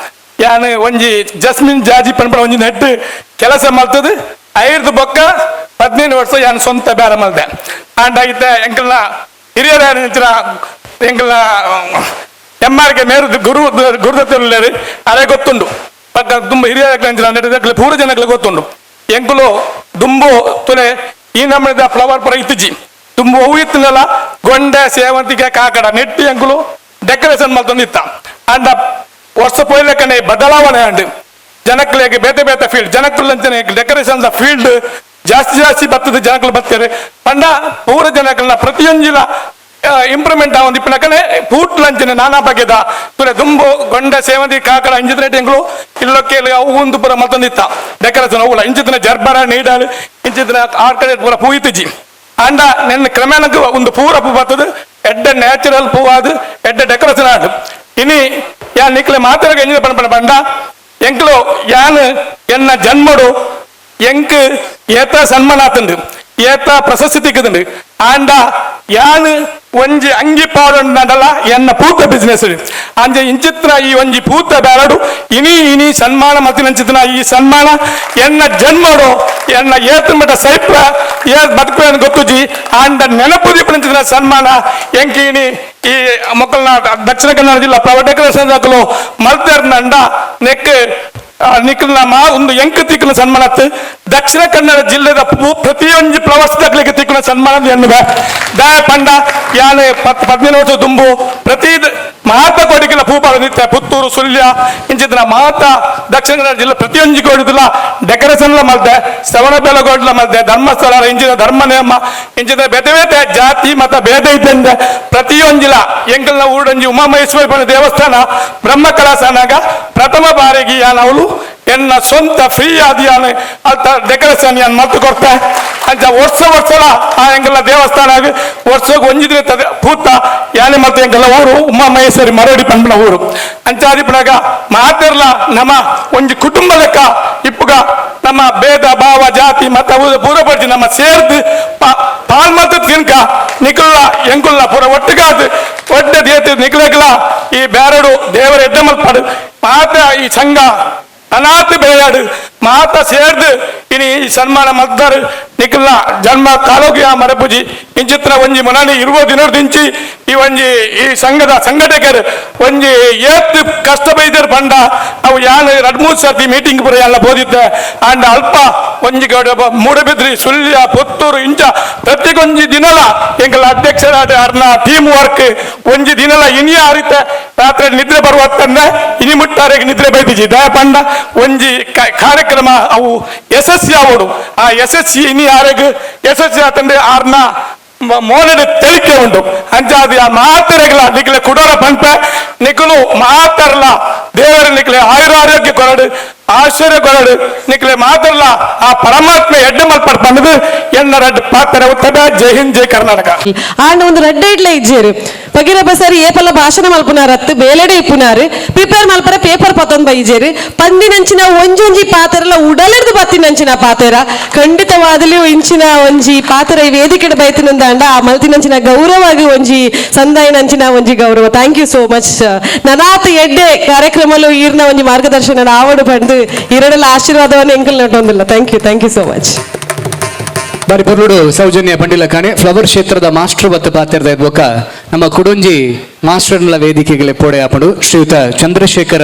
Speaker 9: ಯಾನ್ ಒಂಜಿ ಜಸ್ಮಿನ್ ಜಾಜಿ ಪನ್ಪಡ ಒಂಜಿ ನೆಟ್ಟು ಕೆಲಸ ಮಲ್ತದು 5 ಬೊಕ್ಕ 15 ವರ್ಷ ಯಾನ್ ಸ್ವಂತ ಬೇರ ಮಲ್ದೆ ಅಂಡ ಐತೆ ಎಂಕಲ್ನ ಹಿರಿಯರ ಎಂಕಲ್ನ ಎಮ್ಮಾರ್ಗೆ ಮೇರು ಗುರುದತ್ತರು ಅದೇ ಗೊತ್ತುಂಡು ಪಕ್ಕ ತುಂಬ ಹಿರಿಯರ ಪೂರ ಜನಕ್ಕೆ ಗೊತ್ತುಂಡು ಎಂಕುಲು ದುಂಬು ತುಲೆ ಈ ನಮ್ಮದ ಫ್ಲವರ್ ಪರ ಇತ್ತಿಜಿ ತುಂಬು ಹೂ ಇತ್ತನಲ್ಲ ಗೊಂಡೆ ಸೇವಂತಿಗೆ ಕಾಕಡ ನೆಟ್ಟಿ ಎಂಕುಲು ಡೆಕೋರೇಷನ್ ಮಲ್ತೊಂದಿತ್ತ ಅಂಡ ವರ್ಷ ಪೋಯ್ಲೆಕ್ಕನೆ ಬದಲಾವಣೆ ಅಂಡು ಜನಕ್ಕಳಿಗೆ ಬೇತೆ ಬೇತೆ ಫೀಲ್ಡ್ ಜನಕ್ಕುಲ್ಲಂಚನೆ ಡೆಕೋರೇಷನ್ ಫೀಲ್ಡ್ ಜಾಸ್ತಿ ಬರ್ತದೆ ಜನಗಳು ಬರ್ತಾರೆ ಪಂಡ ಪೂರ ಜನಗಳನ್ನ ಪ್ರತಿಯೊಂದಿಲ ಇಂಪ್ರೂವ್ಮೆಂಟ್ ಆಗೊಂದು ಇಪ್ಪನಕನೆ ಪೂಟ್ ಲಂಚನೆ ನಾನಾ ಬಗೆದ ಪುರ ದುಂಬು ಗೊಂಡ ಸೇವಂತಿ ಕಾಕಡ ಇಂಚಿನ ಟೆಂಗಳು ಇಲ್ಲೊಕ್ಕೆ ಅವು ಒಂದು ಪುರ ಮತ್ತೊಂದಿತ್ತ ಡೆಕೋರೇಷನ್ ಅವುಲ ಇಂಚಿನ ಜರ್ಬರ ನೀಡಾಳು ಇಂಚಿನ ಆರ್ ಕಡೆ ಪೂರ ಪೂಯಿತಿಜಿ ಅಂಡ ನೆನ್ನ ಕ್ರಮೇಣಕ್ಕೆ ಒಂದು ಪೂರ ಪೂ ಬರ್ತದೆ ಎಡ್ಡ ನ್ಯಾಚುರಲ್ ಪೂ ಆದು ಎಡ್ಡ ಡೆಕೋರೇಷನ್ ಆಡು ಇನಿ ಯಾ ನಿಕ್ಲೆ ಮಾತಾಡ ಎಂಜಿನ ಪಣ ಬಂಡ ಎಂಕ್ಲು ಯಾನ್ ಎನ್ನ ಜನ್ಮಡು ಎಂಕ್ ಏತ ಸನ್ಮಾನ ಆತಂಡು ಏತ ಪ್ರಶಸ್ತಿ ತಿಕ್ಕದುಂಡು ಆಂಡ ಯಾನ್ ಒಂಜಿ ಅಂಗಿ ಪಾಡಲ್ಲ ಎನ್ನ ಪೂತ ಬಿಸ್ನೆಸ್ ಅಂಜೆ ಇಂಚಿತ್ರ ಈ ಒಂಜಿ ಪೂತ ಬೇರಡು ಇನಿ ಸನ್ಮಾನ ಮತ್ತಿನ ಈ ಸನ್ಮಾನ ಎನ್ನ ಜನ್ಮಡು ಎನ್ನ ಏತ ಮಠ ಸೈಪ್ರ ಬದುಕು ಗೊತ್ತುಜಿ ಆಂಡ ನೆನಪು ದೀಪನ ಸನ್ಮಾನ ಎಂಕಿ ಇನಿ ಈ ಮಕ್ಕಳನ್ನ ದಕ್ಷಿಣ ಕನ್ನಡ ಜಿಲ್ಲಾ ಪ್ರೈವೇಟ್ ಡೆಕೋರೇಷನ್ ಹಾಕಲು ಮಲ್ತರ್ನಂಡ ನೆಕ್ ನಿಖಲ್ನ ಒಂದು ಎಂಕ ತಿಕ್ಕನ ಸನ್ಮಾನ ದಕ್ಷಿಣ ಕನ್ನಡ ಜಿಲ್ಲೆದ ಪ್ರತಿಯೊಂದು ಪ್ರವಾಸದಾಗಲಿಕ್ಕೆ ತಿಕ್ಕನ ಸನ್ಮಾನ ಎನ್ನುವ ದಾಯ ಪಂಡ ಯಾನೆ 15 ವರ್ಷ ತುಂಬು ಪ್ರತಿ ಮಹಾತ್ಮ ಕೋಡಿಗಳ ಪೂಪಾಳ ನಿತ್ಯ ಪುತ್ತೂರು ಸುಳ್ಯ ಇಂಚಿನ ಮಹಾತ್ಮ ದಕ್ಷಿಣ ಕನ್ನಡ ಜಿಲ್ಲೆ ಪ್ರತಿಯೊಂದು ಕೋಡಿದಿಲ್ಲ ಡೆಕೋರೇಷನ್ ಮಲ್ದೆ ಶ್ರವಣ ಬೆಳಗೋಡ್ಲ ಮಲ್ದೆ ಧರ್ಮಸ್ಥಳ ಇಂಚಿನ ಧರ್ಮ ನೇಮ ಇಂಚಿನ ಬೇತೆ ಜಾತಿ ಮತ ಭೇದ ಇದ್ದಂದೆ ಪ್ರತಿಯೊಂದಿಲ ಎಂಕಲ್ನ ಊಡಂಜಿ ಉಮಾಮಹೇಶ್ವರಿ ದೇವಸ್ಥಾನ ಬ್ರಹ್ಮ ಕಲಾಸಾನಾಗ ಪ್ರಥಮ ಬಾರಿಗೆ ಯಾನವಳು ಎನ್ನ ಸ್ವಂತ ಫ್ರೀ ಆದಿಯಾನೆ ಅಂತ ಡೆಕೋರೇಷನ್ ಯಾನ್ ಮದ್ದು ಕೊಡ್ತೆ ಅಂಚ ವರ್ಷಲ ಆ ಎಂಗೆಲ್ಲ ದೇವಸ್ಥಾನ ವರ್ಷಕ್ಕೆ ಒಂಜಿದ್ರೆ ಪೂತ ಯಾನೆ ಮತ್ತೆ ಎಂಗೆಲ್ಲ ಊರು ಉಮಾಮಹೇಶ್ವರಿ ಮರಡಿ ಪಂಪನ ಊರು ಅಂಚಾದಿಪನಾಗ ಮಾತಿರ್ಲ ನಮ್ಮ ಒಂಜಿ ಕುಟುಂಬ ಲೆಕ್ಕ ಇಪ್ಪುಗ ನಮ್ಮ ಭೇದ ಭಾವ ಜಾತಿ ಮತ ಪೂರಪಡಿಸಿ ನಮ್ಮ ಸೇರ್ದು ಪಾಲ್ಮತ್ತ ತಿನ್ಕ ನಿಕುಲ್ಲ ಎಂಕುಲ್ಲ ಪೂರ ಒಟ್ಟಿಗಾದ ಒಡ್ಡೆ ದೇತಿ ನಿಕ್ಲೆಗ್ಲ ಈ ಬ್ಯಾರಡು ದೇವರ ಎಡ್ಡೆ ಮಲ್ಪಾಡು ಮಾತ ಈ ಸಂಘ ಅನಾಥ ಬೆಳೆಯಾಡು ಮಾತ ಸೇರ್ದು ಇನಿ ಈ ಸನ್ಮಾನ ಮಲ್ದಾರು ನಿಖಿಲ್ನ ಜನ್ಮ ಕಾಲೋಗಿಯ ಮರಪುಜಿ ಇಂಚಿತ್ರ ಒಂಜಿ ಮನಾನಿ 20 ದಿನದಿಂಚಿ ಈ ಸಂಘದ ಸಂಘಟಕರು ಒಂಜಿ ಏತ್ ಕಷ್ಟ ಬೈದರು ಪಂಡ ಅವು ಯಾನ್ 2-3 ಸರ್ತಿ ಮೀಟಿಂಗ್ ಪುರ ಎಲ್ಲ ಬೋದಿದ್ದೆ ಅಂಡ್ ಅಲ್ಪ ಒಂಜಿ ಮೂಡಬಿದ್ರಿ ಸುಳ್ಯ ಪುತ್ತೂರು ಇಂಚ ಪ್ರತಿಗೊಂಜಿ ದಿನಲ ಎಂಕಲ ಅಧ್ಯಕ್ಷರಾದ ಅರ್ನ ಟೀಮ್ ವರ್ಕ್ ಒಂಜಿ ದಿನಲ ಇನಿಯ ಅರಿತೆ ರಾತ್ರಿ ನಿದ್ರೆ ಬರುವತ್ತಂದೆ ಇನಿ ಮುಟ್ಟಾರೆಗೆ ನಿದ್ರೆ ಬೈದಿಜಿ ದಯ ಪಂಡ ಒಂಜಿ ಕಾರ್ಯಕ್ರಮ ಅವು ಯಶಸ್ವಿ ಆವಡು ಆ ಯಶಸ್ವಿ ಇನಿ ಆರೆಗ್ ಯಶಸ್ವಿ ಆತಂದ್ರೆ ಆರ್ನ ಮೋನದ ತೆಳಿಕೆ ಉಂಟು ಅಂಚಾದ ಆ ಮಾತರೆಗಳ ನಿಕ್ಲೆ ಕುಡೋರ ಪಂಪೆ ನಿಖಲು ಮಾತರ್ಲ ದೇವರ ನಿಕ್ಲೆ ಆಯುರಾರೋಗ್ಯ ಕೊರಡು ಆಶ್ಚರ್ಯ ಕೊರಡು ನಿಕ್ಲೆ ಮಾತರ್ಲ ಆ ಪರಮಾತ್ಮ ಎಡ್ಡೆ ಮಲ್ಪಡ್ ಬಂದದು ಎನ್ನ ರಡ್ ಪಾತ್ರ ಉತ್ತಮ ಜೈ ಹಿಂದ್ ಜೈ ಕರ್ನಾಟಕ
Speaker 1: ಆಂಡ ಒಂದು ರೆಡ್ಡೆ ಇಡ್ಲೆ ಇಜ್ಜೇರು ಪಗಿರಪ್ಪ ಸರಿ ಏಪಲ್ಲ ಭಾಷಣ ಮಲ್ಪುನಾರತ್ತು ಬೇಲೆಡೆ ಇಪ್ಪುನಾರು ಪ್ರಿಪೇರ್ ಮಲ್ಪರ ಪೇಪರ್ ಪತ್ತೊಂದು ಬೈಜೇರು ಪಂದಿನಂಚಿನ ಒಂಜೊಂಜಿ ಪಾತೆರಲ್ಲ ಉಡಲೆಡ್ದು ಬತ್ತಿನಂಚಿನ ಪಾತೆರ ಖಂಡಿತವಾದಲೂ ಇಂಚಿನ ಒಂಜಿ ಪಾತೆರ ಈ ವೇದಿಕೆಡೆ ಬೈತಿನಂದಾಂಡ ಆ ಮಲ್ತಿನಂಚಿನ ಗೌರವಾಗಿ ಒಂಜಿ ಸಂದಾಯನಂಚಿನ ಒಂಜಿ ಗೌರವ ಥ್ಯಾಂಕ್ ಯು ಸೋ ಮಚ್ ನನಾತ್ ಎಡ್ಡೆ ಕಾರ್ಯಕ್ರಮಲು ಈರ್ನ ಒಂಜಿ ಮಾರ್ಗದರ್ಶನ ಆವಡು ಪಂಡು ಇರಡೆಲ್ಲ ಆಶೀರ್ವಾದವನ್ನು ಎಂಕಲ್ ನಟೊಂದಿಲ್ಲ ಥ್ಯಾಂಕ್ ಯು ಸೋ ಮಚ್
Speaker 2: ಬಾರಿ ಪೊರ್ಲುಡು ಸೌಜನ್ಯ ಪಂಡಿಲ ಕಾಣೆ ಫ್ಲವರ್ ಕ್ಷೇತ್ರದ ಮಾಸ್ಟರ್ ಬತ್ತ ಪಾತ್ರದ ಇದ್ವಕ ನಮ್ಮ ಕುಡೊಂಜಿ ಮಾಸ್ಟರ್ನ ವೇದಿಕೆಗೆ ಪೋಡೆ ಆಪಡು ಶ್ರೀಯುತ ಚಂದ್ರಶೇಖರ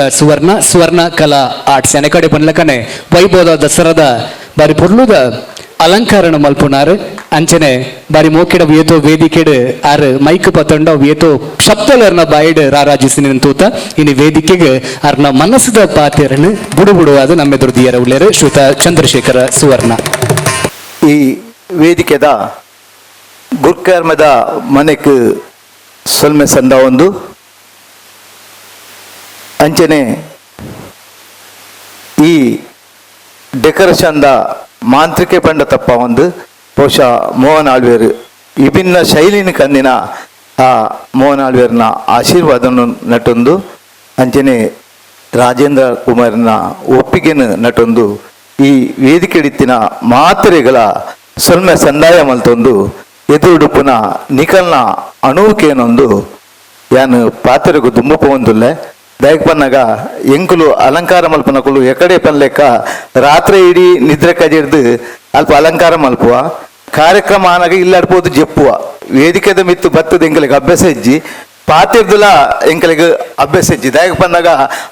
Speaker 2: ಸುವರ್ಣ ಕಲಾ ಆರ್ಟ್ಸ್ ಎನೆ ಕಡೆ ಪಂಡ್ಲ ಕನೆ ವೈಭವದ ದಸರಾದ ಬಾರಿ ಪೊರ್ಲುದ ಅಲಂಕಾರಣ ಮಲ್ಪುನಾರು ಅಂಚನೆ ಬಾರಿ ಮೋಕೆಡ ವಿಯತೋ ವೇದಿಕೆಡ್ ಆರು ಮೈಕ್ ಪತ್ತೊಂಡ ವಿಯತೋ ಶಬ್ದಲರ್ನ ಬಾಯಿಡ್ ರಾರಾಜಿಸಿ ನಿಂತೂತ ಇನಿ ವೇದಿಕೆಗೆ ಅರ್ನ ಮನಸ್ಸದ ಪಾತೆರನ್ನು ಬುಡುಬುಡುವಾದ ನಮ್ಮೆದುರು ದಿಯರ ಉಳ್ಳೇರು ಶ್ರೀಯುತ ಚಂದ್ರಶೇಖರ ಸುವರ್ಣ.
Speaker 7: ಈ ವೇದಿಕೆದ ಗುರ್ಕರ್ಮದ ಮನೆಕ್ ಸೊಲ್ಮೆ ಸಂದ ಒಂದು ಅಂಚನೆ ಈ ಡೆಕೋರೇಷನ್ದ ಮಾಂತ್ರಿಕೆ ಪಂಡ ತಪ್ಪ ಒಂದು ಬಹುಶಃ ಮೋಹನ್ ಆಳ್ವೇರು ವಿಭಿನ್ನ ಶೈಲಿನ ಕಂದಿನ ಆ ಮೋಹನ್ ಆಳ್ವೇರ್ನ ಆಶೀರ್ವಾದವನ್ನು ನಟೊಂದು ಅಂಚನೆ ರಾಜೇಂದ್ರ ಕುಮಾರ್ನ ಒಪ್ಪಿಗೆನ ನಟೊಂದು ಈ ವೇದಿಕೆ ಇಡಿತ್ತಿನ ಮಾತ್ರೆಗಳ ಸೊಲ್ಮೆ ಸಂದಾಯ ಮಲ್ತೊಂದು ಎದುರುಡುಪುನ ನಿಖಲ್ನ ಅಣುವಿಕೆನೊಂದು ಯಾನು ಪಾತ್ರೆಗೂ ದುಂಬು ಪೋಂದುಲ್ಲೆ ದಯಕ್ ಪನ್ನಾಗ ಎಂಕುಲು ಅಲಂಕಾರ ಮಲ್ಪನಕುಲು ಎಕಡೆ ಪನ್ಲೆಕ್ಕ ರಾತ್ರಿ ಇಡೀ ನಿದ್ರೆ ಕಜಿಡ್ದು ಅಲ್ಪ ಅಲಂಕಾರ ಮಲ್ಪುವ ಕಾರ್ಯಕ್ರಮ ಆನಾಗ ಇಲ್ಲಾಡ್ಬೋದು ಜಪ್ಪುವ ವೇದಿಕೆದ ಮಿತ್ತು ಬತ್ತದ ಎಂಕಲಿಗೆ ಅಭ್ಯಾಸ ಇಜ್ಜಿ ಪಾತಿರ್ದುಲ ಎಂಕಲಿಗೆ ಅಭ್ಯಾಸ ಇಜ್ಜಿ ದಯಕ್ ಪನ್ನಾಗ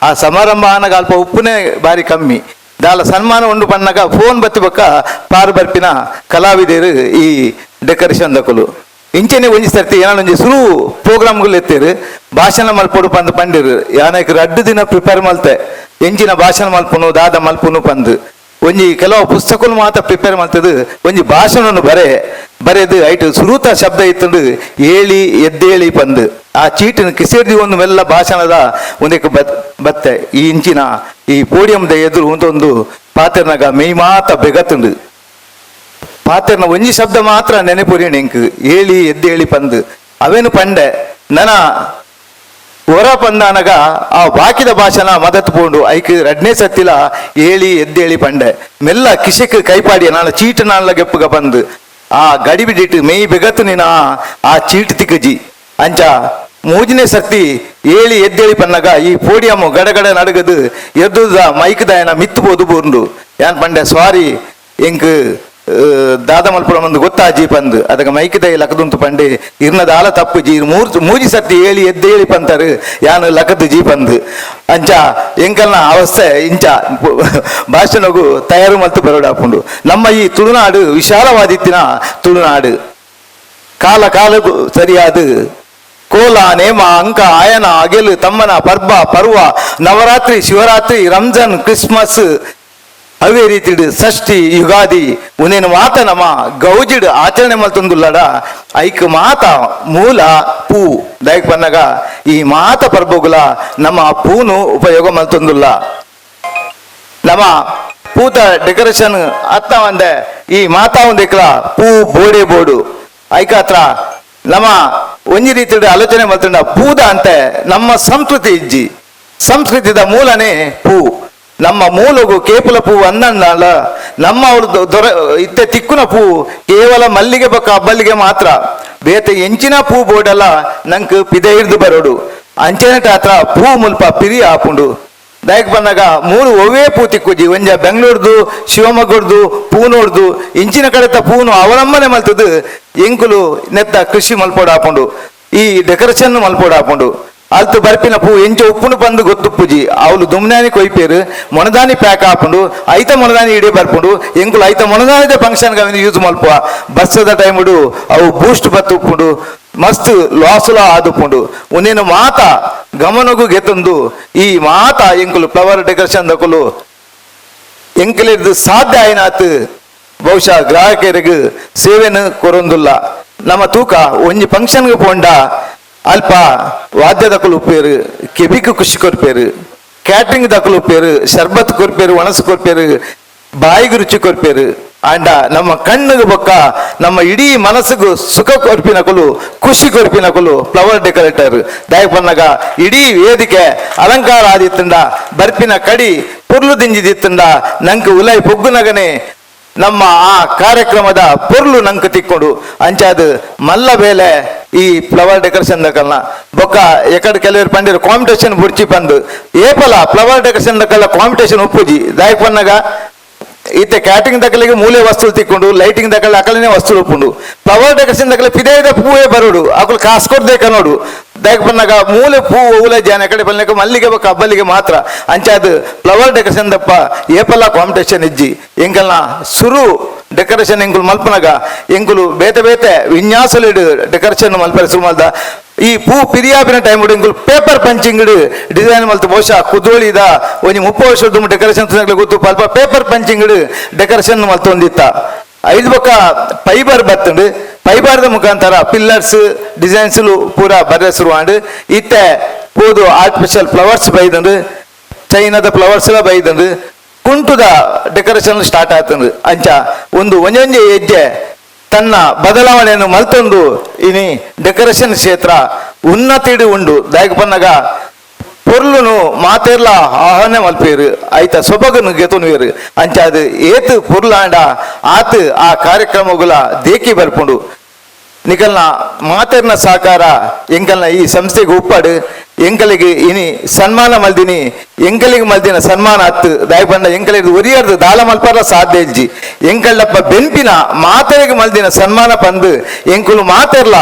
Speaker 7: ಆ ಸಮಾರಂಭ ಆನಾಗ ಅಲ್ಪ ಉಪ್ಪುನೇ ಬಾರಿ ಕಮ್ಮಿ ದಾಲ ಸನ್ಮಾನ ಉಂಡು ಪನ್ನಾಗ ಫೋನ್ ಬತ್ತಿ ಬಕ್ಕ ಪಾರು ಬರ್ಪಿನ ಕಲಾವಿದರು ಈ ಡೆಕೋರೇಷನ್ ದಕುಲು ಇಂಚೆನೆ ಒಂಜಿ ಸರ್ತಿ ಏನೊಂಜಿ ಸುರು ಪ್ರೋಗ್ರಾಮ್ಗಳು ಎತ್ತೇರು ಭಾಷಣ ಮಲ್ಪೊಡು ಪಂದು ಪಂಡಿರು ಯಾನಕ್ಕೆ 2 ದಿನ ಪ್ರಿಪೇರ್ ಮಲ್ತೆ ಎಂಚಿನ ಭಾಷಣ ಮಲ್ಪುನು ದಾದ ಮಲ್ಪುನು ಪಂದು ಒಂಜಿ ಕೆಲವು ಪುಸ್ತಕಗಳು ಮಾತ್ರ ಪ್ರಿಪೇರ್ ಮಾಡ್ತದೆ ಒಂಜಿ ಭಾಷಣವನ್ನು ಬರೆದು ಐಟು ಸುರೂತ ಶಬ್ದ ಇತ್ತಂದು ಏಳಿ ಎದ್ದೇಳಿ ಪಂದು ಆ ಚೀಟಿನ ಕಿಸೇರ್ದಿ ಒಂದು ಮೆಲ್ಲ ಭಾಷಣದ ಒಂದಕ್ಕೆ ಬತ್ತೆ ಈ ಇಂಚಿನ ಈ ಪೋಡಿಯಂದ ಎದುರು ಒಂದೊಂದು ಪಾತ್ರನಾಗ ಮೈ ಮಾತ ಬೆಗತ್ತುಂಡು ಪಾತ್ರನ ಒಂಜಿ ಶಬ್ದ ಮಾತ್ರ ನೆನಪುರಿ ನೆಂಕ್ ಏಳಿ ಎದ್ದೇಳಿ ಪಂದು ಅವೇನು ಪಂಡೆ ನನ ಹೊರ ಪಂದಾನಗ ಆ ಬಾಕಿದ ಭಾಷಣ ಮದತ್ ಪೋಂಡು ಐಕ್ ರಡ್ನೇ ಸತ್ತಿಲ ಏಳಿ ಎದ್ದೇಳಿ ಪಂಡೆ ಮೆಲ್ಲ ಕಿಶಕ್ ಕೈಪಾಡಿಯ ನಾನು ಚೀಟ್ ನಾನ್ಲ ಗೆಪ್ಪುಗ ಬಂದು ಆ ಗಡಿ ಬಿಡಿಟ್ಟು ಮೇಯ್ ಬೆಗತ್ತು ನೀನ ಆ ಚೀಟ್ ತಿಕ್ಕಜಿ ಅಂಚ ಮೂಜನೇ ಸರ್ತಿ ಏಳಿ ಎದ್ದೇಳಿ ಪನ್ನಗ ಈ ಪೋಡಿಯಮ್ ಗಡಗಡ ನಡಗದು ಎದ್ದುದ ಮೈಕ್ದ ಏನ ಮಿತ್ತು ಬೋದು ಬೋರ್ಂಡು ಯಾನ್ ಪಂಡೆ ಸಾರಿ ಎಂಕ್ ದಾದ ಮಲ್ಪುರ ಒಂದು ಗೊತ್ತಾಜಿ ಪಂದು ಅದಕ್ಕೆ ಮೈಕಿದ ಲಕದುಂಟು ಪಂಡೆ ಇರ್ನದ ಆಲ ತಪ್ಪು ಜಿ ಮೂಜಿ ಸರ್ತಿ ಏಳಿ ಎದ್ದೇಳಿ ಪಂತರು ಯಾನು ಲಕದು ಜಿ ಪಂದು ಅಂಚ ಎಂಕಲ್ನ ಅವಸ್ಥೆ ಇಂಚ ಭಾಷಣಗೂ ತಯಾರು ಮತ್ತು ಬರೋಡಾಪುಂಡು ನಮ್ಮ ಈ ತುಳುನಾಡು ವಿಶಾಲವಾದಿತ್ತಿನ ತುಳುನಾಡು ಕಾಲ ಕಾಲಕ್ಕೂ ಸರಿಯಾದ ಕೋಲ ನೇಮ ಅಂಕ ಆಯನ ಅಗೆಲು ತಮ್ಮನ ಪರ್ಬ ಪರ್ವ ನವರಾತ್ರಿ ಶಿವರಾತ್ರಿ ರಂಜಾನ್ ಕ್ರಿಸ್ಮಸ್ ಅವೇ ರೀತಿ ಷಷ್ಠಿ ಯುಗಾದಿ ಉನೇನು ಮಾತ ನಮ್ಮ ಗೌಜಿಡ್ ಆಚರಣೆ ಮಲ್ತೊಂದುಲ್ಲಡ ಐಕ್ ಮಾತ ಮೂಲ ಪೂ ದಯಕ್ ಪನ್ನಗ ಈ ಮಾತ ಪರ್ಬಗುಲ ನಮ್ಮ ಪೂನು ಉಪಯೋಗ ಮಲ್ತೊಂದುಲ್ಲ ನಮ್ಮ ಪೂತ ಡೆಕೋರೇಷನ್ ಅತ್ತ ಒಂದೆ ಈ ಮಾತಾ ಒಂದಿಕ್ಲ ಪೂ ಬೋಡೆ ಬೋಡು ಐಕ ಹತ್ರ ನಮ್ಮ ಒಂಜಿ ರೀತಿ ಆಲೋಚನೆ ಮಲ್ತೊಂಡ ಪೂದ ಅಂತೆ ನಮ್ಮ ಸಂಸ್ಕೃತಿ ಇಜ್ಜಿ ಸಂಸ್ಕೃತಿದ ಮೂಲನೇ ಪೂ ನಮ್ಮ ಮೂಲಗು ಕೇಪುಲ ಪೂ ಅಂದಲ್ಲ ನಮ್ಮ ಅವ್ರದ್ದು ಇತ್ತೆ ತಿಕ್ಕುನ ಪೂ ಕೇವಲ ಮಲ್ಲಿಗೆ ಬಕ್ಕ ಹಬ್ಬಲ್ಲಿಗೆ ಮಾತ್ರ ಬೇತೆ ಎಂಚಿನ ಪೂ ಬೋರ್ಡಲ್ಲ ನಂಗೆ ಪಿದೆ ಹಿಡ್ದು ಬರೋಡು ಅಂಚೆನಟ ಹತ್ರ ಪೂ ಮುಲ್ಪ ಪಿರಿ ಹಾಪುಂಡು ದಯಕ್ ಬಂದಾಗ ಮೂರು ಒವೇ ಪೂ ತಿಕ್ಕುಜಿ ಒಂಜ ಬೆಂಗಳೂರ್ದು ಶಿವಮೊಗ್ಗದ್ದು ಪೂನೋಡ್ದು ಇಂಚಿನ ಕಡೆತ ಪೂನು ಅವಲಂಬನೆ ಮಲ್ತದು ಎಂಕುಲು ನೆತ್ತ ಕೃಷಿ ಮಲ್ಪೋಡು ಹಾಪುಂಡು ಈ ಡೆಕೋರೇಷನ್ ಮಲ್ಪೋಡು ಹಾಪುಂಡು ಅಲ್ತು ಬರ್ಪಿನ ಪೂ ಎಂಚ ಉಪ್ಪುನು ಬಂದು ಗೊತ್ತುಪ್ಪುಜಿ ಅವಳು ದುಮ್ನಾನಿ ಕೊಯ್ಪೇರು ಮೊಣದಾನಿ ಪ್ಯಾಕ್ ಹಾಕೊಂಡು ಐತ ಮೊಣದಾನಿ ಇಡೀ ಬರ್ಪುಂಡು ಎಂಕುಲು ಐತ ಮೊಣದಾನಿದ ಫಂಕ್ಷನ್ಗೆ ಅವನು ಯೂಸ್ ಮಲ್ಪುವ ಬಸ್ಸದ ಟೈಮುಡು ಅವು ಬೂಸ್ಟ್ ಬತ್ತು ಉಪ್ಪುಂಡು ಮಸ್ತ್ ಲಾಸುಲ ಆದುಪ್ಪುಂಡು ಉನ್ನೇನು ಮಾತ ಗಮನಗೂ ಗೆತ್ತೊಂದು ಈ ಮಾತ ಎಂಕುಲು ಫ್ಲವರ್ ಡೆಕೋರೇಷನ್ ದಕುಲು ಎಂಕಲಿದ್ದು ಸಾಧ್ಯ ಆಯ್ನಾತ್ ಬಹುಶಃ ಗ್ರಾಹಕರಿಗೆ ಸೇವೆನು ಕೊರೊಂದುಲ್ಲ ನಮ್ಮ ತೂಕ ಒಂಜಿ ಫಂಕ್ಷನ್ಗೆ ಪೋಂಡ ಅಲ್ಪ ವಾದ್ಯ ದಕ್ಕಲು ಉಪ್ಪೇರು ಕೆಬಿಕ್ ಖುಷಿ ಕೊರ್ಪೇರು ಕ್ಯಾಟ್ರಿಂಗ್ ದಕ್ಕಲು ಉಪ್ಪೇರು ಶರ್ಬತ್ ಕೊರ್ಪೇರು ಒಣಸು ಕೊರ್ಪೇರು ಬಾಯಿಗೆ ರುಚಿ ಕೊರ್ಪೇರು ಅಂಡ ನಮ್ಮ ಕಣ್ಣಿಗೆ ಬೊಕ್ಕ ನಮ್ಮ ಇಡೀ ಮನಸ್ಸಿಗೂ ಸುಖ ಕೊರ್ಪಿನಕಲು ಖುಷಿ ಕೊರ್ಪಿನಕಲು ಫ್ಲವರ್ ಡೆಕೋರೇಟರ್ ದಯಕ್ ಪನ್ನಗ ಇಡೀ ವೇದಿಕೆ ಅಲಂಕಾರ ಆದಿತ್ತಂಡ ಬರ್ಪಿನ ಕಡಿ ಪುರ್ಲು ದಿಂಜಿದಿತ್ತಂಡ ನಂಗೆ ಉಲೈ ಪೊಗ್ಗುನಗನೆ ನಮ್ಮ ಆ ಕಾರ್ಯಕ್ರಮದ ಪೊರ್ಲು ನಂಗೆ ತಿಕ್ಕೊಂಡು ಅಂಚಾದ ಮಲ್ಲ ಬೇಲೆ ಈ ಫ್ಲವರ್ ಡೆಕೋರೇಷನ್ ದಕಲ್ನ ಬೊಕ್ಕ ಎಕಡೆ ಕೆಲವರು ಪಂಡಿರು ಕಾಂಪಿಟೇಷನ್ ಬುಡ್ಚಿ ಬಂದು ಏಪಲ ಫ್ಲವರ್ ಡೆಕೋರೇಷನ್ ದಕಲ್ಲ ಕಾಂಪಿಟೇಷನ್ ಉಪ್ಪುಜಿ ದಾಯಕ್ ಪನ್ನಗ ಈತ ಕ್ಯಾಟರಿಂಗ್ ದಕ್ಕಲಿಗೆ ಮೂಲೆ ವಸ್ತುಲು ತಿಕ್ಕೊಂಡು ಲೈಟಿಂಗ್ ದಕ್ಕಲ್ಲ ಅಕಲನೇ ವಸ್ತುಲು ಉಪ್ಪುಂಡು ಫ್ಲವರ್ ಡೆಕೋರೇಷನ್ ದಕ್ಕಲ ಪಿದೇದ ಪೂವೇ ಬರೋಡು ಅಕಲು ಕಾಸು ಕೊಡ್ಬೇಕ ನೋಡು ದಯಕ್ ಬಂದಾಗ ಮೂಲೆ ಪೂ ಊಲ ಜಾನ ಕಡೆ ಬಂದಾಗ ಮಲ್ಲಿಗೆ ಬಕ್ಕ ಹಬ್ಬಲ್ಲಿಗೆ ಮಾತ್ರ ಅಂಚಾದ ಫ್ಲವರ್ ಡೆಕೋರೇಷನ್ ದಪ್ಪ ಏಪಲ್ಲ ಕಾಂಪಿಟೇಷನ್ ಇಜ್ಜಿ ಎಂಕಲ್ನ ಸುರು ಡೆಕೋರೇಷನ್ ಎಂಕುಲು ಮಲ್ಪನಗ ಎಂಕುಲು ಬೇತೆ ಬೇತೆ ವಿನ್ಯಾಸಲು ಡೆಕೋರೇಷನ್ ಮಲ್ಪರೆ ಸುಮಲ್ದ ಈ ಪೂ ಪಿರಿಯಾಪಿನ ಟೈಮ್ ಎಂಕುಲು ಪೇಪರ್ ಪಂಚಿಂಗ್ ಡಿಸೈನ್ ಮಲ್ತು ಬಹುಶಃ ಕುದೋಳಿದ ಒಂಜಿ 30 ವರ್ಷದ ಡೆಕೋರೇಷನ್ ಗೊತ್ತು ಅಲ್ಪ ಪೇಪರ್ ಪಂಚಿಂಗ್ ಡೆಕೋರೇಷನ್ ಮಲ್ತೊಂದಿತ್ತ ಐದು ಬೊಕ್ಕ ಫೈಬರ್ ಬತ್ತುಂಡು ಫೈಬರ್ದ ಮುಖಾಂತರ ಪಿಲ್ಲರ್ಸ್ ಡಿಸೈನ್ಸ್ ಪೂರ ಬರ್ರೆಸರು ಆಂಡ್ ಇತ್ತೆ ಪೂದು ಆರ್ಟಿಫಿಷಿಯಲ್ ಫ್ಲವರ್ಸ್ ಬೈದಂಡು ಚೈನಾದ ಫ್ಲವರ್ಸ್ ಎಲ್ಲ ಬೈದಂಡು ಕುಂಟುದ ಡೆಕೋರೇಷನ್ ಸ್ಟಾರ್ಟ್ ಆತಂದು ಅಂಚ ಒಂದು ಒಂಜೊಂಜೆ ಹೆಜ್ಜೆ ತನ್ನ ಬದಲಾವಣೆಯನ್ನು ಮಲ್ತೊಂದು ಇನಿ ಡೆಕೋರೇಷನ್ ಕ್ಷೇತ್ರ ಉನ್ನತಿಡು ಉಂಡು ದಯಕ್ ಪನ್ನಗ ಪೊರ್ಲುನು ಮಾತೆರ್ಲ ಆಹ್ವಾನ ಮಲ್ಪೇರು ಐತ ಸೊಬಗನು ಗೆತುನುವೇರು ಅಂಚಾದ ಏತು ಪೊರ್ಲಾಂಡ ಆತು ಆ ಕಾರ್ಯಕ್ರಮಗಳ ದೇಕಿ ಬರ್ಪುಂಡು ನಿಕಲ್ನ ಮಾತೆರ್ನ ಸಹಕಾರ ಎಂಕಲ್ನ ಈ ಸಂಸ್ಥೆಗೆ ಉಪ್ಪಾಡು ಎಂಕಲಿಗೆ ಇನಿ ಸನ್ಮಾನ ಮಲ್ದಿನಿ ಎಂಕಲಿಗೆ ಮಲ್ದಿನ ಸನ್ಮಾನ ಹತ್ತು ದಯಪಂಡ ಎಂಕಲಿಗೆ ಒರಿಯರ್ದು ದಾಲ ಮಲ್ಪರ ಸಾಧ್ಯ ಇಜ್ಜಿ ಎಂಕಳ್ಳಪ್ಪ ಬೆಂಪಿನ ಮಾತೆರೆಗೆ ಮಲ್ದಿನ ಸನ್ಮಾನ ಪಂದು ಎಂಕುಲು ಮಾತೆರ್ಲ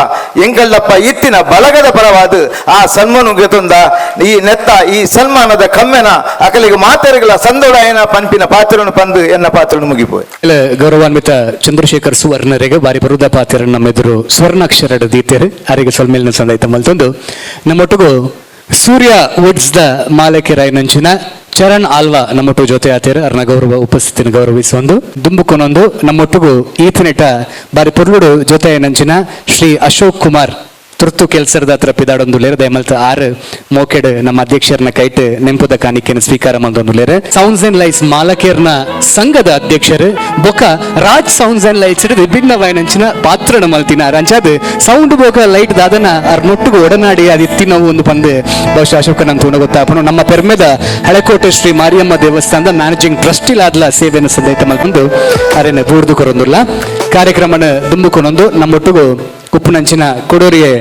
Speaker 7: ಎಂಕಳ್ಳಪ್ಪ ಇತ್ತಿನ ಬಳಗದ ಪರವಾದ ಆ ಸನ್ಮಾನ ಗೆತೊಂದ ಈ ನೆತ್ತ ಈ ಸನ್ಮಾನದ ಕಮ್ಮೆನ ಅಕಲಿಗೆ ಮಾತೆರೆಗಳ ಸಂದೋಡಾಯನ ಪಂಪಿನ ಪಾತ್ರವನ್ನು ಪಂದು ಎನ್ನ ಪಾತ್ರವನ್ನು ಮುಗಿಪೋಯ್
Speaker 2: ಇಲ್ಲ ಗೌರವಾನ್ವಿತ ಚಂದ್ರಶೇಖರ್ ಸುವರ್ಣರಿಗೆ ಬಾರಿ ಬರುದ ಪಾತ್ರ ನಮ್ಮೆದುರು ಸ್ವರ್ಣಾಕ್ಷರ ದೀತೆರು ಅರಿಗೆ ಸೊಲ್ಮೇಲಿನ ಸಂದೈತ ಮಲ್ತೊಂದು ನಮ್ಮೊಟ್ಟಿಗೂ ಸೂರ್ಯ ವುಡ್ಸ್ ದ ಮಾಲಕೆರಾಯ್ ನಂಚಿನ ಚರಣ್ ಆಲ್ವಾ ನಮ್ಮೊಟ್ಟು ಜೊತೆ ಆತೇರು ಅರ್ನ ಗೌರವ ಉಪಸ್ಥಿತಿನ ಗೌರವಿಸೊಂದು ದುಂಬುಕೊನೊಂದು ನಮ್ಮೊಟ್ಟಿಗೂ ಈತನಿಟ ಬಾರಿ ಪೊರ್ಲುಡು ಜೊತೆ ನಂಚಿನ ಶ್ರೀ ಅಶೋಕ್ ಕುಮಾರ್ ತುರ್ತು ಕೆಲಸದ ಹತ್ರ ಪಿದಾಡೊಂದುಲೇರು ದಯಮಲ್ತ ಆರು ಮೋಕೆಡ್ ನಮ್ಮ ಅಧ್ಯಕ್ಷರನ್ನ ಕೈಟ್ ನೆಂಪುದ ಕಾಣಿಕೆಯನ್ನು ಸ್ವೀಕಾರ ಮಂದೊಂದುಲೇರು ಸೌಂಡ್ಸ್ ಅಂಡ್ ಲೈಟ್ಸ್ ಮಾಲಕೇರ್ನ ಸಂಘದ ಅಧ್ಯಕ್ಷರು ಬೊಕ ರಾಜ್ ಸೌಂಡ್ಸ್ ಅಂಡ್ ಲೈಟ್ಸ್ ವಿಭಿನ್ನವಾಯಿನಂಚಿನ ಪಾತ್ರನ ಮಲ್ತಿನ ರಂಚಾದ್ ಸೌಂಡ್ ಬೋಕ ಲೈಟ್ ದಾದನ ನೊಟ್ಟಿಗೂ ಒಡನಾಡಿ ಅದು ಇತ್ತಿನವು ಒಂದು ಪಂದು ಬಹುಶಃ ಅಶೋಕನಂತ ಉಣ ಗೊತ್ತಾಪನು ನಮ್ಮ ಪೆರ್ಮೆದ ಹಳೆಕೋಟೆ ಶ್ರೀ ಮಾರಿಯಮ್ಮ ದೇವಸ್ಥಾನದ ಮ್ಯಾನೇಜಿಂಗ್ ಟ್ರಸ್ಟಿಲಾದ್ಲ ಸೇವೆಯನ್ನು ಸದೈತ ಮಲ್ಕೊಂಡು ಅರೇನ ಬೂರ್ದು ಕೊರೊಂದುಲ್ಲ ಕಾರ್ಯಕ್ರಮನ ದುಂಬುಕೊನೊಂದು ನಮ್ಮೊಟ್ಟಿಗೂ ಕುಪ್ಪುನಂಚಿನ ಕೊಡೋರಿಯೆ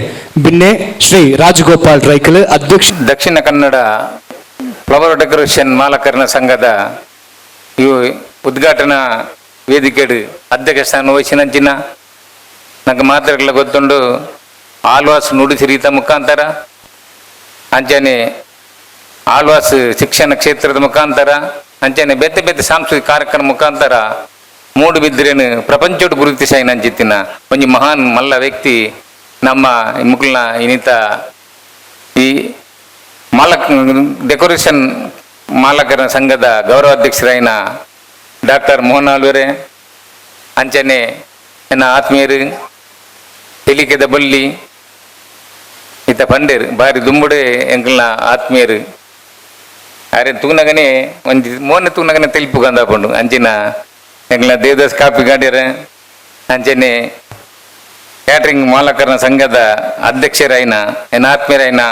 Speaker 2: ಬಿನ್ನೆ ಶ್ರೀ ರಾಜಗೋಪಾಲ್ ರೈಕಲ್ ಅಧ್ಯಕ್ಷ
Speaker 10: ದಕ್ಷಿಣ ಕನ್ನಡ ಫ್ಲವರ್ ಡೆಕೋರೇಷನ್ ಮಾಲಕರನ ಸಂಘದ ಇವು ಉದ್ಘಾಟನಾ ವೇದಿಕೆಡು ಅಧ್ಯಕ್ಷ ಸ್ಥಾನ ವಹಿಸಿನಂಚಿನ ನಂಗೆ ಮಾತ್ರಗಳ ಗೊತ್ತುಂಡು ಆಳ್ವಾಸ್ ನುಡಿಸಿರೀತ ಮುಖಾಂತರ ಅಂಚನೆ ಆಳ್ವಾಸ್ ಶಿಕ್ಷಣ ಕ್ಷೇತ್ರದ ಮುಖಾಂತರ ಅಂಚನೆ ಬೇತೆ ಬೇತೆ ಸಾಂಸ್ಕೃತಿಕ ಕಾರ್ಯಕ್ರಮ ಮುಖಾಂತರ ಮೂಡು ಬಿದ್ರೇನು ಪ್ರಪಂಚೋಡು ಗುರುತಿಸಾಯಿನಂಚಿತ್ತಿನ ಒಂಜಿ ಮಹಾನ್ ಮಲ್ಲ ವ್ಯಕ್ತಿ ನಮ್ಮ ಮುಕ್ಲಿನ ಇನ್ನಿತ ಈ ಡೆಕೋರೇಷನ್ ಮಾಲಕರ ಸಂಘದ ಗೌರವಾಧ್ಯಕ್ಷರಾಯಿನ ಡಾಕ್ಟರ್ ಮೋಹನ್ ಆಳ್ವರೆ ಅಂಚನೆ ಎನ್ನ ಆತ್ಮೀಯರು ತೆಲಿಕೆದ ಬಲ್ಲಿ ಇತ್ತ ಪಂಡೇರು ಬಾರಿ ದುಂಬುಡೆ ಎಂಕಲ್ನ ಆತ್ಮೀಯರು ಅರೆ ತೂನಗನೆ ಒಂಜಿ ಮೋನೆ ತೂನಗನೆ ತೆಲಿಪು ಕಂದಾಪುಂಡು ಅಂಚಿನ ಎಂಗ್ಲ ದೇವದಾಸ್ ಕಾಪಿ ಗಾಡ್ಯರ ಅಂಚನೆ ಕ್ಯಾಟ್ರಿಂಗ್ ಮಾಲಕರನ ಸಂಘದ ಅಧ್ಯಕ್ಷರಾಯಿನ ಎನ್ನ ಆತ್ಮೀಯರಾಯಿನ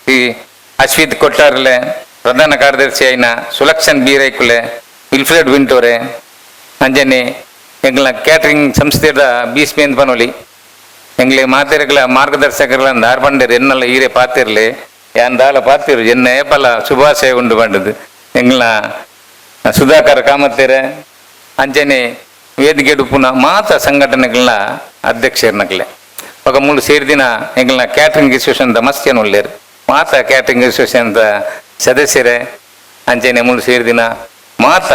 Speaker 10: ಶ್ರೀ ಅಶ್ವಿತ್ ಕೊಟ್ಟಾರ್ಲೆ ಪ್ರಧಾನ ಕಾರ್ಯದರ್ಶಿ ಆಯಿನ ಸುಲಕ್ಷಣ್ ಬೀರೈಕುಲೆ ವಿಲ್ಫ್ರೆಡ್ ವಿಂಟೋರೆ ಅಂಜನೆ ಎಂಗ್ಲ ಕ್ಯಾಟ್ರಿಂಗ್ ಸಂಸ್ಥೆದ ಬೀಸ್ಮೇನ್ ಪನೋಲಿ ಎಂಗ್ಲೆ ಮಾತೆರೆಗಳ ಮಾರ್ಗದರ್ಶಕರ್ಲ ದಾರ್ಪಂಡರು ಎನ್ನೆಲ್ಲ ಈರೆ ಪಾತಿರ್ಲೆ ಯಾನ್ ದಾಲ ಪಾತಿರು ಎನ್ನ ಏಪಲ ಶುಭಾಶಯ ಉಂಡು ಬಂಡದು ಎಂಗ್ಲ ಸುಧಾಕರ್ ಕಾಮತ್ತೇರೆ ಅಂಚನೆ ವೇದಿಕೆ ಪುನ ಮಾತ ಸಂಘಟನೆಗಳನ್ನ ಅಧ್ಯಕ್ಷರನಗಲೆ ಒಗ ಮೂರು ಸೇರಿದಿನ ಎಂಗ್ಲನ ಕ್ಯಾಟ್ರಿಂಗ್ ಅಸೋಸಿಯೇಷನ್ ಮಸ್ತಿಯನ್ನು ಒಳ್ಳೆಯರು ಮಾತ ಕ್ಯಾಟ್ರಿಂಗ್ ಅಸೋಸಿಯೇಷನ್ ಸದಸ್ಯರೇ ಅಂಚನೆ ಮೂರು ಸೇರಿದಿನ ಮಾತ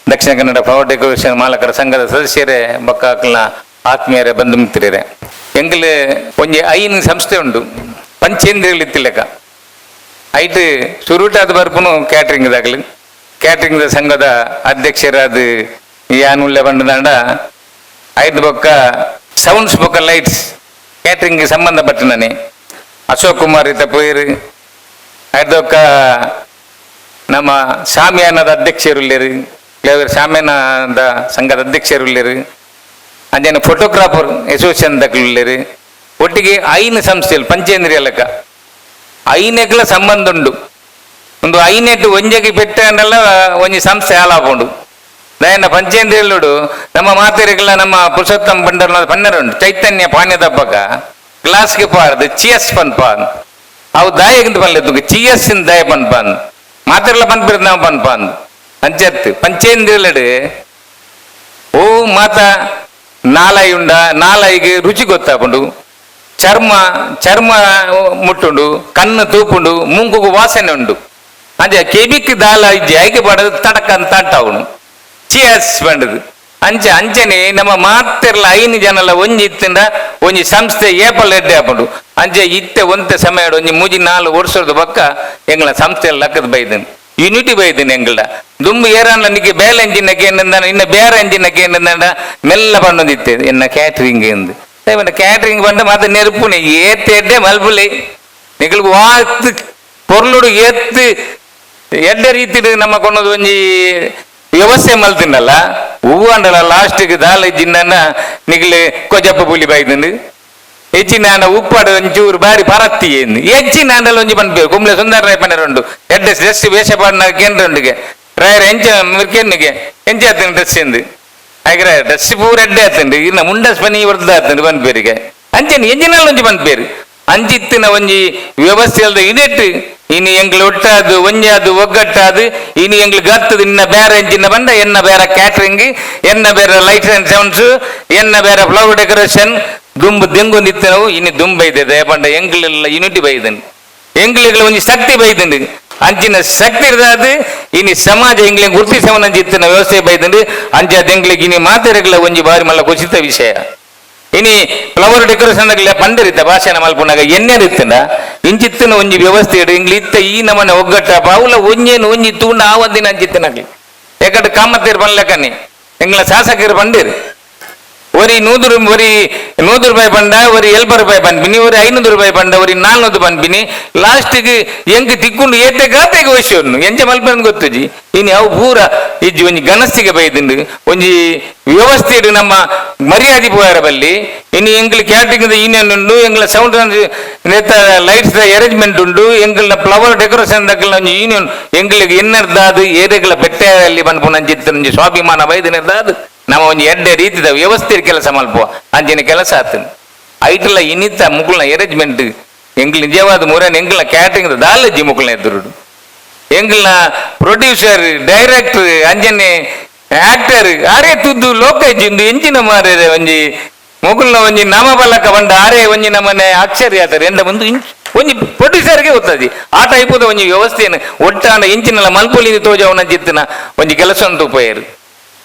Speaker 10: ದಕ್ಷಿಣ ಕನ್ನಡ ಫ್ಲವರ್ ಡೆಕೋರೇಷನ್ ಮಾಲಕರ ಸಂಘದ ಸದಸ್ಯರೇ ಬೊಕ್ಕಲ್ನ ಆತ್ಮೀಯರೇ ಬಂಧು ಮಿತ್ರರೇ ಎಂಗ್ಲೆ ಒಂಜಿ ಐನ್ ಸಂಸ್ಥೆ ಉಂಡು ಪಂಚೇಂದ್ರಿಯಗಳಿತ್ತಿಲ್ಲಕ ಐಟ್ ಸುರುಟಾದ ಬರ್ಪುನು ಕ್ಯಾಟ್ರಿಂಗ್ದಾಗಲಿ ಕ್ಯಾಟ್ರಿಂಗ್ ಸಂಘದ ಅಧ್ಯಕ್ಷರಾದ ಯಾನುಳ್ಳೆ ಬಂಡದಾಂಡ ಐದು ಬೊಕ್ಕ ಸೌಂಡ್ಸ್ ಬೊಕ್ಕ ಲೈಟ್ಸ್ ಕ್ಯಾಟ್ರಿಂಗ್ ಸಂಬಂಧಪಟ್ಟನೇ ಅಶೋಕ್ ಕುಮಾರ್ ಇತ್ತ ಪೋಯಿರು ಐದೊಕ್ಕ ನಮ್ಮ ಶಾಮಿಯಾನದ ಅಧ್ಯಕ್ಷರುಳ್ಳೇರು ಶಾಮಿಯಾನದ ಸಂಘದ ಅಧ್ಯಕ್ಷರುಳ್ಳೇರು ಅಂಜನ ಫೋಟೋಗ್ರಾಫರ್ ಅಸೋಸಿಯೇಷನ್ ದಕ್ಕುಳ್ಳೇರು ಒಟ್ಟಿಗೆ ಐನ್ ಸಂಸ್ಥೆಯಲ್ಲಿ ಪಂಚೇಂದ್ರಿಯ ಲೆಕ್ಕ ಐನೆಗ್ಲ ಸಂಬಂಧ ಉಂಡು ಒಂದು ಐನೆಟ್ಟು ಒಂಜಗಿ ಪೆಟ್ಟಲ್ಲ ಒಂಜಿ ಸಂಸ್ಥೆ ಹಾಳಾಪುಂಡು ದಯನ ಪಂಚೇಂದ್ರಿಯಲ್ಲುಡು ನಮ್ಮ ಮಾತೆರೆಗಳ ನಮ್ಮ ಪುರುಷೋತ್ತಮ ಬಂಡರ್ನ ಪನ್ನರುಂಡು ಚೈತನ್ಯ ಪಾಣ್ಯದ ಹಬ್ಬಕ್ಕ ಗ್ಲಾಸ್ಗೆ ಪಾರ್ದು ಚಿಯಸ್ ಪನ್ಪಾನ್ ಅವು ದಾಯಗಿಂದ ಪನ್ಲೆದ್ದು ಚಿಯಸ್ ದಯ ಪನ್ಪಾನ್ ಮಾತೆರೆಲ್ಲ ಪನ್ಪಿರ್ ನಾವು ಪನ್ಪಾನ್ ಅಂಚತ್ತು ಪಂಚೇಂದ್ರಿಯಲ್ಲಡು ಓ ಮಾತ ನಾಲೈ ಉಂಡ ನಾಲೈಗೆ ರುಚಿ ಗೊತ್ತಾಪುಂಡು ಚರ್ಮ ಮುಟ್ಟುಂಡು ಕಣ್ಣು ತೂಪುಂಡು ಮುಂಗುಗು ವಾಸನೆ ಉಂಡು ಅಂಚೆ ಕೆಬಿಕ್ ದಾಲ ಇಜ್ಜಿ ಆಯ್ಕೆ ಪಡದು ತಡಕ ಅಂತ ಅಂಟಾವನು ಚಿಯಸ್ ಬಂಡದು ಅಂಚನೆ ನಮ್ಮ ಮಾತೆರ್ಲ ಐನು ಜನಲ ಒಂಜಿ ಇತ್ತಿಂದ ಒಂಜಿ ಸಂಸ್ಥೆ ಏಪಲ್ ಎಡ್ಡೆ ಆಪುಂಡು ಅಂಚೆ ಇತ್ತೆ ಒಂತೆ ಸಮಯ ಒಂಜಿ 3-4 ವರ್ಷದ ಬಕ್ಕ ಎಂಗ್ಲ ಸಂಸ್ಥೆಯಲ್ಲಿ ಲಕ್ಕದ ಬೈದನು ಯೂನಿಟಿ ಬೈದನು ಎಂಗ್ಲ ದುಂಬು ಏರನ್ಲ ನಿಕ್ಕೆ ಬೇಲೆ ಎಂಜಿನಕ್ಕೆ ಏನಂದ ಇನ್ನ ಬೇರೆ ಎಂಜಿನಕ್ಕೆ ಏನಂದ ಮೆಲ್ಲ ಪಂಡೊಂದಿತ್ತೆ ಎನ್ನ ಕ್ಯಾಟ್ರಿಂಗ್ ಎಂದು ಕ್ಯಾಟ್ರಿಂಗ್ ಬಂದ ಮತ್ತೆ ನೆರುಪುನೆ ಏತ್ತೆಡ್ಡೆ ಮಲ್ಪುಲೆ ನಿಗಲ್ಗು ವಾತ್ ಪೊರ್ಲುಡು ಎತ್ತು ಎಡ್ಡೆ ರೀತಿ ನಮ್ಮ ಕೊಂಡದು ಒಂಜಿ ವ್ಯವಸ್ಥೆ ಮಲ್ತಿನಲ್ಲ ಹೂವು ಅಂಡಲ್ಲ ಲಾಸ್ಟಿಗೆ ದಾಲ ಇಜ್ಜಿನ ನಿಗಲೆ ಕೊಜಪ್ಪ ಪುಲಿ ಬೈದಂಡು ಹೆಚ್ಚಿನ ಉಪ್ಪಾಡು ಒಂಚೂರು ಬಾರಿ ಪರತ್ತಿ ಏನು ಹೆಚ್ಚಿನ ಅಂಡಲ್ಲ ಒಂಜಿ ಪನ್ಪೇರು ಕುಂಬ್ಳೆ ಸುಂದರ ರಾಯ ಪನ್ನರುಂಡು ಎಡ್ಡೆ ಡ್ರೆಸ್ ವೇಷ ಪಾಡಿನ ಕೇಂದ್ರಗೆ ರಾಯರ ಎಂಚ ಮಿರ್ಕೆನ್ನಿಗೆ ಎಂಚ ಆತನ ಡ್ರೆಸ್ ಎಂದು ಹಾಗೆ ಡ್ರೆಸ್ ಪೂರ ಎಡ್ಡೆ ಆತಂಡು ಇನ್ನ ಮುಂಡಸ್ ಪನಿ ಬರ್ದ ಆತಂಡು ಪನ್ಪೇರಿಗೆ ಅಂಚನೆ ಎಂಜಿನಲ್ಲ ಒಂಜಿ ಪನ್ಪೇರು ಅಂಚಿತ್ತಿನ ಒಂಜಿ ವ್ಯವಸ್ಥೆ ಅಲ್ದ ಇಡೆಟ್ಟು ಇನ್ನು ಎಂಗ್ಲು ಒಟ್ಟಾದು ಒಂಜಾದು ಒಗ್ಗಟ್ಟಾದು ಇನ್ನು ಎಂಗ್ಲು ಗತ್ತದು ಇನ್ನ ಬೇರೆ ಎಂಚಿನ ಬಂಡ ಎನ್ನ ಬೇರೆ ಕ್ಯಾಟ್ರಿಂಗ್ ಎನ್ನ ಬೇರೆ ಲೈಟ್ಸ್ ಅಂಡ್ ಸೌಂಡ್ಸ್ ಎನ್ನ ಬೇರೆ ಫ್ಲವರ್ ಡೆಕೋರೇಷನ್ ದುಂಬು ದೆಂಗು ನಿತ್ತನವು ಇನ್ನು ದುಂಬ ಇದೆ ಪಂಡ ಎಂಗ್ಲೆಲ್ಲ ಯೂನಿಟಿ ಬೈದನು ಎಂಗ್ಲಿಗಳ ಒಂಜಿ ಶಕ್ತಿ ಬೈದಂಡು ಅಂಚಿನ ಶಕ್ತಿ ಇರ್ದಾದು ಇನ್ನು ಸಮಾಜ ಎಂಗ್ಲಿ ಗುರುತಿಸವನ ಜಿತ್ತಿನ ವ್ಯವಸ್ಥೆ ಬೈದಂಡು ಅಂಚಾದ ಎಂಗ್ಲಿಗೆ ಇನ್ನು ಮಾತೆರೆಗಳ ಒಂಜಿ ಬಾರಿ ಮಲ್ಲ ಕುಸಿತ ವಿಷಯ ಇನಿ ಫ್ಲವರ್ ಡೆಕೋರೇಷನ್ ಪಂಡರಿತ್ತ ಭಾಷಣ ಮಲ್ಪುನಾಗ ಎಣ್ಣೆ ಇತ್ತಂಡ ಇಂಚಿತ್ತಿನ ಒಂಜಿ ವ್ಯವಸ್ಥೆ ಇಡು ಇಂಗ್ಲಿ ಇತ್ತ ಈ ನಮನೆ ಒಗ್ಗಟ್ಟ ಅವಲ ಒಂಜೇನು ಒಂಜಿ ತೂಂಡ ಆ ಒಂದಿನ ಅಂಚಿತ್ತಿನಾಗ್ಲಿ ಯಾಕಂದ್ರೆ ಕಾಮತ್ತೇರು ಬಂದ್ಲಕ್ಕನೆ ಎಂಗ್ಲ ಶಾಸಕರು ಬಂದಿರು ஒரு 100 ரூபாய் பண்டா ஒரு 70 ரூபாய் பண்பினி ஒரு 500 ரூபாய் பண்டா ஒரு 400 பண்பிನಿ ಲಾಸ್ಟಿಗೆ ಎಂಕ್ ತಿಕ್ಕೊಂಡು ಏತೆ ಗಾತೆಗೆ ವಹಿಸೋನು ಎಂಚ ಮಲ್ಪನ್ ಗೊತ್ತುಜಿ ಇನ್ನು ಅವು ಪೂರ ಇಜ್ಜಿ ಒಂಜಿ ಗಣಸ್ತಿಗೆ ಬೈದಿಂಡು ಒಂಜಿ ವ್ಯವಸ್ಥೆ ಇಡು ನಮ್ಮ ಮರ್ಯಾದೆ ಪೋಯಾರ ಬಲ್ಲಿ ಇನ್ನು ಎಂಗ್ಲ ಕ್ಯಾಟ್ರಿಂಗ್ ಯೂನಿಯನ್ ಉಂಡು ಎಂಗ್ಲ ಸೌಂಡ್ ಲೈಟ್ಸ್ ಅರೇಂಜ್ಮೆಂಟ್ ಉಂಡು ಎಂಗ್ಲ ಫ್ಲವರ್ ಡೆಕೋರೇಷನ್ ದಕ್ಕಲ ಒಂಜಿ ಯೂನಿಯನ್ ಎಂಗ್ಲಿಗೆ ಎನ್ನರ್ದಾದು ಏರೆಗಳ ಬೆಟ್ಟಲ್ಲಿ ಬಂದ್ಪುನಂಜಿತ್ತ ಒಂಜಿ ಸ್ವಾಭಿಮಾನ ಬೈದಿನರ್ದಾದು ನಮ್ಮ ಒಂದು ಎಡ್ಡೆ ರೀತಿದ ವ್ಯವಸ್ಥೆ ಕೆಲಸ ಮಲ್ಪುವ ಅಂಚಿನ ಕೆಲಸ ಆತನು ಐಟಲ್ಲ ಇನ್ನಿತ್ತ ಮುಕ್ಕಳನ ಅರೇಂಜ್ಮೆಂಟ್ ಎಂಗ್ಲ ನಿಜವಾದ ಮುರೇನ ಎಂಗ್ಲ ಕ್ಯಾಟ್ರಿಂಗ್ ದಾಲಜ್ಜಿ ಮುಕ್ಕಳನ ಎದುರುಡು ಎಂಗ್ಲ ಪ್ರೊಡ್ಯೂಸರ್ ಡೈರೆಕ್ಟರ್ ಅಂಜನೆ ಆಕ್ಟರ್ ಆರೇ ತುದ್ದು ಲೋಕಜ್ಜಿಂದು ಎಂಚಿನ ಮಾರೇ ಒಂಜಿ ಮುಕ್ಕಳನ ಒಂಜಿ ನಾಮಬಲಕ ಬಂಡ ಆರೇ ಒಂಜಿ ನಮ್ಮನೆ ಅಕ್ಷರಿ ಆತಾರೆ ಎಂದ ಒಂದು ಒಂಜಿ ಪ್ರೊಡ್ಯೂಸರ್ಗೆ ಗೊತ್ತದಿ ಆ ಟೈಪದ ಒಂಜಿ ವ್ಯವಸ್ಥೆಯನ್ನು ಒಟ್ಟಾಂಡ ಇಂಚಿನಲ್ಲ ಮಲ್ಪೊಲಿ ತೋಜವನ ಜಿತ್ತಿನ ಒಂಜಿ ಕೆಲಸ ಅಂತ ಉಪಯೋಗ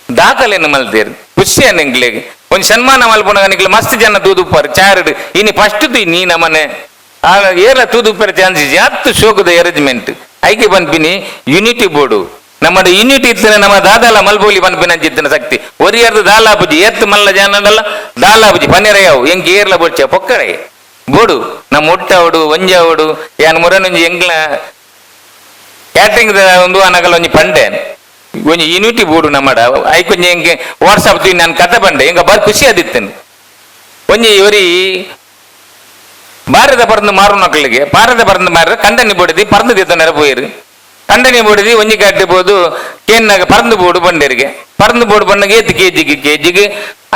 Speaker 10: ದಾಖಲೆಯನ್ನು ಮಲ್ದೇರು ಖುಷಿ ಅನ್ನಂಗ್ಲಿಗೆ ಒಂದು ಸನ್ಮಾನ ಮಲ್ಪುಣಗನಿಗೆ ಮಸ್ತ್ ಜನ ತೂದುಪ್ಪಾರು ಚಾರಡು ಇನ್ನು ಫಸ್ಟ್ ನೀ ನಮ್ಮನೆ ಏರ ತೂದುಪ್ಪಾರ ಚಾನ್ಸಸ್ ಹತ್ತು ಶೋಕದ ಅರೇಂಜ್ಮೆಂಟ್ ಐಕೆ ಬಂದ್ಬಿನಿ ಯೂನಿಟಿ ಬೋರ್ಡು ನಮ್ಮ ಯೂನಿಟಿ ಇರ್ತನೆ ನಮ್ಮ ದಾದಾಲ ಮಲ್ಬೋಲಿ ಬಂದ್ಬಿನ ಜಿತ್ತಿನ ಶಕ್ತಿ ಒರಿಯರ್ದು ದಾಲಾಪುಜಿ ಎತ್ತು ಮಲ್ಲ ಜಾನಲ್ಲ ದಾಲಾಪುಜಿ ಪನ್ನೆರಯಾವು ಎಂಗೆ ಏರ್ಲ ಬೊಚ್ಚ ಪೊಕ್ಕಡೆ ಬೋಡು ನಮ್ಮ ಒಟ್ಟವಡು ಒಂಜಾವಡು ಯಾನ್ ಮುರನೊಂಜಿ ಎಂಗ್ಲ ಕ್ಯಾಟ್ರಿಂಗ್ ಒಂದು ಅನಗಲ ಒಂಜಿ ಪಂಡೆ ಒಂಜಿ ಯೂನಿಟಿ ಬೋರ್ಡು ನಮ್ಮಡ ಐಕೊಂಜಿ ಎಂಗೆ ವಾಟ್ಸಪ್ ತು ನಾನು ಕತೆ ಬಂಡೆ ಎಂಗ ಬಾರಿ ಖುಷಿ ಆದಿತ್ತೇನೆ ಒಂಜಿ ಇವರಿ ಭಾರತ ಪರಂದು ಮಾರು ಮಕ್ಕಳಿಗೆ ಭಾರತ ಪರಂದು ಮಾರ ಕಂಡನಿ ಬೋಡಿದಿ ಪರಂದು ದಿತ್ತ ನೆರಪೋಯಿರು ಕಂಡನಿ ಬೋಡಿದಿ ಒಂಜಿ ಕಟ್ಟಿಬೋದು ಕೇನ್ನಾಗ ಪರಂದು ಬೋರ್ಡು ಬಂಡೇರಿಗೆ ಪರಂದು ಬೋರ್ಡು ಬಂಡಾಗ ಏತು ಕೆಜಿಗೆ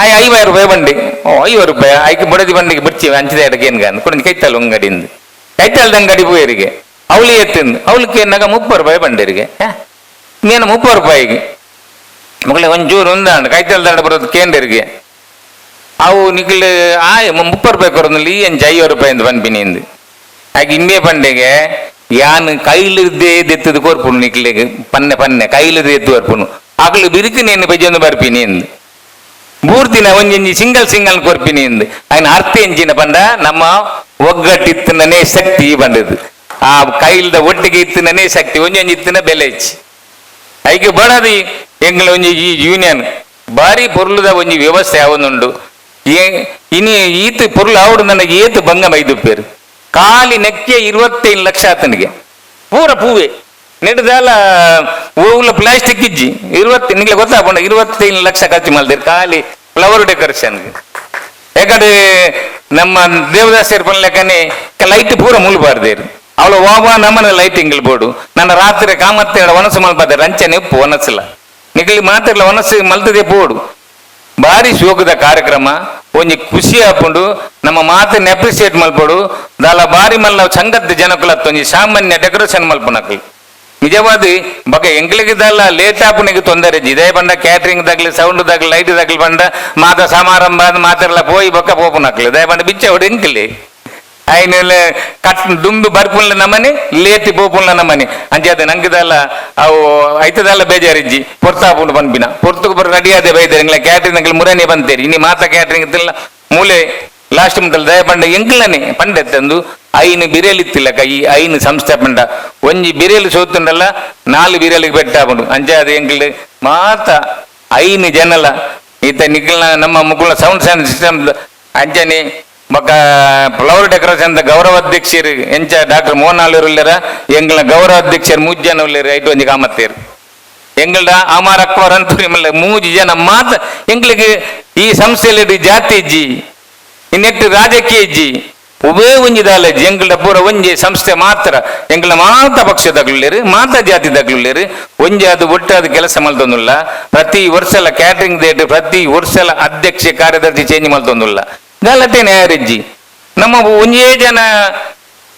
Speaker 10: 5000 ರೂಪಾಯಿ ಬಂಡಿ 50 ರೂಪಾಯಿ ಐಕೆ ಬಡದಿ ಬಂಡಿಗೆ ಬಿಡ್ಚಿ ಅಂಚಿದ ಎಡಕ್ಕೆ ಏನ್ಗ ಕೊಡಂದು ಕೈತಾಳು ಅಂಗಡಿಯಿಂದ ಕೈತಾಳ್ದ ಅಂಗಡಿ ಪೋಯರಿಗೆ ಅವಳಿ ಎತ್ತಿಂದು ಅವಳಿಗೆ ಏನಾಗ 30 ರೂಪಾಯಿ ಬಂಡೇರಿಗೆ నేను 30 రూపాయికి ಮಕ್ಕಳ ಒಂಚೂರು ಒಂದಾಂಡು ಕೈತಲ್ದಾಂಡ ಬರೋದು ಕೇಂದ್ರಿಗೆ ಅವು ನಿಖಿಲ್ 30 ರೂಪಾಯಿ ಕೊರೋದಲ್ಲಿ ಈ ಎಂಚ 50 ರೂಪಾಯಿ ಅಂತ ಬಂದ್ಬಿನಿಂದು ಹಾಗೆ ಇಂಬೆ ಪಂಡೆಗೆ ಯಾನ್ ಕೈಲಿದ್ದೇ ದೆತ್ತದು ಕೋರ್ಪುನು ನಿಖಿಲಿಗೆ ಪನ್ನೆ ಕೈಲಿದ್ದು ಎತ್ತು ಕೋರ್ಪುನು ಅಗಲು ಬಿರಿತಿ ನೇನು ಬಜ್ಜೊಂದು ಬರ್ಪಿನಿ ಎಂದು ಮೂರ್ತಿನ ಒಂಜಿ ಸಿಂಗಲ್ ಕೊರ್ಪಿನಿ ಎಂದು ఆయన ಅರ್ಥ ಎಂಚಿನ ಪಂಡ ನಮ್ಮ ಒಗ್ಗಟ್ಟಿತ್ತನೇ ಶಕ್ತಿ ಬಂದದ್ದು ಆ ಕೈಲ್ದ ಒಟ್ಟಿಗೆ ಇತ್ತನೇ ಶಕ್ತಿ ಒಂಜೊಂಜಿ ಇತ್ತಿನ ಬೆಲೆ ಹೆಚ್ಚಿ ಐಕೆ ಬಡದಿ ಎಂಗ್ಲ ಒಂಜಿ ಈ ಯೂನಿಯನ್ ಬಾರಿ ಪೊರ್ಲುದ ಒಂಜಿ ವ್ಯವಸ್ಥೆ ಯಾವೊಂದುಂಡು ಇನಿ ಈತ್ ಪೊರ್ಲು ಆವಡು ನನಗೆ ಏತು ಭಂಗ ಮೈದುಪ್ಪೇರು ಖಾಲಿ ನೆಕ್ಕೆ 25 ಲಕ್ಷ ಆತನಿಗೆ ಪೂರ ಪೂವೆ ನೆಡ್ದಾಲ ಹೂವುಲ ಪ್ಲಾಸ್ಟಿಕ್ ಇಜ್ಜಿ 20 ನಿಂಗೆ ಗೊತ್ತಾಪಂಡ 25 ಲಕ್ಷ ಖರ್ಚು ಮಾಡಿದ್ರು ಖಾಲಿ ಫ್ಲವರ್ ಡೆಕೋರೇಷನ್ಗೆ ಯಾಕಂದ್ರೆ ನಮ್ಮ ದೇವದಾಸರು ಪನ್ಲೆಕ್ಕನೆ ಲೈಟ್ ಪೂರ ಮುಲ್ಬಾರ್ದೇರು ಅವಳು ಹೋಗುವ ನಮ್ಮನೆ ಲೈಟಿಂಗ್ ಬೋರ್ಡು ನನ್ನ ರಾತ್ರಿ ಕಾಮತ್ತೆ ಒನಸು ಮಲ್ಪದೆ ರಂಚನೆ ಉಪ್ಪು ಒನಸಿಲ್ಲ ನಿಗಲಿ ಮಾತಿರ್ಲ ಒನಸು ಮಲ್ತದೆ ಬೋಡು ಭಾರಿ ಶೋಕದ ಕಾರ್ಯಕ್ರಮ ಒಂಜಿ ಖುಷಿ ಹಾಕೊಂಡು ನಮ್ಮ ಮಾತನ್ನ ಅಪ್ರಿಸಿಯೇಟ್ ಮಲ್ಪಡು ದಾಲ ಬಾರಿ ಮಲ್ಲ ಸಂಗದ ಜನಕುಲತ್ತ ಒಂಜಿ ಸಾಮಾನ್ಯ ಡೆಕೋರೇಷನ್ ಮಲ್ಪನಕ್ಲಿ ನಿಜವಾದ ಬಗ ಎಂಗ್ಲಿಗಿದಲ್ಲ ಲೇಟ್ ಆಪನಿಗೆ ತೊಂದರೆ ಇದೇ ಬಂದ ಕ್ಯಾಟ್ರಿಂಗ್ ದಾಗ್ಲಿ ಸೌಂಡ್ ದಾಗ್ಲಿ ಲೈಟ್ ದಾಗ್ಲಿ ಬಂದ ಮಾತ ಸಮಾರಂಭ ಮಾತೆಲ್ಲ ಪೋಯಿ ಬೊಕ್ಕ ಪೋಪುನಕ್ಲಿ ದಯ ಬಂದ ಬಿಚ್ಚ ಹೊಡಿ ಎಂಕ್ಲಿ ఆయన కట్ దుంబి బర్పుల నమ్మని లేతి పోపుల నమ్మని అంచేది నంగిదಲ್ಲ ಅವು ಐತದಲ್ಲ ಬೇಜಾರಿಜ್ಜಿ ಪೊರ್ತಾಪುಂಡು ಪನ್ಪಿನ ಪೊರ್ತುಕು ಬರ ರೆಡಿ ಆದೆ ಬೈದರೆ ಇಂಗ್ಲ ಕ್ಯಾಟ್ರಿಂಗ್ ಮುರನೇ ಬಂತೇರಿ ಇನಿ ಮಾತ ಕ್ಯಾಟ್ರಿಂಗ್ ಇತ್ತಿಲ್ಲ ಮೂಲೆ ಲಾಸ್ಟ್ ಮುಂಟಲ್ ದಯ ಪಂಡ ಎಂಕ್ಲನೆ ಪಂಡೆತ್ತಂದು ಐನು ಬಿರೇಲಿತ್ತಿಲ್ಲ ಕೈ ಐನು ಸಂಸ್ಥೆ ಪಂಡ ಒಂಜಿ ಬಿರೇಲಿ ಸೋತುಂಡಲ್ಲ 4 ಬಿರೇಲಿಗೆ ಬೆಟ್ಟಾಪುಂಡು ಅಂಚಾದ ಎಂಕ್ಲ ಮಾತ ಐನು ಜನಲ ಈತ ನಿಖಿಲ್ನ ನಮ್ಮ ಮುಗುಳ ಸೌಂಡ್ ಸಿಸ್ಟಮ್ ಅಂಚನೆ ಬೊಕ್ಕ ಫ್ಲವರ್ ಡೆಕೋರೇಷನ್ ಗೌರವಾಧ್ಯಕ್ಷರು ಎಂಚ ಡಾಕ್ಟರ್ ಮೋಹನ್ಲಾಲ್ ಉಳ್ಳರ ಎಂಗ್ಲ ಗೌರವಾಧ್ಯಕ್ಷರು 3 ಜನ ಉಳ್ಳರು ಐಟು ಒಂಜಿ ಕಾಮತ್ತೇರು ಎಂಗ್ಲ ಅಮರ್ ಅಕ್ಬರ್ ಅಂತ 3 ಜನ ಮಾತ ಎಂಗ್ಲಿಗೆ ಈ ಸಂಸ್ಥೆಯಲ್ಲಿ ಜಾತಿ ಇಜ್ಜಿ ಇನ್ನೆಟ್ಟು ರಾಜಕೀಯ ಇಜ್ಜಿ ಉಭೇ ಒಂಜಿ ದಾಲಜ್ಜಿ ಎಂಗ್ಲ ಪೂರ ಒಂಜಿ ಸಂಸ್ಥೆ ಮಾತ್ರ ಎಂಗ್ಲ ಮಾತ ಪಕ್ಷದಾಗ್ಲಿರು ಮಾತ ಜಾತಿದಾಗ್ಲಿರು ಒಂಜಿ ಅದು ಒಟ್ಟಾದ ಕೆಲಸ ಮಲ್ತೊಂದುಲ್ಲ ಪ್ರತಿ ವರ್ಷಲ ಕ್ಯಾಟ್ರಿಂಗ್ ಡೇಟ್ ಪ್ರತಿ ವರ್ಷಲ ಅಧ್ಯಕ್ಷ ಕಾರ್ಯದರ್ಶಿ ಚೇಂಜ್ ಮಲ್ತೊಂದುಲ್ಲ ಗಲಾಟೆ ನ್ಯಾಯರಿಜ್ಜಿ ನಮ್ಮ ಒಂಜೇ ಜನ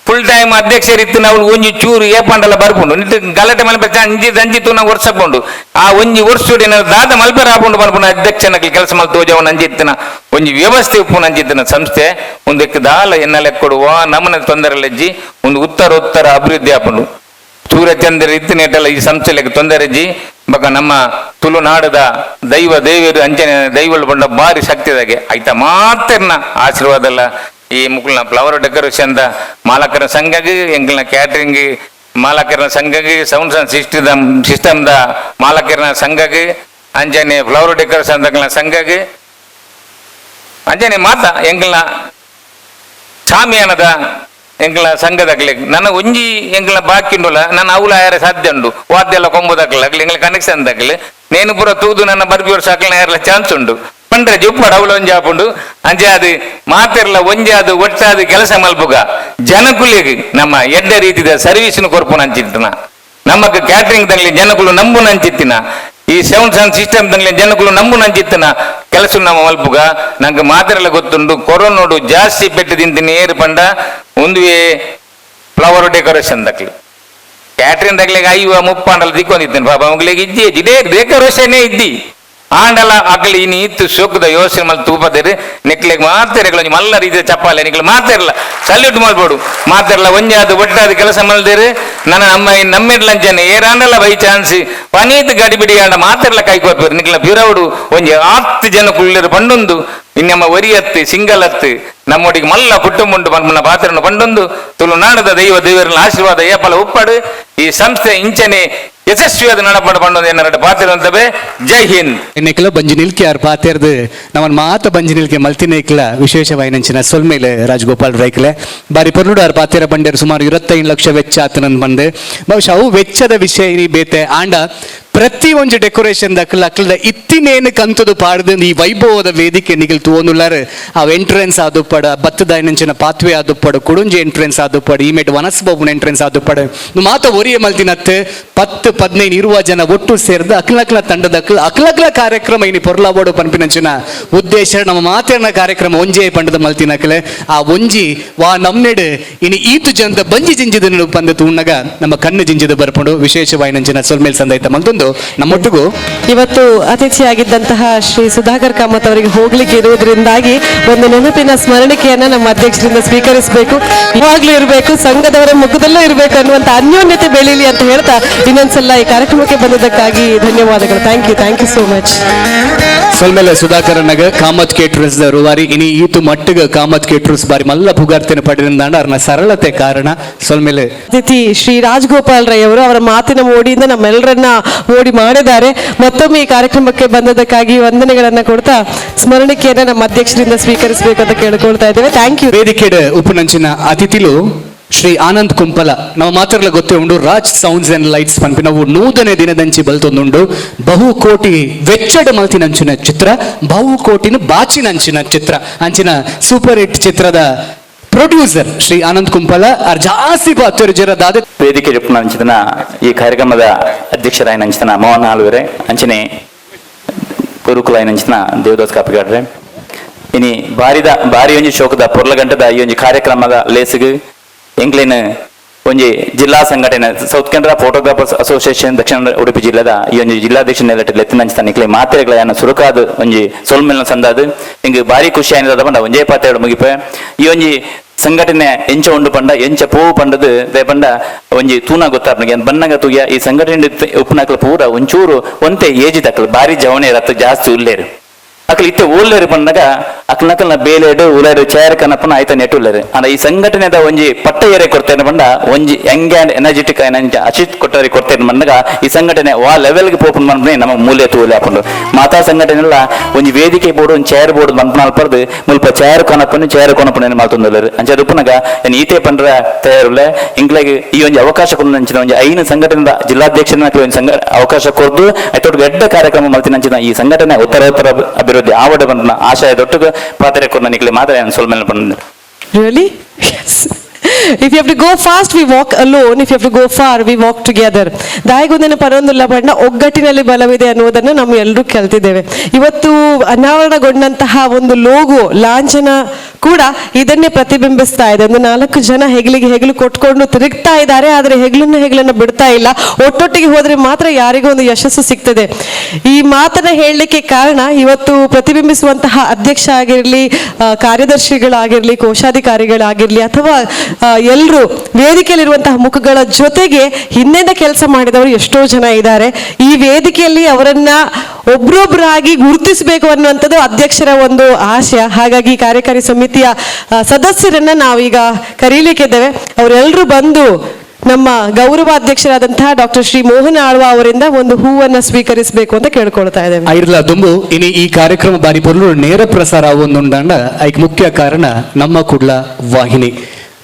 Speaker 10: ಫುಲ್ ಟೈಮ್ ಅಧ್ಯಕ್ಷರಿತ್ತು ನಾವು ಒಂಜಿ ಚೂರು ಏಪಂಡಲ್ಲ ಬರ್ಕೊಂಡು ನಿಟ್ಟು ಗಲಾಟೆ ಮಲ್ಪೆ ಅಂಜಿತ್ತು ನಾವು ವರ್ಷಕೊಂಡು ಆ ಒಂಜಿ ವರ್ಷಡಿ ದಾದ ಮಲ್ಪೆರ ಹಾಕೊಂಡು ಬರ್ಕೊಂಡು ಅಧ್ಯಕ್ಷನಾಗಿ ಕೆಲಸ ಮಲ್ ತೋಜವನ ಅಂಜಿತ್ತಿನ ಒಂಜಿ ವ್ಯವಸ್ಥೆ ಉಪ್ಪು ಅಂಜಿತ್ತಿನ ಸಂಸ್ಥೆ ಒಂದಕ್ಕೆ ದಾಲ ಎನ್ನಲೆ ಕೊಡುವ ನಮ್ಮನ ತೊಂದರೆಲೆಜ್ಜಿ ಒಂದು ಉತ್ತರ ಅಭಿವೃದ್ಧಿ ಹಾಕೊಂಡು ಸೂರ್ಯಚಂದ್ರ ಇತ್ತಿನೆಟ್ಟಲ್ಲ ಈ ಸಂಸ್ಥೆಗೆ ತೊಂದರೆಜ್ಜಿ ಬಕ ನಮ್ಮ ತುಳುನಾಡದ ದೈವ ದೇವರು ಅಂಚನೆ ದೈವಗಳು ಬಂಡ ಭಾರಿ ಶಕ್ತಿದಾಗೆ ಆಯ್ತಾ ಮಾತರ್ನ ಆಶೀರ್ವಾದ ಎಲ್ಲ ಈ ಮುಕ್ಳನ ಫ್ಲವರ್ ಡೆಕೋರೇಷನ್ ದ ಮಾಲಕರ ಸಂಘಗೆ ಎಂಕ್ಲನ ಕ್ಯಾಟ್ರಿಂಗ್ ಮಾಲಕರ ಸಂಘಗೆ ಸೌಂಡ್ ಸಿಸ್ಟಮ್ ದ ಮಾಲಕರ ಸಂಘಗೆ ಅಂಜನೆ ಫ್ಲವರ್ ಡೆಕೋರೇಷನ್ ದಕ್ಲ ಸಂಘಗೆ ಅಂಜನೆ ಮಾತ ಎಂಕ್ಲನ ಶಾಮಿಯಾನದ ಎಂಕ್ಲ ಸಂಘದಾಗ್ಲಿ ನನ್ನ ಒಂಜಿ ಎಂಕ್ಲ ಬಾಕಿಂಡುಲ ನನ್ನ ಅವಲ ಯಾರ ಸಾಧ್ಯ ಉಂಡು ವಾದ್ಯೆಲ್ಲ ಕೊಂಬುದಾಗ್ಲಾಗ್ಲಿ ಎಂಗ್ಲ ಕನೆಕ್ಷನ್ ದಾಗ್ಲಿ ನೇನು ಪೂರ ತೂದು ನನ್ನ ಬರ್ಬಿ ವರ್ಷ ಹಾಕ್ಲ ಯಾರೆಲ್ಲ ಚಾನ್ಸ್ ಉಂಡು ಪಂಡ್ರೆ ಜುಪ್ಪಡ ಅವಳ ಒಂಜಿ ಹಾಪುಂಡು ಅಂಜೆ ಅದು ಮಾತಿರ್ಲ ಒಂಜಿ ಅದು ಒಟ್ಟಾದ ಕೆಲಸ ಮಲ್ಪುಗ ಜನಕುಲಿಗೆ ನಮ್ಮ ಎಡ್ಡ ರೀತಿದ ಸರ್ವಿಸ್ನು ಕೊರ್ಪುನ ಅಂಚಿತ್ತಿನ ನಮಕ್ ಕ್ಯಾಟ್ರಿಂಗ್ ದಂಗ್ಲಿ ಜನಕುಲು ನಂಬುನ ಅಂಚಿತ್ತಿನ ಈ ಸೌಂಡ್ ಸಿಸ್ಟಮ್ ದಂಗ್ಲಿ ಜನಕುಲು ನಂಬುನ ಅಂಚಿತ್ತಿನ ಕೆಲಸ ನಮ್ಮ ಮಲ್ಪುಗ ನಂಗೆ ಮಾತಿರಲ್ಲ ಗೊತ್ತುಂಡು ಕೊರೋನೋಡು ಜಾಸ್ತಿ ಪೆಟ್ಟು ತಿಂತೀನಿ ಏರು ಪಂಡ ಒಂದುವೇ ಫ್ಲವರ್ ಡೆಕೋರೇಷನ್ ದಕ್ಲಿ ಕ್ಯಾಟ್ರಿಂಗ್ ದಗ್ಲಿಗೆ 50-30 ದಿಕ್ಕೊಂಡಿದ್ದೇನೆ ಪಾಪ ಮಗಳಿಗೆ ಇದ್ದಿ ಡೆಕೋರೇಷನ್ನೇ ಇದ್ದಿ ಆಂಡಲ ಅಗ್ಲಿ ಇನ್ನು ಇತ್ತು ಸೋಕದ ಯೋಚನೆ ಮಲ್ ತೂಪದೇರಿ ನೆಕ್ಲೆಗ್ ಮಾತಾರ ಮಲ್ಲ ರೀತಿಯ ಚಪ್ಪಾಲೆ ನಿಕ್ಲು ಮಾತಾರಲ್ಲ ಸಲ್ಯೂಟ್ ಮಾಡ್ಬೋಡು ಮಾತಾರಲ್ಲ ಒಂಜಾದು ಒಟ್ಟಾದ ಕೆಲಸ ಮಲ್ದೇರಿ ನನ್ನ ನಮ್ಮೆಡ್ಲಂಜನೆ ಏರಾಂಡಲ್ಲ ಬೈ ಚಾನ್ಸ್ ಪನೀತ್ ಗಡಿಬಿಡಿ ಆಂಡ ಮಾತಾರಲ್ಲ ಕೈ ಕೊರ್ಪೇರು ನಿಕ್ಲ ಬಿರವಡು ಒಂಜಿ 10 ಜನ ಕುಳ್ಳರು ಪಂಡೊಂದು ಇನ್ನಮ್ಮ ಒರಿಯತ್ತು ಸಿಂಗಲ್ ಹತ್ತು ನಮ್ಮೊಟ್ಟಿಗೆ ಮಲ್ಲ ಕುಟುಂಬುಂಡು ಪಂಪನ ಪಾತ್ರನು ಪಂಡೊಂದು ತುಳುನಾಡದ ದೇವರ ಆಶೀರ್ವಾದ ಏಪಲ ಉಪ್ಪಡು ಈ ಸಂಸ್ಥೆ ಇಂಚನೆ ಯಶಸ್ವಿಯಾದ ನಡಪಡ ಪಂಡೊಂದು ಏನಾರ ಪಾತ್ರ ಅಂತವೇ ಜೈ ಹಿಂದ್
Speaker 2: ಇನ್ನೆಕ್ಲ ಬಂಜಿ ನಿಲ್ಕೆ ಯಾರು ಪಾತೆರ್ದು ನಮ್ಮನ್ ಮಾತ ಬಂಜಿ ನಿಲ್ಕೆ ಮಲ್ತಿನೇಕ್ಲ ವಿಶೇಷವಾಯಿನಂಚಿನ ಸೊಲ್ಮೇಲೆ ರಾಜಗೋಪಾಲ್ ರೈಕ್ಲೆ ಬಾರಿ ಪೊರ್ಲುಡು ಆರು ಪಾತೆರ ಬಂಡೇರು ಸುಮಾರು 25 ಲಕ್ಷ ವೆಚ್ಚ ಆತನಂದ್ ಬಂದೆ ಬಹುಶಃ ಅವು ವೆಚ್ಚದ ವಿಷಯ ಇನಿ ಬೇತೆ ಆಂಡ ಪ್ರತಿ ಒಂಜಿ ಡೆಕೋರೇಷನ್ ದಕ್ಕಲ ಅಕ್ಲದ ಇತ್ತಿನೇನು ಕಂತದು ಪಾಡ್ದು ಈ ವೈಭವದ ವೇದಿಕೆ ನಿಗಿಲ್ ತೋನುಲಾರ ಅವ್ ಎಂಟ್ರೆನ್ಸ್ ಆದುಪ್ಪಡ ಬತ್ತದ ನೆಂಚಿನ ಪಾತ್ವೆ ಆದುಪ್ಪಡು ಕುಡುಂಜಿ ಎಂಟ್ರೆನ್ಸ್ ಆದುಪ್ಪಡು ಈ ಮೇಟ್ ವನಸ್ಬಾಬುನ ಎಂಟ್ರೆನ್ಸ್ ಆದುಪ್ಪಡು ಮಾತ ಒರಿಯ ಮಲ್ತಿನತ್ತೆ 10-15 ಜನ ಒಟ್ಟು ಸೇರಿದ ಅಕ್ಲಕ್ಲ ತಂಡದ ಅಕ್ಲಕ್ಲ ಕಾರ್ಯಕ್ರಮ ಇನಿ ಪೊರ್ಲಾಬೋಡು ಪಂಪಿನಂಚಿನ ಉದ್ದೇಶ ನಮ್ಮ ಮಾತೇನ ಕಾರ್ಯಕ್ರಮ ಒಂಜಿ ಪಂಡದ ಮಲ್ತಿನಕ್ಲೆ ಆ ಒಂಜಿ ವಾ ನಮ್ನೆಡು ಇನಿ ಈತು ಜನದ ಬಂಜಿ ಜಿಂಜಿದ ಬಂದ ತೂಣ್ಣಗ ನಮ್ಮ ಕಣ್ಣು ಜಿಂಜಿದ ಬರ್ಪುಂಡು ವಿಶೇಷವಾಯಿನಂಚಿನ ಸೊಲ್ಮೇಲ್ ಸಂದೈತ ಮಲ್ತೊಂದು ನಮ್ಮೊಟ್ಟಿಗೂ
Speaker 1: ಇವತ್ತು ಅತಿಥಿಯಾಗಿದ್ದಂತಹ ಶ್ರೀ ಸುಧಾಕರ್ ಕಾಮತ್ ಅವರಿಗೆ ಹೋಗ್ಲಿಕ್ಕೆ ಇರುವುದರಿಂದಾಗಿ ಒಂದು ನೆನಪಿನ ಸ್ಮರಣಿಕೆಯನ್ನ ನಮ್ಮ ಅಧ್ಯಕ್ಷರಿಂದ ಸ್ವೀಕರಿಸಬೇಕು, ಇವಾಗ್ಲೂ ಇರಬೇಕು, ಸಂಘದವರ ಮುಖದಲ್ಲೂ ಇರಬೇಕು ಅನ್ನುವಂತ ಅನ್ಯೋನ್ಯತೆ ಬೆಳೀಲಿ ಅಂತ ಹೇಳ್ತಾ ಇನ್ನೊಂದ್ಸಲ ಈ ಕಾರ್ಯಕ್ರಮಕ್ಕೆ ಬಂದಿದ್ದಕ್ಕಾಗಿ ಧನ್ಯವಾದಗಳು. Thank you so much.
Speaker 2: ಸೊಲ್ಮೇಲೆ ಸುಧಾಕರ್ ನಗ ಕಾಮತ್ ಕೇಟರ್ಸ್ ರೂವಾರಿ ಇನಿ ಈತು ಮಟ್ಟಿಗೆ ಕಾಮತ್ ಕೇಟರ್ಸ್ ಬಾರಿ ಮಲ್ಲ ಪುಗಾರ್ತಿನ ಪಡೆದಿಂದಾಂಡ ಅವ್ರನ್ನ ಸರಳತೆ ಕಾರಣ ಸೊಲ್ಮೇಲೆ
Speaker 1: ಅತಿಥಿ ಶ್ರೀ ರಾಜಗೋಪಾಲ್ ರೈ ಅವರು ಅವರ ಮಾತಿನ ಮೋಡಿಯಿಂದ ನಮ್ಮೆಲ್ಲರನ್ನ ಮೋಡಿ ಮಾಡಿದ್ದಾರೆ. ಮತ್ತೊಮ್ಮೆ ಈ ಕಾರ್ಯಕ್ರಮಕ್ಕೆ ಬಂದದಕ್ಕಾಗಿ ವಂದನೆಗಳನ್ನ ಕೊಡ್ತಾ ಸ್ಮರಣಿಕೆಯನ್ನ ನಮ್ಮ ಅಧ್ಯಕ್ಷರಿಂದ ಸ್ವೀಕರಿಸಬೇಕಂತ ಕೇಳ್ಕೊಳ್ತಾ ಇದ್ದೇವೆ. Thank you.
Speaker 2: ವೇದಿಕೆಡೆ ಉಪನಂಚಿನ ಅತಿಥಿಲು ಶ್ರೀ ಆನಂದ್ ಕುಂಪಲ ನಾವು ಮಾತ್ರಲ್ಲ ಗೊತ್ತೇ ಉಂಡು ರಾಜ್ ಸೌಂಡ್ಸ್ ಅಂಡ್ ಲೈಟ್ಸ್ ಪನ್ಪಿ ನಾವು 100ನೇ ದಿನದಂಚಿ ಬಲ್ತೊಂದುಂಡು ಬಹುಕೋಟಿ ವೆಚ್ಚಡ ಮಲ್ತಿನಂಚಿನ ಚಿತ್ರ ಬಹುಕೋಟಿನ ಬಾಚಿನಂಚಿನ ಚಿತ್ರ ಅಂಚಿನ ಸೂಪರ್ ಹಿಟ್ ಚಿತ್ರದ ಪ್ರೊಡ್ಯೂಸರ್ ಶ್ರೀ ಆನಂದ್ ಕುಂಪಲ ಅರ್ ಜಾಸ್ತಿ ಅತ್ಯರ್ಜರದಾದ
Speaker 11: ವೇದಿಕೆ ಅಂಚಿನ ಈ ಕಾರ್ಯಕ್ರಮದ ಅಧ್ಯಕ್ಷರಾಯನಂಚಿನ ಮೋಹನ್ ಆಳ್ವರೆ ಅಂಚನೆ ಗುರುಕುಲಾಯನಂಚಿನ ದೇವದಾಸ್ ಕಾಪಿಗಾಡ್ರೆ ಇನಿ ಭಾರಿ ಒಂಜಿ ಶೋಕದ ಪೊರ್ಲಗಂಟದ ಈ ಒಂಜಿ ಕಾರ್ಯಕ್ರಮದ ಲೇಸಿಗೆ ಎಂಕ್ಲೇನ್ ಒಂಜಿ ಜಿಲ್ಲಾ ಸಂಘಟನೆ ಸೌತ್ ಕೆನರಾ ಫೋಟೋಗ್ರಾಫರ್ಸ್ ಅಸೋಸಿಯೇಷನ್ ದಕ್ಷಿಣ ಉಡುಪಿ ಜಿಲ್ಲೆದ ಈ ಒಂಜಿ ಜಿಲ್ಲಾಧ್ಯಕ್ಷ ಎತ್ತಿನಂಚಿನ ನಿಕ್ಲೆ ಮಾತೆರೆಗಳ ಸುರುಕಾದ ಒಂಜಿ ಸೋಲ್ಮೇಲ್ನ ಸಂದಾದು ಹಿಂಗೆ ಭಾರಿ ಖುಷಿ ಆಯ್ನದ ಪಂಡ ಒಂಜೇ ಪಾತೆರಡು ಮುಗಿಪೆ ಈ ಒಂಜಿ ಸಂಘಟನೆ ಎಂಚ ಉಂಡು ಪಂಡ ಎಂಚ ಪೋವು ಪಂಡದು ಪಂಡ ಒಂಜಿ ತೂನ ಗೊತ್ತಾಪ್ನಗೆ ಬನ್ನಗ ತೂಯ ಈ ಸಂಘಟನೆ ಉಪ್ಪುನಕ್ಲ ಪೂರ ಒಂಚೂರು ಒಂತೆ ಏಜಿ ತಕ್ಕಲು ಭಾರಿ ಜವಣೆ ರತ್ತು ಜಾಸ್ತಿ ಉಲ್ಲೇರು ಅಕ್ಲ ಇತ್ತೆ ಓಲ್ಲೇರು ಪಂಡಗ ಅಕ್ಲನಕಲ್ನ ಬೇಲೇಡು ಉಲೇಡು ಚೇರ್ ಕನಪನ ಆಯ್ತ ನೆಟ್ಟುಲ್ಲೇರು ಅಂದ ಈ ಸಂಘಟನೆದ ಒಂಜಿ ಪಟ್ಟ ಏರೆ ಕೊಡ್ತೇನೆ ಪಂಡ ಒಂಜಿ ಯಂಗ್ ಅಂಡ್ ಎನರ್ಜೆಟಿಕ್ ಅಚಿತ್ ಕೊಟ್ಟರಿ ಕೊಡ್ತೇನೆ ಪಂಡಗ ಈ ಸಂಘಟನೆ ವಾ ಲೆವೆಲ್ಗೆ ಪೋಪನ್ ಮನ್ಪನೆ ನಮ್ಮ ಮೂಲ್ಯ ತೂಲೆ ಹಾಕೊಂಡು ಮಾತಾ ಸಂಘಟನೆ ಎಲ್ಲ ಒಂಜಿ ವೇದಿಕೆ ಬೋರ್ಡು ಒಂದು ಚೇರ್ ಬೋರ್ಡು ಮನ್ಪನ ಅಲ್ಪರ್ದು ಮುಲ್ಪ ಚೇರ್ ಕೊನಪನ ಮಾತೊಂದುಲ್ಲೇರು ಅಂಚೆ ಉಪ್ಪುನಗ ಈತೆ ಪಂಡ್ರ ತಯಾರುಲೆ ಇಂಗ್ಲಾಗಿ ಈ ಒಂಜಿ ಅವಕಾಶ ಕೊಡಂಚಿನ ಒಂಜಿ 5 ಸಂಘಟನೆದ ಜಿಲ್ಲಾಧ್ಯಕ್ಷನ ಒಂದು ಅವಕಾಶ ಕೊಡ್ದು ಐತೊಟ್ಟು ಎಡ್ಡ ಕಾರ್ಯಕ್ರಮ ಮಲ್ತಿನಂಚಿನ ಈ ಸಂಘಟನೆ ಉತ್ತರೋತ್ತರ ಅಭಿವೃದ್ಧಿ ಆವಡ ಬಂದ ಆಶಯದೊಟ್ಟಿಗೆ ಪಾತ್ರೆ ಕೊಡ ನಿಕ್ಲೆ ಮಾತ್ರ ಸೊಲ್ಮೇಲೆ ಬಂದ.
Speaker 1: Really? Yes. If you have to go fast, we walk alone. If you have to go far, we walk together. ದಾಯಿಗೊಂದಿನ ಪರೊಂದುಲ್ಲ ಬಣ್ಣ ಒಗ್ಗಟ್ಟಿನಲ್ಲಿ ಬಲವಿದೆ ಅನ್ನೋದನ್ನು ನಾವು ಎಲ್ಲರೂ ಕಲ್ತಿದ್ದೇವೆ. ಇವತ್ತು ಅನಾವರಣಗೊಂಡಂತಹ ಒಂದು ಲೋಗೋ ಲಾಂಛನ ಕೂಡ ಇದನ್ನೇ ಪ್ರತಿಬಿಂಬಿಸ್ತಾ ಇದೆ. ಒಂದು 4 ಜನ ಹೆಗಲಿಗೆ ಹೆಗಲು ಕೊಟ್ಕೊಂಡು ತಿರುಗ್ತಾ ಇದ್ದಾರೆ, ಆದರೆ ಹೆಗಲನ್ನ ಬಿಡ್ತಾ ಇಲ್ಲ. ಒಟ್ಟೊಟ್ಟಿಗೆ ಹೋದ್ರೆ ಮಾತ್ರ ಯಾರಿಗೂ ಒಂದು ಯಶಸ್ಸು ಸಿಗ್ತದೆ. ಈ ಮಾತನ್ನ ಹೇಳಲಿಕ್ಕೆ ಕಾರಣ ಇವತ್ತು ಪ್ರತಿಬಿಂಬಿಸುವಂತಹ ಅಧ್ಯಕ್ಷ ಆಗಿರಲಿ, ಕಾರ್ಯದರ್ಶಿಗಳಾಗಿರ್ಲಿ, ಕೋಶಾಧಿಕಾರಿಗಳಾಗಿರ್ಲಿ ಅಥವಾ ಎಲ್ಲರೂ ವೇದಿಕೆಯಲ್ಲಿರುವಂತಹ ಮುಖಗಳ ಜೊತೆಗೆ ಹಿಂದೆಂದ ಕೆಲಸ ಮಾಡಿದವರು ಎಷ್ಟೋ ಜನ ಇದ್ದಾರೆ. ಈ ವೇದಿಕೆಯಲ್ಲಿ ಅವರನ್ನ ಒಬ್ರೊಬ್ಬರಾಗಿ ಗುರುತಿಸಬೇಕು ಅನ್ನುವಂಥದ್ದು ಅಧ್ಯಕ್ಷರ ಒಂದು ಆಶಯ. ಹಾಗಾಗಿ ಕಾರ್ಯಕಾರಿ ಸಮಿತಿಯ ಸದಸ್ಯರನ್ನ ನಾವೀಗ ಕರೀಲಿಕ್ಕಿದ್ದೇವೆ. ಅವರೆಲ್ಲರೂ ಬಂದು ನಮ್ಮ ಗೌರವ ಅಧ್ಯಕ್ಷರಾದಂತಹ ಡಾಕ್ಟರ್ ಶ್ರೀ ಮೋಹನ್ ಆಳ್ವ ಅವರಿಂದ ಒಂದು ಹೂವನ್ನ ಸ್ವೀಕರಿಸಬೇಕು ಅಂತ ಕೇಳ್ಕೊಳ್ತಾ ಇದ್ದೇವೆ.
Speaker 2: ಐರ್ಲ ದುಂಬು ಇನಿ ಈ ಕಾರ್ಯಕ್ರಮ ಬಾರಿ ಪೊರ್ಲು ನೇರ ಪ್ರಸಾರ ಆವೊಂದುಂಡಾಂಡ ಐಕ್ ಮುಖ್ಯ ಕಾರಣ ನಮ್ಮ ಕುಡ್ಲ ವಾಹಿನಿ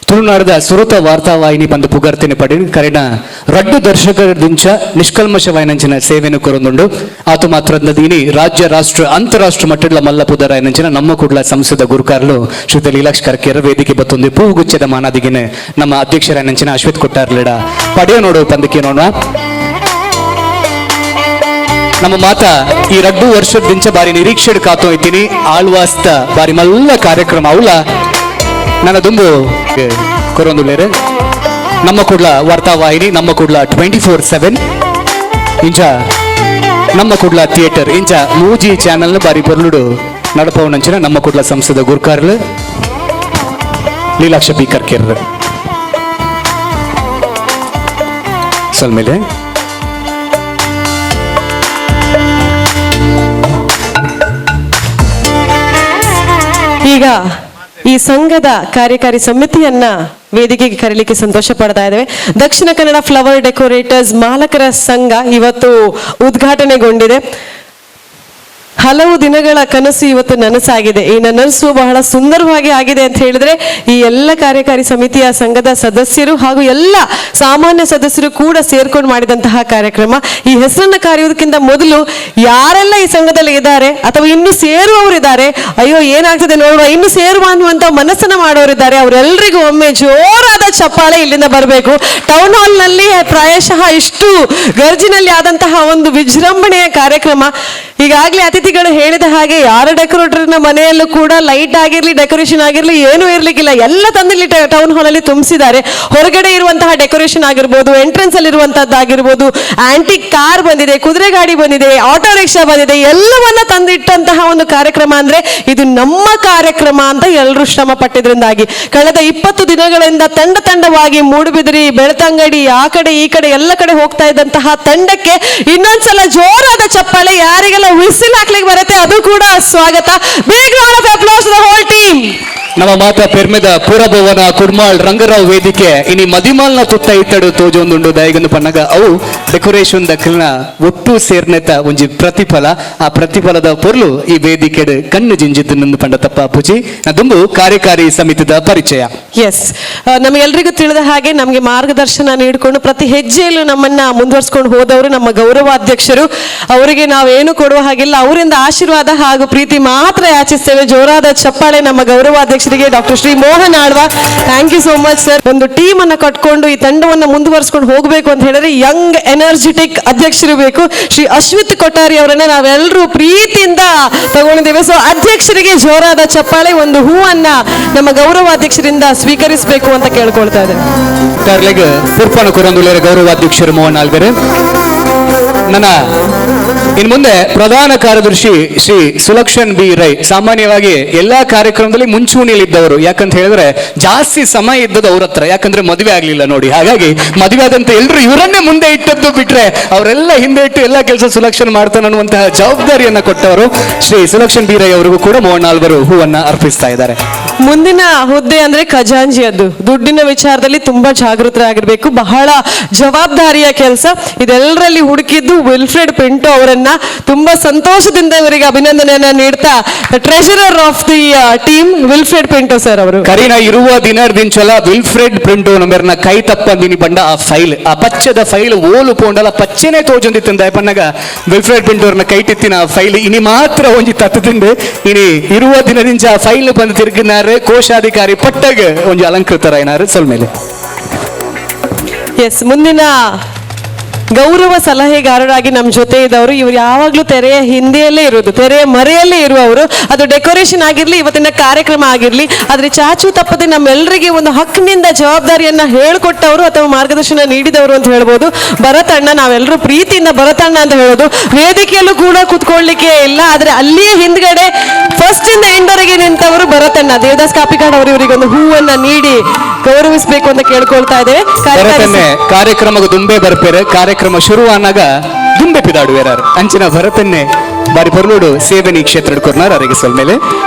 Speaker 2: ತುಳುನಾಡದ ಸುರತ ವಾರ್ತಾ ವಾಹಿನಿ ಬಂದು ಪುಗರ್ತಿನ ಪಡಿ ಕರೆನ ರಡ್ಡು ದರ್ಶಕರಿಂಚ ನಿಷ್ಕಲ್ಮಶವಾಯಿನಂಚಿನ ಸೇವೆಯನ್ನು ಕೊರೊಂದುಂಡು ಆತು ಮಾತ್ರ ದೀನಿ ರಾಜ್ಯ ರಾಷ್ಟ್ರ ಅಂತಾರಾಷ್ಟ್ರ ಮಟ್ಟದ ಮಲ್ಲ ಪುದರಾಯನಂಚಿನ ನಮ್ಮ ಕುಡ್ಲ ಸಂಸದ ಗುರುಕಾರ್ಲು ಶ್ರೀ ಲೀಲಾಕ್ಷ್ ಕರ್ಕೇರ ವೇದಿಕೆ ಬತ್ತೊಂದು ಪೂಗುಚ್ಚದ ಮಾನಾದಿಗಿನ ನಮ್ಮ ಅಧ್ಯಕ್ಷರಾಯನಂಚಿನ ಅಶ್ವಥ್ ಕೊಟ್ಟಾರ್ಲಿಡ ಪಡೆಯ ನೋಡು ಪಂದಕ್ಕೆ ನೋಡುವ ನಮ್ಮ ಮಾತ ಈ ರಡ್ಡು ವರ್ಷದಿಂಚ ಬಾರಿ ನಿರೀಕ್ಷೆ ಕಾತು ಇದ್ದೀನಿ ಆಳ್ವಾಸ್ತ ಬಾರಿ ಮಲ್ಲ ಕಾರ್ಯಕ್ರಮ ಅವಳ ನನ್ನ ದುಂಬು ಕೊರೊಂದುಳ್ಳೇರೆ ನಮ್ಮ ಕುಡ್ಲ ವಾರ್ತಾವಾಹಿನಿ ನಮ್ಮ ಕುಡ್ಲ 24/7 ಇಂಚ ನಮ್ಮ ಕುಡ್ಲ ಥಿಯೇಟರ್ ಇಂಚ ಮೂಜಿ ಚಾನೆಲ್ ಬಾರಿ ಪೊರ್ಲುಡು ನಡಪವನಂಚಿನ ನಮ್ಮ ಕುಡ್ಲ ಸಂಸದ ಗುರ್ಕಾರ್ಲು ಲೀಲಾಕ್ಷ ಬಿ ಕರ್ಕೇರ್ ಸಲ್ಮೇಲೆ
Speaker 1: ಈಗ ಈ ಸಂಘದ ಕಾರ್ಯಕಾರಿ ಸಮಿತಿಯನ್ನ ವೇದಿಕೆಗೆ ಕರೀಲಿಕ್ಕೆ ಸಂತೋಷ ಪಡ್ತಾ ಇದ್ದೇವೆ. ದಕ್ಷಿಣ ಕನ್ನಡ ಫ್ಲವರ್ ಡೆಕೋರೇಟರ್ಸ್ ಮಾಲಕರ ಸಂಘ ಇವತ್ತು ಉದ್ಘಾಟನೆಗೊಂಡಿದೆ. ಹಲವು ದಿನಗಳ ಕನಸು ಇವತ್ತು ನನಸಾಗಿದೆ. ಈ ನನಸು ಬಹಳ ಸುಂದರವಾಗಿ ಆಗಿದೆ ಅಂತ ಹೇಳಿದ್ರೆ ಈ ಎಲ್ಲ ಕಾರ್ಯಕಾರಿ ಸಮಿತಿಯ ಸಂಘದ ಸದಸ್ಯರು ಹಾಗೂ ಎಲ್ಲ ಸಾಮಾನ್ಯ ಸದಸ್ಯರು ಕೂಡ ಸೇರ್ಕೊಂಡು ಮಾಡಿದಂತಹ ಕಾರ್ಯಕ್ರಮ. ಈ ಹೆಸರನ್ನ ಕರೆಯುವುದಕ್ಕಿಂತ ಮೊದಲು ಯಾರೆಲ್ಲ ಈ ಸಂಘದಲ್ಲಿ ಇದ್ದಾರೆ ಅಥವಾ ಇನ್ನು ಸೇರುವವರಿದ್ದಾರೆ, ಅಯ್ಯೋ ಏನಾಗ್ತದೆ ನೋಡುವ, ಇನ್ನು ಸೇರುವ ಅನ್ನುವಂತ ಮನಸ್ಸನ್ನ ಮಾಡೋರಿದ್ದಾರೆ, ಅವರೆಲ್ಲರಿಗೂ ಒಮ್ಮೆ ಜೋರಾದ ಚಪ್ಪಾಳೆ ಇಲ್ಲಿಂದ ಬರಬೇಕು. ಟೌನ್ ಹಾಲ್ ನಲ್ಲಿ ಪ್ರಾಯಶಃ ಇಷ್ಟು ಗರ್ಜಿನಲ್ಲಿ ಆದಂತಹ ಒಂದು ವಿಜೃಂಭಣೆಯ ಕಾರ್ಯಕ್ರಮ. ಈಗಾಗಲೇ ಅತಿಥಿಗಳು ಹೇಳಿದ ಹಾಗೆ ಯಾರ ಡೆಕೋರೇಟರ್ನ ಮನೆಯಲ್ಲೂ ಕೂಡ ಲೈಟ್ ಆಗಿರ್ಲಿ ಡೆಕೋರೇಷನ್ ಆಗಿರ್ಲಿ ಏನೂ ಇರ್ಲಿಕ್ಕಿಲ್ಲ, ಎಲ್ಲ ತಂದಿಲ್ಲಿ ಟೌನ್ ಹಾಲ್ ಅಲ್ಲಿ ತುಂಬಿಸಿದ್ದಾರೆ. ಹೊರಗಡೆ ಇರುವಂತಹ ಡೆಕೋರೇಷನ್ ಆಗಿರ್ಬೋದು, ಎಂಟ್ರೆನ್ಸ್ ಅಲ್ಲಿ ಇರುವಂತದ್ದಾಗಿರ್ಬೋದು, ಆಂಟಿಕ್ ಕಾರ್ ಬಂದಿದೆ, ಕುದುರೆ ಗಾಡಿ ಬಂದಿದೆ, ಆಟೋ ರಿಕ್ಷಾ ಬಂದಿದೆ, ಎಲ್ಲವನ್ನ ತಂದಿಟ್ಟಂತಹ ಒಂದು ಕಾರ್ಯಕ್ರಮ ಅಂದ್ರೆ ಇದು ನಮ್ಮ ಕಾರ್ಯಕ್ರಮ ಅಂತ ಎಲ್ಲರೂ ಶ್ರಮ ಪಟ್ಟಿದ್ರಿಂದಾಗಿ ಕಳೆದ 20 ದಿನಗಳಿಂದ ತಂಡವಾಗಿ ಮೂಡುಬಿದಿರಿ, ಬೆಳ್ತಂಗಡಿ, ಆ ಕಡೆ ಈ ಕಡೆ ಎಲ್ಲ ಕಡೆ ಹೋಗ್ತಾ ಇದ್ದಂತಹ ತಂಡಕ್ಕೆ ಇನ್ನೊಂದ್ಸಲ ಜೋರಾದ ಚಪ್ಪಾಳೆ. ಯಾರಿಗೆಲ್ಲ ವಿಸಿಲ್ ಹಾಕ್ಲಿಕ್ಕೆ ಬರುತ್ತೆ ಅದು ಕೂಡ ಸ್ವಾಗತ. Big round of applause to the whole team.
Speaker 2: ನಮ್ಮ ಮಾತ ಪೆರ್ಮೆದ ಪುರಭವನ ಕುಡ್ಮಾಳ್ ರಂಗರಾವ್ ವೇದಿಕೆ ಇನಿ ಮದಿಮಾಲ್ನ ತುತ್ತ ಇತ್ತಡು ತೋಜೊಂದುಂಡು ದಯಗಂದು ಪನ್ನಗ ಅವು ಡೆಕೋರೇಷನ್ ದಕ್ಕಲ್ನ ಒಟ್ಟು ಸೇರ್ನೆತ ಒಂಜಿ ಪ್ರತಿಫಲ. ಆ ಪ್ರತಿಫಲದ ಪೊರ್ಲು ಈ ವೇದಿಕೆ ಕಣ್ಣು ಜಿಂಜಿದ್ದು ನಂದು ಪಂಡ ತಪ್ಪ ಪೂಜಿ ನದುಂಬು ಕಾರ್ಯಕಾರಿ ಸಮಿತಿದ ಪರಿಚಯ.
Speaker 1: ಎಸ್, ನಮಗೆಲ್ರಿಗೂ ತಿಳಿದ ಹಾಗೆ ನಮಗೆ ಮಾರ್ಗದರ್ಶನ ನೀಡಿಕೊಂಡು ಪ್ರತಿ ಹೆಜ್ಜೆಯಲ್ಲೂ ನಮ್ಮನ್ನ ಮುಂದುವರ್ಸ್ಕೊಂಡು ಹೋದವರು ನಮ್ಮ ಗೌರವಾಧ್ಯಕ್ಷರು. ಅವರಿಗೆ ನಾವೇನು ಕೊಡುವ ಹಾಗಿಲ್ಲ, ಅವರಿಂದ ಆಶೀರ್ವಾದ ಹಾಗೂ ಪ್ರೀತಿ ಮಾತ್ರ ಯಾಚಿಸ್ತೇವೆ. ಜೋರಾದ ಚಪ್ಪಾಳೆ ನಮ್ಮ ಗೌರವಾಧ್ಯಕ್ಷರಿಗೆ doctor Shri Mohan Alva. Thank you so much sir. ಒಂದು ಟೀಮ್ ಅನ್ನ ಕಟ್ಕೊಂಡು ಈ ತಂಡವನ್ನ ಮುಂದುವರ್ಸ್ಕೊಂಡು ಹೋಗಬೇಕು ಅಂತ ಹೇಳಿದ್ರೆ ಯಂಗ್ ಎನರ್ಜೆಟಿಕ್ ಅಧ್ಯಕ್ಷರು ಬೇಕು. ಶ್ರೀ ಅಶ್ವಥ್ ಕೊಟ್ಟಾರಿ ಅವರನ್ನ ನಾವೆಲ್ಲರೂ ಪ್ರೀತಿಯಿಂದ ತಗೊಂಡಿದ್ದೇವೆ. ಸೊ ಅಧ್ಯಕ್ಷರಿಗೆ ಜೋರಾದ ಚಪ್ಪಾಳೆ, ಒಂದು ಹೂವನ್ನ ನಮ್ಮ ಗೌರವಾಧ್ಯಕ್ಷರಿಂದ ಸ್ವೀಕರಿಸಬೇಕು ಅಂತ ಕೇಳ್ಕೊಳ್ತಾ ಇದ್ದೇವೆ.
Speaker 2: ಪುರ್ಪನ ಕೊರಂದುಲೇರ ಗೌರವಾಧ್ಯಕ್ಷರು ಮೋಹನ್ ಆಳ್ವೆರೆ. ನನ್ನ ಇನ್ ಮುಂದೆ ಪ್ರಧಾನ ಕಾರ್ಯದರ್ಶಿ ಶ್ರೀ ಸುಲಕ್ಷಣ್ ಬಿ ರೈ. ಸಾಮಾನ್ಯವಾಗಿ ಎಲ್ಲಾ ಕಾರ್ಯಕ್ರಮದಲ್ಲಿ ಮುಂಚೂಣಿಯಲ್ಲಿದ್ದವರು, ಯಾಕಂತ ಹೇಳಿದ್ರೆ ಜಾಸ್ತಿ ಸಮಯ ಇದ್ದದ್ದು ಅವ್ರ ಹತ್ರ, ಯಾಕಂದ್ರೆ ಮದುವೆ ಆಗ್ಲಿಲ್ಲ ನೋಡಿ. ಹಾಗಾಗಿ ಮದುವೆ ಆದಂತ ಎಲ್ರು ಇವರನ್ನೇ ಮುಂದೆ ಇಟ್ಟದ್ದು ಬಿಟ್ರೆ ಅವರೆಲ್ಲ ಹಿಂದೆ ಇಟ್ಟು ಎಲ್ಲ ಕೆಲಸ ಸುಲಕ್ಷಣ್ ಮಾಡ್ತಾನೆ ಅನ್ನುವಂತಹ ಜವಾಬ್ದಾರಿಯನ್ನ ಕೊಟ್ಟವರು ಶ್ರೀ ಸುಲಕ್ಷಣ್ ಬಿ ರೈ ಅವರಿಗೂ ಕೂಡ ಮೋಹನ್ ಆಳ್ವರು ಹೂವನ್ನ ಅರ್ಪಿಸ್ತಾ ಇದ್ದಾರೆ.
Speaker 1: ಮುಂದಿನ ಹುದ್ದೆ ಅಂದ್ರೆ ಖಜಾಂಜಿಯದ್ದು. ದುಡ್ಡಿನ ವಿಚಾರದಲ್ಲಿ ತುಂಬಾ ಜಾಗೃತರಾಗಿರ್ಬೇಕು, ಬಹಳ ಜವಾಬ್ದಾರಿಯ ಕೆಲಸ. ಇದೆಲ್ಲರಲ್ಲಿ ಹುಡುಕಿದ್ದು ವಿಲ್ಫ್ರೆಡ್ ಪಿಂಟೋ ಅವರನ್ನ. ತುಂಬಾ ಸಂತೋಷದಿಂದ ಇವರಿಗೆ ಅಭಿನಂದನೆಯನ್ನ ನೀಡ್ತಾ treasurer of the team Wilfred Pinto sir ಅವರು.
Speaker 2: ಕರೀನ ಇರುವ ದಿನರ್ದಿಂಚಲ ವಿಲ್ಫ್ರೆಡ್ ಪಿಂಟೋ ನಮ್ಮರ್ನ ಕೈ ತಪ್ಪಂದಿನಿ ಬಂಡ ಆ ಫೈಲ್, ಆ ಪಚ್ಚದ ಫೈಲ್ ಓಲು ಪೋಂಡಲ ಪಚ್ಚೆನೆ ತೋಜೊಂದಿತ್ತಂದ ಪನ್ನಗ ವಿಲ್ಫ್ರೆಡ್ ಪಿಂಟೋರ್ನ ಕೈ ತಿತ್ತಿನ ಫೈಲ್ ಇನಿ ಮಾತ್ರ ಒಂಜಿ ತತ್ತದಿಂದ ಇನಿ ಇರುವ ದಿನದಿಂಚ ಆ ಫೈಲ್ ಬಂದು ತಿರುಗಿನಾರೆ ಕೋಶಾಧಿಕಾರಿ ಪಟ್ಟಗ ಒಂಜಿ ಅಲಂಕೃತರಾಯಿನಾರು ಸೊಲ್ಮೇಲೆ.
Speaker 1: ಎಸ್, ಮುಂದಿನ ಗೌರವ ಸಲಹೆಗಾರರಾಗಿ ನಮ್ಮ ಜೊತೆ ಇದ್ದವರು. ಇವರು ಯಾವಾಗಲೂ ತೆರೆಯ ಹಿಂದೆಯಲ್ಲೇ ಇರೋದು, ತೆರೆಯ ಮರೆಯಲ್ಲೇ ಇರುವವರು. ಅದು ಡೆಕೋರೇಷನ್ ಆಗಿರಲಿ, ಇವತ್ತಿನ ಕಾರ್ಯಕ್ರಮ ಆಗಿರಲಿ, ಆದರೆ ಚಾಚು ತಪ್ಪದೆ ನಮ್ಮೆಲ್ಲರಿಗೆ ಒಂದು ಹಕ್ಕಿನಿಂದ ಜವಾಬ್ದಾರಿಯನ್ನ ಹೇಳ್ಕೊಟ್ಟವರು ಅಥವಾ ಮಾರ್ಗದರ್ಶನ ನೀಡಿದವರು ಅಂತ ಹೇಳ್ಬೋದು. ಭರತಣ್ಣ, ನಾವೆಲ್ಲರೂ ಪ್ರೀತಿಯಿಂದ ಭರತಣ್ಣ ಅಂತ ಹೇಳೋದು. ವೇದಿಕೆಯಲ್ಲೂ ಕೂಡ ಕುತ್ಕೊಳ್ಳಿಕ್ಕೆ ಇಲ್ಲ, ಆದರೆ ಅಲ್ಲಿಯೇ ಹಿಂದ್ಗಡೆ ಫಸ್ಟ್ ಇಂದ ಎಂಡವರೆಗೆ ನಿಂತವರು ಭರತಣ್ಣ. ದೇವದಾಸ್ ಕಾಪಿಕಾಡ್ ಅವರು ಇವರಿಗೊಂದು ಹೂವನ್ನ ನೀಡಿ ಗೌರವಿಸಬೇಕು ಅಂತ ಕೇಳ್ಕೊಳ್ತಾ ಇದ್ದೇವೆ.
Speaker 2: ಭರತನ್ನೇ ಕಾರ್ಯಕ್ರಮಕ್ಕೆ ದುಂಬೆ ಬರ್ಪೇರೆ. ಕಾರ್ಯಕ್ರಮ ಶುರುವಾನಾಗ ದುಂಬೆ ಪಿದಾಡುವೇರಾರು ಅಂಚಿನ ಭರತನ್ನೇ ಬಾರಿ ಪೊರ್ಲೋಡು ಸೇವೆನಿ ಕ್ಷೇತ್ರ ಕೊರ್ನಾರ್ ಅವರಿಗೆ ಸಲ್ಮೇಲೆ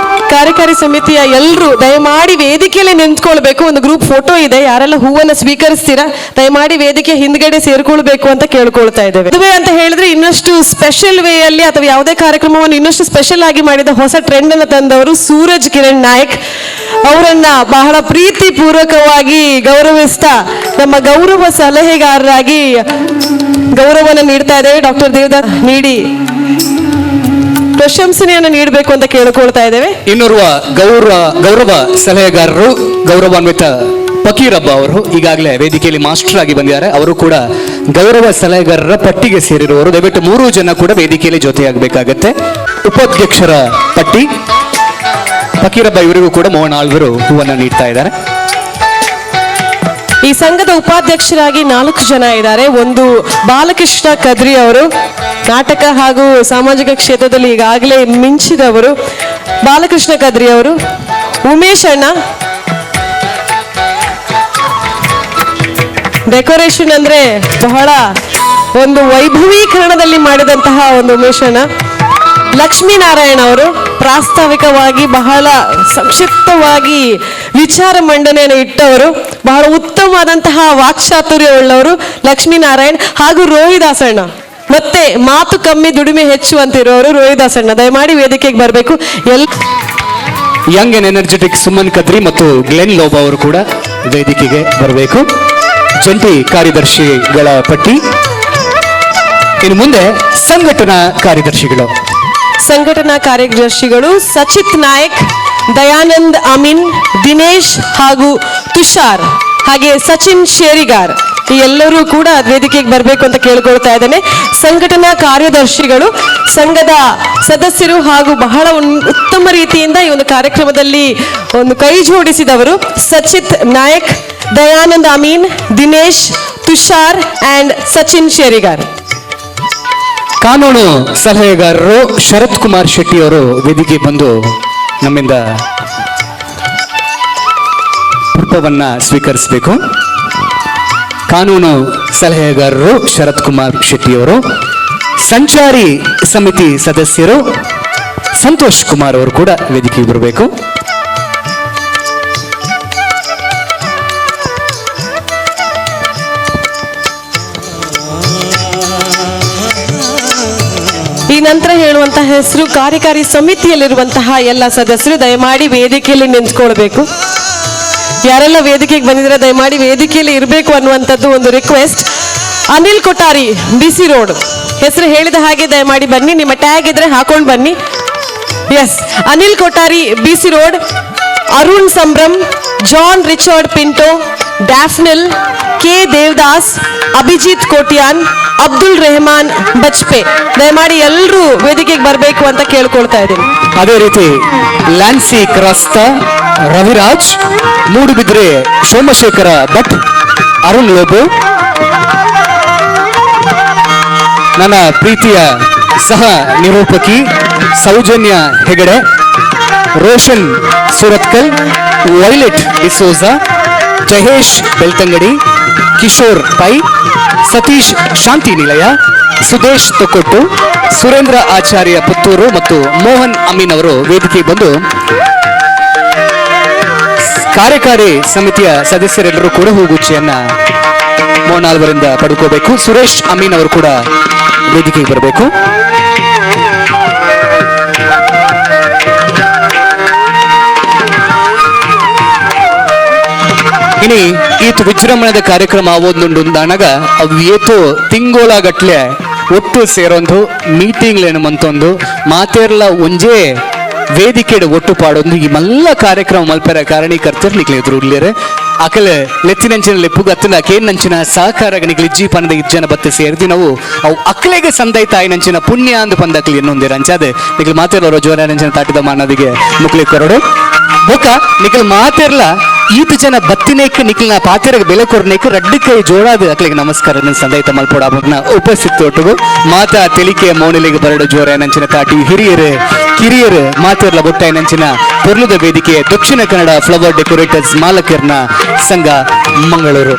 Speaker 1: ಕಾರ್ಯಕಾರಿ ಸಮಿತಿಯ ಎಲ್ಲರೂ ದಯಮಾಡಿ ವೇದಿಕೆಯಲ್ಲಿ ನಿಂತ್ಕೊಳ್ಬೇಕು. ಒಂದು ಗ್ರೂಪ್ ಫೋಟೋ ಇದೆ, ಯಾರೆಲ್ಲ ಹೂವನ್ನ ಸ್ವೀಕರಿಸ್ತೀರಾ ದಯಮಾಡಿ ವೇದಿಕೆ ಹಿಂದ್ಗಡೆ ಸೇರ್ಕೊಳ್ಬೇಕು ಅಂತ ಕೇಳ್ಕೊಳ್ತಾ ಇದ್ದೇವೆ. ಮದುವೆ ಅಂತ ಹೇಳಿದ್ರೆ ಇನ್ನಷ್ಟು ಸ್ಪೆಷಲ್ ವೇ ಅಲ್ಲಿ ಅಥವಾ ಯಾವುದೇ ಕಾರ್ಯಕ್ರಮವನ್ನು ಇನ್ನಷ್ಟು ಸ್ಪೆಷಲ್ ಆಗಿ ಮಾಡಿದ ಹೊಸ ಟ್ರೆಂಡ್ ಅನ್ನು ತಂದವರು ಸೂರಜ್ ಕಿರಣ್ ನಾಯಕ್. ಅವರನ್ನ ಬಹಳ ಪ್ರೀತಿ ಪೂರ್ವಕವಾಗಿ ಗೌರವಿಸ್ತಾ ನಮ್ಮ ಗೌರವ ಸಲಹೆಗಾರರಾಗಿ ಗೌರವವನ್ನು ನೀಡ್ತಾ ಇದ್ದೇವೆ. ಡಾಕ್ಟರ್ ದೇವದಾಸ್ ನೀಡಿ ಪ್ರಶಂಸನೆಯನ್ನು ನೀಡಬೇಕು ಅಂತ ಕೇಳಿಕೊಳ್ತಾ ಇದ್ದೇವೆ.
Speaker 2: ಇನ್ನೋರ್ವ ಗೌರವ ಸಲಹೆಗಾರರು ಗೌರವಾನ್ವಿತ ಫಕೀರಬ್ಬ ಅವರು ಈಗಾಗಲೇ ವೇದಿಕೆಯಲ್ಲಿ ಮಾಸ್ಟರ್ ಆಗಿ ಬಂದಿದ್ದಾರೆ. ಅವರು ಕೂಡ ಗೌರವ ಸಲಹೆಗಾರರ ಪಟ್ಟಿಗೆ ಸೇರಿರುವವರು. ದಯವಿಟ್ಟು 3 ಜನ ಕೂಡ ವೇದಿಕೆಯಲ್ಲಿ ಜೊತೆಯಾಗಬೇಕಾಗತ್ತೆ. ಉಪಾಧ್ಯಕ್ಷರ ಪಟ್ಟಿ ಫಕೀರಬ್ಬ ಇವರಿಗೂ ಕೂಡ ಮೋಹನ್ ಆಳ್ವರು ಹೂವನ್ನು ನೀಡ್ತಾ ಇದ್ದಾರೆ.
Speaker 1: ಈ ಸಂಘದ ಉಪಾಧ್ಯಕ್ಷರಾಗಿ 4 ಜನ ಇದ್ದಾರೆ. ಒಂದು ಬಾಲಕೃಷ್ಣ ಕದ್ರಿ ಅವರು, ನಾಟಕ ಹಾಗೂ ಸಾಮಾಜಿಕ ಕ್ಷೇತ್ರದಲ್ಲಿ ಈಗಾಗಲೇ ಮಿಂಚಿದವರು ಬಾಲಕೃಷ್ಣ ಕದ್ರಿ ಅವರು. ಉಮೇಶ್ ಅಣ್ಣ, ಡೆಕೋರೇಷನ್ ಅಂದ್ರೆ ಬಹಳ ಒಂದು ವೈಭವೀಕರಣದಲ್ಲಿ ಮಾಡಿದಂತಹ ಒಂದು ಉಮೇಶ್ ಅಣ್ಣ. ಲಕ್ಷ್ಮೀನಾರಾಯಣ ಅವರು ಪ್ರಾಸ್ತಾವಿಕವಾಗಿ ಬಹಳ ಸಂಕ್ಷಿಪ್ತವಾಗಿ ವಿಚಾರ ಮಂಡನೆಯನ್ನು ಇಟ್ಟವರು, ಬಹಳ ಉತ್ತಮವಾದಂತಹ ವಾಕ್ಚಾತುರ್ಯ ಉಳ್ಳವರು ಲಕ್ಷ್ಮೀನಾರಾಯಣ್. ಹಾಗೂ ರೋಹಿದಾಸಣ್ಣ, ಮತ್ತೆ ಮಾತು ಕಮ್ಮಿ ದುಡಿಮೆ ಹೆಚ್ಚು ಅಂತಿರೋರು ರೋಹಿದಾಸಣ್ಣ. ದಯಮಾಡಿ ವೇದಿಕೆಗೆ ಬರಬೇಕು.
Speaker 2: Young and energetic Suman Kadri ಮತ್ತು ಗ್ಲೆನ್ ಲೋಬಾ ಅವರು ಕೂಡ ವೇದಿಕೆಗೆ ಬರಬೇಕು. ಜಂಟಿ ಕಾರ್ಯದರ್ಶಿಗಳ ಪಟ್ಟಿ. ಇನ್ನು ಮುಂದೆ ಸಂಘಟನಾ ಕಾರ್ಯದರ್ಶಿಗಳು ಸಚಿತ್ ನಾಯಕ್, ದಯಾನಂದ್ ಅಮೀನ್, ದಿನೇಶ್ ಹಾಗೂ ತುಷಾರ್, ಹಾಗೆ ಸಚಿನ್ ಶೇರಿಗಾರ್, ಈ ಎಲ್ಲರೂ ಕೂಡ ವೇದಿಕೆಗೆ ಬರಬೇಕು ಅಂತ ಕೇಳ್ಕೊಳ್ತಾ ಇದ್ದೇನೆ. ಸಂಘಟನಾ ಕಾರ್ಯದರ್ಶಿಗಳು ಸಂಘದ ಸದಸ್ಯರು ಹಾಗೂ ಬಹಳ ಉತ್ತಮ ರೀತಿಯಿಂದ ಈ ಒಂದು ಕಾರ್ಯಕ್ರಮದಲ್ಲಿ ಒಂದು ಕೈ ಜೋಡಿಸಿದವರು ಸಚಿತ್ ನಾಯಕ್, ದಯಾನಂದ್ ಅಮೀನ್, ದಿನೇಶ್, ತುಷಾರ್ ಅಂಡ್ ಸಚಿನ್ ಶೇರಿಗಾರ್. ಕಾನೂನು ಸಲಹೆಗಾರರು ಶರತ್ ಕುಮಾರ್ ಶೆಟ್ಟಿ ಅವರು ವೇದಿಕೆ ಬಂದು ನಮ್ಮಿಂದ ಪುಷ್ಪವನ್ನ ಸ್ವೀಕರಿಸಬೇಕು. ಕಾನೂನು ಸಲಹೆಗಾರರು ಶರತ್ ಕುಮಾರ್ ಶೆಟ್ಟಿ ಅವರು. ಸಂಚಾರಿ ಸಮಿತಿ ಸದಸ್ಯರು ಸಂತೋಷ್ ಕುಮಾರ್ ಅವರು ಕೂಡ ವೇದಿಕೆಗೆ ಬರಬೇಕು.
Speaker 1: ಈ ನಂತರ ಹೇಳುವಂತಹ ಹೆಸರು ಕಾರ್ಯಕಾರಿ ಸಮಿತಿಯಲ್ಲಿರುವಂತಹ ಎಲ್ಲ ಸದಸ್ಯರು ದಯಮಾಡಿ ವೇದಿಕೆಯಲ್ಲಿ ನಿಂತ್ಕೊಳ್ಬೇಕು. ಯಾರೆಲ್ಲ ವೇದಿಕೆಗೆ ಬಂದಿದ್ರೆ ದಯಮಾಡಿ ವೇದಿಕೆಯಲ್ಲಿ ಇರಬೇಕು ಅನ್ನುವಂಥದ್ದು ಒಂದು request. Anil Kothari, BC road, ಹೆಸರು ಹೇಳಿದ ಹಾಗೆ ದಯಮಾಡಿ ಬನ್ನಿ. ನಿಮ್ಮ ಟ್ಯಾಗ್ ಇದ್ರೆ ಹಾಕೊಂಡು ಬನ್ನಿ. Yes, Anil Kothari, BC road. Arun Sambhram, John Richard Pinto, ಡ್ಯಾಫ್ನಿಲ್, ಕೆ ದೇವದಾಸ್, ಅಭಿಜಿತ್ ಕೋಟ್ಯಾನ್, ಅಬ್ದುಲ್ ರೆಹಮಾನ್ ಬಜ್ಪೆ. ದಯಮಾಡಿ ಎಲ್ಲರೂ ವೇದಿಕೆಗೆ ಬರಬೇಕು ಅಂತ ಕೇಳ್ಕೊಳ್ತಾ ಇದ್ದೀನಿ.
Speaker 2: ಅದೇ ರೀತಿ ಲ್ಯಾನ್ಸಿ ಕ್ರಾಸ್ತ, ರವಿರಾಜ್, ಮೂಡುಬಿದ್ರೆ ಸೋಮಶೇಖರ ಭಟ್, ಅರುಣ್ ಲೋಬೋ, ನನ್ನ ಪ್ರೀತಿಯ ಸಹ ನಿರೂಪಕಿ ಸೌಜನ್ಯ ಹೆಗಡೆ, ರೋಷನ್ ಸುರತ್ಕಲ್, ವೈಲೆಟ್ ಡಿಸೋಜಾ, ಜಹೇಶ್ ಬೆಳ್ತಂಗಡಿ, ಕಿಶೋರ್ ಪೈ, ಸತೀಶ್ ಶಾಂತಿ ನಿಲಯ, ಸುದೇಶ್ ತೊಕ್ಕೊಟ್ಟು, ಸುರೇಂದ್ರ ಆಚಾರ್ಯ ಪುತ್ತೂರು ಮತ್ತು ಮೋಹನ್ ಅಮೀನ್ ಅವರು ವೇದಿಕೆಗೆ ಬಂದು ಕಾರ್ಯಕಾರಿ ಸಮಿತಿಯ ಸದಸ್ಯರೆಲ್ಲರೂ ಕೂಡ ಹೂಗುಚ್ಛೆಯನ್ನ ಮೋಹನ್ ಆಳ್ವರಿಂದ ಪಡ್ಕೋಬೇಕು. ಸುರೇಶ್ ಅಮೀನ್ ಅವರು ಕೂಡ ವೇದಿಕೆಗೆ ಬರಬೇಕು. ಇನಿ ಈತು ವಿಜೃಂಭಣೆದ ಕಾರ್ಯಕ್ರಮ ಆವೊಂದುಂಡಾನಾಗ ಅವು ಏತು ತಿಂಗೋಳಗಟ್ಲೆ ಒಟ್ಟು ಸೇರೊಂದು ಮೀಟಿಂಗ್ಲೇನು ಮಂತೊಂದು ಮಾತೇರ್ಲ ಒಂಜೇ ವೇದಿಕೆയുടെ ಒಟ್ಟುಪಾಡೊಂದು ಈ ಮಲ್ಲ ಕಾರ್ಯಕ್ರಮ ಮಲ್ಪೆರ ಕಾರಣೀಕರ್ತರು ನಿಕ್ಲೆ ಎದುರು ಉಳ್ಳೇರೆ ಅಕಲ ಲೆತ್ತಿನಂಚಿನ ಲೆಪ್ಪುಗ ಅತ್ತನ ಕೇನ್ನಂಚಿನ ಸಹಕಾರ ನಿಕ್ಲಿ ಇಜ್ಜಿ ಪಂದ ಇಜ್ಜನ ಬತ್ತೆ ಸೇರಿದಿ ನಾವು ಅವು ಅಕ್ಲೆಗೆ ಸಂದೈತಾಯಿ ನಂಚಿನ ಪುಣ್ಯ ಅಂದು ಪಂದಕ್ಲಿ ಎನ್ನೊಂದಿರ ಅಂಚಾದೆ ನಿಕ್ಲು ಮಾತೇರ್ಲ ಜೋರ ನಂಚಿನ ತಾಟಿದ ಮಾನದಿಗೆ ಮುಕ್ಲಿ ಕೊರಡು ಬೊಕ್ಕ ನಿಕ್ಲು ಮಾತೇರ್ಲ ಈತ ಜನ ಬತ್ತಿನೇಕ ನಿಕ್ಲಿನ ಪಾತೆರಗೆ ಬೆಲೆ ಕೊರ್ನೇಕ ರಡ್ಡಿಕೈ ಜೋಡಾದ ಅಕ್ಲಿಗೆ ನಮಸ್ಕಾರ ಸಂದೈತ ಮಲ್ಪೋಡ ಉಪಸ್ಥಿತಿ ಒಟ್ಟುಗು ಮಾತಾ ತೆಲಿಕೆ ಮೌನಲಿಗೆ ಬರಡು ಜೋರ ನಂಚಿನ ತಾಟಿ ಕಿರಿಯರು ಮಾತೇರ್ಲ ಬೊಟ್ಟಾಯಿ ನಂಚಿನ ಪೊರ್ಲುದ ವೇದಿಕೆ ದಕ್ಷಿಣ ಕನ್ನಡ ಫ್ಲವರ್ ಡೆಕೋರೇಟರ್ಸ್ ಮಾಲಕರ್ನ ಸಂಘ ಮಂಗಳೂರು.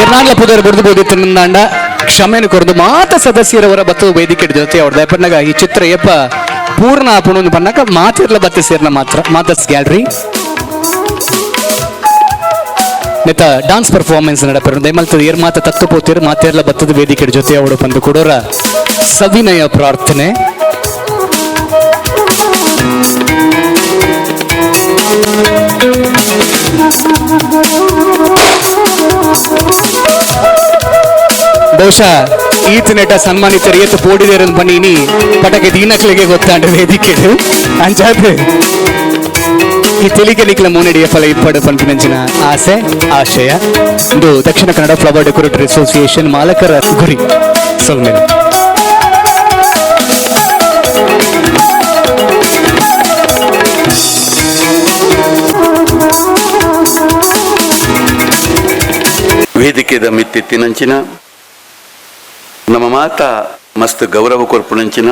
Speaker 2: ಎರ್ನಾಡ್ಲ ಪುದರ್ ಬರೆದು ಬೋದಿತ್ತು ನಂದಾಂಡ ಕ್ಷಮೆನು ಕೊರದು ಮಾತ ಸದಸ್ಯರವರ ಬತ್ತು ವೇದಿಕೆ ಜೊತೆ ಅವ್ರದ್ದು ಪನ್ನಗ ಈ ಚಿತ್ರ ಎಪ್ಪ ಪೂರ್ಣ ಆಪುಣು ಪನ್ನಕ ಮಾತಿರ್ಲ ಬತ್ತೆ ಸೇರ್ನ ಮಾತ್ರ ಮಾತರ್ಸ್ ಗ್ಯಾಲರಿ ನೆತ್ತ ಡಾನ್ಸ್ ಪರ್ಫಾರ್ಮೆನ್ಸ್ ನಡಪರು ದಯಮಲ್ತದ ಏರ್ ಮಾತ ತತ್ತು ಪೋತಿರು ಮಾತೇರ್ಲ ಬತ್ತದ ವೇದಿಕೆ ಜೊತೆ ಅವಳು ಬಂದು ಕೊಡೋರ ಸವಿನಯ ಪ್ರಾರ್ಥನೆ. ಬಹುಶಃ ಈತನೆಟ ಸನ್ಮಾನಿತರು ಏತು ಪೋಡಿದೇರನ್ ಬನ್ನಿ ಪಟಕೆ ದೀನಕ್ಲೆಗೆ ಗೊತ್ತಾಂಡ ವೇದಿಕೆ ಅಂಚಾದ ಈ ತೆಲಿಗೆ ನಿಕ್ಲ ಮೂನೆಡಿಯ ಫಲ ಇಪ್ಪಡು ಪಂಪಿನಂಚಿನ ಆಸೆ ಆಶಯ ಇದು Dakshina Kannada flower decorator association ಮಾಲಕರ ಗುರಿ ಸೊಲ್ಮೇಲೆ
Speaker 8: ವೇದಿಕೆದ ಮಿತ್ತಿತ್ತಿನಂಚಿನ ನಮ್ಮ ಮಾತ ಮಸ್ತ್ ಗೌರವ ಕೊರ್ಪುನಂಚಿನ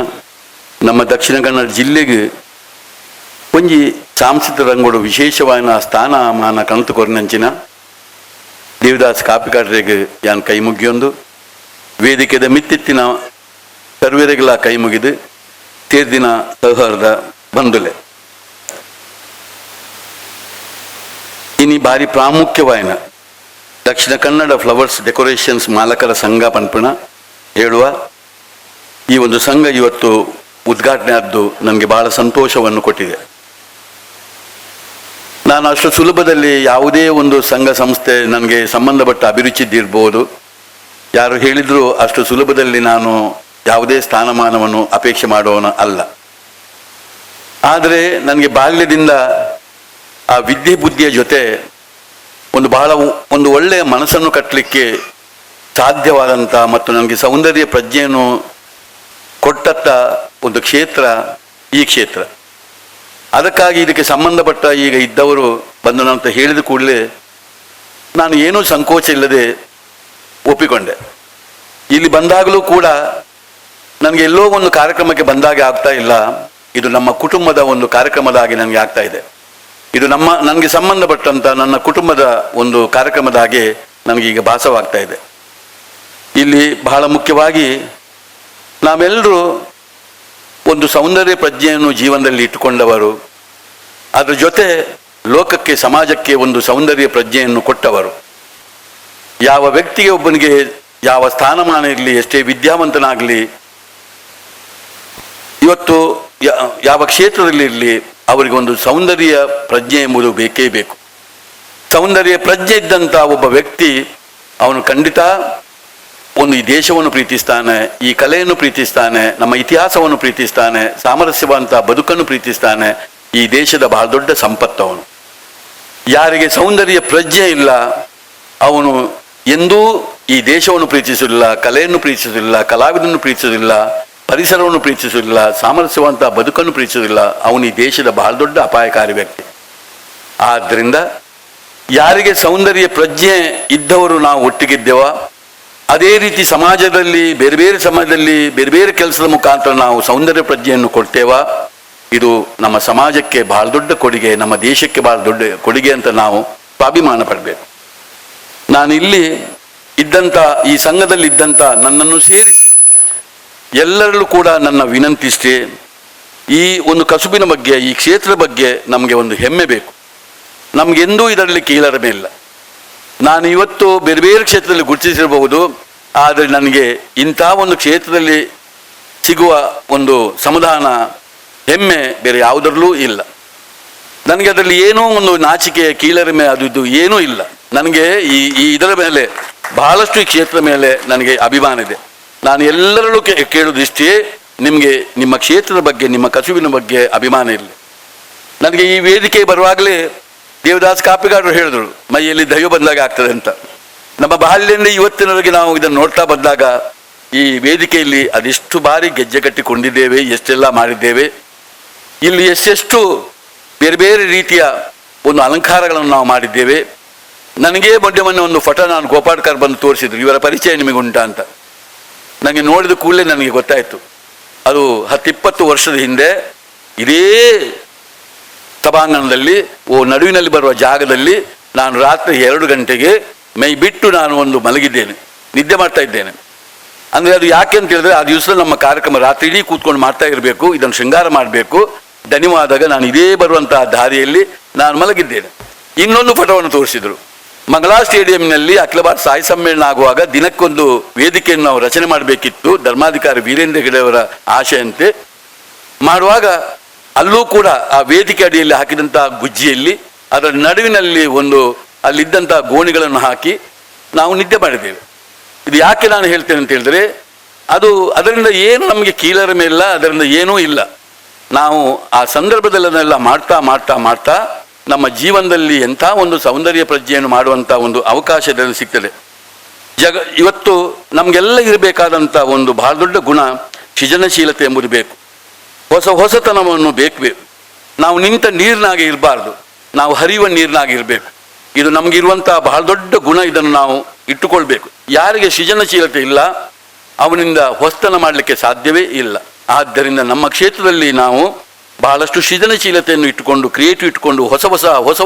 Speaker 8: ನಮ್ಮ ದಕ್ಷಿಣ ಕನ್ನಡ ಜಿಲ್ಲೆಗೆ ಒಂಜಿ ಸಾಂಸ್ಕೃತಿಕ ರಂಗೋಡು ವಿಶೇಷವಾದ ಸ್ಥಾನಮಾನ ಕಣತು ಕೊರ್ನಂಚಿನ ದೇವದಾಸ್ ಕಾಪಿಕಾಡ್ರೆಗೆ ಯಾನ್ ಕೈ ಮುಗಿಯೊಂದು ವೇದಿಕೆದ ಮಿತ್ತಿತ್ತಿನ ಸರ್ವೇರೆಗಳ ಕೈ ಮುಗಿದು ತೇರ್ದಿನ ಸೌಹಾರ್ದ ಬಂದುಲೆ ಇನಿ ಭಾರಿ ಪ್ರಾಮುಖ್ಯವಾಯಿನ ದಕ್ಷಿಣ ಕನ್ನಡ ಫ್ಲವರ್ಸ್ ಡೆಕೋರೇಷನ್ಸ್ ಮಾಲಕರ ಸಂಘ ಪನ್ಪಣ ಹೇಳುವ ಈ ಒಂದು ಸಂಘ ಇವತ್ತು ಉದ್ಘಾಟನೆ ಆದ್ದು ನನಗೆ ಬಹಳ ಸಂತೋಷವನ್ನು ಕೊಟ್ಟಿದೆ. ನಾನು ಅಷ್ಟು ಸುಲಭದಲ್ಲಿ ಯಾವುದೇ ಒಂದು ಸಂಘ ಸಂಸ್ಥೆ ನನಗೆ ಸಂಬಂಧಪಟ್ಟ ಅಭಿರುಚಿದ್ದಿರ್ಬೋದು, ಯಾರು ಹೇಳಿದರೂ ಅಷ್ಟು ಸುಲಭದಲ್ಲಿ ನಾನು ಯಾವುದೇ ಸ್ಥಾನಮಾನವನ್ನು ಅಪೇಕ್ಷೆ ಮಾಡೋಣ ಅಲ್ಲ. ಆದರೆ ನನಗೆ ಬಾಲ್ಯದಿಂದ ಆ ವಿದ್ಯೆ ಬುದ್ಧಿಯ ಜೊತೆ ಒಂದು ಒಳ್ಳೆಯ ಮನಸ್ಸನ್ನು ಕಟ್ಟಲಿಕ್ಕೆ ಸಾಧ್ಯವಾದಂಥ ಮತ್ತು ನನಗೆ ಸೌಂದರ್ಯ ಪ್ರಜ್ಞೆಯನ್ನು ಕೊಟ್ಟಂಥ ಒಂದು ಕ್ಷೇತ್ರ ಈ ಕ್ಷೇತ್ರ. ಅದಕ್ಕಾಗಿ ಇದಕ್ಕೆ ಸಂಬಂಧಪಟ್ಟ ಈಗ ಇದ್ದವರು ಬಂದು ಅಂತ ಹೇಳಿದ ಕೂಡಲೇ ನಾನು ಏನೂ ಸಂಕೋಚ ಇಲ್ಲದೆ ಒಪ್ಪಿಕೊಂಡೆ. ಇಲ್ಲಿ ಬಂದಾಗಲೂ ಕೂಡ ನನಗೆ ಎಲ್ಲೋ ಒಂದು ಕಾರ್ಯಕ್ರಮಕ್ಕೆ ಬಂದಾಗೆ ಆಗ್ತಾ ಇಲ್ಲ, ಇದು ನಮ್ಮ ಕುಟುಂಬದ ಒಂದು ಕಾರ್ಯಕ್ರಮದ ಹಾಗೆ ನನಗೆ ಆಗ್ತಾ ಇದೆ. ಇದು ನನಗೆ ಸಂಬಂಧಪಟ್ಟಂಥ ನನ್ನ ಕುಟುಂಬದ ಒಂದು ಕಾರ್ಯಕ್ರಮದ ಹಾಗೆ ನನಗೀಗ ಭಾಸವಾಗ್ತಾ ಇದೆ. ಇಲ್ಲಿ ಬಹಳ ಮುಖ್ಯವಾಗಿ ನಾವೆಲ್ಲರೂ ಒಂದು ಸೌಂದರ್ಯ ಪ್ರಜ್ಞೆಯನ್ನು ಜೀವನದಲ್ಲಿ ಇಟ್ಟುಕೊಂಡವರು, ಅದರ ಜೊತೆ ಲೋಕಕ್ಕೆ ಸಮಾಜಕ್ಕೆ ಒಂದು ಸೌಂದರ್ಯ ಪ್ರಜ್ಞೆಯನ್ನು ಕೊಟ್ಟವರು. ಯಾವ ವ್ಯಕ್ತಿಗೆ ಒಬ್ಬನಿಗೆ ಯಾವ ಸ್ಥಾನಮಾನ ಇರಲಿ, ಎಷ್ಟೇ ವಿದ್ಯಾವಂತನಾಗಲಿ, ಇವತ್ತು ಯಾವ ಕ್ಷೇತ್ರದಲ್ಲಿ ಇರಲಿ, ಅವರಿಗೆ ಒಂದು ಸೌಂದರ್ಯ ಪ್ರಜ್ಞೆ ಎಂಬುದು ಬೇಕೇ ಬೇಕು. ಸೌಂದರ್ಯ ಪ್ರಜ್ಞೆ ಇದ್ದಂಥ ಒಬ್ಬ ವ್ಯಕ್ತಿ ಅವನು ಖಂಡಿತ ಒಂದು ಈ ದೇಶವನ್ನು ಪ್ರೀತಿಸ್ತಾನೆ, ಈ ಕಲೆಯನ್ನು ಪ್ರೀತಿಸ್ತಾನೆ, ನಮ್ಮ ಇತಿಹಾಸವನ್ನು ಪ್ರೀತಿಸ್ತಾನೆ, ಸಾಮರಸ್ಯವಂತ ಬದುಕನ್ನು ಪ್ರೀತಿಸ್ತಾನೆ. ಈ ದೇಶದ ಬಹಳ ದೊಡ್ಡ ಸಂಪತ್ತು ಅವನು. ಯಾರಿಗೆ ಸೌಂದರ್ಯ ಪ್ರಜ್ಞೆ ಇಲ್ಲ ಅವನು ಎಂದೂ ಈ ದೇಶವನ್ನು ಪ್ರೀತಿಸುವುದಿಲ್ಲ, ಕಲೆಯನ್ನು ಪ್ರೀತಿಸುವುದಿಲ್ಲ, ಕಲಾವಿದನ್ನು ಪ್ರೀತಿಸುವುದಿಲ್ಲ, ಪರಿಸರವನ್ನು ಪ್ರೀತಿಸುವುದಿಲ್ಲ, ಸಾಮರಸ್ಯವಂತ ಬದುಕನ್ನು ಪ್ರೀತಿಸುವುದಿಲ್ಲ. ಅವನು ಈ ದೇಶದ ಬಹಳ ದೊಡ್ಡ ಅಪಾಯಕಾರಿ ವ್ಯಕ್ತಿ. ಆದ್ದರಿಂದ ಯಾರಿಗೆ ಸೌಂದರ್ಯ ಪ್ರಜ್ಞೆ ಇದ್ದವರು ನಾವು ಒಟ್ಟಿಗಿದ್ದೇವ, ಅದೇ ರೀತಿ ಸಮಾಜದಲ್ಲಿ ಬೇರೆ ಬೇರೆ ಸಮಾಜದಲ್ಲಿ ಬೇರೆ ಬೇರೆ ಕೆಲಸದ ಮುಖಾಂತರ ನಾವು ಸೌಂದರ್ಯ ಪ್ರಜ್ಞೆಯನ್ನು ಕೊಡ್ತೇವ, ಇದು ನಮ್ಮ ಸಮಾಜಕ್ಕೆ ಬಹಳ ದೊಡ್ಡ ಕೊಡುಗೆ, ನಮ್ಮ ದೇಶಕ್ಕೆ ಬಹಳ ದೊಡ್ಡ ಕೊಡುಗೆ ಅಂತ ನಾವು ಸ್ವಾಭಿಮಾನ ಪಡಬೇಕು. ನಾನು ಇಲ್ಲಿ ಇದ್ದಂಥ ಈ ಸಂಘದಲ್ಲಿ ಇದ್ದಂಥ ನನ್ನನ್ನು ಸೇರಿಸಿ ಎಲ್ಲರಲ್ಲೂ ಕೂಡ ನನ್ನ ವಿನಂತಿ ಇಷ್ಟೇ, ಈ ಒಂದು ಕಸುಬಿನ ಬಗ್ಗೆ, ಈ ಕ್ಷೇತ್ರದ ಬಗ್ಗೆ ನಮಗೆ ಒಂದು ಹೆಮ್ಮೆ ಬೇಕು. ನಮಗೆಂದೂ ಇದರಲ್ಲಿ ಕೀಳರಿಮೆ ಇಲ್ಲ. ನಾನು ಇವತ್ತು ಬೇರೆ ಬೇರೆ ಕ್ಷೇತ್ರದಲ್ಲಿ ಗುರುತಿಸಿರಬಹುದು, ಆದರೆ ನನಗೆ ಇಂಥ ಒಂದು ಕ್ಷೇತ್ರದಲ್ಲಿ ಸಿಗುವ ಒಂದು ಸಮಾಧಾನ, ಹೆಮ್ಮೆ ಬೇರೆ ಯಾವುದರಲ್ಲೂ ಇಲ್ಲ. ನನಗೆ ಅದರಲ್ಲಿ ಏನೋ ಒಂದು ನಾಚಿಕೆ, ಕೀಳರಿಮೆ ಅದು ಇದು ಏನೂ ಇಲ್ಲ. ನನಗೆ ಈ ಇದರ ಮೇಲೆ ಬಹಳಷ್ಟು ಈ ಕ್ಷೇತ್ರ ಮೇಲೆ ನನಗೆ ಅಭಿಮಾನ ಇದೆ. ನಾನು ಎಲ್ಲರಲ್ಲೂ ಕೇಳೋದಿಷ್ಟೇ, ನಿಮಗೆ ನಿಮ್ಮ ಕ್ಷೇತ್ರದ ಬಗ್ಗೆ, ನಿಮ್ಮ ಕಸುವಿನ ಬಗ್ಗೆ ಅಭಿಮಾನ ಇರಲಿ. ನನಗೆ ಈ ವೇದಿಕೆ ಬರುವಾಗಲೇ ದೇವದಾಸ್ ಕಾಪಿಗಾರರು ಹೇಳಿದ್ರು, ಮೈಯಲ್ಲಿ ದೈವ ಬಂದಾಗ ಆಗ್ತದೆ ಅಂತ. ನಮ್ಮ ಬಾಲ್ಯದಿಂದ ಇವತ್ತಿನವರೆಗೆ ನಾವು ಇದನ್ನು ನೋಡ್ತಾ ಬಂದಾಗ ಈ ವೇದಿಕೆಯಲ್ಲಿ ಅದೆಷ್ಟು ಬಾರಿ ಗೆಜ್ಜೆ ಕಟ್ಟಿಕೊಂಡಿದ್ದೇವೆ, ಎಷ್ಟೆಲ್ಲ ಮಾಡಿದ್ದೇವೆ. ಇಲ್ಲಿ ಎಷ್ಟೆಷ್ಟು ಬೇರೆ ಬೇರೆ ರೀತಿಯ ಒಂದು ಅಲಂಕಾರಗಳನ್ನು ನಾವು ಮಾಡಿದ್ದೇವೆ. ನನಗೇ ಮೊನ್ನೆ ಒಂದು ಫೋಟೋ ನಾನು ಗೋಪಾಡ್ಕರ್ ಬಂದು ತೋರಿಸಿದ್ರು, ಇವರ ಪರಿಚಯ ನಿಮಗುಂಟಾ ಅಂತ. ನನಗೆ ನೋಡಿದ ಕೂಡಲೇ ನನಗೆ ಗೊತ್ತಾಯಿತು, ಅದು 10-20 ವರ್ಷದ ಹಿಂದೆ ಇದೇ ಸಭಾಂಗಣದಲ್ಲಿ ನಡುವಿನಲ್ಲಿ ಬರುವ ಜಾಗದಲ್ಲಿ ನಾನು ರಾತ್ರಿ 2 ಗಂಟೆಗೆ ಮೈ ಬಿಟ್ಟು ನಾನು ಒಂದು ಮಲಗಿದ್ದೇನೆ, ನಿದ್ದೆ ಮಾಡ್ತಾ ಇದ್ದೇನೆ. ಅಂದರೆ ಅದು ಯಾಕೆ ಅಂತ ಹೇಳಿದ್ರೆ, ಆ ದಿವಸ ನಮ್ಮ ಕಾರ್ಯಕ್ರಮ ರಾತ್ರಿ ಇಡೀ ಕೂತ್ಕೊಂಡು ಮಾಡ್ತಾ ಇರಬೇಕು, ಇದನ್ನು ಶೃಂಗಾರ ಮಾಡಬೇಕು. ದಣಿವಾದಾಗ ನಾನು ಇದೇ ಬರುವಂತಹ ದಾರಿಯಲ್ಲಿ ನಾನು ಮಲಗಿದ್ದೇನೆ. ಇನ್ನೊಂದು ಫೋಟೋವನ್ನು ತೋರಿಸಿದರು. ಮಂಗಳಾ ಸ್ಟೇಡಿಯಂನಲ್ಲಿ ಅಖಿಲ ಭಾರತ ಸಾಹಿತ್ಯ ಸಮ್ಮೇಳನ ಆಗುವಾಗ ದಿನಕ್ಕೊಂದು ವೇದಿಕೆಯನ್ನು ನಾವು ರಚನೆ ಮಾಡಬೇಕಿತ್ತು, ಧರ್ಮಾಧಿಕಾರಿ ವೀರೇಂದ್ರ ಹೆಗಡೆ ಅವರ ಆಶೆಯಂತೆ. ಮಾಡುವಾಗ ಅಲ್ಲೂ ಕೂಡ ಆ ವೇದಿಕೆ ಅಡಿಯಲ್ಲಿ ಹಾಕಿದಂತಹ ಗುಜ್ಜಿಯಲ್ಲಿ ಅದರ ನಡುವಿನಲ್ಲಿ ಅಲ್ಲಿದ್ದಂಥ ಗೋಣಿಗಳನ್ನು ಹಾಕಿ ನಾವು ನಿದ್ದೆ ಮಾಡಿದ್ದೇವೆ. ಇದು ಯಾಕೆ ನಾನು ಹೇಳ್ತೇನೆ ಅಂತ ಹೇಳಿದ್ರೆ, ಅದರಿಂದ ಏನು ನಮಗೆ ಕೀಳರಿಮೆ ಇಲ್ಲ, ಅದರಿಂದ ಏನೂ ಇಲ್ಲ. ನಾವು ಆ ಸಂದರ್ಭದಲ್ಲೆಲ್ಲ ಮಾಡ್ತಾ ಮಾಡ್ತಾ ಮಾಡ್ತಾ ನಮ್ಮ ಜೀವನದಲ್ಲಿ ಎಂಥ ಒಂದು ಸೌಂದರ್ಯ ಪ್ರಜ್ಞೆಯನ್ನು ಮಾಡುವಂಥ ಒಂದು ಅವಕಾಶ ಇದರಲ್ಲಿ ಸಿಗ್ತದೆ. ಇವತ್ತು ನಮಗೆಲ್ಲ ಇರಬೇಕಾದಂಥ ಒಂದು ಬಹಳ ದೊಡ್ಡ ಗುಣ ಸೃಜನಶೀಲತೆ ಎಂಬುದು ಬೇಕು. ಹೊಸತನವನ್ನು ಬೇಕು. ನಾವು ನಿಂತ ನೀರಿನಾಗೆ ಇರಬಾರ್ದು, ನಾವು ಹರಿಯುವ ನೀರಿನಾಗೆ ಇರಬೇಕು. ಇದು ನಮಗಿರುವಂಥ ಬಹಳ ದೊಡ್ಡ ಗುಣ. ಇದನ್ನು ನಾವು ಇಟ್ಟುಕೊಳ್ಬೇಕು. ಯಾರಿಗೆ ಸೃಜನಶೀಲತೆ ಇಲ್ಲ ಅವನಿಂದ ಹೊಸತನ ಮಾಡಲಿಕ್ಕೆ ಸಾಧ್ಯವೇ ಇಲ್ಲ. ಆದ್ದರಿಂದ ನಮ್ಮ ಕ್ಷೇತ್ರದಲ್ಲಿ ನಾವು ಬಹಳಷ್ಟು ಸೃಜನಶೀಲತೆಯನ್ನು ಇಟ್ಟುಕೊಂಡು, ಕ್ರಿಯೇಟಿವ್ ಇಟ್ಟುಕೊಂಡು ಹೊಸ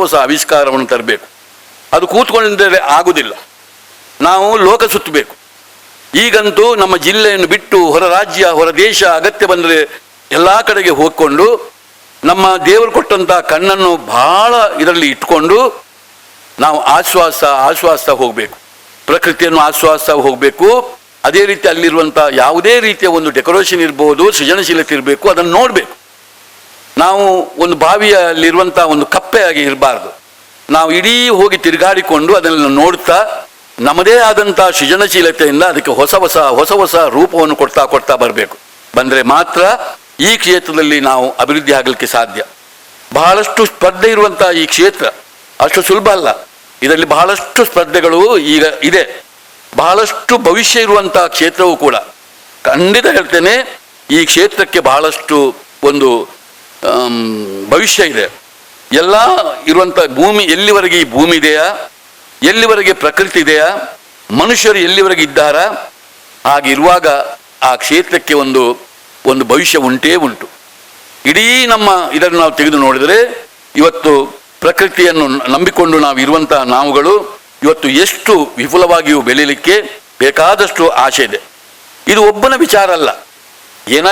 Speaker 8: ಹೊಸ ಆವಿಷ್ಕಾರವನ್ನು ತರಬೇಕು. ಅದು ಕೂತ್ಕೊಂಡಿದ್ದರೆ ಆಗುವುದಿಲ್ಲ. ನಾವು ಲೋಕ ಸುತ್ತಬೇಕು. ಈಗಂತೂ ನಮ್ಮ ಜಿಲ್ಲೆಯನ್ನು ಬಿಟ್ಟು ಹೊರ ರಾಜ್ಯ, ಹೊರ ದೇಶ ಅಗತ್ಯ ಬಂದರೆ ಎಲ್ಲ ಕಡೆಗೆ ಹೋಗಿಕೊಂಡು ನಮ್ಮ ದೇವರು ಕೊಟ್ಟಂಥ ಕಣ್ಣನ್ನು ಬಹಳ ಇದರಲ್ಲಿ ಇಟ್ಕೊಂಡು ನಾವು ಆಶ್ವಾಸ ಹೋಗಬೇಕು. ಪ್ರಕೃತಿಯನ್ನು ಆಶ್ವಾಸ ಹೋಗಬೇಕು. ಅದೇ ರೀತಿ ಅಲ್ಲಿರುವಂಥ ಯಾವುದೇ ರೀತಿಯ ಒಂದು ಡೆಕೋರೇಷನ್ ಇರ್ಬೋದು, ಸೃಜನಶೀಲತೆ ಇರಬೇಕು, ಅದನ್ನು ನೋಡಬೇಕು. ನಾವು ಒಂದು ಬಾವಿಯಲ್ಲಿರುವಂಥ ಒಂದು ಕಪ್ಪೆಯಾಗಿ ಇರಬಾರ್ದು. ನಾವು ಇಡೀ ಹೋಗಿ ತಿರುಗಾಡಿಕೊಂಡು ಅದನ್ನು ನೋಡ್ತಾ ನಮ್ಮದೇ ಆದಂಥ ಸೃಜನಶೀಲತೆಯಿಂದ ಅದಕ್ಕೆ ಹೊಸ ಹೊಸ ರೂಪವನ್ನು ಕೊಡ್ತಾ ಬರಬೇಕು. ಬಂದರೆ ಮಾತ್ರ ಈ ಕ್ಷೇತ್ರದಲ್ಲಿ ನಾವು ಅಭಿವೃದ್ಧಿ ಆಗಲಿಕ್ಕೆ ಸಾಧ್ಯ. ಬಹಳಷ್ಟು ಸ್ಪರ್ಧೆ ಇರುವಂಥ ಈ ಕ್ಷೇತ್ರ ಅಷ್ಟು ಸುಲಭ ಅಲ್ಲ. ಇದರಲ್ಲಿ ಬಹಳಷ್ಟು ಸ್ಪರ್ಧೆಗಳು ಈಗ ಇದೆ. ಬಹಳಷ್ಟು ಭವಿಷ್ಯ ಇರುವಂಥ ಕ್ಷೇತ್ರವೂ ಕೂಡ. ಖಂಡಿತ ಹೇಳ್ತೇನೆ, ಈ ಕ್ಷೇತ್ರಕ್ಕೆ ಬಹಳಷ್ಟು ಒಂದು ಭವಿಷ್ಯ ಇದೆ. ಎಲ್ಲ ಇರುವಂಥ ಭೂಮಿ, ಎಲ್ಲಿವರೆಗೆ ಈ ಭೂಮಿ ಇದೆಯಾ, ಎಲ್ಲಿವರೆಗೆ ಪ್ರಕೃತಿ ಇದೆಯಾ, ಮನುಷ್ಯರು ಎಲ್ಲಿವರೆಗೆ ಇದ್ದಾರಾ, ಹಾಗಿರುವಾಗ ಆ ಕ್ಷೇತ್ರಕ್ಕೆ ಒಂದು ಭವಿಷ್ಯ ಉಂಟು. ಇಡೀ ನಮ್ಮ ಇದನ್ನು ನಾವು ತೆಗೆದು ನೋಡಿದರೆ ಇವತ್ತು ಪ್ರಕೃತಿಯನ್ನು ನಂಬಿಕೊಂಡು ನಾವು ಇರುವಂತಹ ನಾವುಗಳು ಇವತ್ತು ಎಷ್ಟು ವಿಪುಲವಾಗಿಯೂ ಬೆಳೀಲಿಕ್ಕೆ ಬೇಕಾದಷ್ಟು ಆಸೆ ಇದೆ. ಇದು ಒಬ್ಬನ ವಿಚಾರ ಅಲ್ಲ.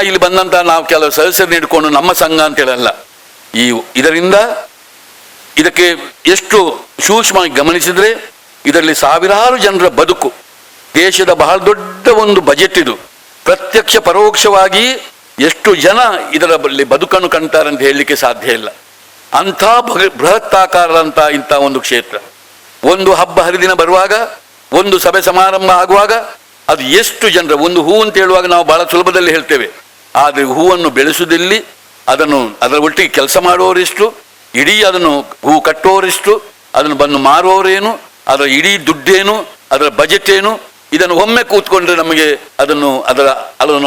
Speaker 8: ಇಲ್ಲಿ ಬಂದಂಥ ನಾವು ಕೆಲವು ಸದಸ್ಯರನ್ನ ಹಿಡ್ಕೊಂಡು ನಮ್ಮ ಸಂಘ ಅಂತ ಹೇಳಲ್ಲ. ಇದಕ್ಕೆ ಎಷ್ಟು ಸೂಕ್ಷ್ಮವಾಗಿ ಗಮನಿಸಿದರೆ ಇದರಲ್ಲಿ ಸಾವಿರಾರು ಜನರ ಬದುಕು, ದೇಶದ ಬಹಳ ದೊಡ್ಡ ಒಂದು ಬಜೆಟ್ ಇದು. ಪ್ರತ್ಯಕ್ಷ ಪರೋಕ್ಷವಾಗಿ ಎಷ್ಟು ಜನ ಇದರ ಬದುಕನ್ನು ಕಾಣ್ತಾರೆ ಅಂತ ಹೇಳಲಿಕ್ಕೆ ಸಾಧ್ಯ ಇಲ್ಲ. ಅಂಥ ಬೃಹತ್ತಾಕಾರದಂಥ ಇಂಥ ಒಂದು ಕ್ಷೇತ್ರ. ಒಂದು ಹಬ್ಬ ಹರಿದಿನ ಬರುವಾಗ, ಒಂದು ಸಭೆ ಸಮಾರಂಭ ಆಗುವಾಗ ಅದು ಎಷ್ಟು ಜನರ, ಒಂದು ಹೂ ಅಂತ ಹೇಳುವಾಗ ನಾವು ಬಹಳ ಸುಲಭದಲ್ಲಿ ಹೇಳ್ತೇವೆ. ಆದರೆ ಹೂವನ್ನು ಬೆಳೆಸುವುದಲ್ಲಿ ಅದರ ಒಟ್ಟಿಗೆ ಕೆಲಸ ಮಾಡುವವರಿಷ್ಟು, ಇಡೀ ಅದನ್ನು ಹೂ ಕಟ್ಟುವವರಿಷ್ಟು, ಅದನ್ನು ಬಂದು ಮಾರುವವರೇನು, ಅದರ ಇಡೀ ದುಡ್ಡೇನು, ಅದರ ಬಜೆಟ್ ಏನು, ಇದನ್ನು ಒಮ್ಮೆ ಕೂತ್ಕೊಂಡ್ರೆ ನಮಗೆ ಅದನ್ನು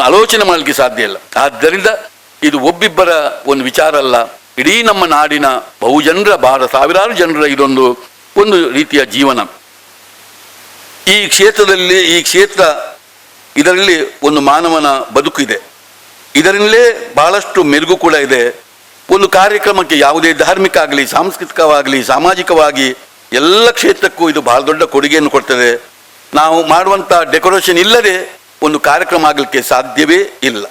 Speaker 8: ಆಲೋಚನೆ ಮಾಡಲಿಕ್ಕೆ ಸಾಧ್ಯ ಇಲ್ಲ. ಆದ್ದರಿಂದ ಇದು ಒಬ್ಬಿಬ್ಬರ ಒಂದು ವಿಚಾರ ಅಲ್ಲ. ಇಡೀ ನಮ್ಮ ನಾಡಿನ ಬಹುಜನರ, ಸಾವಿರಾರು ಜನರ ಇದೊಂದು ರೀತಿಯ ಜೀವನ. ಈ ಇದರಲ್ಲಿ ಒಂದು ಮಾನವನ ಬದುಕು ಇದೆ. ಇದರಲ್ಲೇ ಬಹಳಷ್ಟು ಮೆರುಗು ಕೂಡ ಇದೆ. ಒಂದು ಕಾರ್ಯಕ್ರಮಕ್ಕೆ ಯಾವುದೇ ಧಾರ್ಮಿಕ ಆಗಲಿ, ಸಾಂಸ್ಕೃತಿಕವಾಗಲಿ, ಸಾಮಾಜಿಕವಾಗಿ ಎಲ್ಲ ಕ್ಷೇತ್ರಕ್ಕೂ ಇದು ಬಹಳ ದೊಡ್ಡ ಕೊಡುಗೆಯನ್ನು ಕೊಡ್ತದೆ. ನಾವು ಮಾಡುವಂಥ ಡೆಕೋರೇಷನ್ ಇಲ್ಲದೆ ಒಂದು ಕಾರ್ಯಕ್ರಮ ಆಗಲಿಕ್ಕೆ ಸಾಧ್ಯವೇ ಇಲ್ಲ.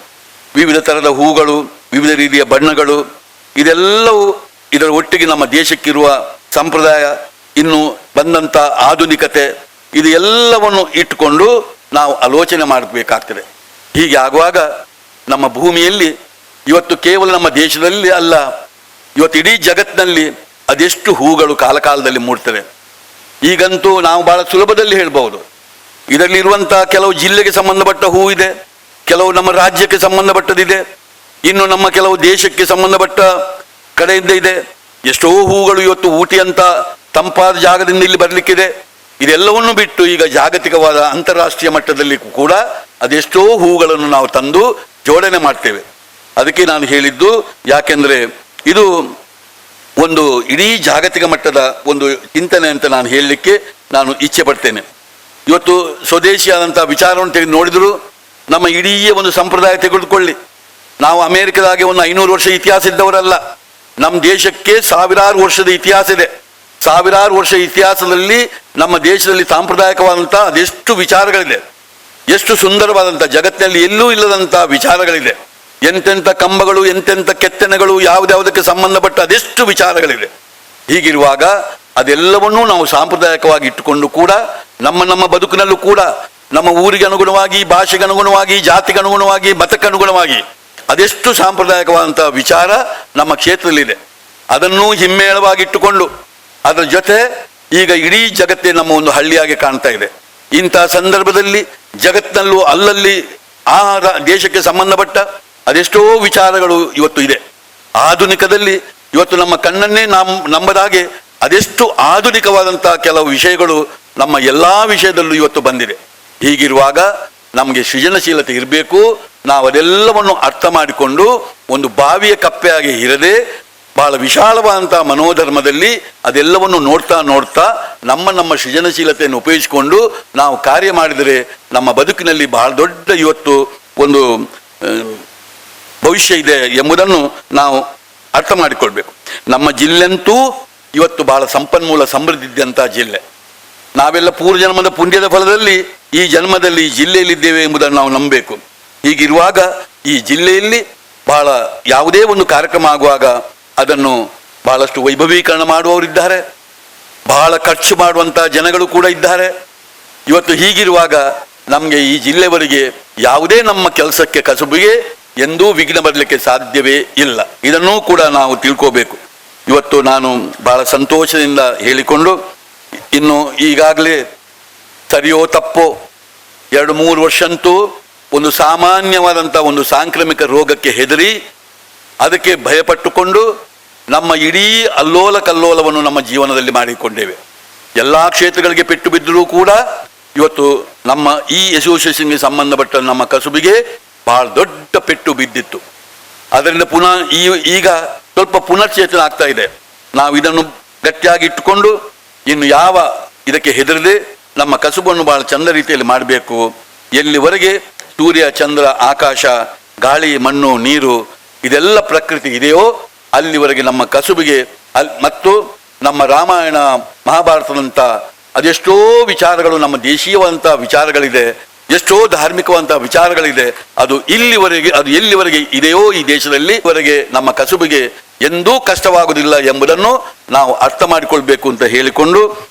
Speaker 8: ವಿವಿಧ ಥರದ ಹೂಗಳು, ವಿವಿಧ ರೀತಿಯ ಬಣ್ಣಗಳು, ಇದೆಲ್ಲವೂ ಇದರ ಒಟ್ಟಿಗೆ ನಮ್ಮ ದೇಶಕ್ಕಿರುವ
Speaker 5: ಸಂಪ್ರದಾಯ, ಇನ್ನು ಬಂದಂಥ ಆಧುನಿಕತೆ, ಇದು ಎಲ್ಲವನ್ನು ಇಟ್ಟುಕೊಂಡು ನಾವು ಆಲೋಚನೆ ಮಾಡಬೇಕಾಗ್ತದೆ. ಹೀಗೆ ಆಗುವಾಗ ನಮ್ಮ ಭೂಮಿಯಲ್ಲಿ ಇವತ್ತು ಕೇವಲ ನಮ್ಮ ದೇಶದಲ್ಲಿ ಅಲ್ಲ, ಇವತ್ತು ಇಡೀ ಜಗತ್ತಿನಲ್ಲಿ ಅದೆಷ್ಟು ಹೂಗಳು ಕಾಲಕಾಲದಲ್ಲಿ ಮೂಡ್ತವೆ. ಈಗಂತೂ ನಾವು ಬಹಳ ಸುಲಭದಲ್ಲಿ ಹೇಳ್ಬಹುದು, ಇದರಲ್ಲಿರುವಂಥ ಕೆಲವು ಜಿಲ್ಲೆಗೆ ಸಂಬಂಧಪಟ್ಟ ಹೂ ಇದೆ, ಕೆಲವು ನಮ್ಮ ರಾಜ್ಯಕ್ಕೆ ಸಂಬಂಧಪಟ್ಟದಿದೆ, ಇನ್ನು ನಮ್ಮ ಕೆಲವು ದೇಶಕ್ಕೆ ಸಂಬಂಧಪಟ್ಟ ಕಡೆಯಿಂದ ಇದೆ. ಎಷ್ಟೋ ಹೂಗಳು ಇವತ್ತು ಊಟಿ ಅಂತ ತಂಪಾದ ಜಾಗದಿಂದ ಇಲ್ಲಿ ಬರಲಿಕ್ಕಿದೆ. ಇದೆಲ್ಲವನ್ನು ಬಿಟ್ಟು ಈಗ ಜಾಗತಿಕವಾದ ಅಂತಾರಾಷ್ಟ್ರೀಯ ಮಟ್ಟದಲ್ಲಿ ಕೂಡ ಅದೆಷ್ಟೋ ಹೂಗಳನ್ನು ನಾವು ತಂದು ಜೋಡಣೆ ಮಾಡ್ತೇವೆ. ಅದಕ್ಕೆ ನಾನು ಹೇಳಿದ್ದು, ಯಾಕೆಂದರೆ ಇದು ಒಂದು ಇಡೀ ಜಾಗತಿಕ ಮಟ್ಟದ ಒಂದು ಚಿಂತನೆ ಅಂತ ನಾನು ಹೇಳಲಿಕ್ಕೆ ನಾನು ಇಚ್ಛೆ ಪಡ್ತೇನೆ. ಇವತ್ತು ಸ್ವದೇಶಿಯಾದಂಥ ವಿಚಾರವನ್ನು ತೆಗೆದು ನೋಡಿದರೂ ನಮ್ಮ ಇಡೀ ಒಂದು ಸಂಪ್ರದಾಯ ತೆಗೆದುಕೊಳ್ಳಿ, ನಾವು ಅಮೇರಿಕದಾಗೆ ಒಂದು 500 ವರ್ಷ ಇತಿಹಾಸ ಇದ್ದವರಲ್ಲ. ನಮ್ಮ ದೇಶಕ್ಕೆ ಸಾವಿರಾರು ವರ್ಷದ ಇತಿಹಾಸ ಇದೆ. ಸಾವಿರಾರು ವರ್ಷ ಇತಿಹಾಸದಲ್ಲಿ ನಮ್ಮ ದೇಶದಲ್ಲಿ ಸಾಂಪ್ರದಾಯಿಕವಾದಂಥ ಅದೆಷ್ಟು ವಿಚಾರಗಳಿದೆ, ಎಷ್ಟು ಸುಂದರವಾದಂಥ, ಜಗತ್ತಿನಲ್ಲಿ ಎಲ್ಲೂ ಇಲ್ಲದಂಥ ವಿಚಾರಗಳಿದೆ. ಎಂತೆಂಥ ಕಂಬಗಳು, ಎಂತೆಂಥ ಕೆತ್ತನೆಗಳು, ಯಾವುದ್ಯಾವುದಕ್ಕೆ ಸಂಬಂಧಪಟ್ಟ ಅದೆಷ್ಟು ವಿಚಾರಗಳಿದೆ. ಹೀಗಿರುವಾಗ ಅದೆಲ್ಲವನ್ನೂ ನಾವು ಸಾಂಪ್ರದಾಯಿಕವಾಗಿ ಇಟ್ಟುಕೊಂಡು ಕೂಡ ನಮ್ಮ ಬದುಕಿನಲ್ಲೂ ಕೂಡ ನಮ್ಮ ಊರಿಗೆ ಅನುಗುಣವಾಗಿ, ಭಾಷೆಗೆ ಅನುಗುಣವಾಗಿ, ಜಾತಿಗೆ ಅನುಗುಣವಾಗಿ, ಮತಕ್ಕೆ ಅನುಗುಣವಾಗಿ ಅದೆಷ್ಟು ಸಾಂಪ್ರದಾಯಿಕವಾದಂಥ ವಿಚಾರ ನಮ್ಮ ಕ್ಷೇತ್ರದಲ್ಲಿದೆ. ಅದನ್ನು ಹಿಮ್ಮೇಳವಾಗಿಟ್ಟುಕೊಂಡು ಅದರ ಜೊತೆ ಈಗ ಇಡೀ ಜಗತ್ತೇ ನಮ್ಮ ಒಂದು ಹಳ್ಳಿಯಾಗಿ ಕಾಣ್ತಾ ಇದೆ. ಇಂಥ ಸಂದರ್ಭದಲ್ಲಿ ಜಗತ್ತಿನಲ್ಲೂ ಅಲ್ಲಲ್ಲಿ ಆ ದೇಶಕ್ಕೆ ಸಂಬಂಧಪಟ್ಟ ಅದೆಷ್ಟೋ ವಿಚಾರಗಳು ಇವತ್ತು ಇದೆ. ಆಧುನಿಕದಲ್ಲಿ ಇವತ್ತು ನಮ್ಮ ಕಣ್ಣನ್ನೇ ನಂಬದಾಗೆ ಅದೆಷ್ಟು ಆಧುನಿಕವಾದಂಥ ಕೆಲವು ವಿಷಯಗಳು ನಮ್ಮ ಎಲ್ಲ ವಿಷಯದಲ್ಲೂ ಇವತ್ತು ಬಂದಿದೆ. ಹೀಗಿರುವಾಗ ನಮಗೆ ಸೃಜನಶೀಲತೆ ಇರಬೇಕು. ನಾವು ಅದೆಲ್ಲವನ್ನು ಅರ್ಥ ಮಾಡಿಕೊಂಡು ಒಂದು ಬಾವಿಯ ಕಪ್ಪೆಯಾಗಿ ಇರದೆ ಬಹಳ ವಿಶಾಲವಾದಂಥ ಮನೋಧರ್ಮದಲ್ಲಿ ಅದೆಲ್ಲವನ್ನು ನೋಡ್ತಾ ನಮ್ಮ ಸೃಜನಶೀಲತೆಯನ್ನು ಉಪಯೋಗಿಸಿಕೊಂಡು ನಾವು ಕಾರ್ಯ ಮಾಡಿದರೆ ನಮ್ಮ ಬದುಕಿನಲ್ಲಿ ಬಹಳ ದೊಡ್ಡ ಇವತ್ತು ಒಂದು ಭವಿಷ್ಯ ಇದೆ ಎಂಬುದನ್ನು ನಾವು ಅರ್ಥ ಮಾಡಿಕೊಳ್ಬೇಕು. ನಮ್ಮ ಜಿಲ್ಲೆಂತೂ ಇವತ್ತು ಬಹಳ ಸಂಪನ್ಮೂಲ ಸಮೃದ್ಧಿ ಇದ್ದಂಥ ಜಿಲ್ಲೆ. ನಾವೆಲ್ಲ ಪೂರ್ವಜನ್ಮದ ಪುಣ್ಯದ ಫಲದಲ್ಲಿ ಈ ಜನ್ಮದಲ್ಲಿ ಈ ಜಿಲ್ಲೆಯಲ್ಲಿದ್ದೇವೆ ಎಂಬುದನ್ನು ನಾವು ನಂಬಬೇಕು. ಹೀಗಿರುವಾಗ ಈ ಜಿಲ್ಲೆಯಲ್ಲಿ ಬಹಳ ಯಾವುದೇ ಒಂದು ಕಾರ್ಯಕ್ರಮ ಆಗುವಾಗ ಅದನ್ನು ಬಹಳಷ್ಟು ವೈಭವೀಕರಣ ಮಾಡುವವರಿದ್ದಾರೆ, ಬಹಳ ಖರ್ಚು ಮಾಡುವಂಥ ಜನಗಳು ಕೂಡ ಇದ್ದಾರೆ. ಇವತ್ತು ಹೀಗಿರುವಾಗ ನಮಗೆ ಈ ಜಿಲ್ಲೆವರೆಗೆ ಯಾವುದೇ ನಮ್ಮ ಕೆಲಸಕ್ಕೆ ಕಸುಬಿಗೆ ಎಂದೂ ವಿಘ್ನ ಬರಲಿಕ್ಕೆ ಸಾಧ್ಯವೇ ಇಲ್ಲ. ಇದನ್ನೂ ಕೂಡ ನಾವು ತಿಳ್ಕೋಬೇಕು. ಇವತ್ತು ನಾನು ಬಹಳ ಸಂತೋಷದಿಂದ ಹೇಳಿಕೊಂಡು, ಇನ್ನು ಈಗಾಗಲೇ ಸರಿಯೋ ತಪ್ಪೋ 2-3 ವರ್ಷ ಅಂತೂ ಒಂದು ಸಾಮಾನ್ಯವಾದಂಥ ಒಂದು ಸಾಂಕ್ರಾಮಿಕ ರೋಗಕ್ಕೆ ಹೆದರಿ ಅದಕ್ಕೆ ಭಯಪಟ್ಟುಕೊಂಡು ನಮ್ಮ ಇಡೀ ಅಲ್ಲೋಲ ಕಲ್ಲೋಲವನ್ನು ನಮ್ಮ ಜೀವನದಲ್ಲಿ ಮಾಡಿಕೊಂಡೇವೆ. ಎಲ್ಲ ಕ್ಷೇತ್ರಗಳಿಗೆ ಪೆಟ್ಟು ಬಿದ್ದರೂ ಕೂಡ ಇವತ್ತು ನಮ್ಮ ಈ ಅಸೋಸಿಯೇಷನ್ಗೆ ಸಂಬಂಧಪಟ್ಟ ನಮ್ಮ ಕಸುಬಿಗೆ ಬಹಳ ದೊಡ್ಡ ಪೆಟ್ಟು ಬಿದ್ದಿತ್ತು. ಅದರಿಂದ ಪುನಃ ಈಗ ಸ್ವಲ್ಪ ಪುನಶ್ಚೇತನ ಆಗ್ತಾ ಇದೆ. ನಾವು ಇದನ್ನು ಗಟ್ಟಿಯಾಗಿ ಇಟ್ಟುಕೊಂಡು ಇನ್ನು ಯಾವ ಇದಕ್ಕೆ ಹೆದರದೆ ನಮ್ಮ ಕಸುಬನ್ನು ಬಹಳ ಚಂದ ರೀತಿಯಲ್ಲಿ ಮಾಡಬೇಕು. ಎಲ್ಲಿವರೆಗೆ ಸೂರ್ಯ, ಚಂದ್ರ, ಆಕಾಶ, ಗಾಳಿ, ಮಣ್ಣು, ನೀರು ಇದೆಲ್ಲ ಪ್ರಕೃತಿ ಇದೆಯೋ ಅಲ್ಲಿವರೆಗೆ ನಮ್ಮ ಕಸುಬಿಗೆ ಮತ್ತು ನಮ್ಮ ರಾಮಾಯಣ ಮಹಾಭಾರತದಂಥ ಅದೆಷ್ಟೋ ವಿಚಾರಗಳು, ನಮ್ಮ ದೇಶೀಯವಾದಂಥ ವಿಚಾರಗಳಿದೆ, ಎಷ್ಟೋ ಧಾರ್ಮಿಕವಂತ ವಿಚಾರಗಳಿದೆ. ಅದು ಎಲ್ಲಿವರೆಗೆ ಇದೆಯೋ ಈ ದೇಶದಲ್ಲಿ ವರೆಗೆ ನಮ್ಮ ಕಸುಬಿಗೆ ಎಂದೂ ಕಷ್ಟವಾಗುವುದಿಲ್ಲ ಎಂಬುದನ್ನು ನಾವು ಅರ್ಥ ಮಾಡಿಕೊಳ್ಬೇಕು ಅಂತ ಹೇಳಿಕೊಂಡು,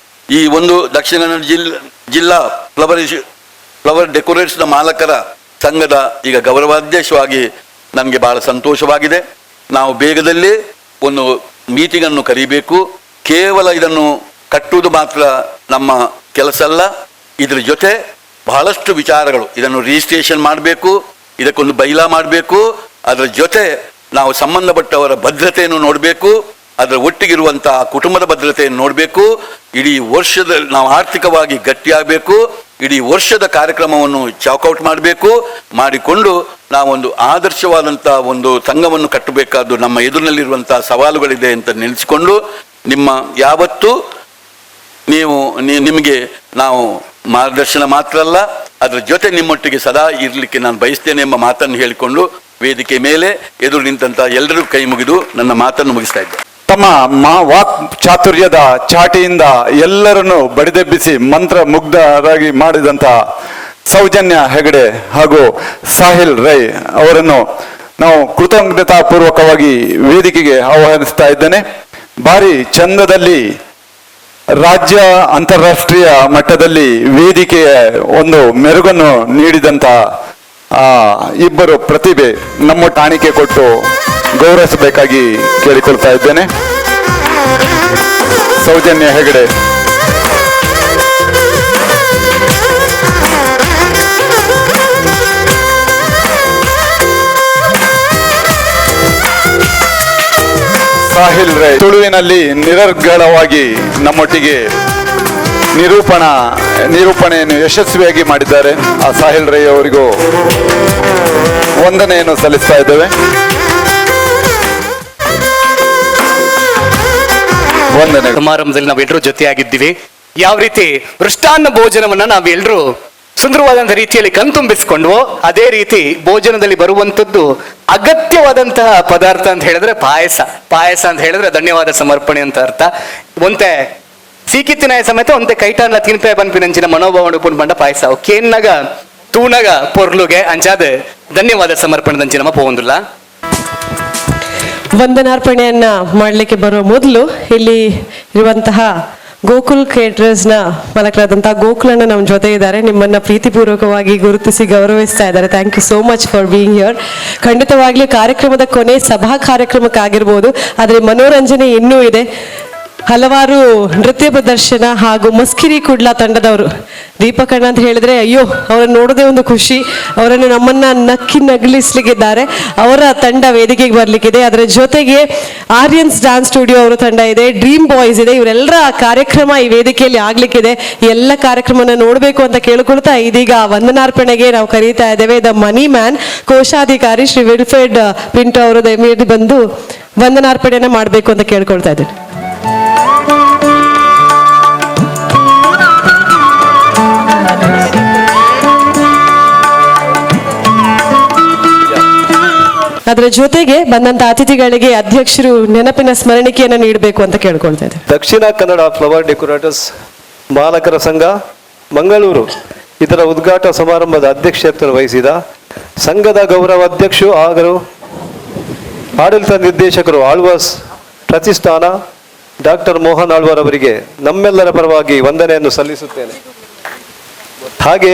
Speaker 5: ಈ ಒಂದು ದಕ್ಷಿಣ ಕನ್ನಡ ಜಿಲ್ಲಾ ಫ್ಲವರ್ ಡೆಕೋರೇಟ್ಸ್ನ ಮಾಲಕರ ಸಂಘದ ಈಗ ಗೌರವಾಧ್ಯಕ್ಷವಾಗಿ ನನಗೆ ಬಹಳ ಸಂತೋಷವಾಗಿದೆ. ನಾವು ಬೇಗದಲ್ಲೇ ಒಂದು ಮೀಟಿಂಗನ್ನು ಕರೀಬೇಕು. ಕೇವಲ ಇದನ್ನು ಕಟ್ಟುವುದು ಮಾತ್ರ ನಮ್ಮ ಕೆಲಸ ಅಲ್ಲ, ಇದರ ಜೊತೆ ಬಹಳಷ್ಟು ವಿಚಾರಗಳು, ಇದನ್ನು ರಿಜಿಸ್ಟ್ರೇಷನ್ ಮಾಡಬೇಕು, ಇದಕ್ಕೊಂದು ಬೈಲಾ ಮಾಡಬೇಕು, ಅದರ ಜೊತೆ ನಾವು ಸಂಬಂಧಪಟ್ಟವರ ಭದ್ರತೆಯನ್ನು ನೋಡಬೇಕು, ಅದರ ಒಟ್ಟಿಗಿರುವಂಥ ಕುಟುಂಬದ ಭದ್ರತೆಯನ್ನು ನೋಡಬೇಕು. ಇಡೀ ವರ್ಷದ ನಾವು ಆರ್ಥಿಕವಾಗಿ ಗಟ್ಟಿಯಾಗಬೇಕು. ಇಡೀ ವರ್ಷದ ಕಾರ್ಯಕ್ರಮವನ್ನು ಚಾಕೌಟ್ ಮಾಡಬೇಕು. ಮಾಡಿಕೊಂಡು ನಾವೊಂದು ಆದರ್ಶವಾದಂಥ ಒಂದು ಸಂಘವನ್ನು ಕಟ್ಟಬೇಕಾದ್ದು ನಮ್ಮ ಎದುರಿನಲ್ಲಿರುವಂಥ ಸವಾಲುಗಳಿದೆ ಅಂತ ನೆನೆಸಿಕೊಂಡು, ನಿಮ್ಮ ಯಾವತ್ತೂ ನಿಮಗೆ ನಾವು ಮಾರ್ಗದರ್ಶನ ಮಾತ್ರ ಅಲ್ಲ, ಅದರ ಜೊತೆ ನಿಮ್ಮೊಟ್ಟಿಗೆ ಸದಾ ಇರಲಿಕ್ಕೆ ನಾನು ಬಯಸ್ತೇನೆ ಎಂಬ ಮಾತನ್ನು ಹೇಳಿಕೊಂಡು ವೇದಿಕೆ ಮೇಲೆ ಎದುರು ನಿಂತಹ ಎಲ್ಲರೂ ಕೈ ಮುಗಿದು ನನ್ನ ಮಾತನ್ನು ಮುಗಿಸ್ತಾ ಇದ್ದೆ.
Speaker 4: ತಮ್ಮ ವಾಕ್ ಚಾತುರ್ಯದ ಚಾಟಿಯಿಂದ ಎಲ್ಲರನ್ನು ಬಡಿದೆಬ್ಬಿಸಿ ಮಂತ್ರ ಮುಗ್ಧರಾಗಿ ಮಾಡಿದಂಥ ಸೌಜನ್ಯ ಹೆಗಡೆ ಹಾಗೂ ಸಾಹಿಲ್ ರೈ ಅವರನ್ನು ನಾವು ಕೃತಜ್ಞತಾಪೂರ್ವಕವಾಗಿ ವೇದಿಕೆಗೆ ಆಹ್ವಾನಿಸ್ತಾ ಇದ್ದೇನೆ. ಭಾರಿ ಚಂದದಲ್ಲಿ ರಾಜ್ಯ ಅಂತಾರಾಷ್ಟ್ರೀಯ ಮಟ್ಟದಲ್ಲಿ ವೇದಿಕೆಯ ಒಂದು ಮೆರುಗನ್ನು ನೀಡಿದಂತ ಇಬ್ಬರು ಪ್ರತಿಭೆ ನಮ್ಮ ಠಾಣಿಕೆ ಕೊಟ್ಟು ಗೌರವಿಸಬೇಕಾಗಿ ಕೇಳಿಕೊಳ್ತಾ ಇದ್ದೇನೆ. ಸೌಜನ್ಯ ಹೆಗಡೆ. ಸಾಹಿಲ್ ರೈ ತುಳುವಿನಲ್ಲಿ ನಿರರ್ಗಳವಾಗಿ ನಮ್ಮೊಟ್ಟಿಗೆ ನಿರೂಪಣೆಯನ್ನು ಯಶಸ್ವಿಯಾಗಿ ಮಾಡಿದ್ದಾರೆ. ಆ ಸಾಹಿಲ್ ರೈ ಅವರಿಗೂ ವಂದನೆಯನ್ನು ಸಲ್ಲಿಸ್ತಾ ಇದ್ದೇವೆ. ವಂದನೆ.
Speaker 2: ಸಮಾರಂಭದಲ್ಲಿ ನಾವೆಲ್ಲರೂ ಜೊತೆಯಾಗಿದ್ದೀವಿ. ಯಾವ ರೀತಿ ಮೃಷ್ಟಾನ್ನ ಭೋಜನವನ್ನ ನಾವೆಲ್ಲರೂ ಸುಂದರವಾದಂತಹ ರೀತಿಯಲ್ಲಿ ಕಣ್ತುಂಬಿಸಿಕೊಂಡ್ವೋ ಅದೇ ರೀತಿ ಭೋಜನದಲ್ಲಿ ಬರುವಂತದ್ದು ಅಗತ್ಯವಾದಂತಹ ಪದಾರ್ಥ ಅಂತ ಹೇಳಿದ್ರೆ ಪಾಯಸ ಅಂತ ಹೇಳಿದ್ರೆ ಧನ್ಯವಾದ ಸಮರ್ಪಣೆ ಅಂತ ಅರ್ಥ. ಒಂತೆ ಸೀಕಿತ್ತಿನಾಯ ಸಮೇತ ಒಂತೆ ಕೈಟಾನ್ಲ ತಿನ್ಪೆ ಪನ್ಪಿನಂಚಿನ ಮನೋಭಾವ ಪಂಡ ಪಾಯಸ ಕೇನ್ನಗ ತೂನಗ ಪೊರ್ಲುಗೆ ಅಂಚಾದ ಧನ್ಯವಾದ ಸಮರ್ಪಣೆ ದಂಚಿನ ಪೋಂದುಲ್ಲ.
Speaker 1: ವಂದನಾರ್ಪಣೆಯನ್ನ ಮಾಡಲಿಕ್ಕೆ ಬರುವ ಮೊದಲು ಇಲ್ಲಿ ಇರುವಂತಹ ಗೋಕುಲ್ ಕೇಟರರ್ಸ್ನ ಮಾಲಕರಾದಂತಹ ಗೋಕುಲಣ್ಣ ನಮ್ಮ ಜೊತೆ ಇದ್ದಾರೆ. ನಿಮ್ಮನ್ನ ಪ್ರೀತಿಪೂರ್ವಕವಾಗಿ ಗುರುತಿಸಿ ಗೌರವಿಸ್ತಾ ಇದ್ದಾರೆ. Thank you so much for being here. ಖಂಡಿತವಾಗ್ಲೂ ಕಾರ್ಯಕ್ರಮದ ಕೊನೆ ಸಭಾ ಕಾರ್ಯಕ್ರಮಕ್ಕಾಗಿರ್ಬೋದು, ಆದರೆ ಮನೋರಂಜನೆ ಇನ್ನೂ ಇದೆ. ಹಲವಾರು ನೃತ್ಯ ಪ್ರದರ್ಶನ ಹಾಗೂ ಮಸ್ಕಿರಿ ಕುಡ್ಲಾ ತಂಡದವರು ದೀಪಕಣ್ಣ ಅಂತ ಹೇಳಿದ್ರೆ ಅಯ್ಯೋ ಅವರನ್ನು ನೋಡೋದೇ ಒಂದು ಖುಷಿ. ಅವರನ್ನು ನಮ್ಮನ್ನ ನಗಿಲಿಸ್ಲಿಕ್ಕಿದ್ದಾರೆ. ಅವರ ತಂಡ ವೇದಿಕೆಗೆ ಬರ್ಲಿಕ್ಕಿದೆ. ಅದರ ಜೊತೆಗೆ ಆರ್ಯನ್ಸ್ ಡ್ಯಾನ್ಸ್ ಸ್ಟುಡಿಯೋ ಅವರ ತಂಡ ಇದೆ, ಡ್ರೀಮ್ ಬಾಯ್ಸ್ ಇದೆ. ಇವರೆಲ್ಲರ ಕಾರ್ಯಕ್ರಮ ಈ ವೇದಿಕೆಯಲ್ಲಿ ಆಗ್ಲಿಕ್ಕಿದೆ. ಎಲ್ಲ ಕಾರ್ಯಕ್ರಮನ ನೋಡಬೇಕು ಅಂತ ಕೇಳ್ಕೊಳ್ತಾ ಇದೀಗ ವಂದನಾರ್ಪಣೆಗೆ ನಾವು ಕರೀತಾ ಇದ್ದೇವೆ ದ ಮನಿ ಮ್ಯಾನ್ ಕೋಶಾಧಿಕಾರಿ ಶ್ರೀ ವಿಲ್ಫ್ರೆಡ್ ಪಿಂಟೋ ಅವರು ದಯಮಾಡಿ ಬಂದು ವಂದನಾರ್ಪಣೆಯನ್ನ ಮಾಡಬೇಕು ಅಂತ ಕೇಳ್ಕೊಳ್ತಾ ಇದ್ದೇನೆ. ಅದರ ಜೊತೆಗೆ ಬಂದಂತ ಅತಿಥಿಗಳಿಗೆ ಅಧ್ಯಕ್ಷರು ನೆನಪಿನ ಸ್ಮರಣಿಕೆಯನ್ನು ನೀಡಬೇಕು ಅಂತ ಕೇಳ್ಕೊಳ್ತಾ ಇದ್ದಾರೆ.
Speaker 12: ದಕ್ಷಿಣ ಕನ್ನಡ ಫ್ಲವರ್ ಡೆಕೋರೇಟರ್ಸ್ ಮಾಲಕರ ಸಂಘ ಮಂಗಳೂರು ಇದರ ಉದ್ಘಾಟ ಸಮಾರಂಭದ ಅಧ್ಯಕ್ಷತೆಯನ್ನು ವಹಿಸಿದ ಸಂಘದ ಗೌರವ ಅಧ್ಯಕ್ಷರು ಹಾಗೂ ಆಡಳಿತ ನಿರ್ದೇಶಕರು ಆಳ್ವಾಸ್ ಪ್ರತಿಷ್ಠಾನ ಡಾಕ್ಟರ್ ಮೋಹನ್ ಆಳ್ವಾರ್ ಅವರಿಗೆ ನಮ್ಮೆಲ್ಲರ ಪರವಾಗಿ ವಂದನೆಯನ್ನು ಸಲ್ಲಿಸುತ್ತೇನೆ. ಹಾಗೆ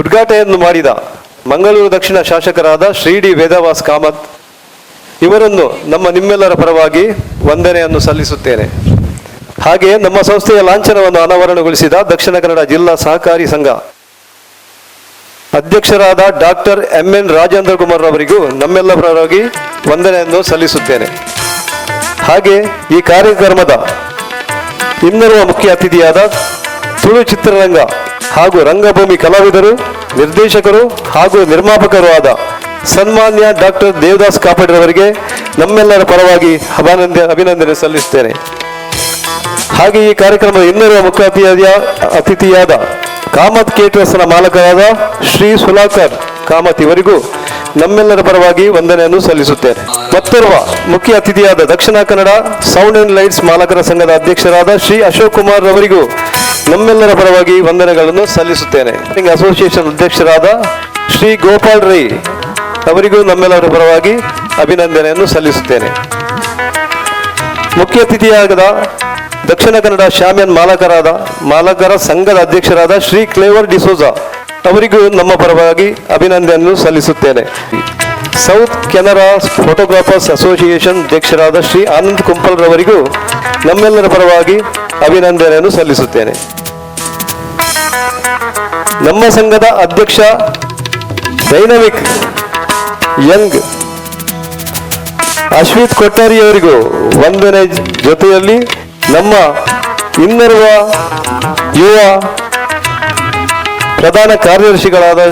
Speaker 12: ಉದ್ಘಾಟನೆಯನ್ನು ಮಾಡಿದ ಮಂಗಳೂರು ದಕ್ಷಿಣ ಶಾಸಕರಾದ ಶ್ರೀ ಡಿ ವೇದವಾಸ್ ಕಾಮತ್ ಇವರನ್ನು ನಿಮ್ಮೆಲ್ಲರ ಪರವಾಗಿ ವಂದನೆಯನ್ನು ಸಲ್ಲಿಸುತ್ತೇನೆ. ಹಾಗೆ ನಮ್ಮ ಸಂಸ್ಥೆಯ ಲಾಂಛನವನ್ನು ಅನಾವರಣಗೊಳಿಸಿದ ದಕ್ಷಿಣ ಕನ್ನಡ ಜಿಲ್ಲಾ ಸಹಕಾರಿ ಸಂಘ ಅಧ್ಯಕ್ಷರಾದ ಡಾಕ್ಟರ್ MN ರಾಜೇಂದ್ರ ಕುಮಾರ್ ಅವರಿಗೂ ನಮ್ಮೆಲ್ಲರ ಪರವಾಗಿ ವಂದನೆಯನ್ನು ಸಲ್ಲಿಸುತ್ತೇನೆ. ಹಾಗೆ ಈ ಕಾರ್ಯಕ್ರಮದ ಇನ್ನೋರ್ವ ಮುಖ್ಯ ಅತಿಥಿಯಾದ ತುಳು ಚಿತ್ರರಂಗ ಹಾಗೂ ರಂಗಭೂಮಿ ಕಲಾವಿದರು, ನಿರ್ದೇಶಕರು ಹಾಗೂ ನಿರ್ಮಾಪಕರು ಆದ ಸನ್ಮಾನ್ಯ ಡಾಕ್ಟರ್ ದೇವದಾಸ್ ಕಾಪಡಿರವರಿಗೆ ನಮ್ಮೆಲ್ಲರ ಪರವಾಗಿ ಅಭಿನಂದನೆ ಸಲ್ಲಿಸುತ್ತೇನೆ. ಹಾಗೆ ಈ ಕಾರ್ಯಕ್ರಮದ ಇನ್ನೋರ್ವ ಮುಖ್ಯ ಅತಿಥಿಯಾದ ಕಾಮತ್ ಕೇಟರರ್ಸ್ನ ಮಾಲಕರಾದ ಶ್ರೀ ಸುಲಾಕರ್ ಕಾಮತ್ ಇವರಿಗೂ ನಮ್ಮೆಲ್ಲರ ಪರವಾಗಿ ವಂದನೆಯನ್ನು ಸಲ್ಲಿಸುತ್ತೇನೆ. ಮತ್ತೋರ್ವ ಮುಖ್ಯ ಅತಿಥಿಯಾದ Dakshina Kannada sound and lights ಮಾಲಕರ ಸಂಘದ ಅಧ್ಯಕ್ಷರಾದ ಶ್ರೀ ಅಶೋಕ್ ಕುಮಾರ್ ಅವರಿಗೂ ನಮ್ಮೆಲ್ಲರ ಪರವಾಗಿ ವಂದನೆಗಳನ್ನು ಸಲ್ಲಿಸುತ್ತೇನೆ. ಅಸೋಸಿಯೇಷನ್ ಅಧ್ಯಕ್ಷರಾದ ಶ್ರೀ ಗೋಪಾಲ್ ರೈ ಅವರಿಗೂ ನಮ್ಮೆಲ್ಲರ ಪರವಾಗಿ ಅಭಿನಂದನೆಯನ್ನು ಸಲ್ಲಿಸುತ್ತೇನೆ. ಮುಖ್ಯ ಅತಿಥಿಯಾದ ದಕ್ಷಿಣ ಕನ್ನಡ ಶಾಮ್ಯಾನ್ ಮಾಲಕರ ಸಂಘದ ಅಧ್ಯಕ್ಷರಾದ ಶ್ರೀ ಕ್ಲೇವರ್ ಡಿಸೋಜಾ ಅವರಿಗೂ ನಮ್ಮ ಪರವಾಗಿ ಅಭಿನಂದನೆಯನ್ನು ಸಲ್ಲಿಸುತ್ತೇನೆ. ಸೌತ್ ಕೆನರಾ ಫೋಟೋಗ್ರಾಫರ್ಸ್ ಅಸೋಸಿಯೇಷನ್ ಅಧ್ಯಕ್ಷರಾದ ಶ್ರೀ ಆನಂದ್ ಕುಂಪಲ್ ರವರಿಗೂ ನಮ್ಮೆಲ್ಲರ ಪರವಾಗಿ ಅಭಿನಂದನೆಯನ್ನು ಸಲ್ಲಿಸುತ್ತೇನೆ. ನಮ್ಮ ಸಂಘದ ಅಧ್ಯಕ್ಷ ಡೈನಮಿಕ್ ಯಂಗ್ ಅಶ್ವಿತ್ ಕೊಟ್ಟಾರಿ ಅವರಿಗೂ ವಂದನೆ ಜೊತೆಯಲ್ಲಿ ನಮ್ಮ ಇನ್ನೋರ್ವ ಯುವ ಪ್ರಧಾನ ಕಾರ್ಯದರ್ಶಿಗಳಾದ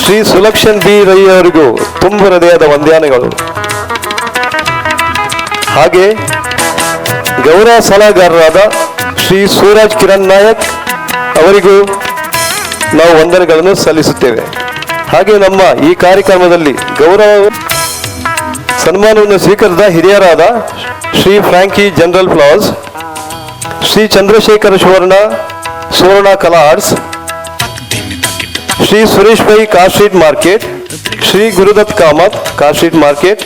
Speaker 12: ಶ್ರೀ ಸುಲಕ್ಷಣ್ ಬಿ ರೈ ಅವರಿಗೂ ತುಂಬ ಹೃದಯದ ವಂದನೆಗಳು. ಹಾಗೆ ಗೌರವ ಸಲಹೆಗಾರರಾದ ಶ್ರೀ ಸೂರಜ್ ಕಿರಣ್ ನಾಯಕ್ ಅವರಿಗೂ ನಾವು ವಂದನೆಗಳನ್ನು ಸಲ್ಲಿಸುತ್ತೇವೆ. ಹಾಗೆ ನಮ್ಮ ಈ ಕಾರ್ಯಕ್ರಮದಲ್ಲಿ ಗೌರವ ಸನ್ಮಾನವನ್ನು ಸ್ವೀಕರಿಸಿದ ಹಿರಿಯರಾದ Shri Frankie General Flowers, Shri Chandrashekhara Suvarna Kala Arts, Shri Suresh ಬೈ Car Street Market, Shri Gurudatt Kamath Car Street Market,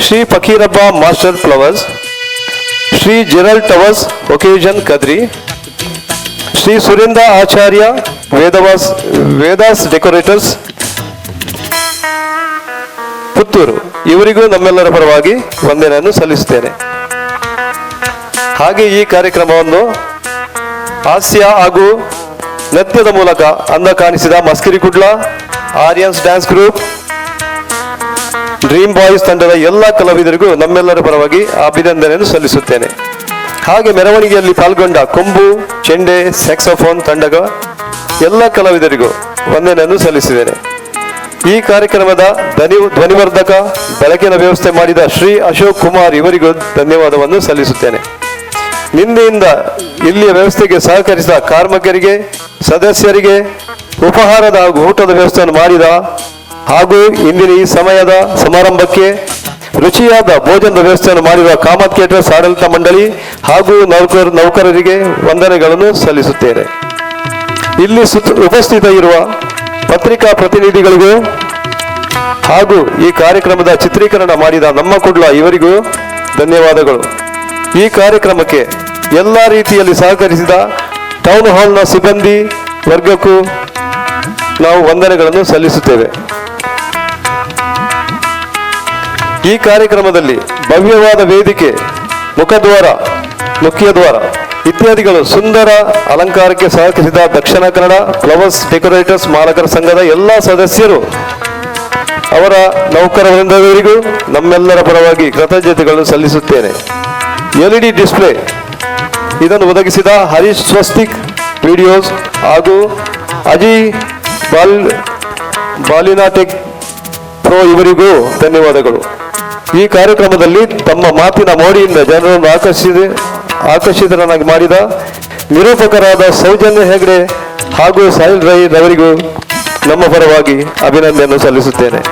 Speaker 12: Shri Fakirabba Master Flowers, Shri Gerald Towers Occasion Kadri, Shri Surendra Acharya Vedas Decorators Puttur ಇವರಿಗೂ ನಮ್ಮೆಲ್ಲರ ಪರವಾಗಿ ವಂದನೆಯನ್ನು ಸಲ್ಲಿಸುತ್ತೇನೆ. ಹಾಗೆ ಈ ಕಾರ್ಯಕ್ರಮವನ್ನು ಹಾಸ್ಯ ಹಾಗೂ ನೃತ್ಯದ ಮೂಲಕ ಅಂದ ಕಾಣಿಸಿದ Maskiri Kudla, Aryans Dance Group, Dream Boys ತಂಡದ ಎಲ್ಲ ಕಲಾವಿದರಿಗೂ ನಮ್ಮೆಲ್ಲರ ಪರವಾಗಿ ಅಭಿನಂದನೆಯನ್ನು ಸಲ್ಲಿಸುತ್ತೇನೆ. ಹಾಗೆ ಮೆರವಣಿಗೆಯಲ್ಲಿ ಪಾಲ್ಗೊಂಡ ಕೊಂಬು, ಚೆಂಡೆ, ಸ್ಯಾಕ್ಸೋಫೋನ್ ತಂಡದ ಎಲ್ಲ ಕಲಾವಿದರಿಗೂ ವಂದನೆಯನ್ನು ಸಲ್ಲಿಸಿದ್ದೇನೆ. ಈ ಕಾರ್ಯಕ್ರಮದ ಧ್ವನಿವರ್ಧಕ ಬೆಳಕಿನ ವ್ಯವಸ್ಥೆ ಮಾಡಿದ ಶ್ರೀ ಅಶೋಕ್ ಕುಮಾರ್ ಇವರಿಗೂ ಧನ್ಯವಾದವನ್ನು ಸಲ್ಲಿಸುತ್ತೇನೆ. ನಿನ್ನೆಯಿಂದ ಇಲ್ಲಿಯ ವ್ಯವಸ್ಥೆಗೆ ಸಹಕರಿಸಿದ ಕಾರ್ಮಿಕರಿಗೆ, ಸದಸ್ಯರಿಗೆ, ಉಪಹಾರದ ಹಾಗೂ ಊಟದ ವ್ಯವಸ್ಥೆಯನ್ನು ಮಾಡಿದ ಹಾಗೂ ಇಂದಿನ ಈ ಸಮಯದ ಸಮಾರಂಭಕ್ಕೆ ರುಚಿಯಾದ ಭೋಜನದ ವ್ಯವಸ್ಥೆಯನ್ನು ಮಾಡಿರುವ ಕಾಮತ್ ಕೇಟರ್ಸ್ ಆಡಳಿತ ಮಂಡಳಿ ಹಾಗೂ ನೌಕರರಿಗೆ ವಂದನೆಗಳನ್ನು ಸಲ್ಲಿಸುತ್ತೇನೆ. ಇಲ್ಲಿ ಉಪಸ್ಥಿತ ಇರುವ ಪತ್ರಿಕಾ ಪ್ರತಿನಿಧಿಗಳಿಗೂ ಹಾಗೂ ಈ ಕಾರ್ಯಕ್ರಮದ ಚಿತ್ರೀಕರಣ ಮಾಡಿದ ನಮ್ಮ ಕುಡ್ಲ ಇವರಿಗೂ ಧನ್ಯವಾದಗಳು. ಈ ಕಾರ್ಯಕ್ರಮಕ್ಕೆ ಎಲ್ಲ ರೀತಿಯಲ್ಲಿ ಸಹಕರಿಸಿದ ಟೌನ್ ಹಾಲ್ನ ಸಿಬ್ಬಂದಿ ವರ್ಗಕ್ಕೂ ನಾವು ವಂದನೆಗಳನ್ನು ಸಲ್ಲಿಸುತ್ತೇವೆ. ಈ ಕಾರ್ಯಕ್ರಮದಲ್ಲಿ ಭವ್ಯವಾದ ವೇದಿಕೆ, ಮುಖದ್ವಾರ, ಮುಖ್ಯದ್ವಾರ ಇತ್ಯಾದಿಗಳು ಸುಂದರ ಅಲಂಕಾರಕ್ಕೆ ಸಹಕರಿಸಿದ ದಕ್ಷಿಣ ಕನ್ನಡ ಫ್ಲವರ್ಸ್ ಡೆಕೋರೇಟರ್ಸ್ ಮಾಲಕರ ಸಂಘದ ಎಲ್ಲ ಸದಸ್ಯರು, ಅವರ ನೌಕರ ವೃಂದದವರಿಗೂ ನಮ್ಮೆಲ್ಲರ ಪರವಾಗಿ ಕೃತಜ್ಞತೆಗಳನ್ನು ಸಲ್ಲಿಸುತ್ತೇನೆ. LED ಡಿಸ್ಪ್ಲೇ ಇದನ್ನು ಒದಗಿಸಿದ ಹರೀಶ್ ಸ್ವಸ್ತಿಕ್ ವಿಡಿಯೋಸ್ ಹಾಗೂ ಅಜಯ್ ಬಾಲಿನಾಟೆಕ್ ಪ್ರೋ ಇವರಿಗೂ ಧನ್ಯವಾದಗಳು. ಈ ಕಾರ್ಯಕ್ರಮದಲ್ಲಿ ತಮ್ಮ ಮಾತಿನ ಮೋಡಿಯಿಂದ ಜನರನ್ನು ಆಕರ್ಷಿತರನ್ನಾಗಿ ಮಾಡಿದ ನಿರೂಪಕರಾದ ಸೌಜನ್ಯ ಹೆಗ್ಡೆ ಹಾಗೂ ಸಾಹಿಲ್ ರೈ ರವರಿಗೂ ನಮ್ಮ ಪರವಾಗಿ ಅಭಿನಂದನೆಯನ್ನು ಸಲ್ಲಿಸುತ್ತೇನೆ.